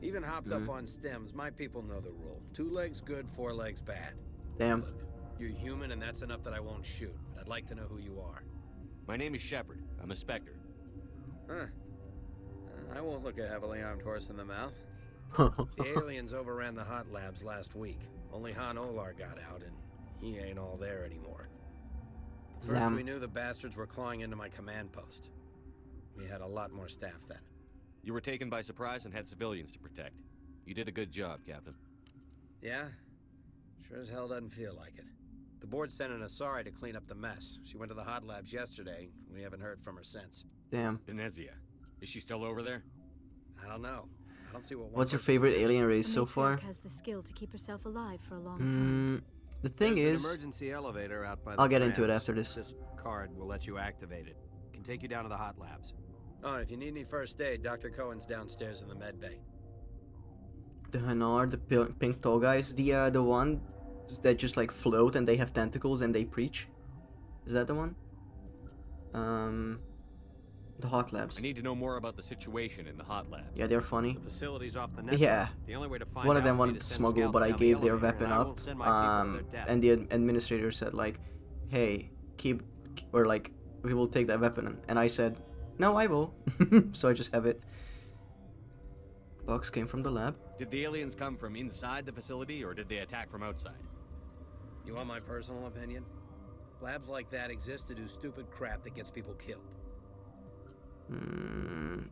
Even hopped up on stems, my people know the rule. 2 legs good, 4 legs bad. Damn. Look, you're human and that's enough that I won't shoot, but I'd like to know who you are. My name is Shepard. I'm a Spectre. Huh. I won't look a heavily armed horse in the mouth. The aliens overran the hot labs last week. Only Han Olar got out, and he ain't all there anymore. First we knew the bastards were clawing into my command post. We had a lot more staff then. You were taken by surprise and had civilians to protect. You did a good job, Captain. Yeah? Sure as hell doesn't feel like it. The board sent an Asari to clean up the mess. She went to the hot labs yesterday. We haven't heard from her since. Damn. Benezia. Is she still over there? I don't know. I don't see what. What's your favorite alien race so The far? matriarch has the skill to keep herself alive for a long time. The thing There's is, an emergency elevator out by I'll the get into it trams. after this. This card will let you activate it. Can take you down to the hot labs. Oh, and if you need any first aid, Dr. Cohen's downstairs in the med bay. The Hanar, the pink tall guys, the one that just like float and they have tentacles and they preach. Is that the one? The hot labs. I need to know more about the situation in the hot labs. Yeah, they're funny. The facility's off the network. Yeah. The only way to find One of out them would be wanted to send smuggle, scouts but I down the gave their elevator, weapon and I up. won't send my people to their death. And the administrator said like, "Hey, keep," or like, "We will take that weapon." And I said, "No, I will." So I just have it. Box came from the lab. Did the aliens come from inside the facility, or did they attack from outside? You want my personal opinion? Labs like that exist to do stupid crap that gets people killed.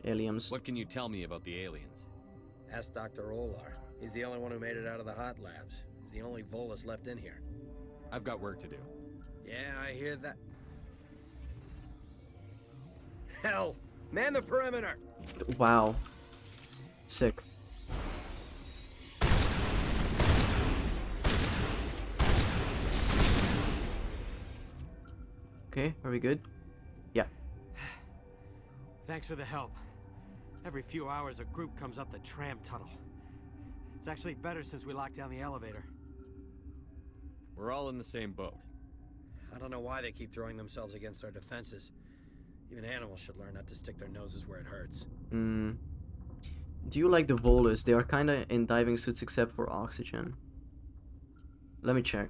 Aliens. What can you tell me about the aliens? Ask Dr. Olar. He's the only one who made it out of the hot labs. He's the only Volus left in here. I've got work to do. Yeah, I hear that. Hell! Man the perimeter! Wow. Sick. Okay, are we good? Yeah. Thanks for the help. Every few hours a group comes up the tram tunnel. It's actually better since we locked down the elevator. We're all in the same boat. I don't know why they keep throwing themselves against our defenses. Even animals should learn not to stick their noses where it hurts. Do you like the Volus? They are kinda in diving suits except for oxygen. Let me check.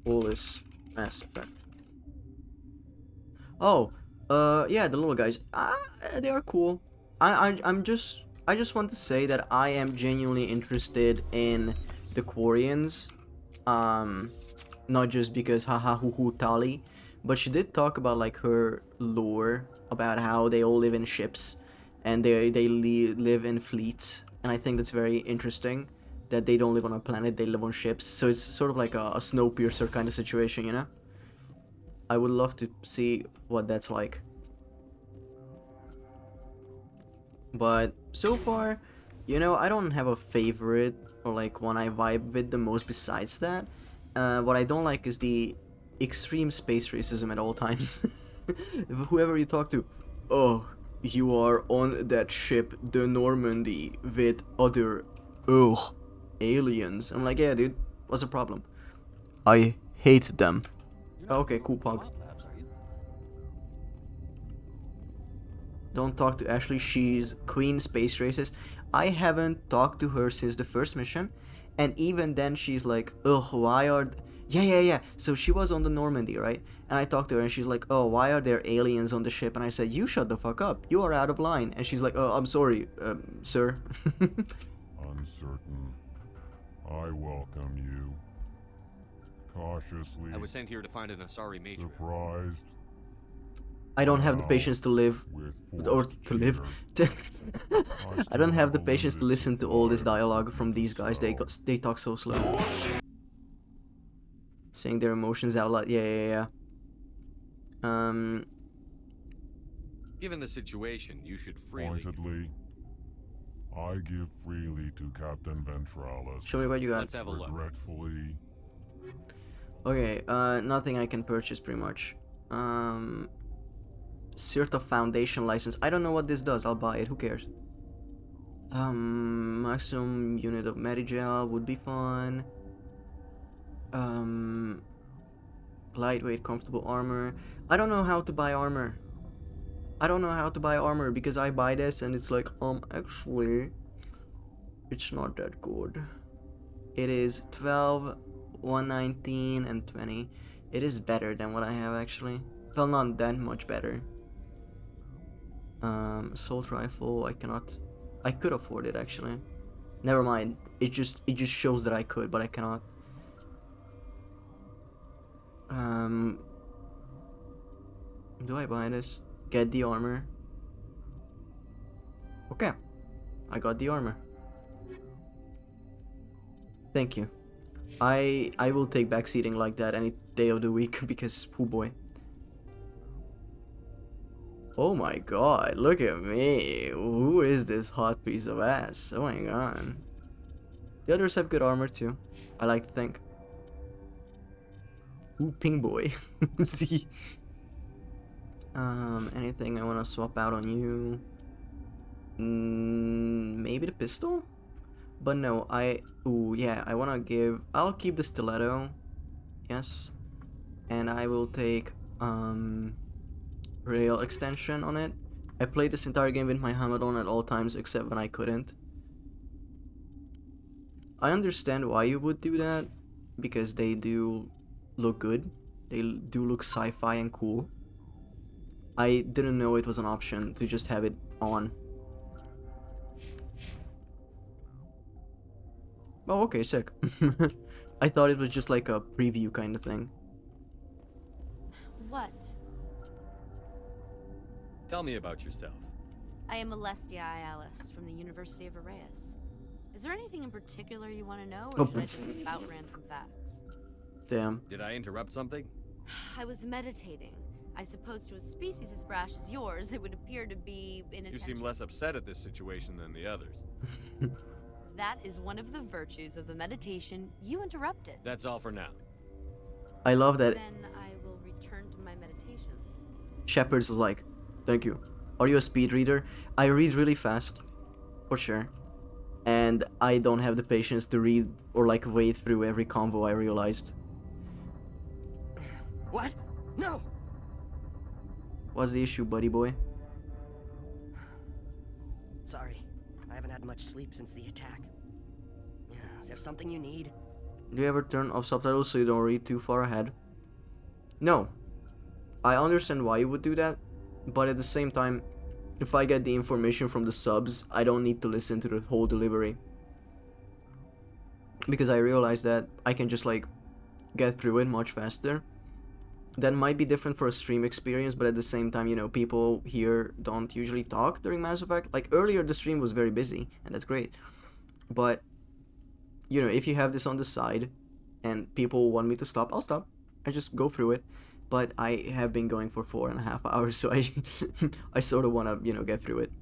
Volus aspect. Oh, yeah, the little guys. They are cool. I just want to say that I am genuinely interested in the Quarians. Not just because haha hoo hoo Tali, but she did talk about like her lore about how they all live in ships and they live in fleets, and I think that's very interesting that they don't live on a planet, they live on ships. So it's sort of like a Snowpiercer kind of situation, you know? I would love to see what that's like. But so far, you know, I don't have a favorite or like one I vibe with the most besides that. What I don't like is the extreme space racism at all times. Whoever you talk to, oh, you are on that ship, the Normandy, with other, aliens. I'm like, yeah, dude, what's the problem? I hate them. Okay, cool, pug. Don't talk to Ashley, she's Queen Space Racist. I haven't talked to her since the first mission, and even then she's like, ugh, why are... Yeah. So she was on the Normandy, right? And I talked to her and she's like, oh, why are there aliens on the ship? And I said, you shut the fuck up. You are out of line. And she's like, oh, I'm sorry, sir. Uncertain. I welcome you. Cautiously. I was sent here to find an Asari major. Surprised. I don't have the patience to live, or to live. I don't have the patience to listen to all this dialogue from these guys. They talk so slow. Saying their emotions out loud. Yeah. Given the situation, you should freely. Pointedly, I give freely to Captain Ventralis. Show me what you got. Let's have a look. Regretfully. Okay, nothing I can purchase pretty much. Sirta Foundation license. I don't know what this does. I'll buy it. Who cares? Maximum unit of Medigel would be fun. Lightweight, comfortable armor. I don't know how to buy armor. Because I buy this and it's like, actually, it's not that good. It is 12, 119, and 20. It is better than what I have actually. Well, not that much better. Assault rifle, I could afford it actually. Never mind. It just shows that I could, but I cannot. Do I buy this? Get the armor. Okay. I got the armor. Thank you. I will take backseating like that any day of the week because, oh boy. Oh my god, look at me. Who is this hot piece of ass? Oh my god. The others have good armor too, I like to think. Ooh, ping boy. See? Anything I want to swap out on you? Maybe the pistol? But no, ooh, yeah, I'll keep the stiletto. Yes. And I will take, rail extension on it. I played this entire game with my helmet on at all times except when I couldn't. I understand why you would do that, because they do look good. They do look sci-fi and cool. I didn't know it was an option to just have it on. Oh, okay, sick. I thought it was just like a preview kind of thing. What? Tell me about yourself. I am Alestia Alice from the University of Arrayas. Is there anything in particular you want to know, or should I just spout random facts? Damn. Did I interrupt something? I was meditating. I suppose to a species as brash as yours, it would appear to be inattention. You seem less upset at this situation than the others. That is one of the virtues of the meditation you interrupted. That's all for now. I love that. Then I will return to my meditations. Shepard's is like, thank you. Are you a speed reader? I read really fast, for sure. And I don't have the patience to read or like wade through every convo, I realized. What? No! What's the issue, buddy boy? Sorry, I haven't had much sleep since the attack. Is there something you need? Do you ever turn off subtitles so you don't read too far ahead? No. I understand why you would do that, but at the same time, if I get the information from the subs, I don't need to listen to the whole delivery. Because I realize that I can just like get through it much faster. That might be different for a stream experience, but at the same time, you know, people here don't usually talk during Mass Effect. Like earlier the stream was very busy, and that's great. But, you know, if you have this on the side and people want me to stop, I'll stop. I just go through it. But I have been going for 4.5 hours, so I sort of want to, you know, get through it.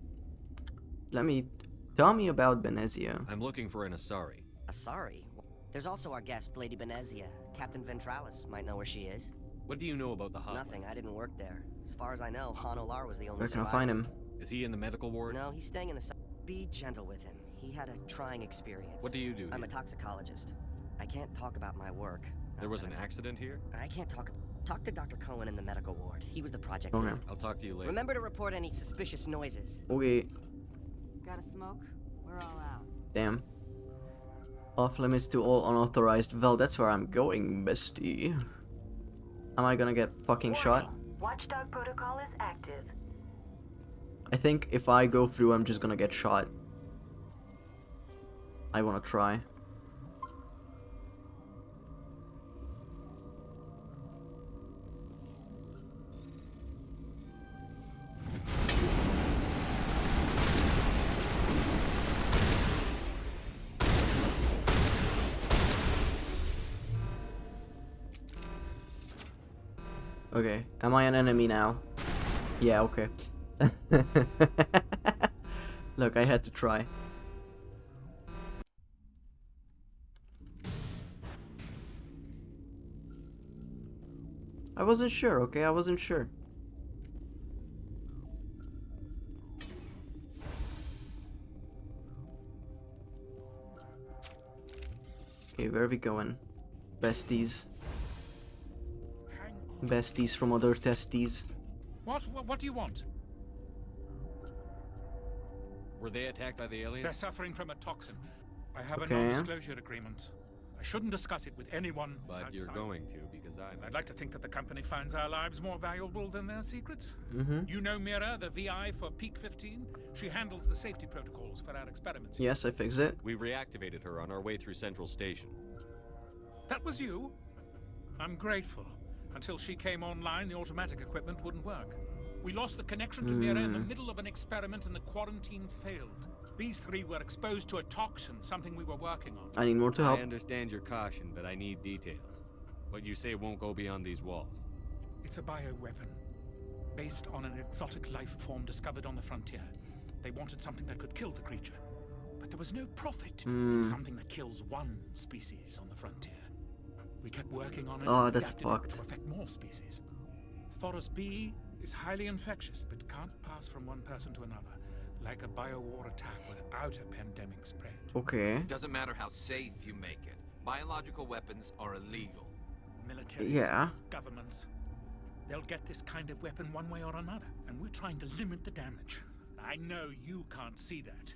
Tell me about Benezia. I'm looking for an Asari. Asari? There's also our guest, Lady Benezia. Captain Ventralis might know where she is. What do you know about the hotline? Nothing, I didn't work there. As far as I know, Han Olar was the only Where can I survivor. find him? Is he in the medical ward? No, he's staying in the... Be gentle with him. He had a trying experience. What do you do? I'm a toxicologist. I can't talk about my work. There was an accident here? I can't talk... Talk to Dr. Cohen in the medical ward. He was the project Okay. lead. I'll talk to you later. Remember to report any suspicious noises. Okay. Got a smoke? We're all out. Damn. Off limits to all unauthorized. Well, that's where I'm going, bestie. Am I gonna get fucking shot? Watchdog protocol is active. I think if I go through, I'm just gonna get shot. I wanna try. Okay, am I an enemy now? Yeah, okay. Look, I had to try. I wasn't sure, okay? I wasn't sure. Okay, where are we going? Besties. Besties from other testes. What do you want? Were they attacked by the aliens? They're suffering from a toxin. I have a Okay. non-disclosure agreement. I shouldn't discuss it with anyone But outside. you're going to, because I'd like to think that the company finds our lives more valuable than their secrets. Mm-hmm. You know Mira, the VI for Peak 15? She handles the safety protocols for our experiments. Yes, I fixed it. We reactivated her on our way through Central Station. That was you? I'm grateful. Until she came online, the automatic equipment wouldn't work. We lost the connection to Mira in the middle of an experiment and the quarantine failed. These three were exposed to a toxin, something we were working on. I need more to help. I understand your caution, but I need details. What you say won't go beyond these walls. It's a bioweapon, based on an exotic life form discovered on the frontier. They wanted something that could kill the creature, but there was no profit in something that kills one species on the frontier. We kept working on it Oh, and that's adapted it fucked. to affect more species. Thoros B is highly infectious, but can't pass from one person to another, like a biowar attack without a pandemic spread. Okay. It doesn't matter how safe you make it. Biological weapons are illegal. Militaries, Yeah. governments, They'll get this kind of weapon one way or another, and we're trying to limit the damage. I know you can't see that.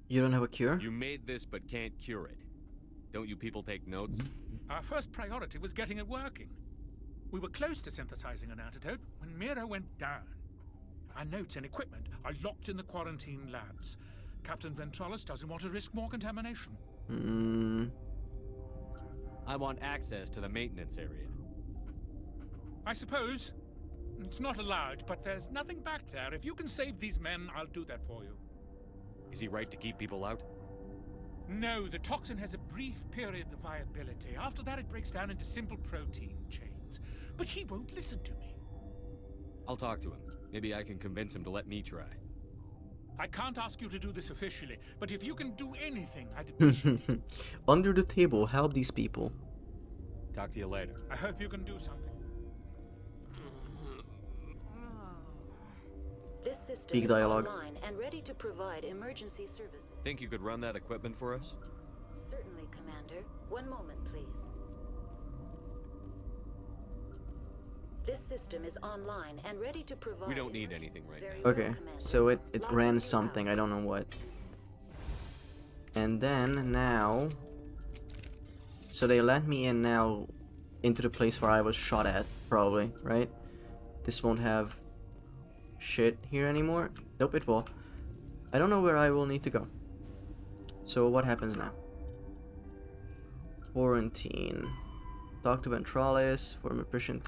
You don't have a cure? You made this but can't cure it. Don't you people take notes? Our first priority was getting it working. We were close to synthesizing an antidote when Mira went down. Our notes and equipment are locked in the quarantine labs. Captain Ventralis doesn't want to risk more contamination. I want access to the maintenance area. I suppose. It's not allowed, but there's nothing back there. If you can save these men, I'll do that for you. Is he right to keep people out? No, the toxin has a brief period of viability. After that, it breaks down into simple protein chains. But he won't listen to me. I'll talk to him. Maybe I can convince him to let me try. I can't ask you to do this officially, but if you can do anything, I'd appreciate it. Under the table, help these people. Talk to you later. I hope you can do something. This system Peak is dialogue. online and ready to provide emergency services. Think you could run that equipment for us? Certainly, Commander. One moment, please. This system is online and ready to provide... We don't need anything right now. Okay, so it ran something, I don't know what. And then now... So they let me in now into the place where I was shot at, probably, right? This won't have shit here anymore. Nope, it will. I don't know where I will need to go. So what happens now? Quarantine. Talk to Ventralis, former patient.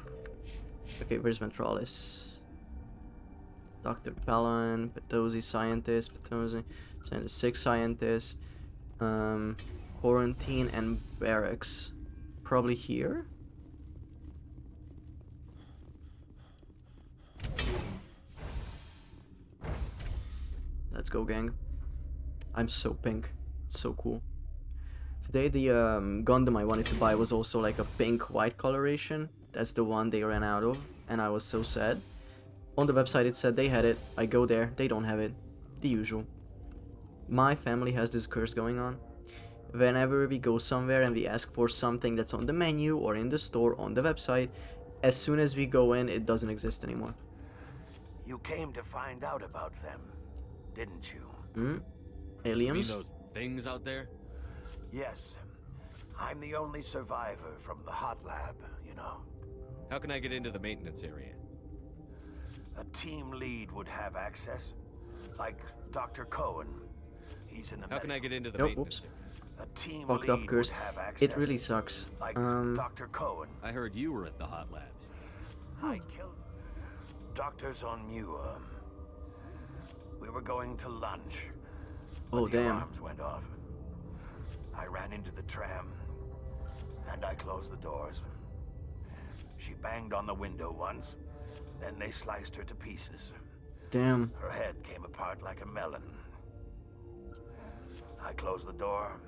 Okay, where's Ventralis? Dr. Pellon, Petozzi scientist, Petozzi scientist, 6 scientist, quarantine and barracks. Probably here? Let's go, gang. I'm so pink. It's so cool. Today the Gundam I wanted to buy was also like a pink-white coloration. That's the one they ran out of, and I was so sad. On the website it said they had it. I go there, they don't have it. The usual. My family has this curse going on. Whenever we go somewhere and we ask for something that's on the menu or in the store on the website, as soon as we go in, it doesn't exist anymore. You came to find out about them, didn't you? Aliens? You mean those things out there? Yes. I'm the only survivor from the hot lab, you know. How can I get into the maintenance area? A team lead would have access. Like Dr. Cohen. He's in the How can I get into the Oh, maintenance whoops. area? A team Fucked lead up curse. would have access. It really sucks. Like Dr. Cohen. I heard you were at the hot labs. I killed doctors on Muir. We were going to lunch. Oh, but the damn. alarms went off. I ran into the tram, and I closed the doors. She banged on the window once, then they sliced her to pieces. Damn. Her head came apart like a melon. I closed the door.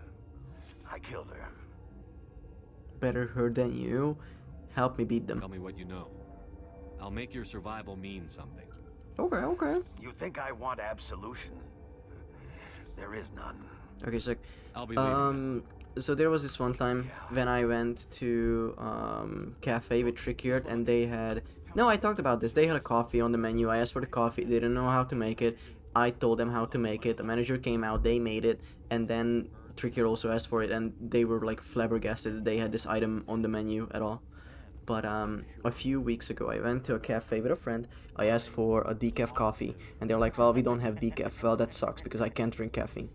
I killed her. Better her than you. Help me beat them. Tell me what you know. I'll make your survival mean something. Okay, okay. You think I want absolution? There is none. Okay, so I'll be leaving. So there was this one time when I went to cafe with Trickyard and they had I talked about this. They had a coffee on the menu. I asked for the coffee. They didn't know how to make it. I told them how to make it. The manager came out. They made it, and then Trickyard also asked for it, and they were like flabbergasted that they had this item on the menu at all. But a few weeks ago, I went to a cafe with a friend. I asked for a decaf coffee, and they're like, "Well, we don't have decaf." Well, that sucks because I can't drink caffeine.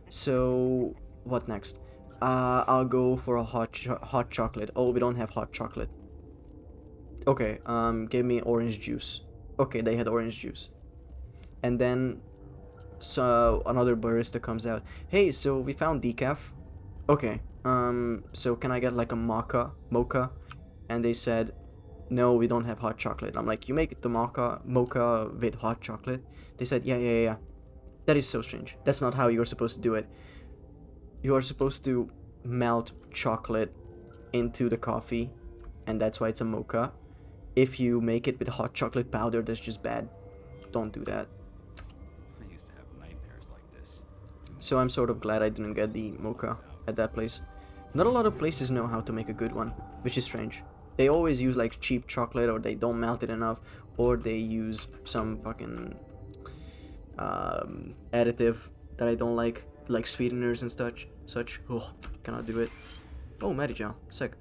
So what next? I'll go for a hot chocolate. Oh, we don't have hot chocolate. Okay, give me orange juice. Okay, they had orange juice. And then, so another barista comes out. Hey, so we found decaf. Okay, so can I get like a mocha? And they said, no, we don't have hot chocolate. I'm like, you make the mocha with hot chocolate? They said, yeah. That is so strange. That's not how you're supposed to do it. You are supposed to melt chocolate into the coffee, and that's why it's a mocha. If you make it with hot chocolate powder, that's just bad. Don't do that. I used to have nightmares like this. So I'm sort of glad I didn't get the mocha at that place. Not a lot of places know how to make a good one, which is strange. They always use like cheap chocolate, or they don't melt it enough, or they use some fucking additive that I don't like sweeteners and such. Oh, cannot do it. Oh, Medijal, sick.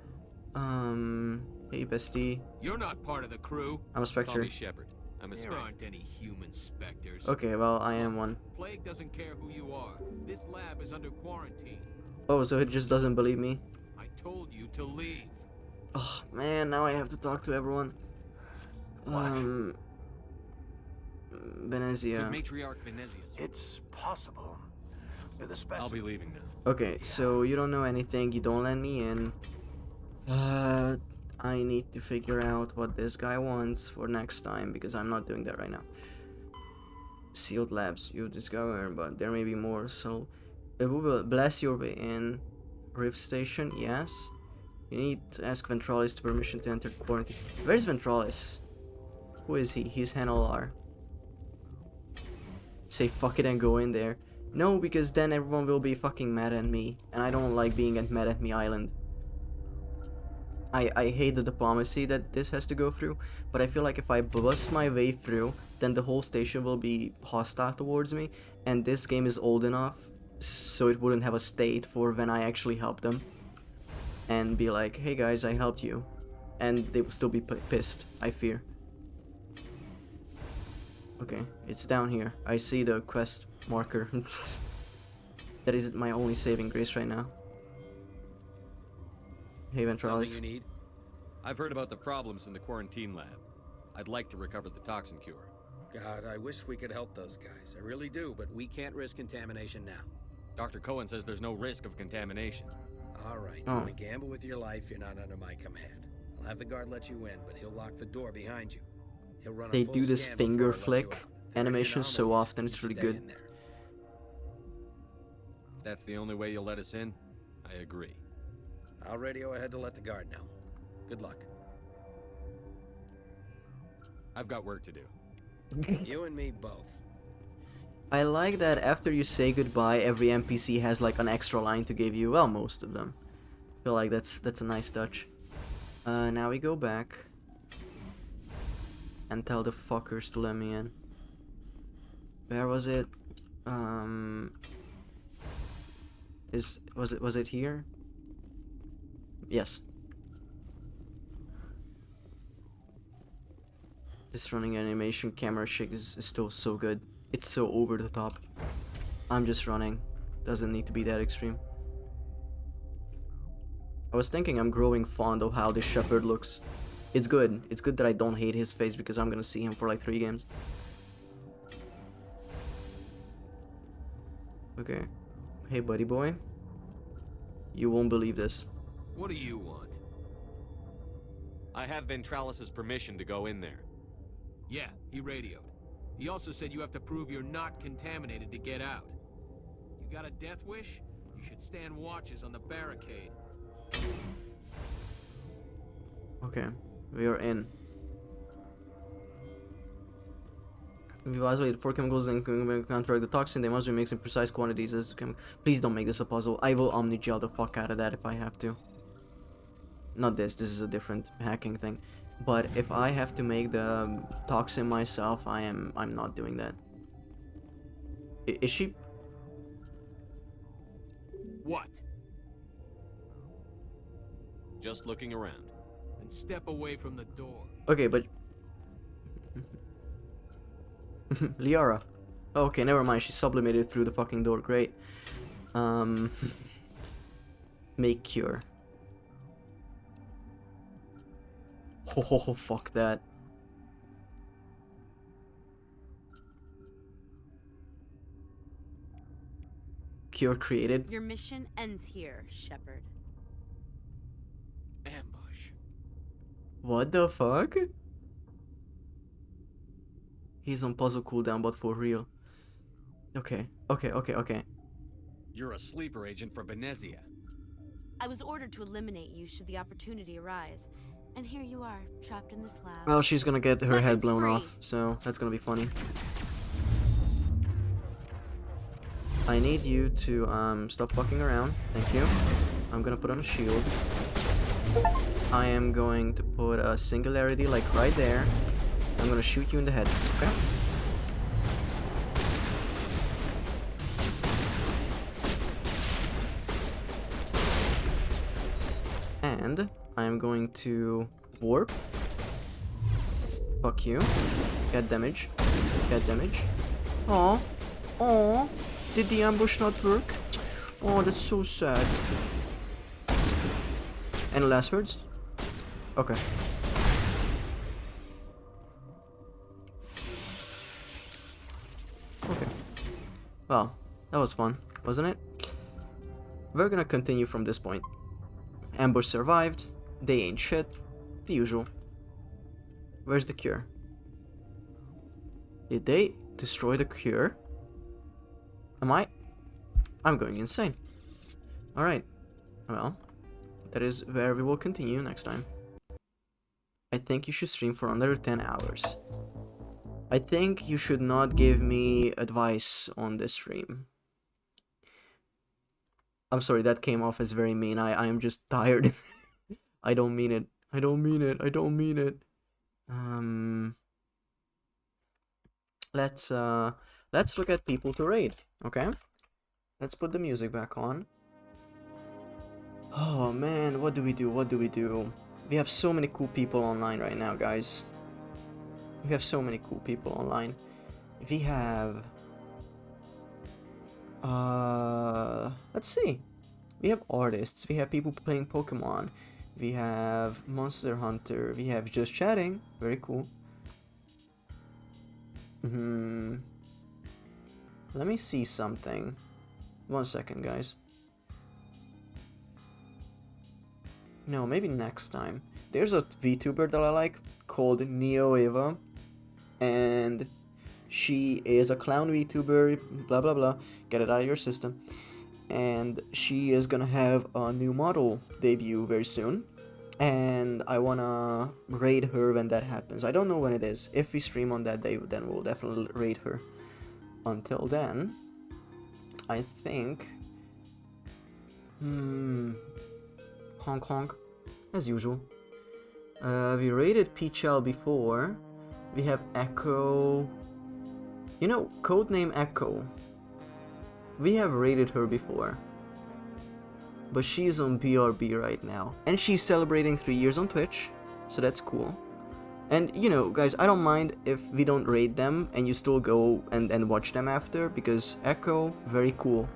Hey bestie. You're not part of the crew. I'm a Spectre. Call me Shepard. I'm a Spectre. There aren't any human Spectres. Okay, well, I am one. Plague doesn't care who you are. This lab is under quarantine. Oh, so it just doesn't believe me? I told you to leave. Oh, man, now I have to talk to everyone. Benezia. Matriarch Benezia. It's possible. You're the specimen. I'll be leaving now. Okay, so you don't know anything, you don't let me in. I need to figure out what this guy wants for next time, because I'm not doing that right now. Sealed labs, you discover, but there may be more, so it will bless your way in. Rift Station, yes. You need to ask Ventralis to permission to enter quarantine. Where's Ventralis? Who is he? He's Hanolar. Say fuck it and go in there. No, because then everyone will be fucking mad at me, and I don't like being at Mad at Me Island. I hate the diplomacy that this has to go through, but I feel like if I bust my way through, then the whole station will be hostile towards me, and this game is old enough so it wouldn't have a state for when I actually help them. And be like, hey guys, I helped you. And they will still be pissed, I fear. Okay, it's down here. I see the quest marker. That is my only saving grace right now. Hey, Ventralis. Something you need? I've heard about the problems in the quarantine lab. I'd like to recover the toxin cure. God, I wish we could help those guys. I really do, but we can't risk contamination now. Dr. Cohen says there's no risk of contamination. All right, you want to gamble with your life, you're not under my command. I'll have the guard let you in, but he'll lock the door behind you. He'll run They do this finger flick animation so often, it's really good. If that's the only way you'll let us in, I agree. I'll radio ahead to let the guard know. Good luck. I've got work to do. You and me both. I like that after you say goodbye, every NPC has like an extra line to give you. Well, most of them. I feel like that's a nice touch. Now we go back and tell the fuckers to let me in. Where was it? Was it here? Yes. This running animation camera shake is still so good. It's so over the top. I'm just running. Doesn't need to be that extreme. I was thinking I'm growing fond of how this Shepard looks. It's good. It's good that I don't hate his face because I'm gonna see him for like 3 games. Okay. Hey buddy boy. You won't believe this. What do you want? I have Ventralis' permission to go in there. Yeah, he radioed. He also said you have to prove you're not contaminated to get out. You got a death wish? You should stand watches on the barricade. Okay, we are in. If you isolate 4 chemicals and counteract the toxin, they must be mixed in precise quantities as Please don't make this a puzzle. I will omni-gel the fuck out of that if I have to. Not this is a different hacking thing. But if I have to make the toxin myself, I'm not doing that. Is she? What? Just looking around. And step away from the door. Okay, but Liara. Oh, okay, never mind. She sublimated through the fucking door. Great. Make cure. Oh, fuck that. Cure created. Your mission ends here, Shepard. Ambush. What the fuck? He's on puzzle cooldown, but for real. Okay. You're a sleeper agent for Benezia. I was ordered to eliminate you should the opportunity arise. And here you are, trapped in this lab. Well, she's gonna get her head blown off, so that's gonna be funny. I need you to stop fucking around. Thank you. I'm gonna put on a shield. I am going to put a singularity like right there. I'm gonna shoot you in the head, okay? And I'm going to warp. Fuck you. Get damage. Get damage. Aw. Aw. Did the ambush not work? Oh, that's so sad. Any last words? Okay. Okay. Well, that was fun, wasn't it? We're gonna continue from this point. Ambush survived. They ain't shit. The usual. Where's the cure? Did they destroy the cure? I'm going insane. Alright. Well, that is where we will continue next time. I think you should stream for another 10 hours. I think you should not give me advice on this stream. I'm sorry, that came off as very mean. I am just tired. I don't mean it. I don't mean it. I don't mean it. Let's look at people to raid, okay? Let's put the music back on. Oh man, what do we do? What do we do? We have so many cool people online right now, guys. We have so many cool people online. We have... let's see. We have artists. We have people playing Pokemon. We have Monster Hunter. We have Just Chatting. Very cool. Let me see something. 1 second, guys. No, maybe next time. There's a VTuber that I like called NeoEva, and she is a clown VTuber, blah blah blah, get it out of your system. And she is gonna have a new model debut very soon, and I wanna raid her when that happens. I don't know when it is. If we stream on that day, then we'll definitely raid her. Until then, I think... honk honk, as usual. We raided Peachel before. We have Echo. You know, codename Echo. We have raided her before. But she's on BRB right now. And she's celebrating 3 years on Twitch. So that's cool. And, you know, guys, I don't mind if we don't raid them and you still go and watch them after. Because Echo, very cool.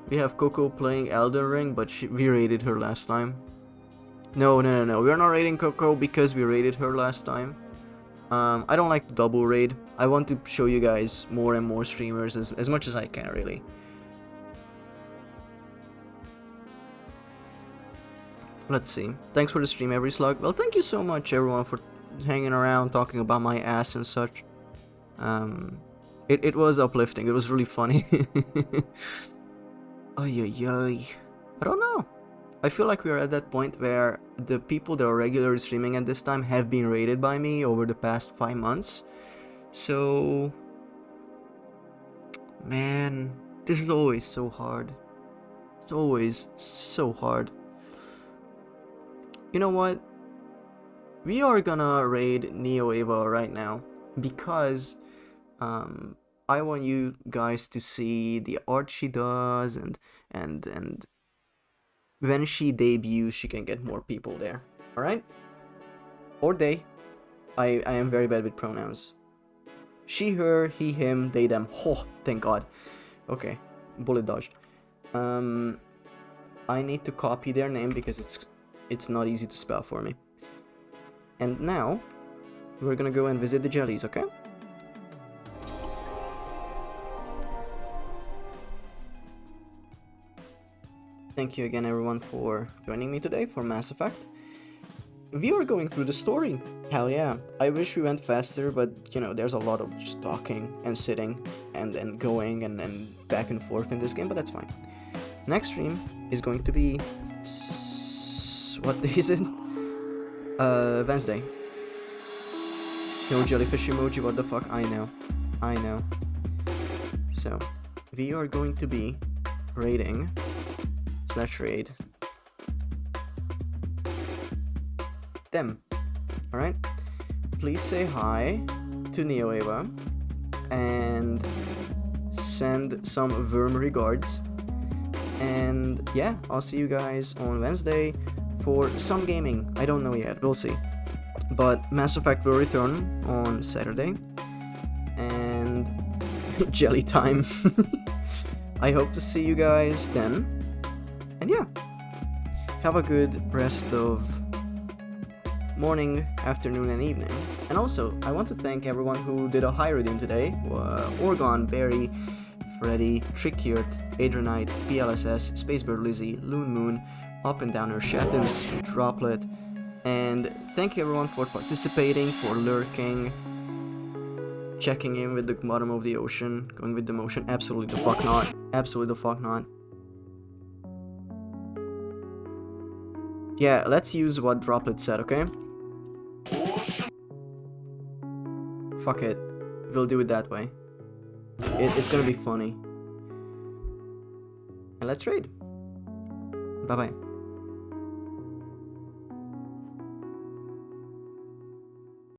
We have Coco playing Elden Ring, but we raided her last time. No. We're not raiding Coco because we raided her last time. I don't like the double raid. I want to show you guys more and more streamers as much as I can, really. Let's see. Thanks for the stream, Every Slug. Well, thank you so much, everyone, for hanging around, talking about my ass and such. It was uplifting. It was really funny. Ay. I don't know. I feel like we're at that point where the people that are regularly streaming at this time have been raided by me over the past 5 months. So... man, this is always so hard. It's always so hard. You know what? We are gonna raid NeoEva right now because I want you guys to see the art she does, and when she debuts, she can get more people there. Alright? Or they. I am very bad with pronouns. She, her, he, him, they, them. Oh, thank God. Okay, bullet dodged. I need to copy their name because it's not easy to spell for me. And now, we're gonna go and visit the jellies, okay? Thank you again, everyone, for joining me today for Mass Effect. We are going through the story. Hell yeah. I wish we went faster, but, you know, there's a lot of just talking and sitting and going and back and forth in this game, but that's fine. Next stream is going to be... what day is it? Wednesday. No jellyfish emoji, what the fuck? I know. So, we are going to be raiding / raid them. Alright? Please say hi to NeoEva and send some worm regards. And yeah, I'll see you guys on Wednesday for some gaming. I don't know yet, we'll see. But Mass Effect will return on Saturday. And jelly time. I hope to see you guys then. And yeah, have a good rest of morning, afternoon, and evening. And also, I want to thank everyone who did a high redeem today. Orgon, Barry, Freddy, Trickyurt, Adrenite, PLSS, Spacebird Lizzie, Loon Moon, Up and Downer, Shattens, Droplet. And thank you everyone for participating, for lurking, checking in with the bottom of the ocean, going with the motion. Absolutely the fuck not. Absolutely the fuck not. Yeah, let's use what Droplet said, okay? Fuck it. We'll do it that way. It's gonna be funny. And let's raid. Bye-bye.